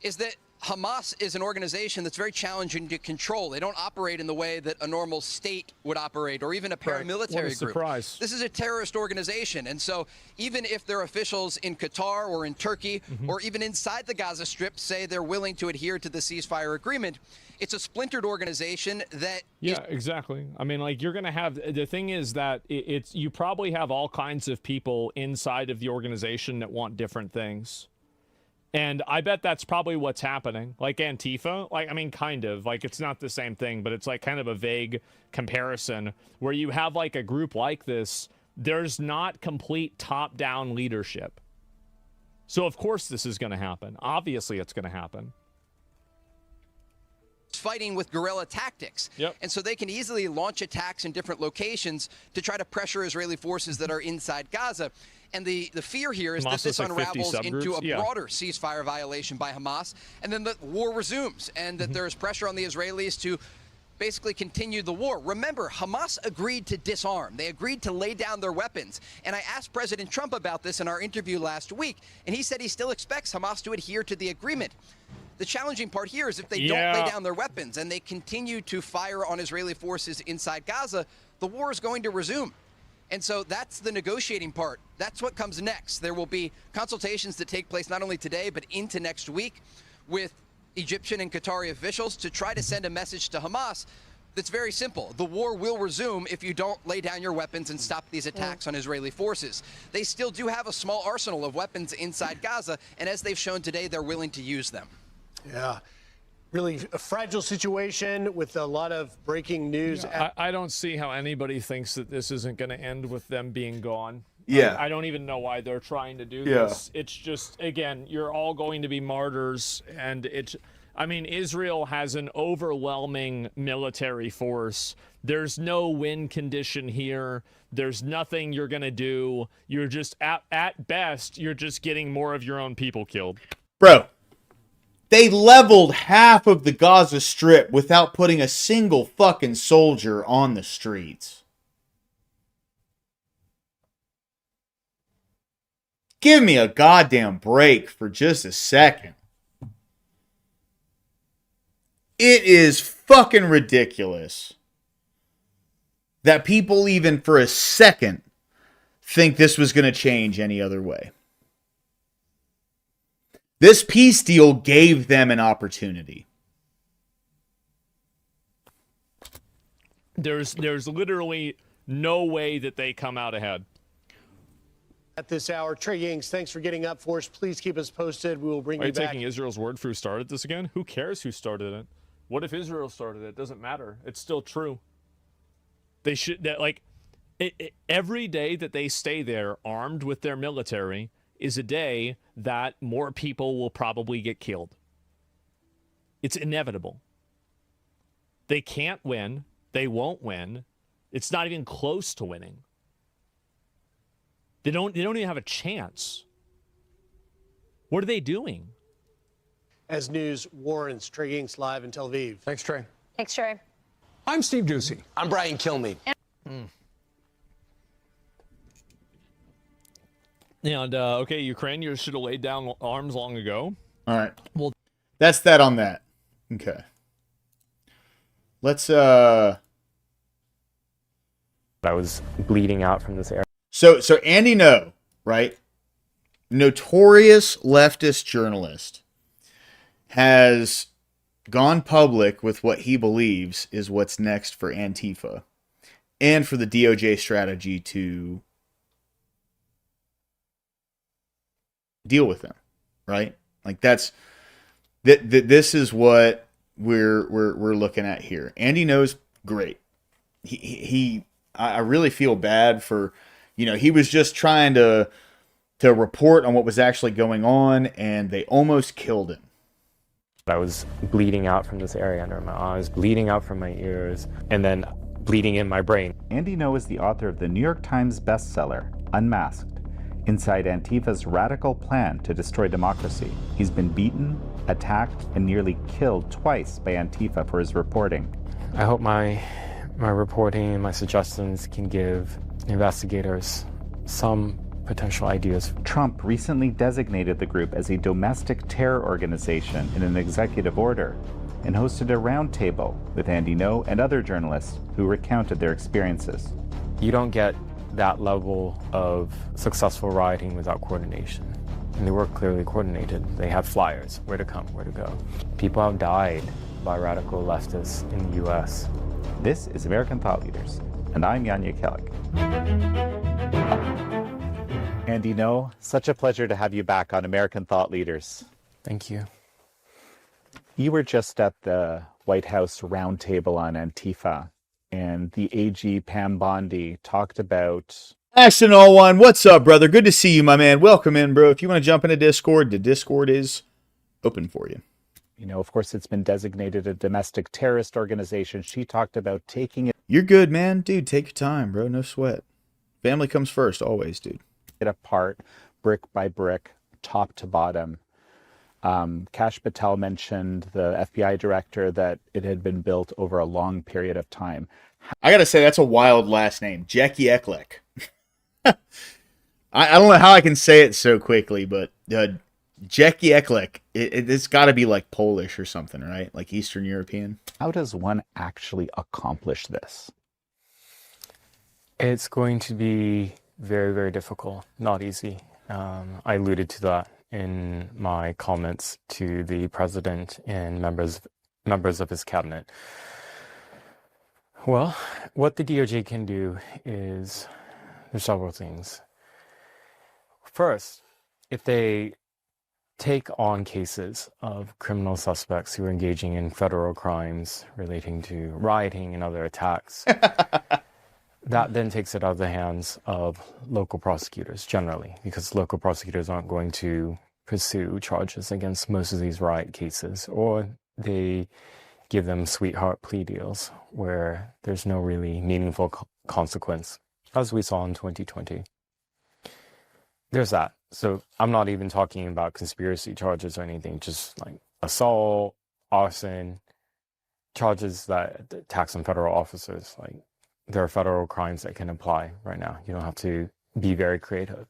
is that Hamas is an organization that's very challenging to control. They don't operate in the way that a normal state would operate, or even a paramilitary What a group. surprise. This is a terrorist organization. And so even if their officials in Qatar or in Turkey or even inside the Gaza Strip say they're willing to adhere to the ceasefire agreement, it's a splintered organization that exactly. I mean, like, you're going to have, the thing is that you probably have all kinds of people inside of the organization that want different things. And I bet that's probably what's happening. Like Antifa, kind of. Like, it's not the same thing, but it's like kind of a vague comparison where you have like a group like this. There's not complete top-down leadership. So, of course, this is going to happen. Obviously, it's going to happen. Fighting with guerrilla tactics. And so they can easily launch attacks in different locations to try to pressure Israeli forces that are inside Gaza. And the fear here is that this unravels into a broader ceasefire violation by Hamas, and then the war resumes, and that there is pressure on the Israelis to basically continue the war. Remember, Hamas agreed to disarm. They agreed to lay down their weapons. And I asked President Trump about this in our interview last week, and he said he still expects Hamas to adhere to the agreement. The challenging part here is if they don't lay down their weapons and they continue to fire on Israeli forces inside Gaza, the war is going to resume. And so that's the negotiating part. That's what comes next. There will be consultations that take place not only today, but into next week with Egyptian and Qatari officials to try to send a message to Hamas that's very simple. The war will resume if you don't lay down your weapons and stop these attacks on Israeli forces. They still do have a small arsenal of weapons inside Gaza, and as they've shown today, they're willing to use them. Yeah. Really a fragile situation with a lot of breaking news. I don't see how anybody thinks that this isn't going to end with them being gone. Yeah. I don't even know why they're trying to do this. It's just, again, you're all going to be martyrs. And Israel has an overwhelming military force. There's no win condition here. There's nothing you're going to do. You're just, at best, you're just getting more of your own people killed. Bro. They leveled half of the Gaza Strip without putting a single fucking soldier on the streets. Give me a goddamn break for just a second. It is fucking ridiculous that people even for a second think this was going to change any other way. This peace deal gave them an opportunity. There's literally no way that they come out ahead. At this hour, Trey Yingst, thanks for getting up for us. Please keep us posted. We will bring Are you you back. taking Israel's word for who started this again? Who cares who started it? What if Israel started it? It doesn't matter. It's still true. They should, that like, every day that they stay there armed with their military is a day that more people will probably get killed. It's inevitable. They can't win. They won't win. It's not even close to winning. They don't even have a chance. What are they doing? As news warrants, Trey Yingst live in Tel Aviv. Thanks, Trey. Thanks, Trey. I'm Steve Doocy. I'm Brian Kilmeade. And, okay, Ukraine, you should have laid down arms long ago. All right. Well, that's that on that. Okay. Let's, I was bleeding out from this area. So Andy Ngo, right? Notorious leftist journalist, has gone public with what he believes is what's next for Antifa and for the DOJ strategy to deal with them, right? Like this is what we're looking at here. Andy Ngo's great. I really feel bad for, he was just trying to report on what was actually going on, and they almost killed him. I was bleeding out from this area under my eyes, bleeding out from my ears, and then bleeding in my brain. Andy Ngo is the author of the New York Times bestseller, Unmasked, Inside Antifa's Radical Plan to Destroy Democracy. He's been beaten, attacked, and nearly killed twice by Antifa for his reporting. I hope my reporting and my suggestions can give investigators some potential ideas. Trump recently designated the group as a domestic terror organization in an executive order and hosted a roundtable with Andy Ngo and other journalists who recounted their experiences. You don't get that level of successful rioting without coordination. And they were clearly coordinated. They have flyers, where to come, where to go. People have died by radical leftists in the US. This is American Thought Leaders, and I'm Yanya Kellick. Andy Ngo, such a pleasure to have you back on American Thought Leaders. Thank you. You were just at the White House roundtable on Antifa, and the AG Pam Bondi talked about... Ashton All1, what's up, brother? Good to see you, my man. Welcome in, bro. If you want to jump into Discord, the Discord is open for you. Of course, it's been designated a domestic terrorist organization. She talked about taking it... You're good, man. Dude, take your time, bro. No sweat. Family comes first, always, dude. It apart, brick by brick, top to bottom. Kash Patel mentioned, the FBI director, that it had been built over a long period of time. I gotta say, that's a wild last name. Jackie Eklick. I don't know how I can say it so quickly, but Jackie Eklick, it's got to be like Polish or something, right? Like Eastern European. How does one actually accomplish this? It's going to be very, very difficult, not easy. I alluded to that in my comments to the president and members of his cabinet. Well, what the DOJ can do is, there's several things. First, if they take on cases of criminal suspects who are engaging in federal crimes relating to rioting and other attacks, that then takes it out of the hands of local prosecutors generally, because local prosecutors aren't going to pursue charges against most of these riot cases, or they give them sweetheart plea deals where there's no really meaningful consequence, as we saw in 2020. There's that. So I'm not even talking about conspiracy charges or anything, just like assault, arson, charges that tax on federal officers. Like, there are federal crimes that can apply right now. You don't have to be very creative.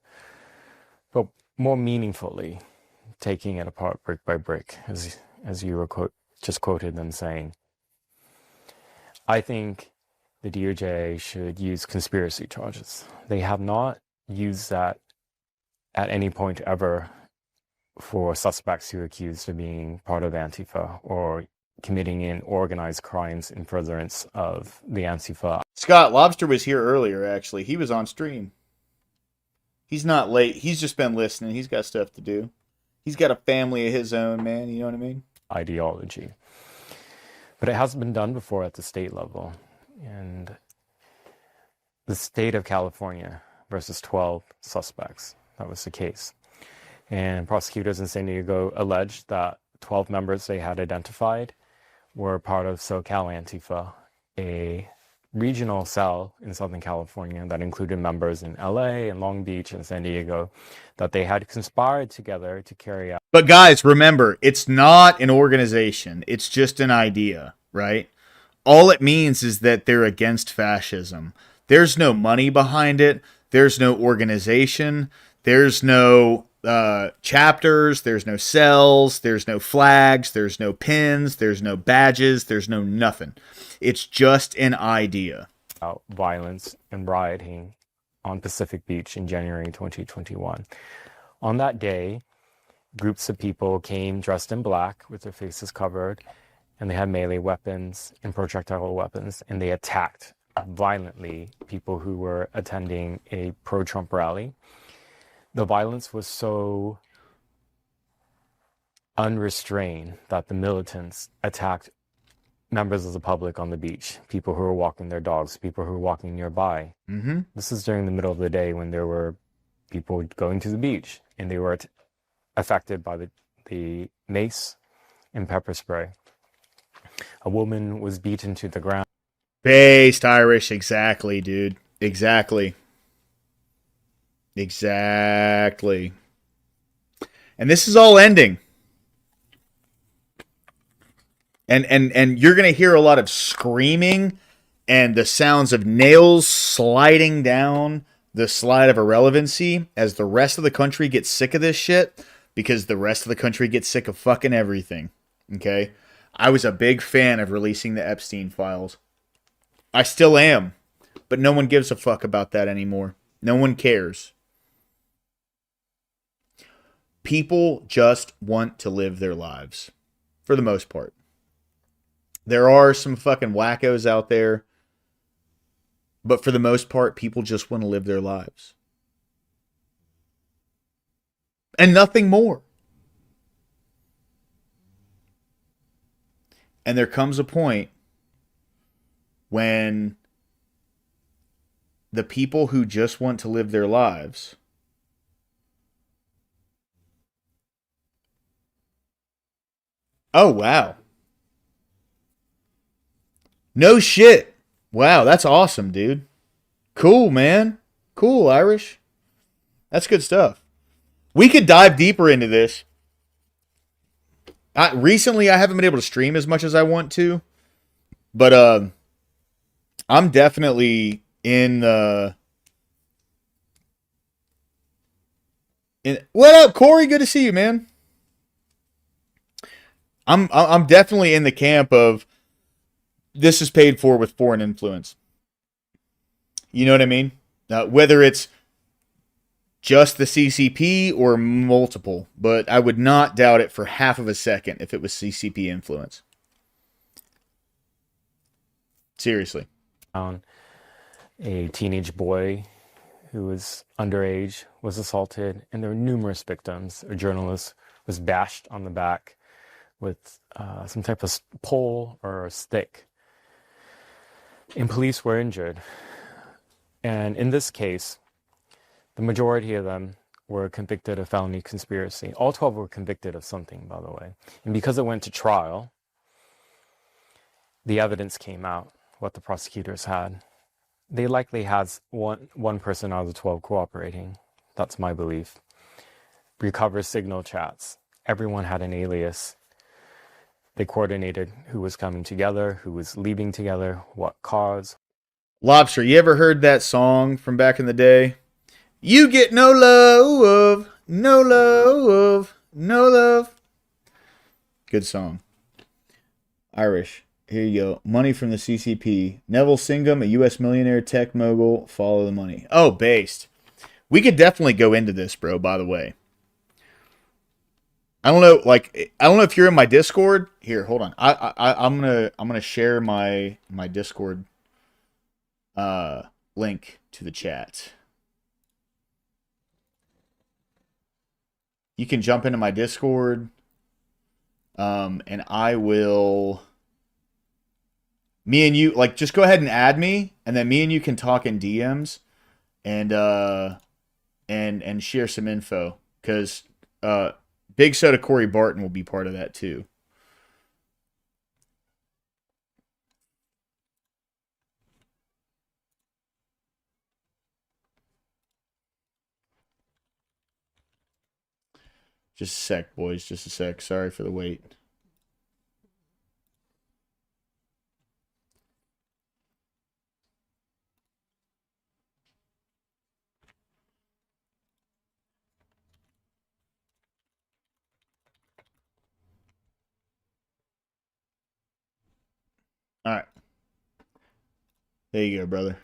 But more meaningfully, taking it apart brick by brick, as you were just quoted them saying, I think the DOJ should use conspiracy charges. They have not used that at any point ever for suspects who are accused of being part of Antifa or committing in organized crimes in furtherance of the Antifa. Scott Lobster was here earlier, actually. He was on stream. He's not late. He's just been listening. He's got stuff to do. He's got a family of his own, man. You know what I mean? Ideology. But it hasn't been done before at the state level. And the state of California versus 12 suspects. That was the case. And prosecutors in San Diego alleged that 12 members they had identified were part of SoCal Antifa, a regional cell in Southern California that included members in LA and Long Beach and San Diego, that they had conspired together to carry out. But guys, remember, it's not an organization. It's just an idea, right? All it means is that they're against fascism. There's no money behind it. There's no organization. There's no chapters. There's no cells. There's no flags. There's no pins. There's no badges. There's no nothing. It's just an idea. Violence and rioting on Pacific Beach in January 2021. On that day, groups of people came dressed in black with their faces covered, and they had melee weapons and projectile weapons, and they attacked violently people who were attending a pro-Trump rally. The violence was so unrestrained that the militants attacked members of the public on the beach, people who were walking their dogs, people who were walking nearby. Mm-hmm. This is during the middle of the day when there were people going to the beach, and they were affected by the mace and pepper spray. A woman was beaten to the ground. Based Irish, exactly, dude. Exactly. Exactly. And this is all ending. And you're going to hear a lot of screaming and the sounds of nails sliding down the slide of irrelevancy as the rest of the country gets sick of this shit, because the rest of the country gets sick of fucking everything. Okay? I was a big fan of releasing the Epstein files. I still am. But no one gives a fuck about that anymore. No one cares. People just want to live their lives. For the most part. There are some fucking wackos out there. But for the most part, people just want to live their lives. And nothing more. And there comes a point when the people who just want to live their lives oh, wow. No shit. Wow, that's awesome, dude. Cool, man. Cool, Irish. That's good stuff. We could dive deeper into this. Recently, I haven't been able to stream as much as I want to. But I'm definitely in the... What up, Corey? Good to see you, man. I'm definitely in the camp of this is paid for with foreign influence. You know what I mean? Whether it's just the CCP or multiple, but I would not doubt it for half of a second if it was CCP influence. Seriously. A teenage boy who was underage was assaulted, and there were numerous victims. A journalist was bashed on the back with some type of pole or a stick. And police were injured. And in this case, the majority of them were convicted of felony conspiracy. All 12 were convicted of something, by the way. And because it went to trial, the evidence came out, what the prosecutors had. They likely had one person out of the 12 cooperating. That's my belief. Recovered signal chats. Everyone had an alias. They coordinated who was coming together, who was leaving together, what cars. Lobster, you ever heard that song from back in the day? You get no love, no love, no love. Good song. Irish. Here you go. Money from the CCP. Neville Singham, a U.S. millionaire tech mogul. Follow the money. Oh, based. We could definitely go into this, bro, by the way. I don't know if you're in my Discord. Here, hold on. I'm gonna share my Discord link to the chat. you can jump into my Discord, and I will. Me and you, like, just go ahead and add me, and then me and you can talk in DMs, and share some info, because Big Soda Corey Barton will be part of that too. Just a sec, boys. Just a sec. Sorry for the wait. All right. There you go, brother.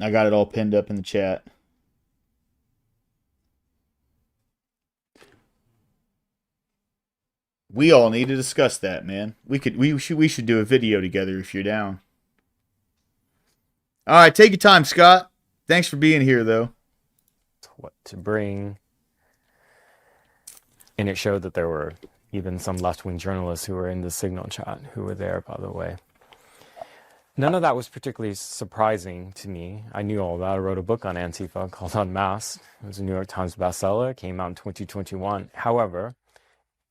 I got it all pinned up in the chat. We all need to discuss that, man. We should do a video together if you're down. All right, take your time, Scott. Thanks for being here, though. What to bring. And it showed that there were even some left-wing journalists who were in the Signal chat who were there, by the way. None of that was particularly surprising to me. I knew all that. I wrote a book on Antifa called Unmasked. It was a New York Times bestseller. It came out in 2021. However,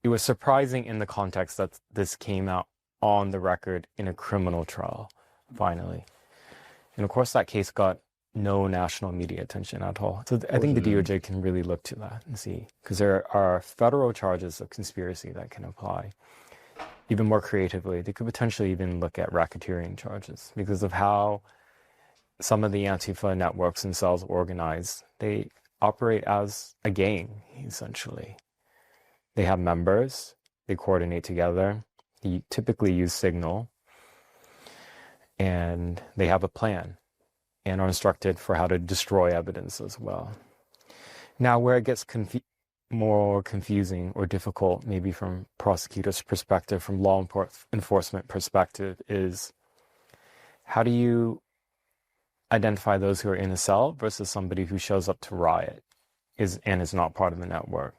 it was surprising in the context that this came out on the record in a criminal trial, finally. And of course, that case got no national media attention at all. So I think the DOJ can really look to that and see, because there are federal charges of conspiracy that can apply. Even more creatively, they could potentially even look at racketeering charges because of how some of the Antifa networks themselves organize. They operate as a gang, essentially. They have members, they coordinate together, they typically use Signal, and they have a plan and are instructed for how to destroy evidence as well. Now, where it gets more confusing or difficult, maybe from prosecutors' perspective, from law enforcement perspective, is how do you identify those who are in a cell versus somebody who shows up to riot and is not part of the network?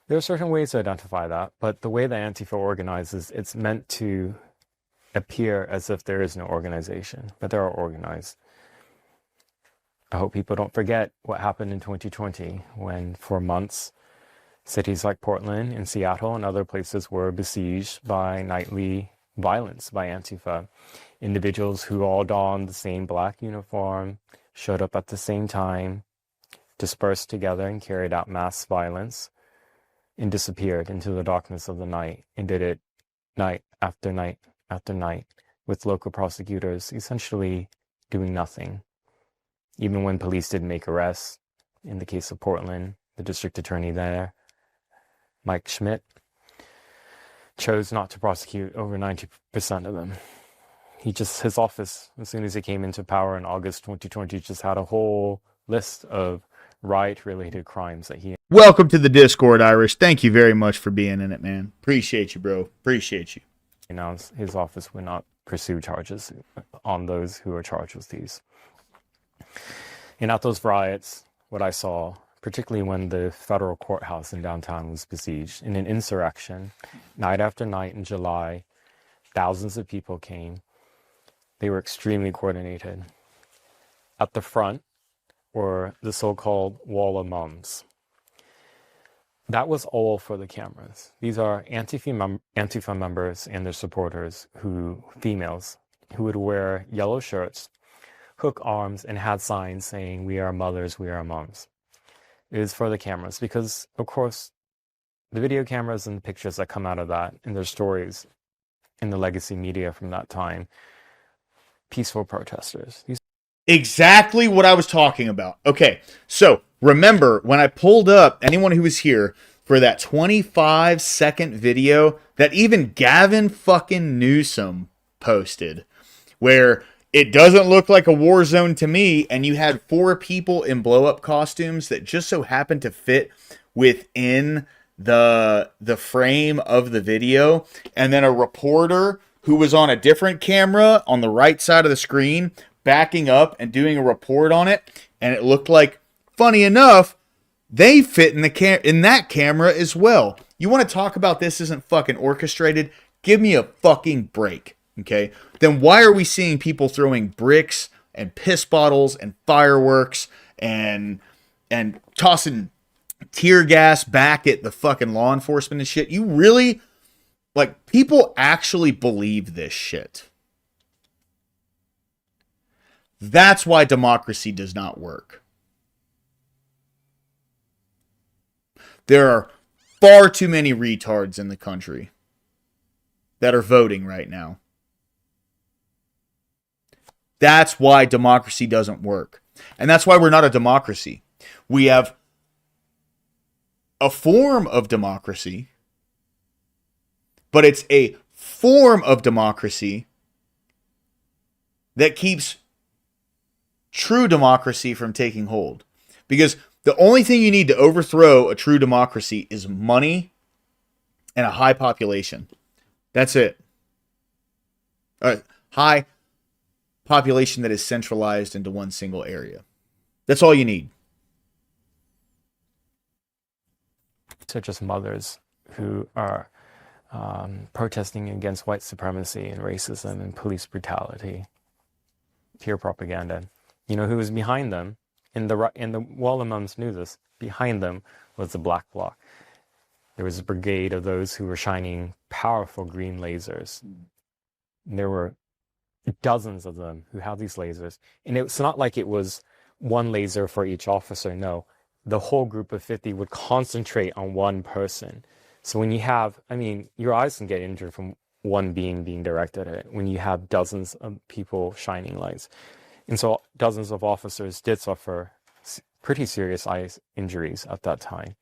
There are certain ways to identify that, but the way that Antifa organizes, it's meant to appear as if there is no organization, but they are organized. I hope people don't forget what happened in 2020 when, for months, cities like Portland and Seattle and other places were besieged by nightly violence by Antifa. Individuals who all donned the same black uniform, showed up at the same time, dispersed together and carried out mass violence, and disappeared into the darkness of the night, and did it night after night after night, with local prosecutors essentially doing nothing. Even when police didn't make arrests, in the case of Portland, the district attorney there, Mike Schmidt, chose not to prosecute over 90% of them. His office, as soon as he came into power in August 2020, just had a whole list of riot-related crimes that he... Welcome to the Discord, Irish. Thank you very much for being in it, man. Appreciate you, bro. Appreciate you. Announced his office would not pursue charges on those who are charged with these. And at those riots, what I saw, particularly when the federal courthouse in downtown was besieged, in an insurrection, night after night in July, thousands of people came. They were extremely coordinated. At the front were the so-called wall of mums. That was all for the cameras. These are Antifa members and their supporters, females, who would wear yellow shirts, hook arms, and had signs saying, "We are mothers, we are moms." It is for the cameras because, of course, the video cameras and the pictures that come out of that and their stories in the legacy media from that time, peaceful protesters. Exactly what I was talking about. Okay, so remember when I pulled up anyone who was here for that 25-second video that even Gavin fucking Newsom posted, where it doesn't look like a war zone to me, and you had 4 people in blow-up costumes that just so happened to fit within the frame of the video, and then a reporter who was on a different camera on the right side of the screen backing up and doing a report on it, and it looked like funny enough, they fit in in that camera as well. You want to talk about this isn't fucking orchestrated? Give me a fucking break, okay? Then why are we seeing people throwing bricks and piss bottles and fireworks and tossing tear gas back at the fucking law enforcement and shit? You really, like, people actually believe this shit. That's why democracy does not work. There are far too many retards in the country that are voting right now. That's why democracy doesn't work. And that's why we're not a democracy. We have a form of democracy, but it's a form of democracy that keeps true democracy from taking hold. Because the only thing you need to overthrow a true democracy is money and a high population. That's it. A high population that is centralized into one single area. That's all you need. So just mothers who are protesting against white supremacy and racism and police brutality, peer propaganda. You know who was behind them? Well, the mums knew this. Behind them was the Black Bloc. There was a brigade of those who were shining powerful green lasers. There were dozens of them who had these lasers. And it's not like it was one laser for each officer. No, the whole group of 50 would concentrate on one person. So when you have, I mean, your eyes can get injured from one being directed at it when you have dozens of people shining lights. And so dozens of officers did suffer pretty serious eye injuries at that time.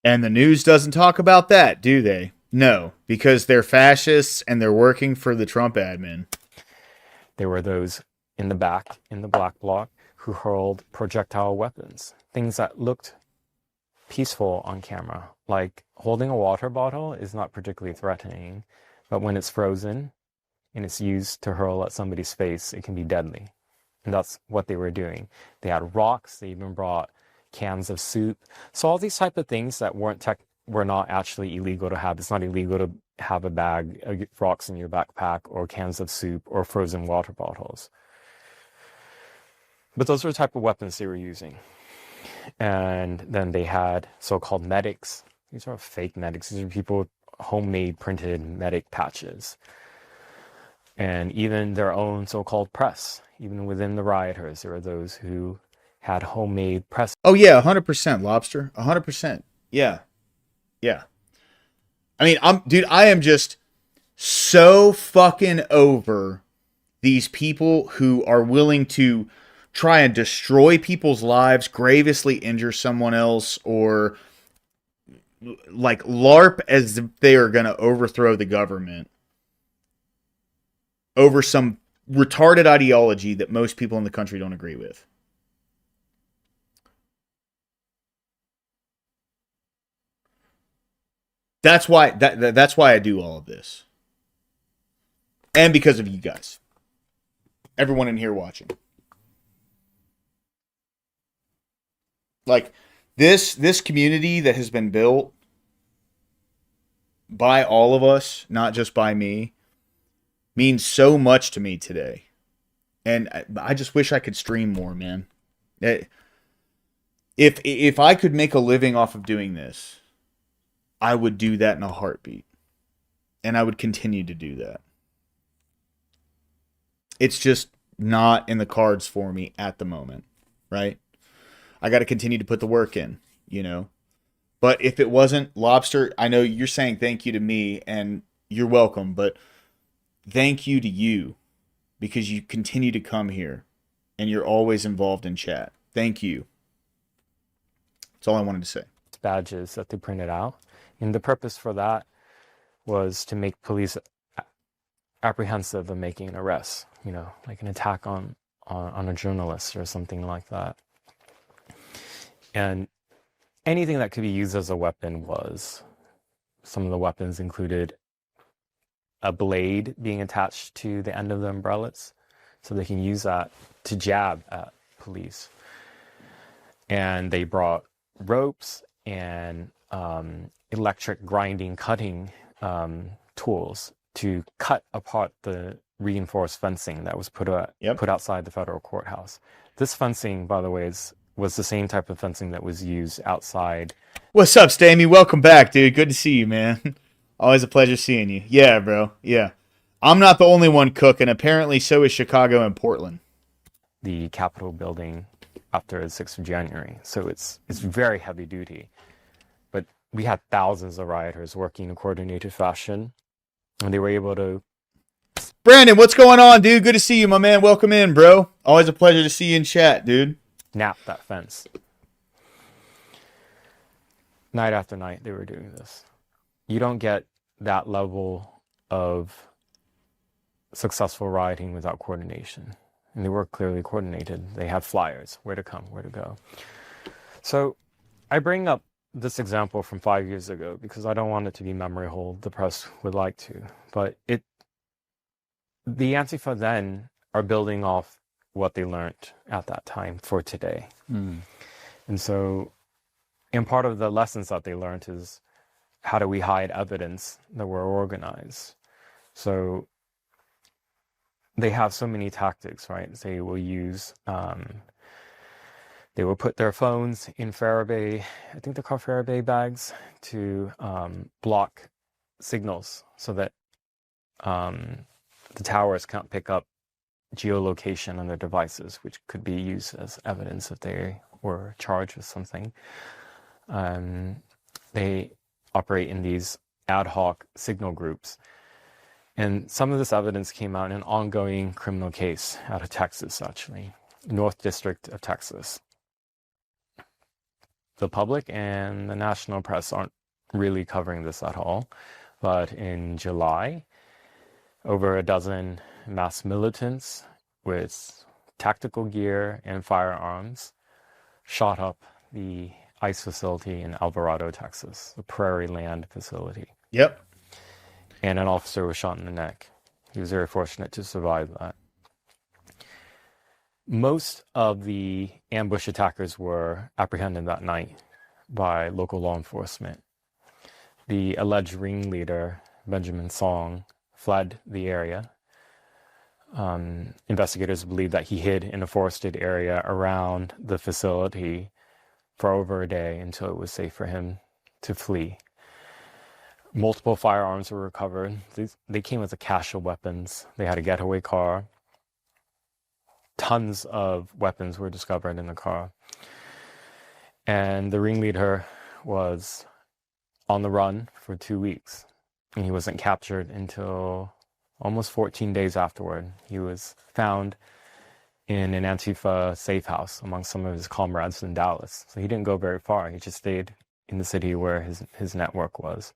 And the news doesn't talk about that, do they? No, because they're fascists and they're working for the Trump admin. There were those in the back, in the Black Bloc, who hurled projectile weapons, things that looked peaceful on camera. Like holding a water bottle is not particularly threatening, but when it's frozen and it's used to hurl at somebody's face, it can be deadly. And that's what they were doing. They had rocks. They even brought cans of soup. So all these type of things that were not actually illegal to have. It's not illegal to have a bag of rocks in your backpack or cans of soup or frozen water bottles. But those were the type of weapons they were using. And then they had so-called medics. These are fake medics. These are people with homemade printed medic patches. And even their own so-called press. Even within the rioters, there were those who had homemade press. Oh yeah, 100%, Lobster. 100%. Yeah. Yeah. I mean, I am just so fucking over these people who are willing to try and destroy people's lives, grievously injure someone else, or like LARP as if they are going to overthrow the government over some retarded ideology that most people in the country don't agree with. That's why that's why I do all of this. And because of you guys. Everyone in here watching. Like this community that has been built by all of us, not just by me, means so much to me today. And I just wish I could stream more, man. If I could make a living off of doing this, I would do that in a heartbeat. And I would continue to do that. It's just not in the cards for me at the moment, right? I got to continue to put the work in, you know? But if it wasn't, Lobster, I know you're saying thank you to me, and you're welcome, but thank you to you, because you continue to come here, and you're always involved in chat. Thank you. That's all I wanted to say. Badges that they printed out. And the purpose for that was to make police apprehensive of making an arrest, you know, like an attack on a journalist or something like that. And anything that could be used as a weapon was, some of the weapons included a blade being attached to the end of the umbrellas, so they can use that to jab at police. And they brought ropes and electric grinding, cutting tools to cut apart the reinforced fencing that was put outside the federal courthouse. This fencing, by the way, was the same type of fencing that was used outside. What's up, Stammy? Welcome back, dude. Good to see you, man. Always a pleasure seeing you. Yeah, bro. Yeah. I'm not the only one cooking. Apparently, so is Chicago and Portland. The Capitol building after the 6th of January. So it's very heavy duty. But we had thousands of rioters working in a coordinated fashion, and they were able to... Brandon, what's going on, dude? Good to see you, my man. Welcome in, bro. Always a pleasure to see you in chat, dude. Snap that fence. Night after night, they were doing this. You don't get that level of successful rioting without coordination. And they were clearly coordinated. They had flyers, where to come, where to go. So I bring up this example from 5 years ago because I don't want it to be memory hole. The press would like to. But the Antifa then are building off what they learned at that time for today. And so, and part of the lessons that they learned is how do we hide evidence that we're organized? So they have so many tactics, right? They will use, they will put their phones in Faraday, I think they're called Faraday bags, to block signals so that the towers can't pick up geolocation on their devices, which could be used as evidence if they were charged with something. They operate in these ad hoc signal groups. And some of this evidence came out in an ongoing criminal case out of Texas, actually, North District of Texas. The public and the national press aren't really covering this at all. But in July, over a dozen mass militants with tactical gear and firearms shot up the ICE facility in Alvarado, Texas, the Prairie Land facility. Yep. And an officer was shot in the neck. He was very fortunate to survive that. Most of the ambush attackers were apprehended that night by local law enforcement. The alleged ringleader, Benjamin Song, fled the area. Investigators believe that he hid in a forested area around the facility for over a day until it was safe for him to flee. Multiple firearms were recovered. They came with a cache of weapons. They had a getaway car. Tons of weapons were discovered in the car. And the ringleader was on the run for 2 weeks. And he wasn't captured until almost 14 days afterward. He was found in an Antifa safe house among some of his comrades in Dallas. So he didn't go very far. He just stayed in the city where his network was.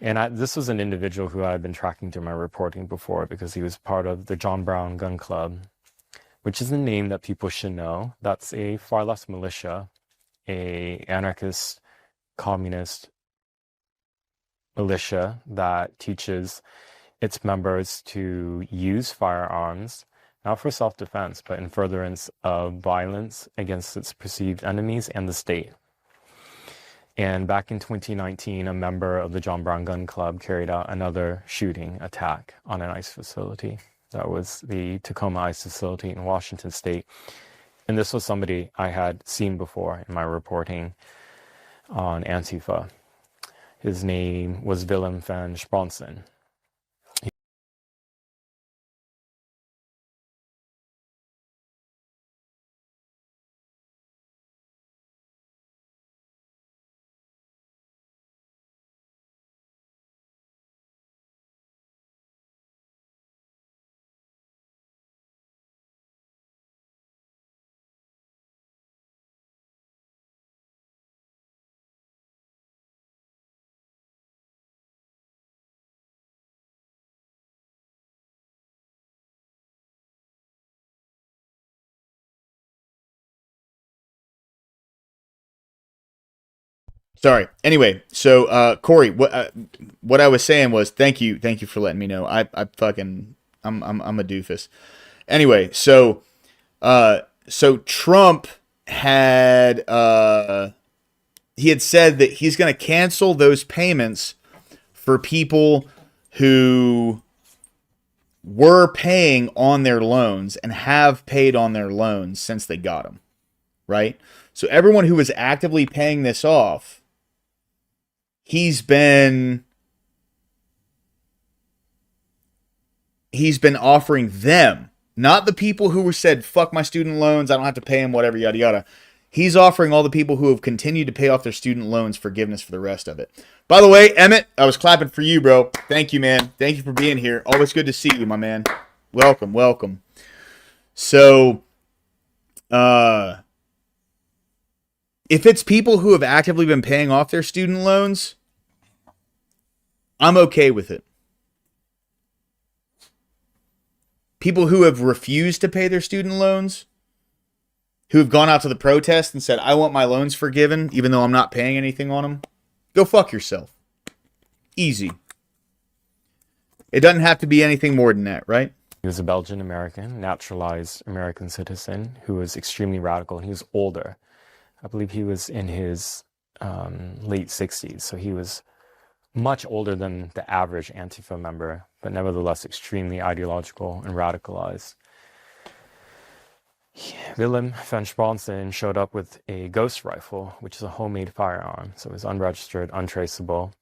And this was an individual who I had been tracking through my reporting before because he was part of the John Brown Gun Club, which is a name that people should know. That's a far left militia, a anarchist, communist militia that teaches its members to use firearms, not for self-defense, but in furtherance of violence against its perceived enemies and the state. And back in 2019, a member of the John Brown Gun Club carried out another shooting attack on an ICE facility. That was the Tacoma ICE facility in Washington State. And this was somebody I had seen before in my reporting on Antifa. His name was Willem van Spronsen. Sorry. Anyway, so Corey, what I was saying was thank you for letting me know. I'm a doofus. Anyway, so Trump had he had said that he's going to cancel those payments for people who were paying on their loans and have paid on their loans since they got them, right? So everyone who was actively paying this off, he's been offering them, not the people who were said, fuck my student loans, I don't have to pay them, whatever, yada, yada. He's offering all the people who have continued to pay off their student loans forgiveness for the rest of it. By the way, Emmett, I was clapping for you, bro. Thank you, man. Thank you for being here. Always good to see you, my man. Welcome, welcome. So, if it's people who have actively been paying off their student loans, I'm okay with it. People who have refused to pay their student loans, who have gone out to the protest and said, I want my loans forgiven, even though I'm not paying anything on them, go fuck yourself. Easy. It doesn't have to be anything more than that, right? He was a Belgian American, naturalized American citizen who was extremely radical, and he was older. I believe he was in his late 60s, so he was much older than the average Antifa member, but nevertheless extremely ideological and radicalized. Willem van Spronsen showed up with a ghost rifle, which is a homemade firearm, so it was unregistered, untraceable,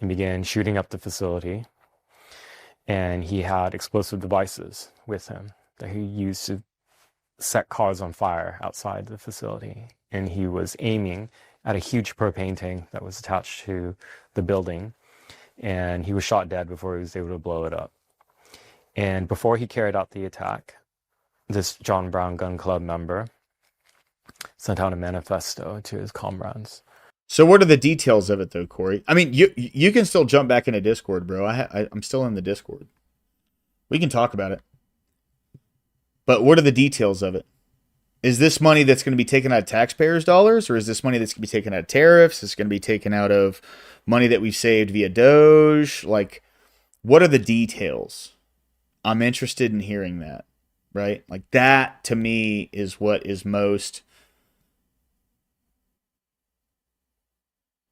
and began shooting up the facility. And he had explosive devices with him that he used to set cars on fire outside the facility. And he was aiming at a huge propane tank that was attached to the building. And he was shot dead before he was able to blow it up. And before he carried out the attack, this John Brown Gun Club member sent out a manifesto to his comrades. So what are the details of it, though, Corey? I mean, you can still jump back into Discord, bro. I'm still in the Discord. We can talk about it. But what are the details of it? Is this money that's going to be taken out of taxpayers' dollars, or is this money that's going to be taken out of tariffs? Is it going to be taken out of money that we've saved via Doge? Like, what are the details? I'm interested in hearing that, right? Like, that, to me, is what is most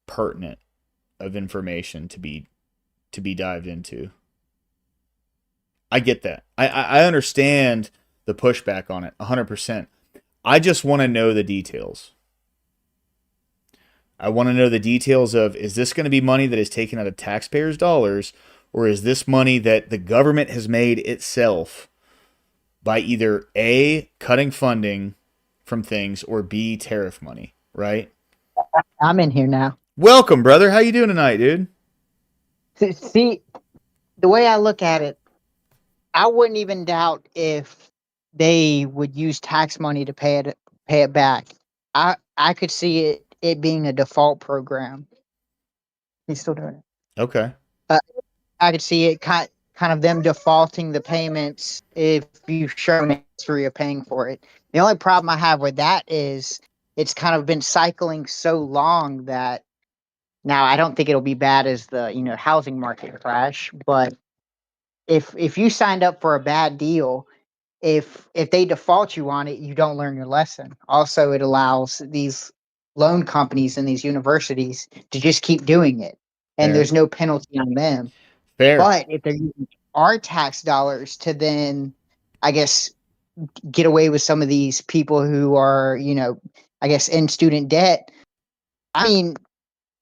pertinent of information to be dived into. I get that. I understand the pushback on it 100%. I just want to know the details. I want to know the details of, is this going to be money that is taken out of taxpayers' dollars, or is this money that the government has made itself by either A, cutting funding from things, or B, tariff money, right? I'm in here now. Welcome, brother. How you doing tonight, dude? See, the way I look at it, I wouldn't even doubt if they would use tax money to pay it back. I could see it being a default program. He's still doing it. Okay. I could see it kind of them defaulting the payments if you've shown a history of paying for it. The only problem I have with that is it's kind of been cycling so long that now I don't think it'll be bad as the housing market crash, but if you signed up for a bad deal, if they default you on it, you don't learn your lesson. Also, it allows these loan companies and these universities to just keep doing it, and Fair. there's no penalty on them. Fair. But if they're using our tax dollars to then, I guess, get away with some of these people who are, I guess, in student debt. I mean,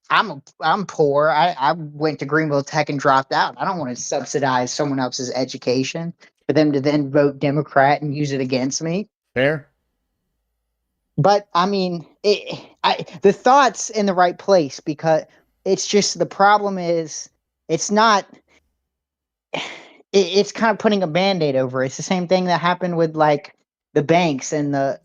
I'm poor. I went to Greenville Tech and dropped out. I don't want to subsidize someone else's education for them to then vote Democrat and use it against me. Fair. But I mean, the thought's in the right place, because it's just the problem is it's not. It's kind of putting a Band-Aid over it. It's the same thing that happened with like the banks and the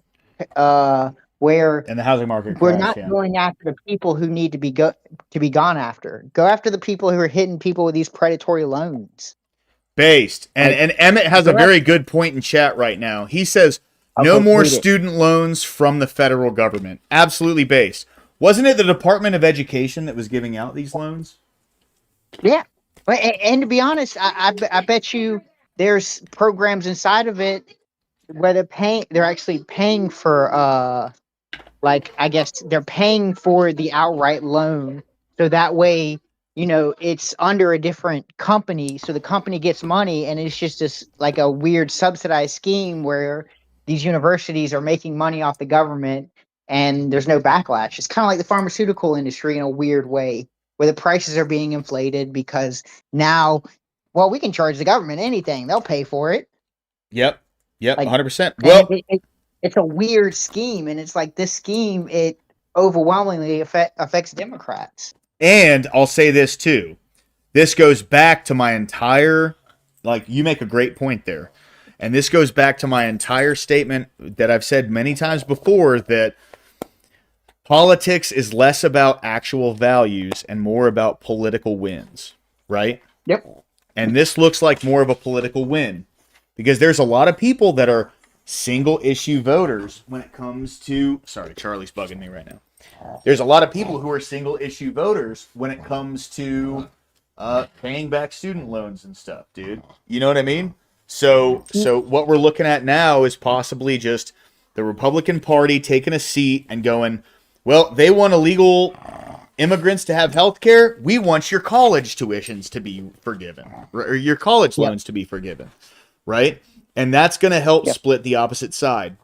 where and the housing market we're crash, not going after the people who need to be gone after. Go after the people who are hitting people with these predatory loans. Based. And Emmett has a very good point in chat right now. He says, no more student loans from the federal government. Absolutely based. Wasn't it the Department of Education that was giving out these loans? Yeah. And to be honest, I bet you there's programs inside of it where they're actually paying for like I guess they're paying for the outright loan, so that way it's under a different company, so the company gets money, and it's just this like a weird subsidized scheme where these universities are making money off the government, and there's no backlash. It's kind of like the pharmaceutical industry in a weird way, where the prices are being inflated because now, well, we can charge the government anything; they'll pay for it. Yep. Yep. Like, 100%. and Well, it's a weird scheme, and it's like this scheme it overwhelmingly affects Democrats. and I'll say this too. This goes back to my entire, like, you make a great point there. And this goes back to my entire statement that I've said many times before, that politics is less about actual values and more about political wins, right? Yep. And this looks like more of a political win because there's a lot of people that are single issue voters when it comes to, sorry, Charlie's bugging me right now. There's a lot of people who are single issue voters when it comes to paying back student loans and stuff, dude. You know what I mean? So what we're looking at now is possibly just the Republican Party taking a seat and going, well, they want illegal immigrants to have health care. We want your college tuitions to be forgiven, or your college loans to be forgiven, right? And that's going to help split the opposite side.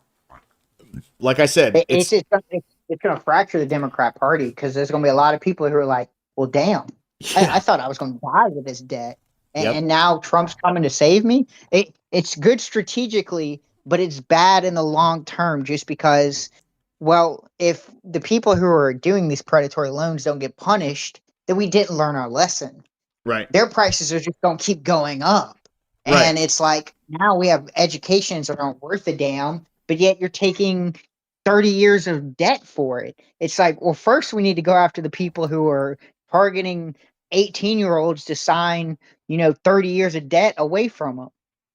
Like I said, it's going to fracture the Democrat Party because there's going to be a lot of people who are like, well, damn, I thought I was going to die with this debt. And now Trump's coming to save me. It's good strategically, but it's bad in the long term just because, well, if the people who are doing these predatory loans don't get punished, then we didn't learn our lesson. Right. Their prices are just going to keep going up. Right. And it's like now we have educations that aren't worth a damn, but yet you're taking 30 years of debt for it. It's like, well, first we need to go after the people who are targeting 18-year-olds to sign, 30 years of debt away from them.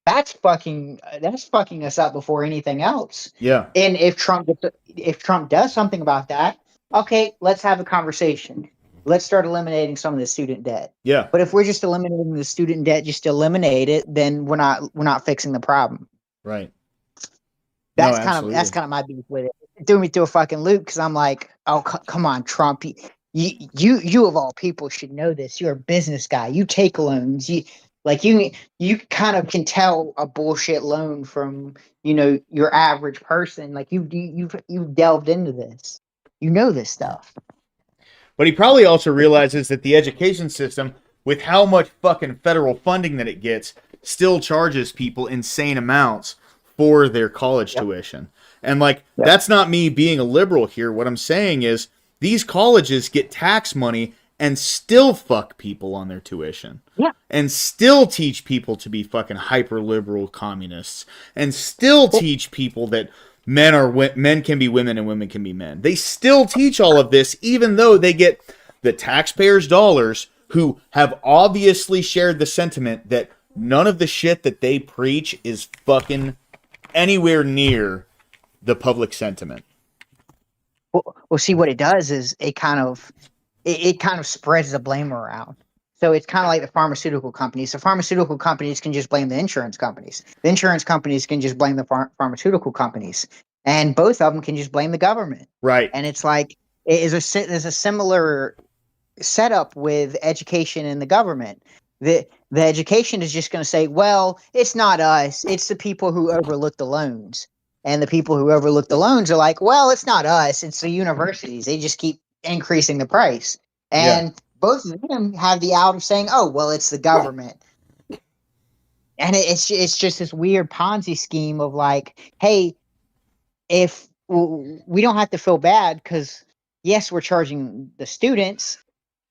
That's fucking us up before anything else. Yeah. And if Trump does something about that, okay, let's have a conversation. Let's start eliminating some of the student debt. Yeah. But if we're just eliminating the student debt just to eliminate it, then we're not fixing the problem. Right. That's kind of my beef with it. It threw me through a fucking loop because I'm like, oh, come on, Trump. You of all people should know this. You're a business guy. You take loans. You kind of can tell a bullshit loan from your average person. Like you've delved into this. You know this stuff. But he probably also realizes that the education system, with how much fucking federal funding that it gets, still charges people insane amounts for their college tuition. And that's not me being a liberal here. What I'm saying is these colleges get tax money and still fuck people on their tuition. Yeah. And still teach people to be fucking hyper liberal communists. And still teach people that men can be women and women can be men. They still teach all of this, even though they get the taxpayers' dollars, who have obviously shared the sentiment that none of the shit that they preach is fucking anywhere near the public sentiment. Well, see, what it does is it kind of spreads the blame around. So it's kind of like the pharmaceutical companies. The pharmaceutical companies can just blame the insurance companies. The insurance companies can just blame the pharmaceutical companies. And both of them can just blame the government. Right. And it's like, there's a similar setup with education and the government. The education is just going to say, well, it's not us. It's the people who overlook the loans. And the people who overlook the loans are like, well, it's not us. It's the universities. They just keep increasing the price. And both of them have the out of saying, oh, well, it's the government. And it's just this weird Ponzi scheme of like, hey, if we don't have to feel bad because, yes, we're charging the students,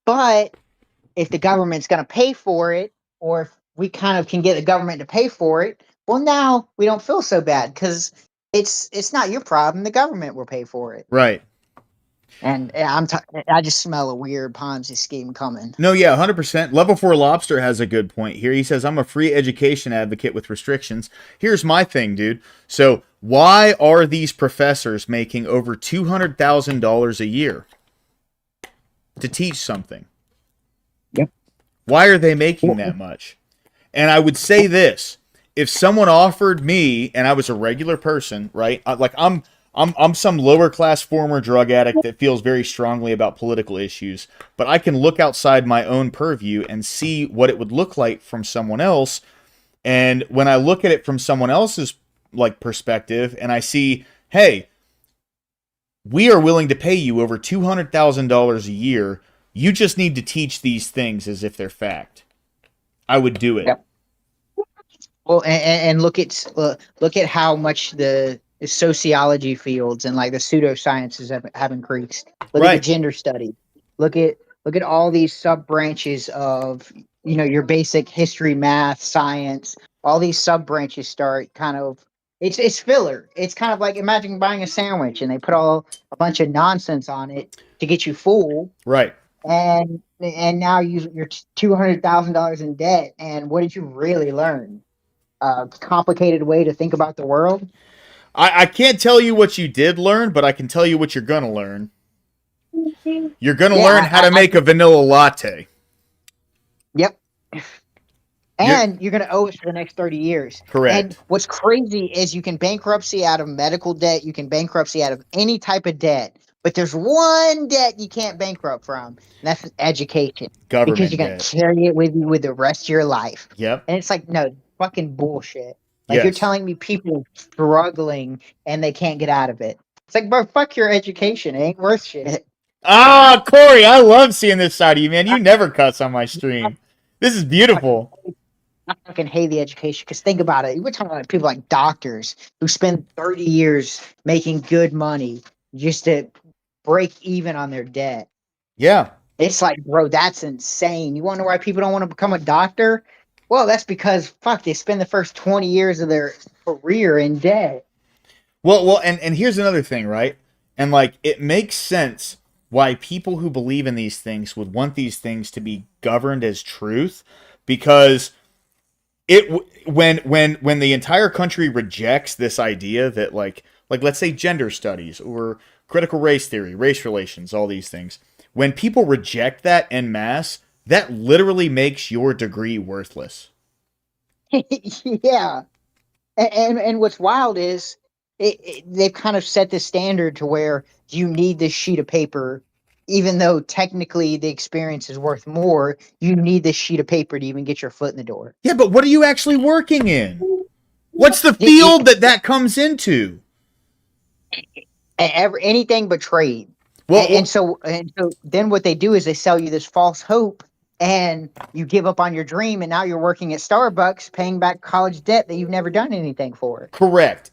but if the government's going to pay for it, or if we kind of can get the government to pay for it, well, now we don't feel so bad because it's not your problem. The government will pay for it. Right. And I just smell a weird Ponzi scheme coming. No, yeah, 100%. Level 4 Lobster has a good point here. He says, I'm a free education advocate with restrictions. Here's my thing, dude. So why are these professors making over $200,000 a year to teach something? Yep. Why are they making that much? And I would say this. If someone offered me, and I was a regular person, right? I'm some lower class former drug addict that feels very strongly about political issues, but I can look outside my own purview and see what it would look like from someone else. And when I look at it from someone else's like perspective, and I see, hey, we are willing to pay you over $200,000 a year. You just need to teach these things as if they're fact. I would do it. Yep. Well, and look at how much the sociology fields and like the pseudosciences have increased. Look at the gender study. Look at all these sub branches of your basic history, math, science. All these sub branches start kind of it's filler. It's kind of like imagine buying a sandwich and they put a bunch of nonsense on it to get you full. Right. And now you're $200,000 in debt. And what did you really learn? Complicated way to think about the world. I can't tell you what you did learn, but I can tell you what you're gonna learn. You're gonna learn how to make a vanilla latte. Yep. And you're gonna owe us for the next 30 years. Correct. And what's crazy is you can bankruptcy out of medical debt, you can bankruptcy out of any type of debt, but there's one debt you can't bankrupt from, and that's education. Government because you're gonna carry it with you with the rest of your life. Yep. And it's like, no, fucking bullshit. Like you're telling me people struggling and they can't get out of it. It's like, bro, fuck your education. It ain't worth shit. Ah, Corey, I love seeing this side of you, man. You never cuss on my stream. This is beautiful. I fucking hate the education because think about it. We're talking about people like doctors who spend 30 years making good money just to break even on their debt. Yeah. It's like, bro, that's insane. You want to know why people don't want to become a doctor? Well, that's because, they spend the first 20 years of their career in debt. Well, and here's another thing, right? And, like, it makes sense why people who believe in these things would want these things to be governed as truth, because when the entire country rejects this idea that, like let's say gender studies or critical race theory, race relations, all these things, when people reject that en masse, that literally makes your degree worthless. Yeah. And what's wild is they've kind of set the standard to where you need this sheet of paper, even though technically the experience is worth more. You need this sheet of paper to even get your foot in the door. Yeah, but what are you actually working in? What's the field that comes into? Anything but trade. Well, and so then what they do is they sell you this false hope, and you give up on your dream, and now you're working at Starbucks, paying back college debt that you've never done anything for. Correct.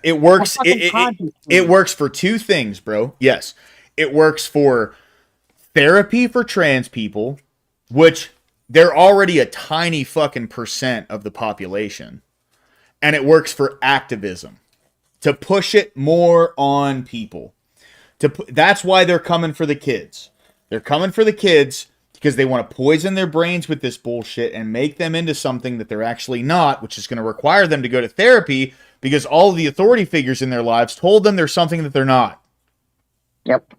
It works. It works for two things, bro. Yes, it works for therapy for trans people, which they're already a tiny fucking % of the population, and it works for activism to push it more on people. That's why they're coming for the kids. They're coming for the kids because they want to poison their brains with this bullshit and make them into something that they're actually not, which is going to require them to go to therapy because all of the authority figures in their lives told them they're something that they're not. Yep.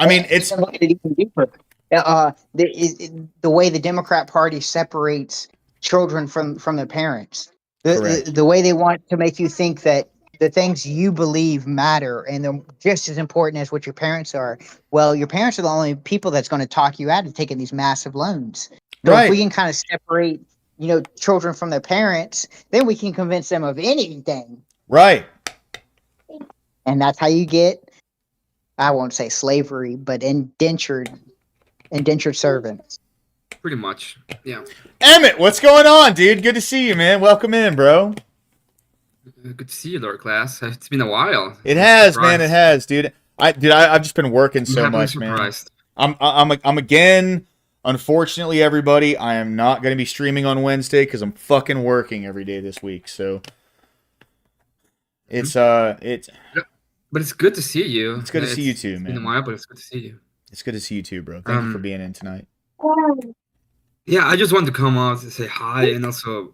I mean, it's even deeper. The way the Democrat Party separates children from their parents. The way they want to make you think that the things you believe matter and they're just as important as what your parents are. Well, your parents are the only people that's going to talk you out of taking these massive loans. So if we can kind of separate, children from their parents, then we can convince them of anything. Right. And that's how you get, I won't say slavery, but indentured servants. Pretty much. Yeah. Emmett, what's going on, dude? Good to see you, man. Welcome in, bro. Good to see you, Lord Class. It's been a while. It has, man. It has, dude. I've just been working so much, man. I'm again. Unfortunately, everybody, I am not going to be streaming on Wednesday because I'm fucking working every day this week. So it's But it's good to see you. It's good to see you too, man. It's been a while, but it's good to see you. It's good to see you too, bro. Thank you for being in tonight. Yeah, I just wanted to come out and say hi, and also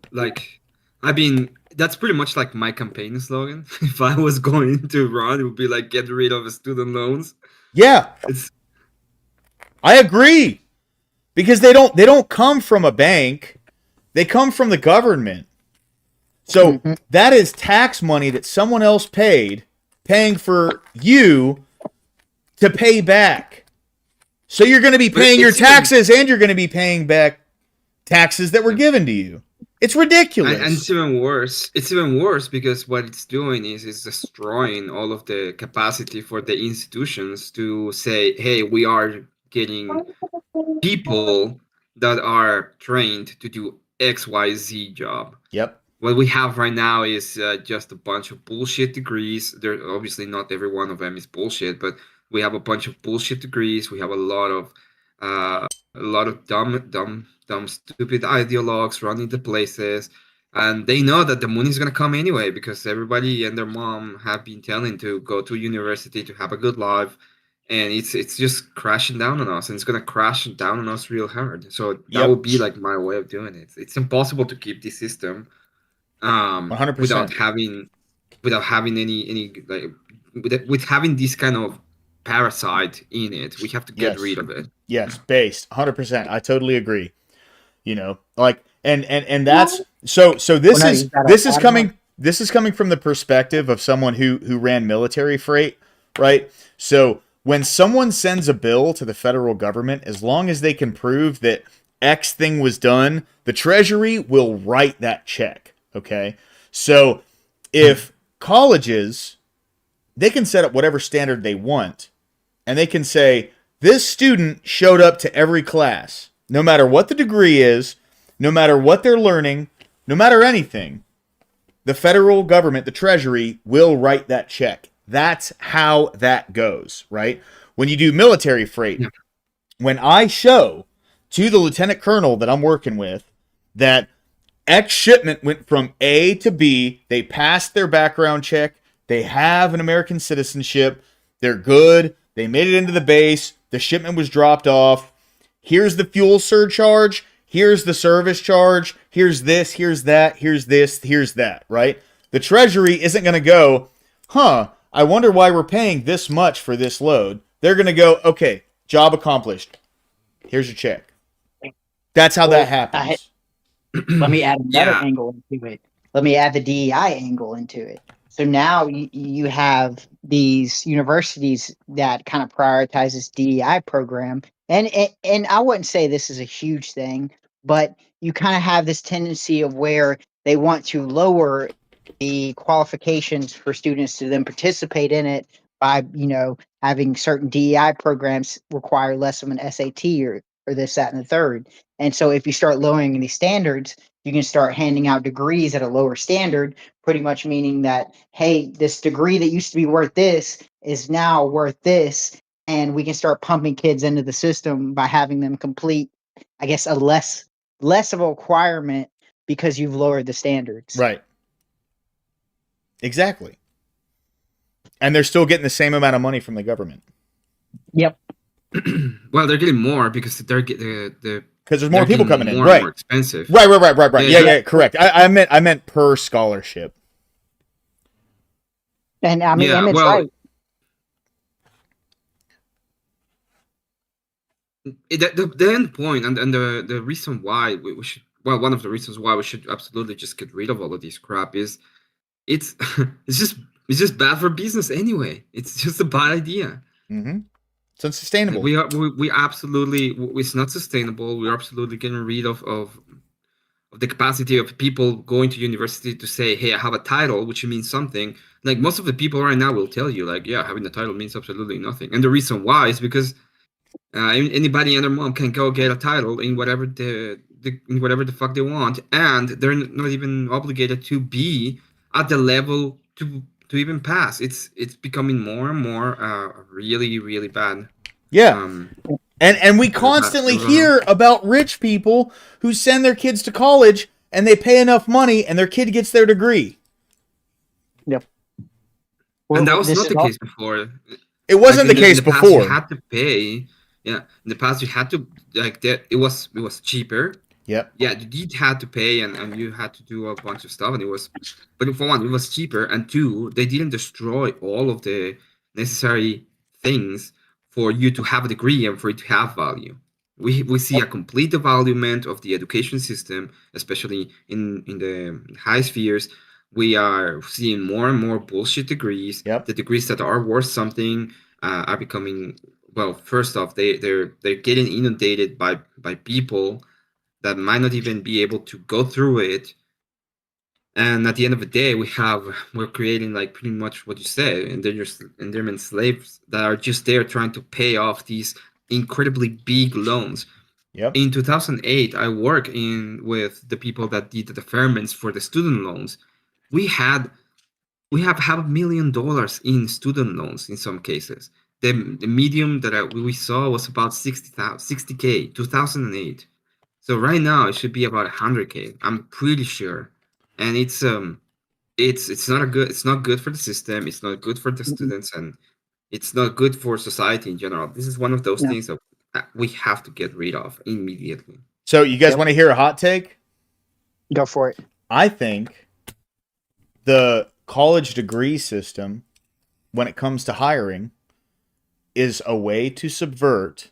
that's pretty much like my campaign slogan. If I was going to run, it would be like get rid of student loans. Yeah, I agree, because they don't come from a bank, they come from the government. So that is tax money that someone else paid paying for you to pay back. So you're going to be paying your taxes and you're going to be paying back taxes that were given to you. It's ridiculous. And it's even worse. It's even worse because what it's doing is it's destroying all of the capacity for the institutions to say, hey, we are getting people that are trained to do XYZ job. Yep. What we have right now is just a bunch of bullshit degrees. There, obviously, not every one of them is bullshit, but we have a bunch of bullshit degrees. We have a lot of dumb, stupid ideologues running the places, and they know that the money is gonna come anyway because everybody and their mom have been telling to go to university to have a good life, and it's just crashing down on us, and it's gonna crash down on us real hard. So that would be like my way of doing it. It's impossible to keep this system 100%. without having any like with having this kind of parasite in it. We have to get rid of it. Yes, based 100%. I totally agree. You know, like and that's so this is coming from the perspective of someone who ran military freight, right? So when someone sends a bill to the federal government, as long as they can prove that X thing was done, the Treasury will write that check. Okay. So if colleges, they can set up whatever standard they want, and they can say, this student showed up to every class, no matter what the degree is, no matter what they're learning, no matter anything, the federal government, the Treasury, will write that check. That's how that goes, right? When you do military freight, when I show to the lieutenant colonel that I'm working with that X shipment went from A to B, they passed their background check, they have an American citizenship, they're good, they made it into the base, the shipment was dropped off, here's the fuel surcharge, here's the service charge, here's this, here's that, here's this, here's that, right? The Treasury isn't going to go, I wonder why we're paying this much for this load. They're going to go, okay, job accomplished. Here's your check. That's how that happens. Let me add another angle into it. Let me add the DEI angle into it. So now you have these universities that kind of prioritize this DEI program. And I wouldn't say this is a huge thing, but you kind of have this tendency of where they want to lower the qualifications for students to then participate in it by, having certain DEI programs require less of an SAT or this, that, and the third. And so if you start lowering these standards, you can start handing out degrees at a lower standard, pretty much meaning that, hey, this degree that used to be worth this is now worth this. And we can start pumping kids into the system by having them complete, I guess, a less of a requirement because you've lowered the standards. Right. Exactly. And they're still getting the same amount of money from the government. Yep. Well, they're getting more because they're because there's more people coming in, more right? More expensive. Right. Yeah, correct. I meant per scholarship. And I mean, Emmett's right. The end point and the reason why we should, well, one of the reasons why we should absolutely just get rid of all of this crap is it's just bad for business anyway. It's just a bad idea. Mm-hmm. It's unsustainable. We absolutely, it's not sustainable. We're absolutely getting rid of the capacity of people going to university to say, hey, I have a title, which means something. Like most of the people right now will tell you, like, yeah, having a title means absolutely nothing. And the reason why is because anybody and their mom can go get a title in whatever in whatever the fuck they want, and they're not even obligated to be at the level to even pass. It's becoming more and more really, really bad. Yeah. And we constantly hear about rich people who send their kids to college and they pay enough money and their kid gets their degree. Yep. And that was not the case before. It wasn't the case before. Past, you had to pay. Yeah, in the past you had to, like, that it was cheaper. Yep. Yeah, you did have to pay and you had to do a bunch of stuff, and but for one, it was cheaper, and two, they didn't destroy all of the necessary things for you to have a degree and for it to have value. We see a complete devaluation of the education system, especially in the high spheres, We are seeing more and more bullshit degrees. The degrees that are worth something are becoming, well, first off, they're getting inundated by people that might not even be able to go through it. And at the end of the day, we're creating, like, pretty much what you said, endangerment slaves that are just there trying to pay off these incredibly big loans. Yep. In 2008, I worked with the people that did the deferments for the student loans. We have $500,000 in student loans in some cases. The medium that we saw was about 60K, 2008. So right now it should be about 100K. I'm pretty sure, and it's not good for the system. It's not good for the students, and it's not good for society in general. This is one of those things that we have to get rid of immediately. So you guys want to hear a hot take? Go for it. I think the college degree system, when it comes to hiring, is a way to subvert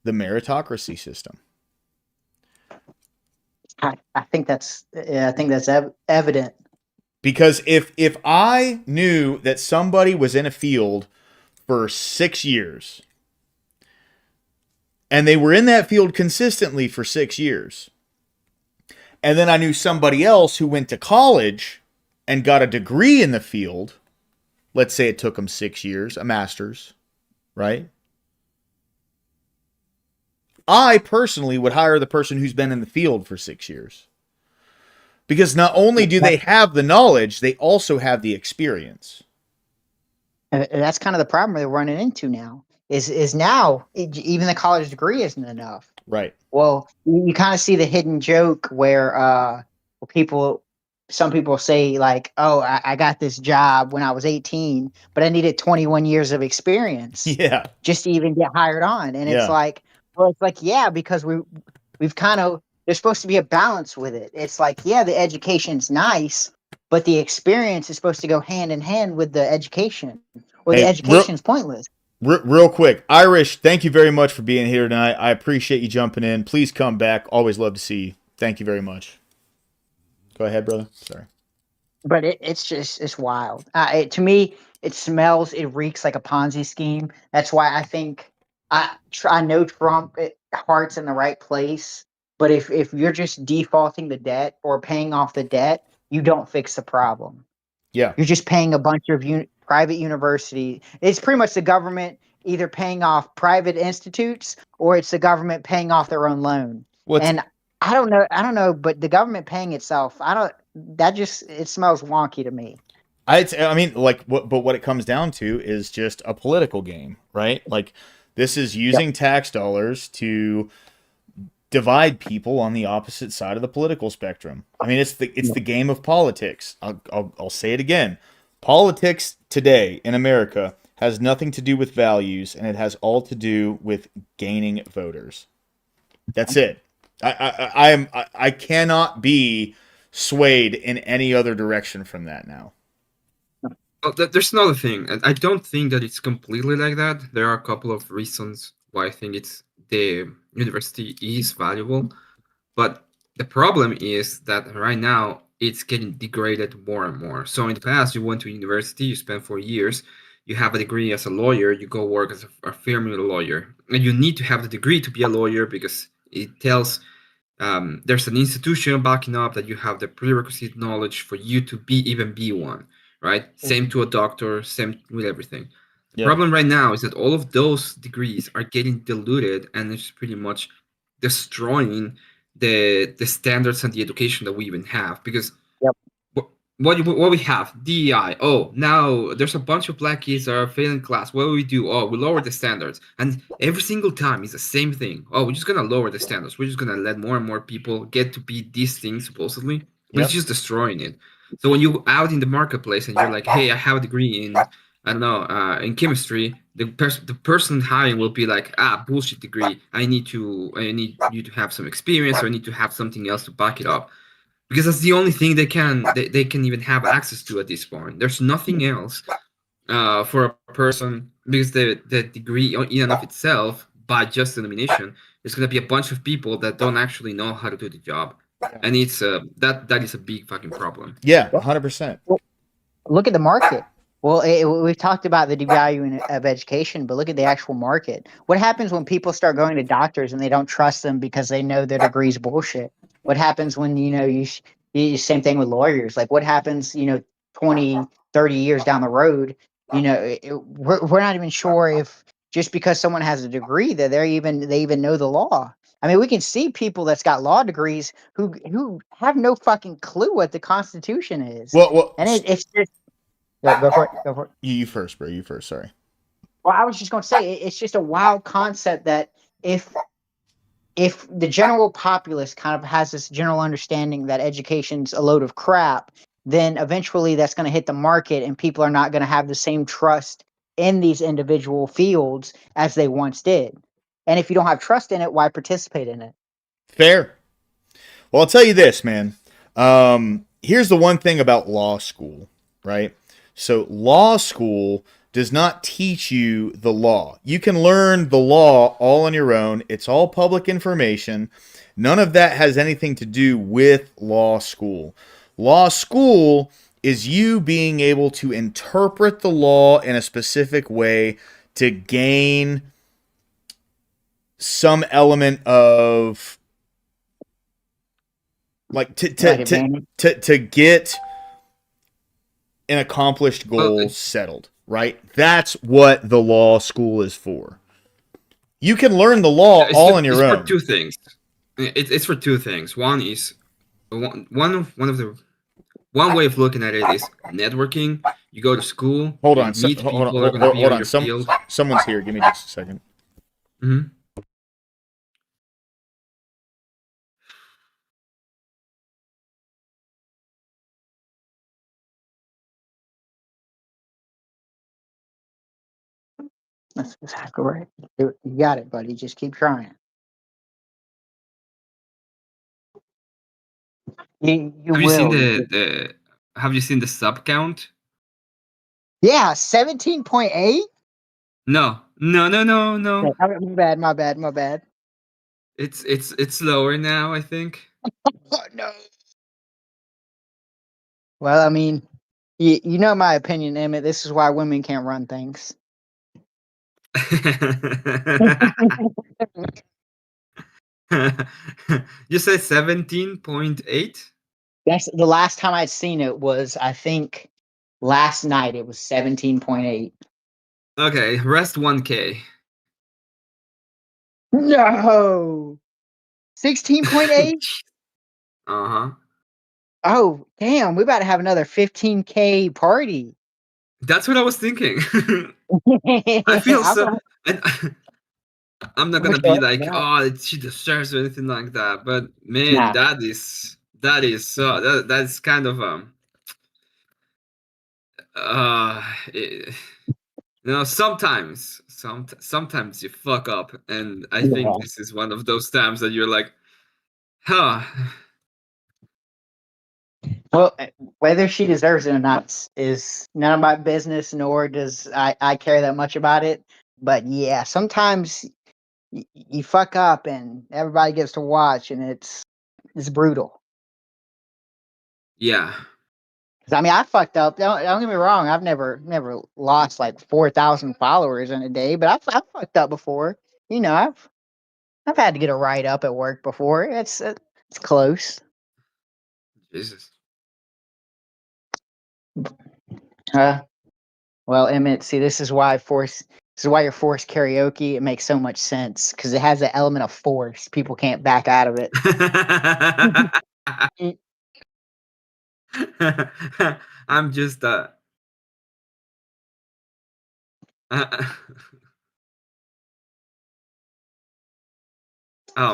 the meritocracy system. I think that's evident. Because if I knew that somebody was in a field for 6 years, and they were in that field consistently for 6 years, and then I knew somebody else who went to college and got a degree in the field, let's say it took them 6 years, a master's, right? I personally would hire the person who's been in the field for 6 years. Because not only do they have the knowledge, they also have the experience. And that's kind of the problem we're running into now. Is now even the college degree isn't enough. Right. Well, you kind of see the hidden joke where some people say like, "Oh, I got this job when I was 18, but I needed 21 years of experience, just to even get hired on." And it's like, well, it's like, yeah, because we've kind of, there's supposed to be a balance with it. It's like, yeah, the education's nice, but the experience is supposed to go hand in hand with the education, or the education's pointless. Real quick, Irish, thank you very much for being here tonight. I appreciate you jumping in. Please come back. Always love to see you. Thank you very much. Go ahead, brother. Sorry. But it's wild. To me, it reeks like a Ponzi scheme. That's why I think I know Trump heart's in the right place. But if you're just defaulting the debt or paying off the debt, you don't fix the problem. Yeah. You're just paying a bunch of private university. It's pretty much the government either paying off private institutes or it's the government paying off their own loan. And I don't know, but the government paying itself, it smells wonky to me. I mean, like, what it comes down to is just a political game, right? Like, this is using tax dollars to divide people on the opposite side of the political spectrum. I mean, it's the game of politics. I'll say it again. Politics today in America has nothing to do with values, and it has all to do with gaining voters. That's it. I cannot be swayed in any other direction from that now. Well, there's another thing. I don't think that it's completely like that. There are a couple of reasons why I think the university is valuable, but the problem is that right now it's getting degraded more and more. So in the past, you went to university, you spent 4 years, you have a degree as a lawyer, you go work as a firm lawyer, and you need to have the degree to be a lawyer because it tells there's an institution backing up that you have the prerequisite knowledge for you to even be one, right? Same to a doctor, same with everything. The problem right now is that all of those degrees are getting diluted, and it's pretty much destroying the standards and the education that we even have. Because what we have, DEI. Oh, now there's a bunch of black kids that are failing class. What do we do? Oh, we lower the standards. And every single time it's the same thing. Oh, we're just going to lower the standards. We're just going to let more and more people get to be these things, supposedly. But it's just destroying it. So when you're out in the marketplace and you're like, hey, I have a degree in, I don't know, in chemistry, the person hiring will be like, bullshit degree. I need you to have some experience, or I need to have something else to back it up. Because that's the only thing they can even have access to at this point. There's nothing else for a person, because the degree in and of itself, by just elimination, there's going to be a bunch of people that don't actually know how to do the job. and it's that is a big fucking problem. Yeah, 100%. Look at the market. Well, we've talked about the devaluing of education, but look at the actual market. What happens when people start going to doctors and they don't trust them because they know their degree's bullshit? What happens when, same thing with lawyers? Like, what happens, 20, 30 years down the road? We're not even sure if just because someone has a degree that they even know the law. I mean, we can see people that's got law degrees who have no fucking clue what the Constitution is. Well, And it's just go for it. Go for it. You first, bro. You first. Sorry. Well, I was just going to say it's just a wild concept that if the general populace kind of has this general understanding that education's a load of crap, then eventually that's going to hit the market and people are not going to have the same trust in these individual fields as they once did. And if you don't have trust in it, why participate in it? Fair. Well, I'll tell you this, man. Here's the one thing about law school, right? So law school does not teach you the law. You can learn the law all on your own. It's all public information. None of that has anything to do with law school. Law school is you being able to interpret the law in a specific way to gain some element of like to get an accomplished goal settled, right? That's what the law school is for. You can learn the law all on your own. It's for two things. It's for two things. One is one way of looking at it is networking. You go to school. Hold on. Meet people who are going to be on your field. Someone's here. Give me just a second. Mm-hmm. That's exactly right. You got it, buddy. Just keep trying. Have you seen Have you seen the sub count? Yeah, 17.8. No. My bad. It's lower now, I think. Oh, no. Well, I mean, you know my opinion, Emmett. This is why women can't run things. You said 17.8? That's the last time I'd seen it was, I think, last night. It was 17.8. Okay, rest 1K. No. 16.8? Uh-huh. Oh, damn. We about to have another 15K party. That's what I was thinking. I feel so... I'm not gonna be like, oh, she deserves or anything like that. But man, that is that's kind of sometimes you fuck up, and I think this is one of those times that you're like, huh. Well, whether she deserves it or not is none of my business, nor does I care that much about it. But yeah, sometimes you fuck up and everybody gets to watch, and it's brutal. Yeah. Because I mean, I fucked up. Don't get me wrong. I've never lost like 4,000 followers in a day, but I've fucked up before. I've had to get a write up at work before. It's close. Jesus. Well, Emmett, see, this is why you're forced karaoke. It makes so much sense because it has an element of force. People can't back out of it. I'm just oh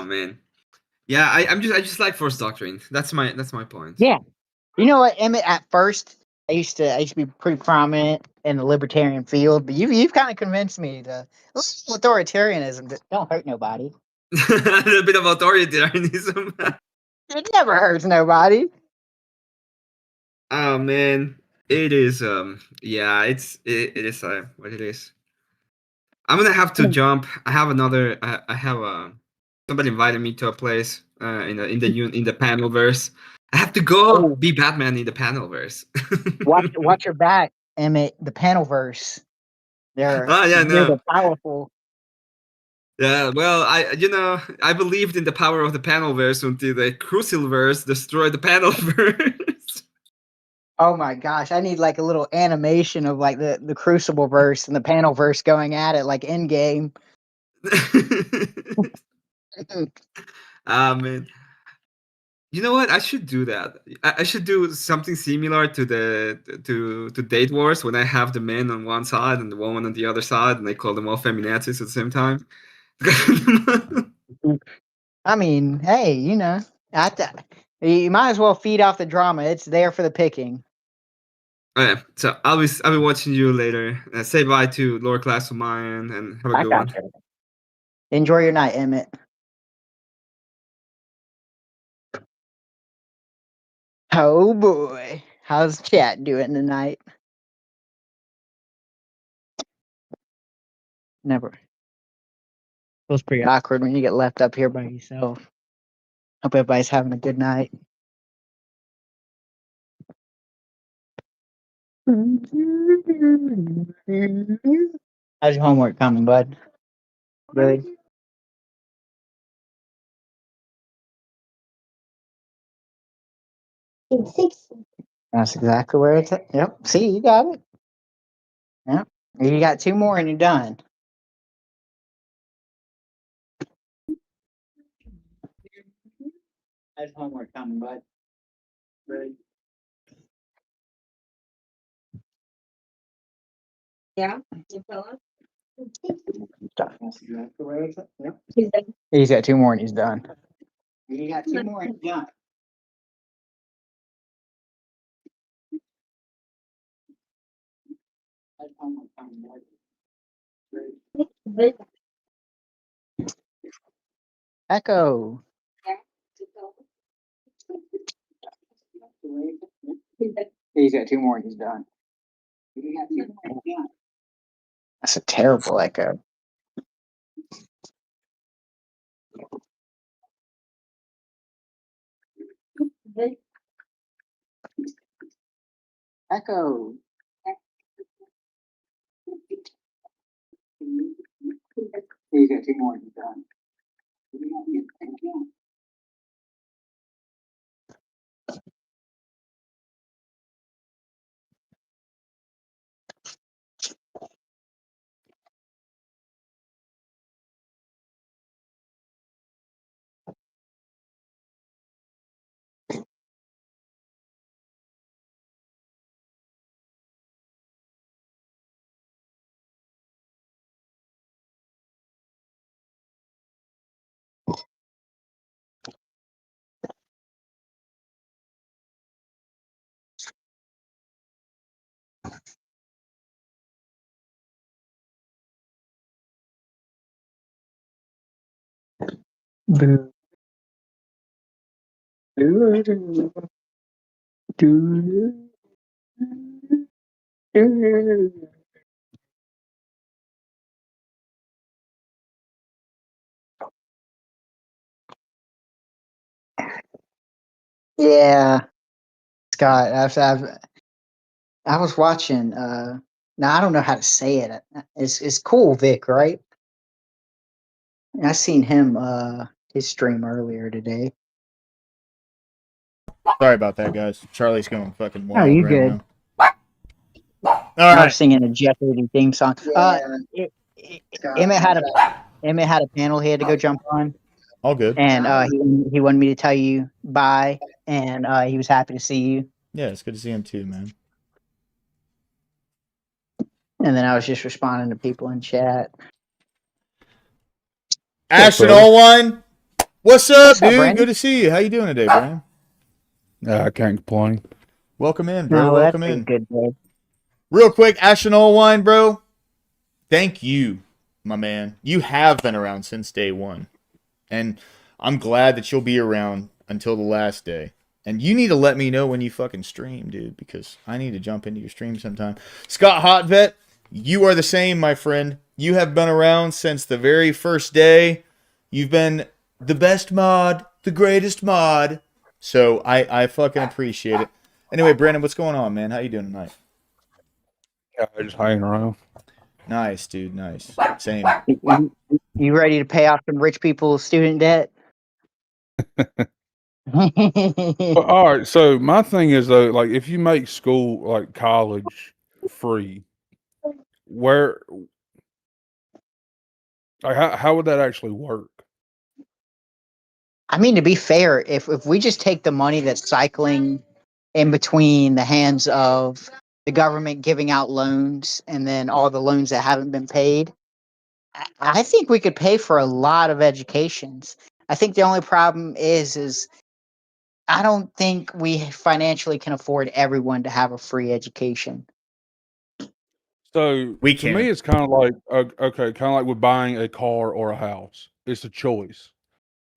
man. Yeah, I just like force doctrine. That's my point. Yeah. You know what, Emmett, at first I used to be pretty prominent in the libertarian field, but you've kind of convinced me to authoritarianism that don't hurt nobody. A little bit of authoritarianism. It never hurts nobody. Oh man, it is yeah, it is what it is. I'm gonna have to jump. I have somebody invited me to a place. in the panel verse. I have to go be Batman in the panel verse. Watch your back, Emmett. The panel verse. They're no. powerful. Yeah, well, I believed in the power of the panelverse until the Crucialverse destroyed the panelverse. Oh my gosh, I need like a little animation of like the Crucible verse and the panel verse going at it like Endgame. Man. You know what? I should do that. I should do something similar to to Date Wars when I have the men on one side and the woman on the other side, and I call them all feminazis at the same time. I mean, hey, you might as well feed off the drama. It's there for the picking. Okay, so I'll be watching you later. Say bye to lower class of mine and have a good one. Enjoy your night, Emmett. Oh boy, how's chat doing tonight? Never. Feels pretty awkward when you get left up here by yourself. Hope everybody's having a good night. How's your homework coming, bud? Good. That's exactly where it's at. Yep. See, you got it. Yep. You got 2 more and you're done. How's homework coming, bud? Good. Yeah. That's exactly where it's at. Yep. He's got 2 more and he's done. You got 2 more and you're done. How's homework coming, bud? Good. Echo. He's got 2 more and he's done. That's a terrible echo. Echo. He's got 2 more and he's done. Boo. Yeah, Scott. I was watching. Now I don't know how to say it. It's cool, Vic, right? I seen him his stream earlier today. Sorry about that, guys. Charlie's going fucking Oh, wild you right good? now. I All was singing a Jeopardy theme song. Emmett had a panel he had to go jump on. All good. And he wanted me to tell you bye, and he was happy to see you. Yeah, it's good to see him too, man. And then I was just responding to people in chat. Ashton Allwine, what's up, dude? Brandon? Good to see you. How you doing today, Brian? I can't complain. Welcome in, bro. No, Welcome that's in. good, bro. Real quick, Ashton Allwine, bro. Thank you, my man. You have been around since day one. And I'm glad that you'll be around until the last day. And you need to let me know when you fucking stream, dude, because I need to jump into your stream sometime. Scott Hotvet, you are the same, my friend. You have been around since the very first day. You've been the best mod the greatest mod. So I fucking appreciate it. Anyway, Brandon, what's going on, man? How you doing tonight? Yeah, just hanging around. Nice, dude. Nice. Same. You ready to pay off some rich people's student debt? Well, all right. So my thing is though, like, if you make school, like college, free, where, like, how would that actually work? I mean, to be fair, if we just take the money that's cycling in between the hands of the government giving out loans and then all the loans that haven't been paid, I think we could pay for a lot of educations. I think the only problem is I don't think we financially can afford everyone to have a free education. So We to me, can. it's kind of like okay, kind of like with buying a car or a house. It's a choice.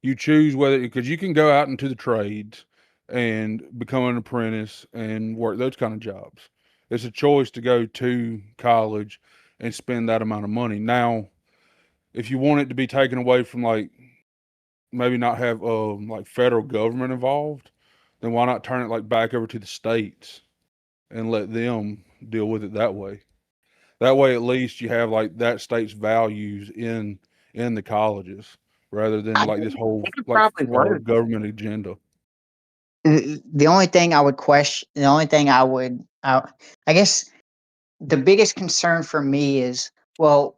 You choose whether because you can go out into the trades and become an apprentice and work those kind of jobs. It's a choice to go to college and spend that amount of money. Now, if you want it to be taken away from like maybe not have like federal government involved, then why not turn it like back over to the states and let them deal with it that way? That way, at least you have like that state's values in the colleges rather than like this whole It could like probably work. government agenda. The only thing I would question, the only thing I guess the biggest concern for me is, well,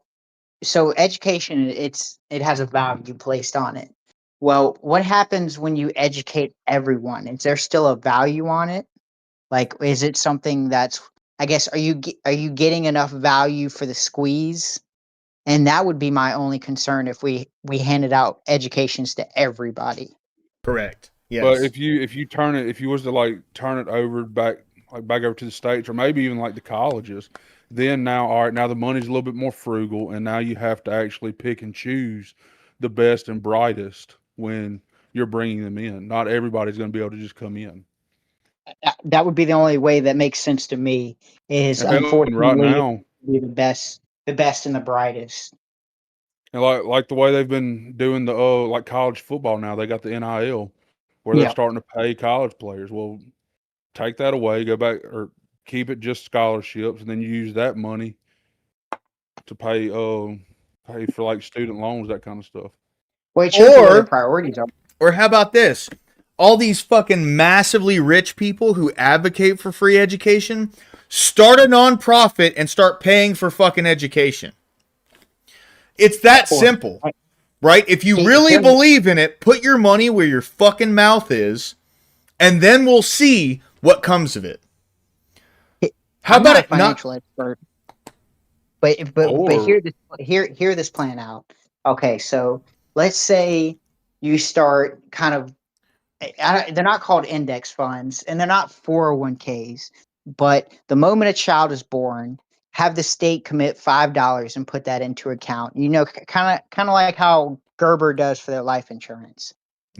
so education, it has a value placed on it. Well, what happens when you educate everyone? Is there still a value on it? Like, is it something that's, I guess, are you getting enough value for the squeeze? And that would be my only concern if we handed out educations to everybody. Correct. But Yes. if you turn it if you was to like turn it over back over to the states or maybe even like the colleges, then now all right, now the money's a little bit more frugal and now you have to actually pick and choose the best and brightest when you're bringing them in. Not everybody's going to be able to just come in. That would be the only way that makes sense to me. Is And hell, and right unfortunately now, be the best and the brightest. and like the way they've been doing the like college football now, they got the NIL where they're Yeah. starting to pay college players. Well, take that away, go back or keep it just scholarships, and then you use that money to pay for like student loans, that kind of stuff. Well, it shows you where their Or priorities are. or how about this? All these fucking massively rich people who advocate for free education start a nonprofit and start paying for fucking education. It's that simple, right? If you really believe in it, put your money where your fucking mouth is, and then we'll see what comes of it. How I'm about not a it not? financial expert, but hear this plan out. Okay, so let's say you start kind of they're not called index funds and they're not 401ks, but the moment a child is born, have the state commit $5 and put that into account. You know, kind of like how Gerber does for their life insurance.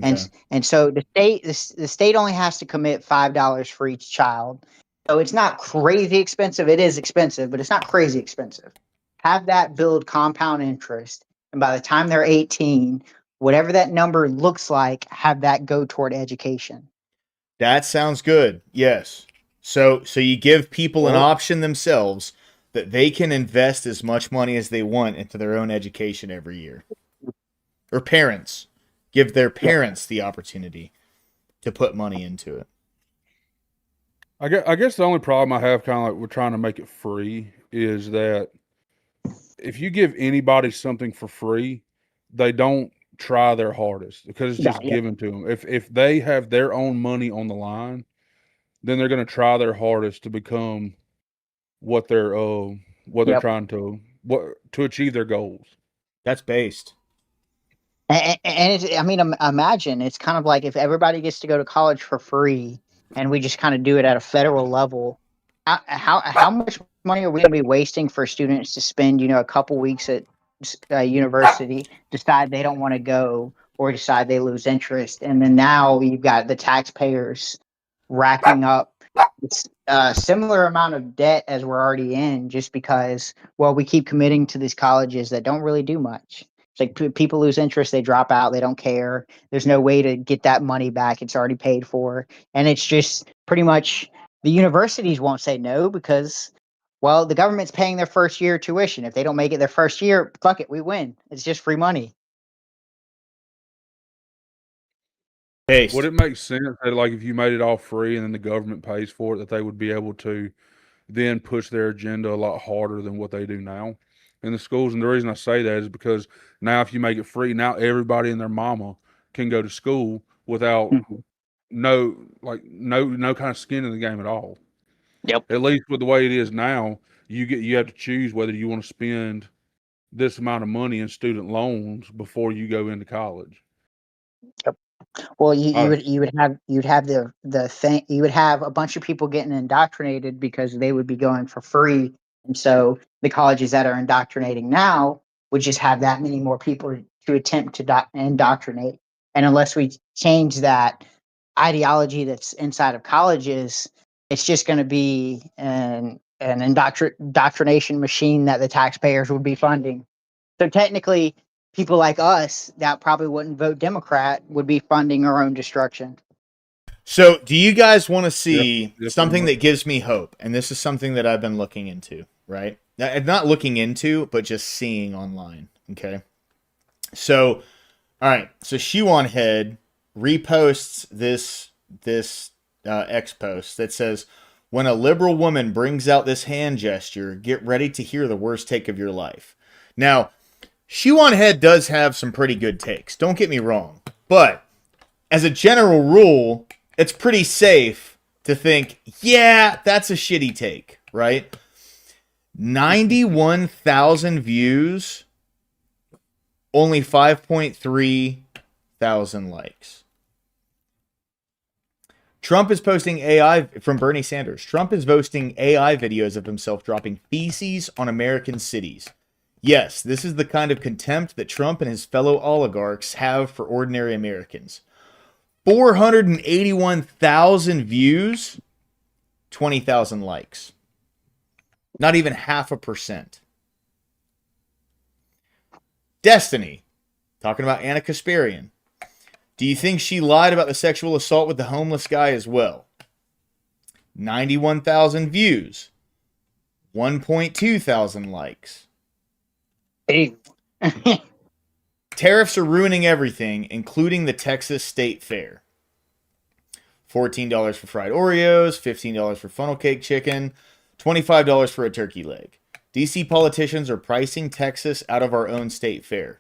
Okay. And so the state only has to commit $5 for each child. So it's not crazy expensive. It is expensive, but it's not crazy expensive. Have that build compound interest, and by the time they're 18, whatever that number looks like, have that go toward education. That sounds good. Yes. So you give people an Well- option themselves that they can invest as much money as they want into their own education every year. Or parents give their parents the opportunity to put money into it. I guess the only problem I have, kind of like we're trying to make it free, is that if you give anybody something for free, they don't try their hardest because it's just given to them. If they have their own money on the line, then they're going to try their hardest to become what they're trying to achieve their goals. That's based. And I mean, imagine it's kind of like if everybody gets to go to college for free, and we just kind of do it at a federal level. How much money are we going to be wasting for students to spend, a couple weeks at university, decide they don't want to go, or decide they lose interest, and then now you've got the taxpayers racking up a similar amount of debt as we're already in, just because, well, we keep committing to these colleges that don't really do much. It's like people lose interest, they drop out, they don't care. There's no way to get that money back. It's already paid for. And it's just pretty much the universities won't say no because, well, the government's paying their first year tuition. If they don't make it their first year, fuck it, we win. It's just free money. Would it make sense that, like, if you made it all free and then the government pays for it, that they would be able to then push their agenda a lot harder than what they do now in the schools? And the reason I say that is because now, if you make it free, now everybody and their mama can go to school without no kind of skin in the game at all. Yep. At least with the way it is now, you have to choose whether you want to spend this amount of money in student loans before you go into college. Yep. Well, Oh. you'd have the thing, you would have a bunch of people getting indoctrinated because they would be going for free, and so the colleges that are indoctrinating now would just have that many more people to attempt to indoctrinate. And unless we change that ideology that's inside of colleges, it's just going to be an indoctrination machine that the taxpayers would be funding. So technically, people like us that probably wouldn't vote Democrat would be funding our own destruction. So, do you guys want to see Yep, something pretty that gives me hope? And this is something that I've been looking into, right? Not looking into, but just seeing online. Okay. So, all right. So, SurroundEAD reposts this X post that says, "When a liberal woman brings out this hand gesture, get ready to hear the worst take of your life." Now, SurroundEAD does have some pretty good takes. Don't get me wrong, but as a general rule, it's pretty safe to think, yeah, that's a shitty take, right? 91,000 views, only 5.3 thousand likes. Trump is posting AI from Bernie Sanders. Trump is posting AI videos of himself dropping feces on American cities. Yes, this is the kind of contempt that Trump and his fellow oligarchs have for ordinary Americans. 481,000 views, 20,000 likes. Not even 0.5%. Destiny, talking about Anna Kasparian. Do you think she lied about the sexual assault with the homeless guy as well? 91,000 views, 1.2 thousand likes. Tariffs are ruining everything, including the Texas State Fair. $14 for fried Oreos, $15 for funnel cake chicken, $25 for a turkey leg. DC politicians are pricing Texas out of our own state fair.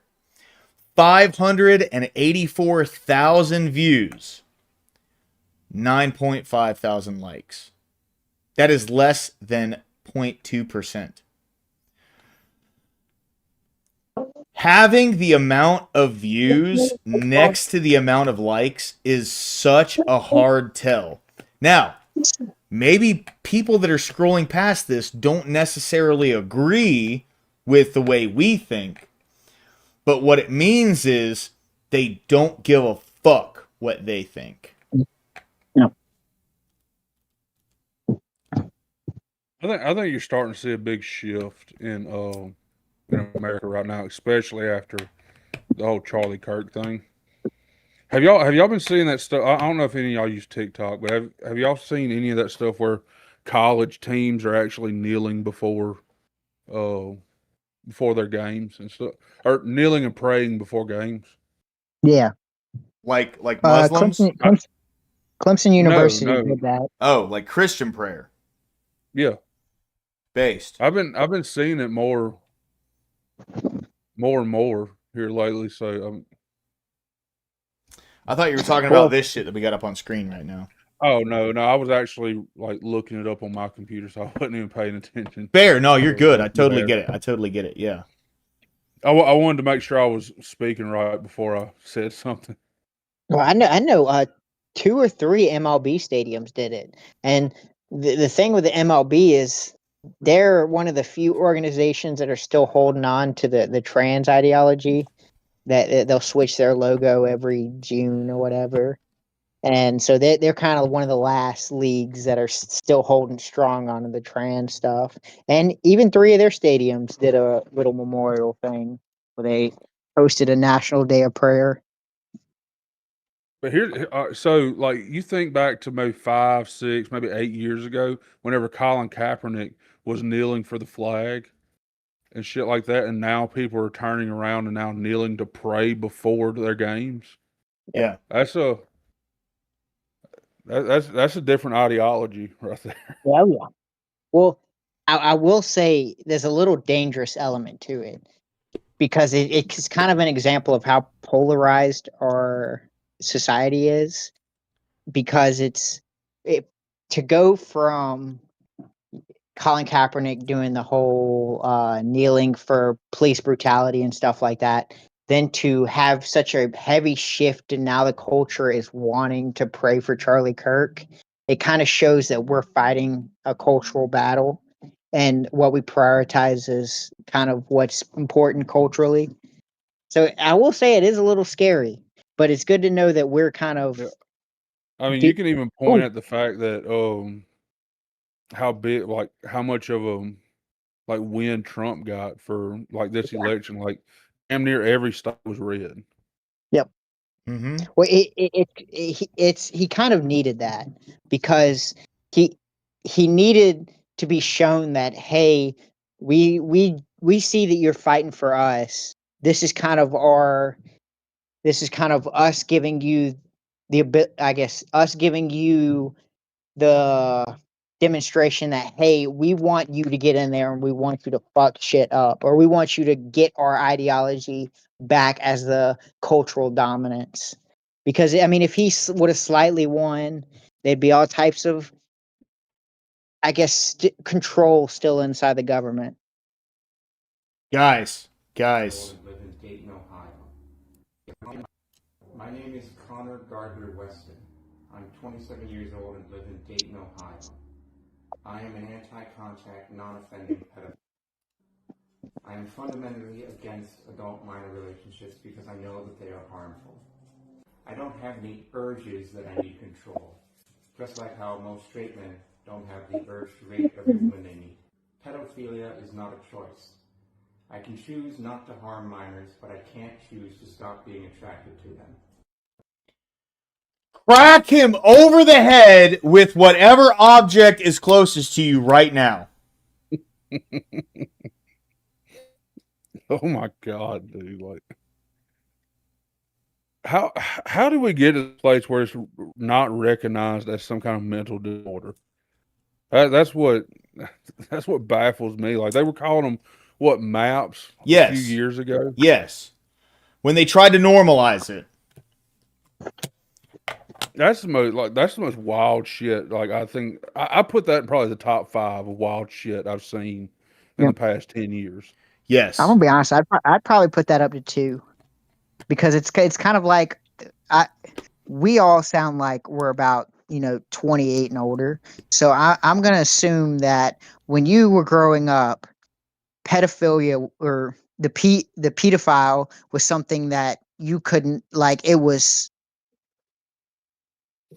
584,000 views, 9.5 thousand likes. That is less than 0.2%. Having the amount of views next to the amount of likes is such a hard tell. Now, maybe people that are scrolling past this don't necessarily agree with the way we think, but what it means is they don't give a fuck what they think. I think you're starting to see a big shift in America right now, especially after the whole Charlie Kirk thing. Have y'all been seeing that stuff? I don't know if any of y'all use TikTok, but have y'all seen any of that stuff where college teams are actually kneeling before their games and stuff, or kneeling and praying before games? Yeah. Like Muslims? Clemson University No. did that. Oh, like Christian prayer. Yeah. Based. I've been seeing it more and more here lately. So I thought you were talking about this shit that we got up on screen right now. Oh no, I was actually like looking it up on my computer, so I wasn't even paying attention. Fair, no, you're good. I totally get it. Yeah. I wanted to make sure I was speaking right before I said something. Well, I know 2 or 3 MLB stadiums did it. And the thing with the MLB is they're one of the few organizations that are still holding on to the trans ideology, that they'll switch their logo every June or whatever. And so they're kind of one of the last leagues that are still holding strong on the trans stuff. And even 3 of their stadiums did a little memorial thing where they hosted a national day of prayer. But here, so like you think back to maybe 5, 6, maybe 8 years ago, whenever Colin Kaepernick was kneeling for the flag and shit like that, and now people are turning around and now kneeling to pray before their games. Yeah, that's a different ideology right there. Yeah, yeah. Well, I will say there's a little dangerous element to it because it's kind of an example of how polarized our society is. Because to go from Colin Kaepernick doing the whole kneeling for police brutality and stuff like that, then to have such a heavy shift and now the culture is wanting to pray for Charlie Kirk, it kind of shows that we're fighting a cultural battle and what we prioritize is kind of what's important culturally. So I will say it is a little scary, but it's good to know that we're kind of. I mean, you can even point at the fact that how big, like how much of a like win Trump got for like this election, like damn near every state was red. Yep. Mm-hmm. Well, he kind of needed that because he needed to be shown that hey, we see that you're fighting for us. This is kind of us giving you us giving you the demonstration that hey, we want you to get in there and we want you to fuck shit up, or we want you to get our ideology back as the cultural dominance. Because I mean, if he would have slightly won, there'd be all types of, I guess, control still inside the government. Guys. Live in Dayton, Ohio. My name is Connor Gardner Weston. I'm 27 years old and live in Dayton, Ohio. I am an anti-contact, non-offending pedophile. I am fundamentally against adult-minor relationships because I know that they are harmful. I don't have any urges that I need control, just like how most straight men don't have the urge to rape every woman they meet. Pedophilia is not a choice. I can choose not to harm minors, but I can't choose to stop being attracted to them. Crack him over the head with whatever object is closest to you right now. Oh my God, dude! Like, how do we get to the place where it's not recognized as some kind of mental disorder? That's what baffles me. Like they were calling them what MAPS a few years ago. Yes, when they tried to normalize it. That's the most wild shit. Like I think I put that in probably the top 5 of wild shit I've seen in the past 10 years. Yes, I'm gonna be honest. I'd probably put that up to 2, because it's kind of like we all sound like we're about 28 and older. So I'm gonna assume that when you were growing up, pedophilia or the pedophile was something that you couldn't like. It was,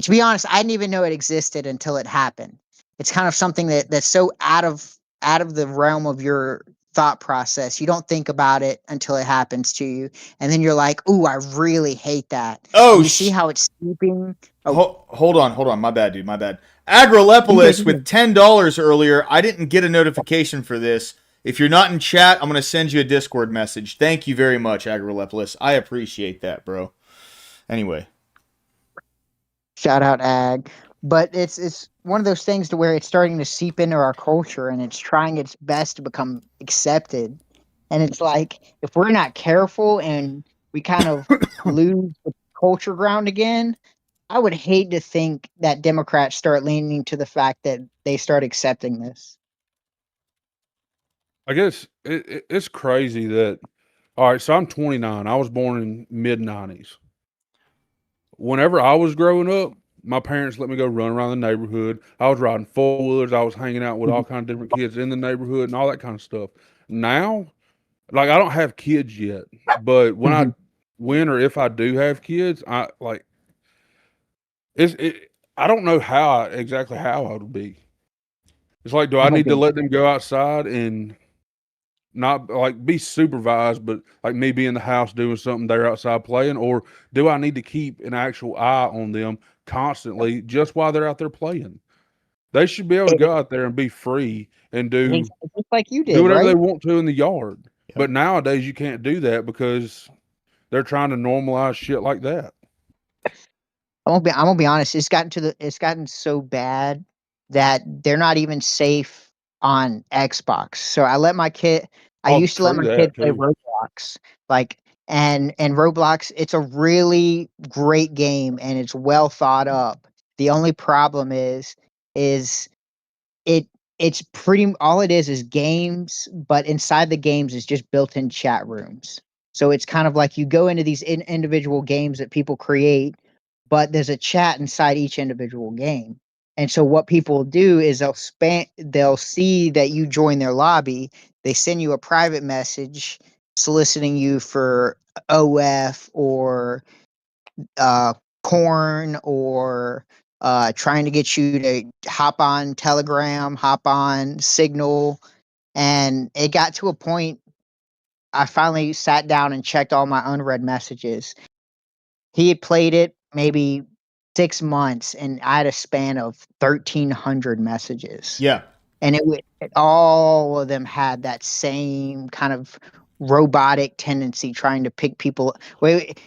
to be honest, I didn't even know it existed until it happened. It's kind of something that's so out of the realm of your thought process. You don't think about it until it happens to you, and then you're like, "Ooh, I really hate that." Oh, and you see how it's seeping. Oh. Hold on. My bad, dude. My bad. Agralepolis with $10 earlier. I didn't get a notification for this. If you're not in chat, I'm going to send you a Discord message. Thank you very much, Agralepolis. I appreciate that, bro. Anyway. Shout out Ag. But it's one of those things to where it's starting to seep into our culture and it's trying its best to become accepted. And it's like, if we're not careful and we kind of lose the culture ground again, I would hate to think that Democrats start leaning to the fact that they start accepting this. I guess it's crazy that, all right, so I'm 29. I was born in mid-90s. Whenever I was growing up, my parents let me go run around the neighborhood. I was riding four-wheelers. I was hanging out with all kinds of different kids in the neighborhood and all that kind of stuff. Now, like, I don't have kids yet, but when or if I do have kids, I don't know exactly how I would be. It's like, do I need to let them go outside and not like be supervised, but like me be in the house doing something, they're outside playing, or do I need to keep an actual eye on them constantly just while they're out there playing? They should be able to go out there and be free and do Just like you do did, whatever they right? want to in the yard. But nowadays you can't do that because they're trying to normalize shit like that. I'm gonna be honest. It's gotten so bad that they're not even safe on Xbox. So I let my kid. I Oh, used to let true my kid that play too. Roblox. Like and Roblox, it's a really great game and it's well thought up. The only problem is it it's pretty all it is games, but inside the games is just built-in chat rooms. So it's kind of like you go into these individual games that people create, but there's a chat inside each individual game. And so what people do is they'll see that you join their lobby, they send you a private message soliciting you for OF or uh, corn or trying to get you to hop on Telegram, hop on Signal. And it got to a point I finally sat down and checked all my unread messages. He had played it maybe 6 months, and I had a span of 1,300 messages. Yeah. And all of them had that same kind of robotic tendency, trying to pick people.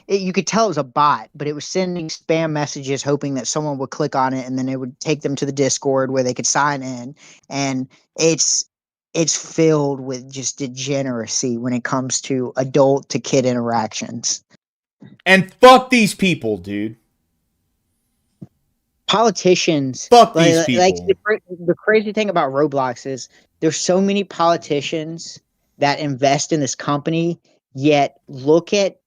You could tell it was a bot, but it was sending spam messages, hoping that someone would click on it, and then it would take them to the Discord where they could sign in. And it's filled with just degeneracy when it comes to adult to kid interactions. And fuck these people, dude. Politicians, fuck these like people. the crazy thing about Roblox is there's so many politicians that invest in this company, yet look at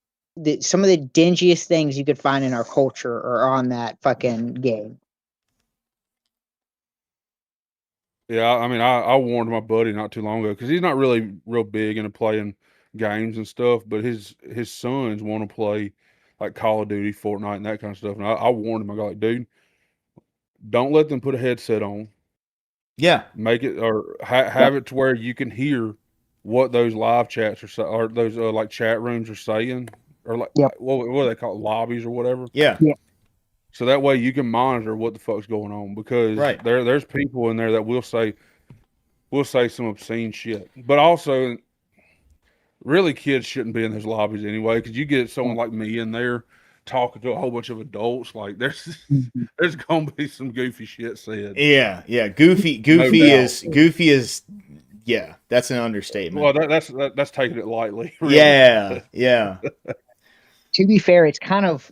some of the dingiest things you could find in our culture are on that fucking game. Yeah, I mean, I warned my buddy not too long ago because he's not really real big into playing games and stuff, but his sons want to play like Call of Duty, Fortnite, and that kind of stuff. And I warned him. I got like, dude, don't let them put a headset on. Yeah, make it or have it to where you can hear what those live chats or those like chat rooms are saying, or like what do they call it, lobbies or whatever. Yeah. So that way you can monitor what the fuck's going on because Right. there's people in there that will say some obscene shit, but also really kids shouldn't be in those lobbies anyway because you get someone like me in there talking to a whole bunch of adults, like there's gonna be some goofy shit said. Yeah. Goofy is yeah, that's an understatement. Well, that's taking it lightly. Really. Yeah. To be fair, it's kind of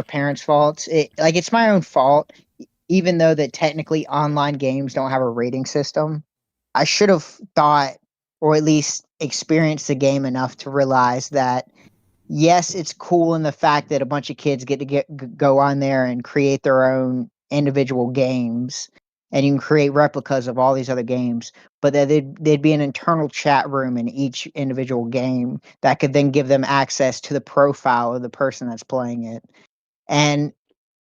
parents' fault. It's my own fault, even though that technically online games don't have a rating system. I should have thought, or at least experienced the game enough to realize that yes, it's cool in the fact that a bunch of kids get to go on there and create their own individual games, and you can create replicas of all these other games. But that there'd be an internal chat room in each individual game that could then give them access to the profile of the person that's playing it. And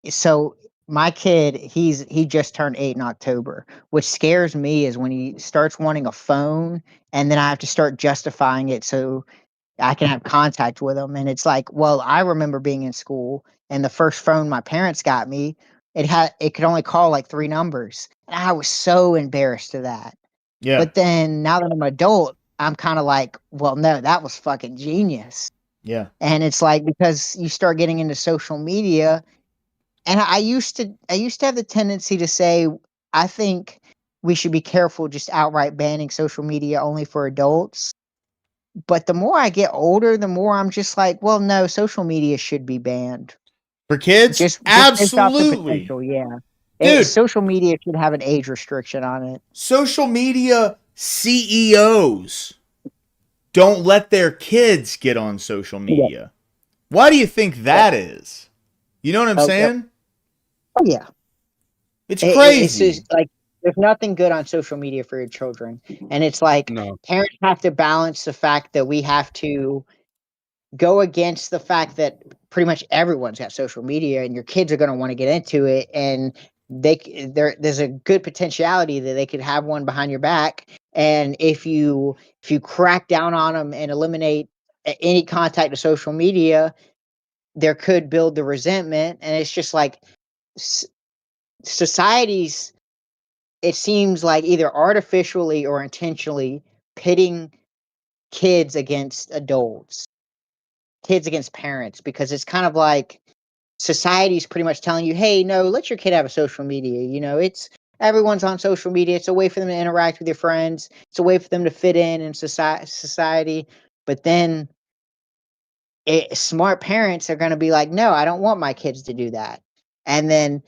so my kid, he just turned 8 in October. What scares me is when he starts wanting a phone, and then I have to start justifying it so I can have contact with him. And it's like, well, I remember being in school, and the first phone my parents got me, it could only call like 3 numbers. And I was so embarrassed of that. Yeah. But then now that I'm an adult, I'm kind of like, well, no, that was fucking genius. Yeah. And it's like, because you start getting into social media, and I used to have the tendency to say, I think we should be careful just outright banning social media only for adults. But the more I get older, the more I'm just like, well, no, social media should be banned. For kids? Just based off the Absolutely. potential, yeah. Dude. Social media should have an age restriction on it. Social media CEOs don't let their kids get on social media. Why do you think that is? You know what I'm saying? Oh, yeah. It's crazy. It's just like, there's nothing good on social media for your children. And it's like parents have to balance the fact that we have to go against the fact that pretty much everyone's got social media and your kids are going to want to get into it. And there's a good potentiality that they could have one behind your back And if you crack down on them and eliminate any contact to social media, there could build the resentment. And it's just like societies, it seems like either artificially or intentionally pitting kids against adults, kids against parents, because it's kind of like society's pretty much telling you, hey, no, let your kid have a social media. It's everyone's on social media. It's a way for them to interact with your friends. It's a way for them to fit in society. But then smart parents are going to be like, no, I don't want my kids to do that. And then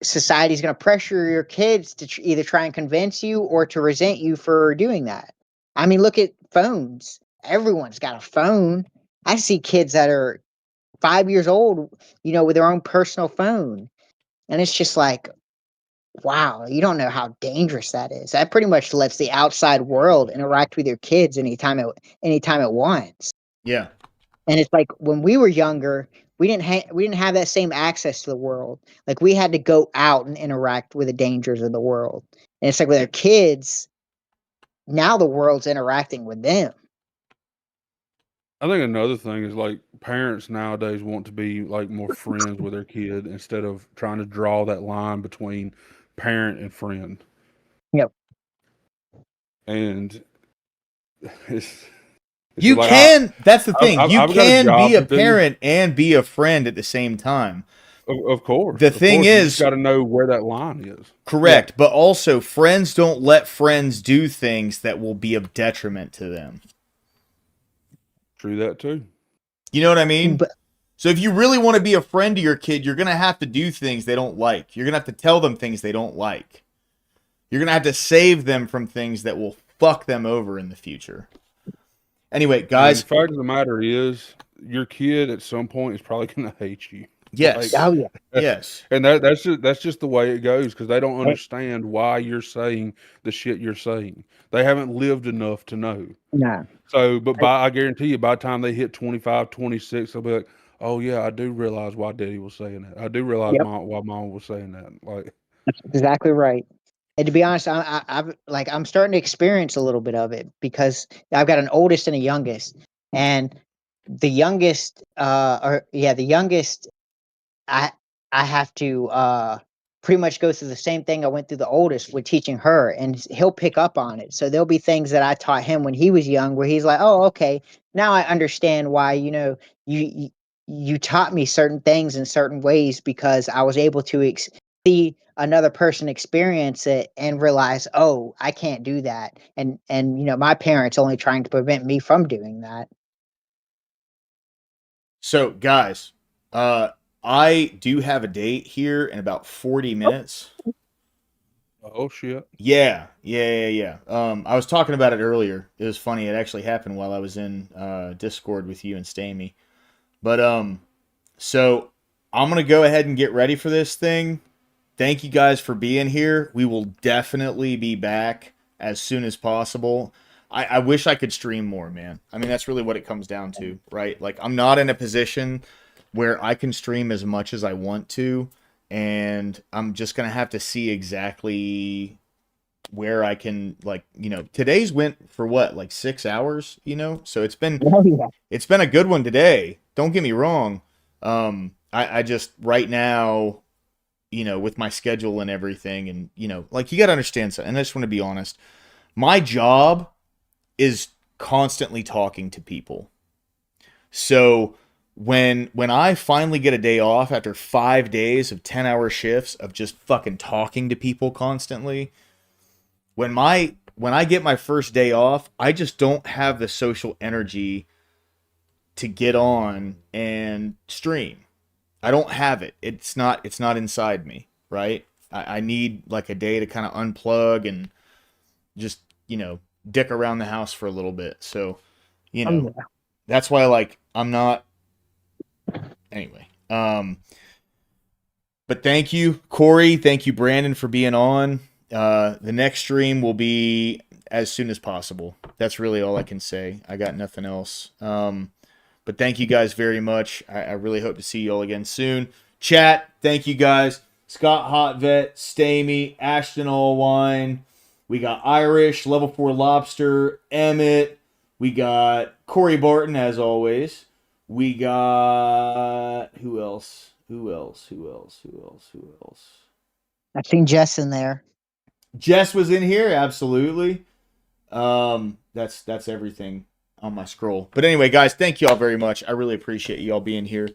society's going to pressure your kids to either try and convince you or to resent you for doing that. I mean, look at phones. Everyone's got a phone. I see kids that are 5 years old, with their own personal phone. And it's just like, wow, you don't know how dangerous that is. That pretty much lets the outside world interact with your kids anytime it wants. Yeah. And it's like when we were younger, we didn't have that same access to the world. Like we had to go out and interact with the dangers of the world. And it's like with our kids, now the world's interacting with them. I think another thing is like parents nowadays want to be like more friends with their kid instead of trying to draw that line between parent and friend. Yep. And it's You like can. That's the thing. I've You got a can job be a to do. parent and be a friend at the same time. Of course. The thing you is, just got to know where that line is. correct, but also friends don't let friends do things that will be of detriment to them. True that too. You know what I mean? So if you really want to be a friend to your kid, you're going to have to do things they don't like. You're going to have to tell them things they don't like. You're going to have to save them from things that will fuck them over in the future. Anyway, guys. And the fact of the matter is, your kid at some point is probably going to hate you. Yes. Oh yeah. Yes. And that's just the way it goes because they don't understand why you're saying the shit you're saying. They haven't lived enough to know. No. So, but I guarantee you, by the time they hit 25, 26, they'll be like, "Oh yeah, I do realize why Daddy was saying that. I do realize why Mom was saying that." Like, that's exactly right. And to be honest, I'm starting to experience a little bit of it because I've got an oldest and a youngest, and the youngest, I have to pretty much go through the same thing I went through the oldest with teaching her, and he'll pick up on it. So there'll be things that I taught him when he was young, where he's like, "Oh, okay, now I understand why you taught me certain things in certain ways because I was able to see another person experience it and realize, oh, I can't do that, and my parents only trying to prevent me from doing that." So, guys, I do have a date here in about 40 minutes. oh shit. Yeah. I was talking about it earlier. It was funny. It actually happened while I was in Discord with you and Stamey. But so I'm gonna go ahead and get ready for this thing. Thank you guys for being here. We will definitely be back as soon as possible. I wish I could stream more, man. I mean, that's really what it comes down to, right? Like, I'm not in a position where I can stream as much as I want to, and I'm just gonna have to see exactly where I can, like, today's went for what, like 6 hours, so it's been a good one today. Don't get me wrong. I just right now, with my schedule and everything, and like, you gotta understand something, and I just want to be honest. My job is constantly talking to people. So when I finally get a day off after 5 days of 10-hour shifts of just fucking talking to people constantly, when I get my first day off, I just don't have the social energy to get on and stream. I don't have it. It's not inside me, right? I need like a day to kind of unplug and just, dick around the house for a little bit. So, that's why, like, I'm not anyway. But thank you, Corey. Thank you, Brandon, for being on. The next stream will be as soon as possible. That's really all I can say. I got nothing else. But thank you guys very much. I really hope to see you all again soon. Chat, thank you guys. Scott Hotvet, Stamey, Ashton Allwine, We got Irish, Level 4 Lobster, Emmett. We got Corey Barton, as always. We got... Who else? I've seen Jess in there. Jess was in here, absolutely. That's everything on my scroll. But anyway, guys, thank you all very much. I really appreciate you all being here.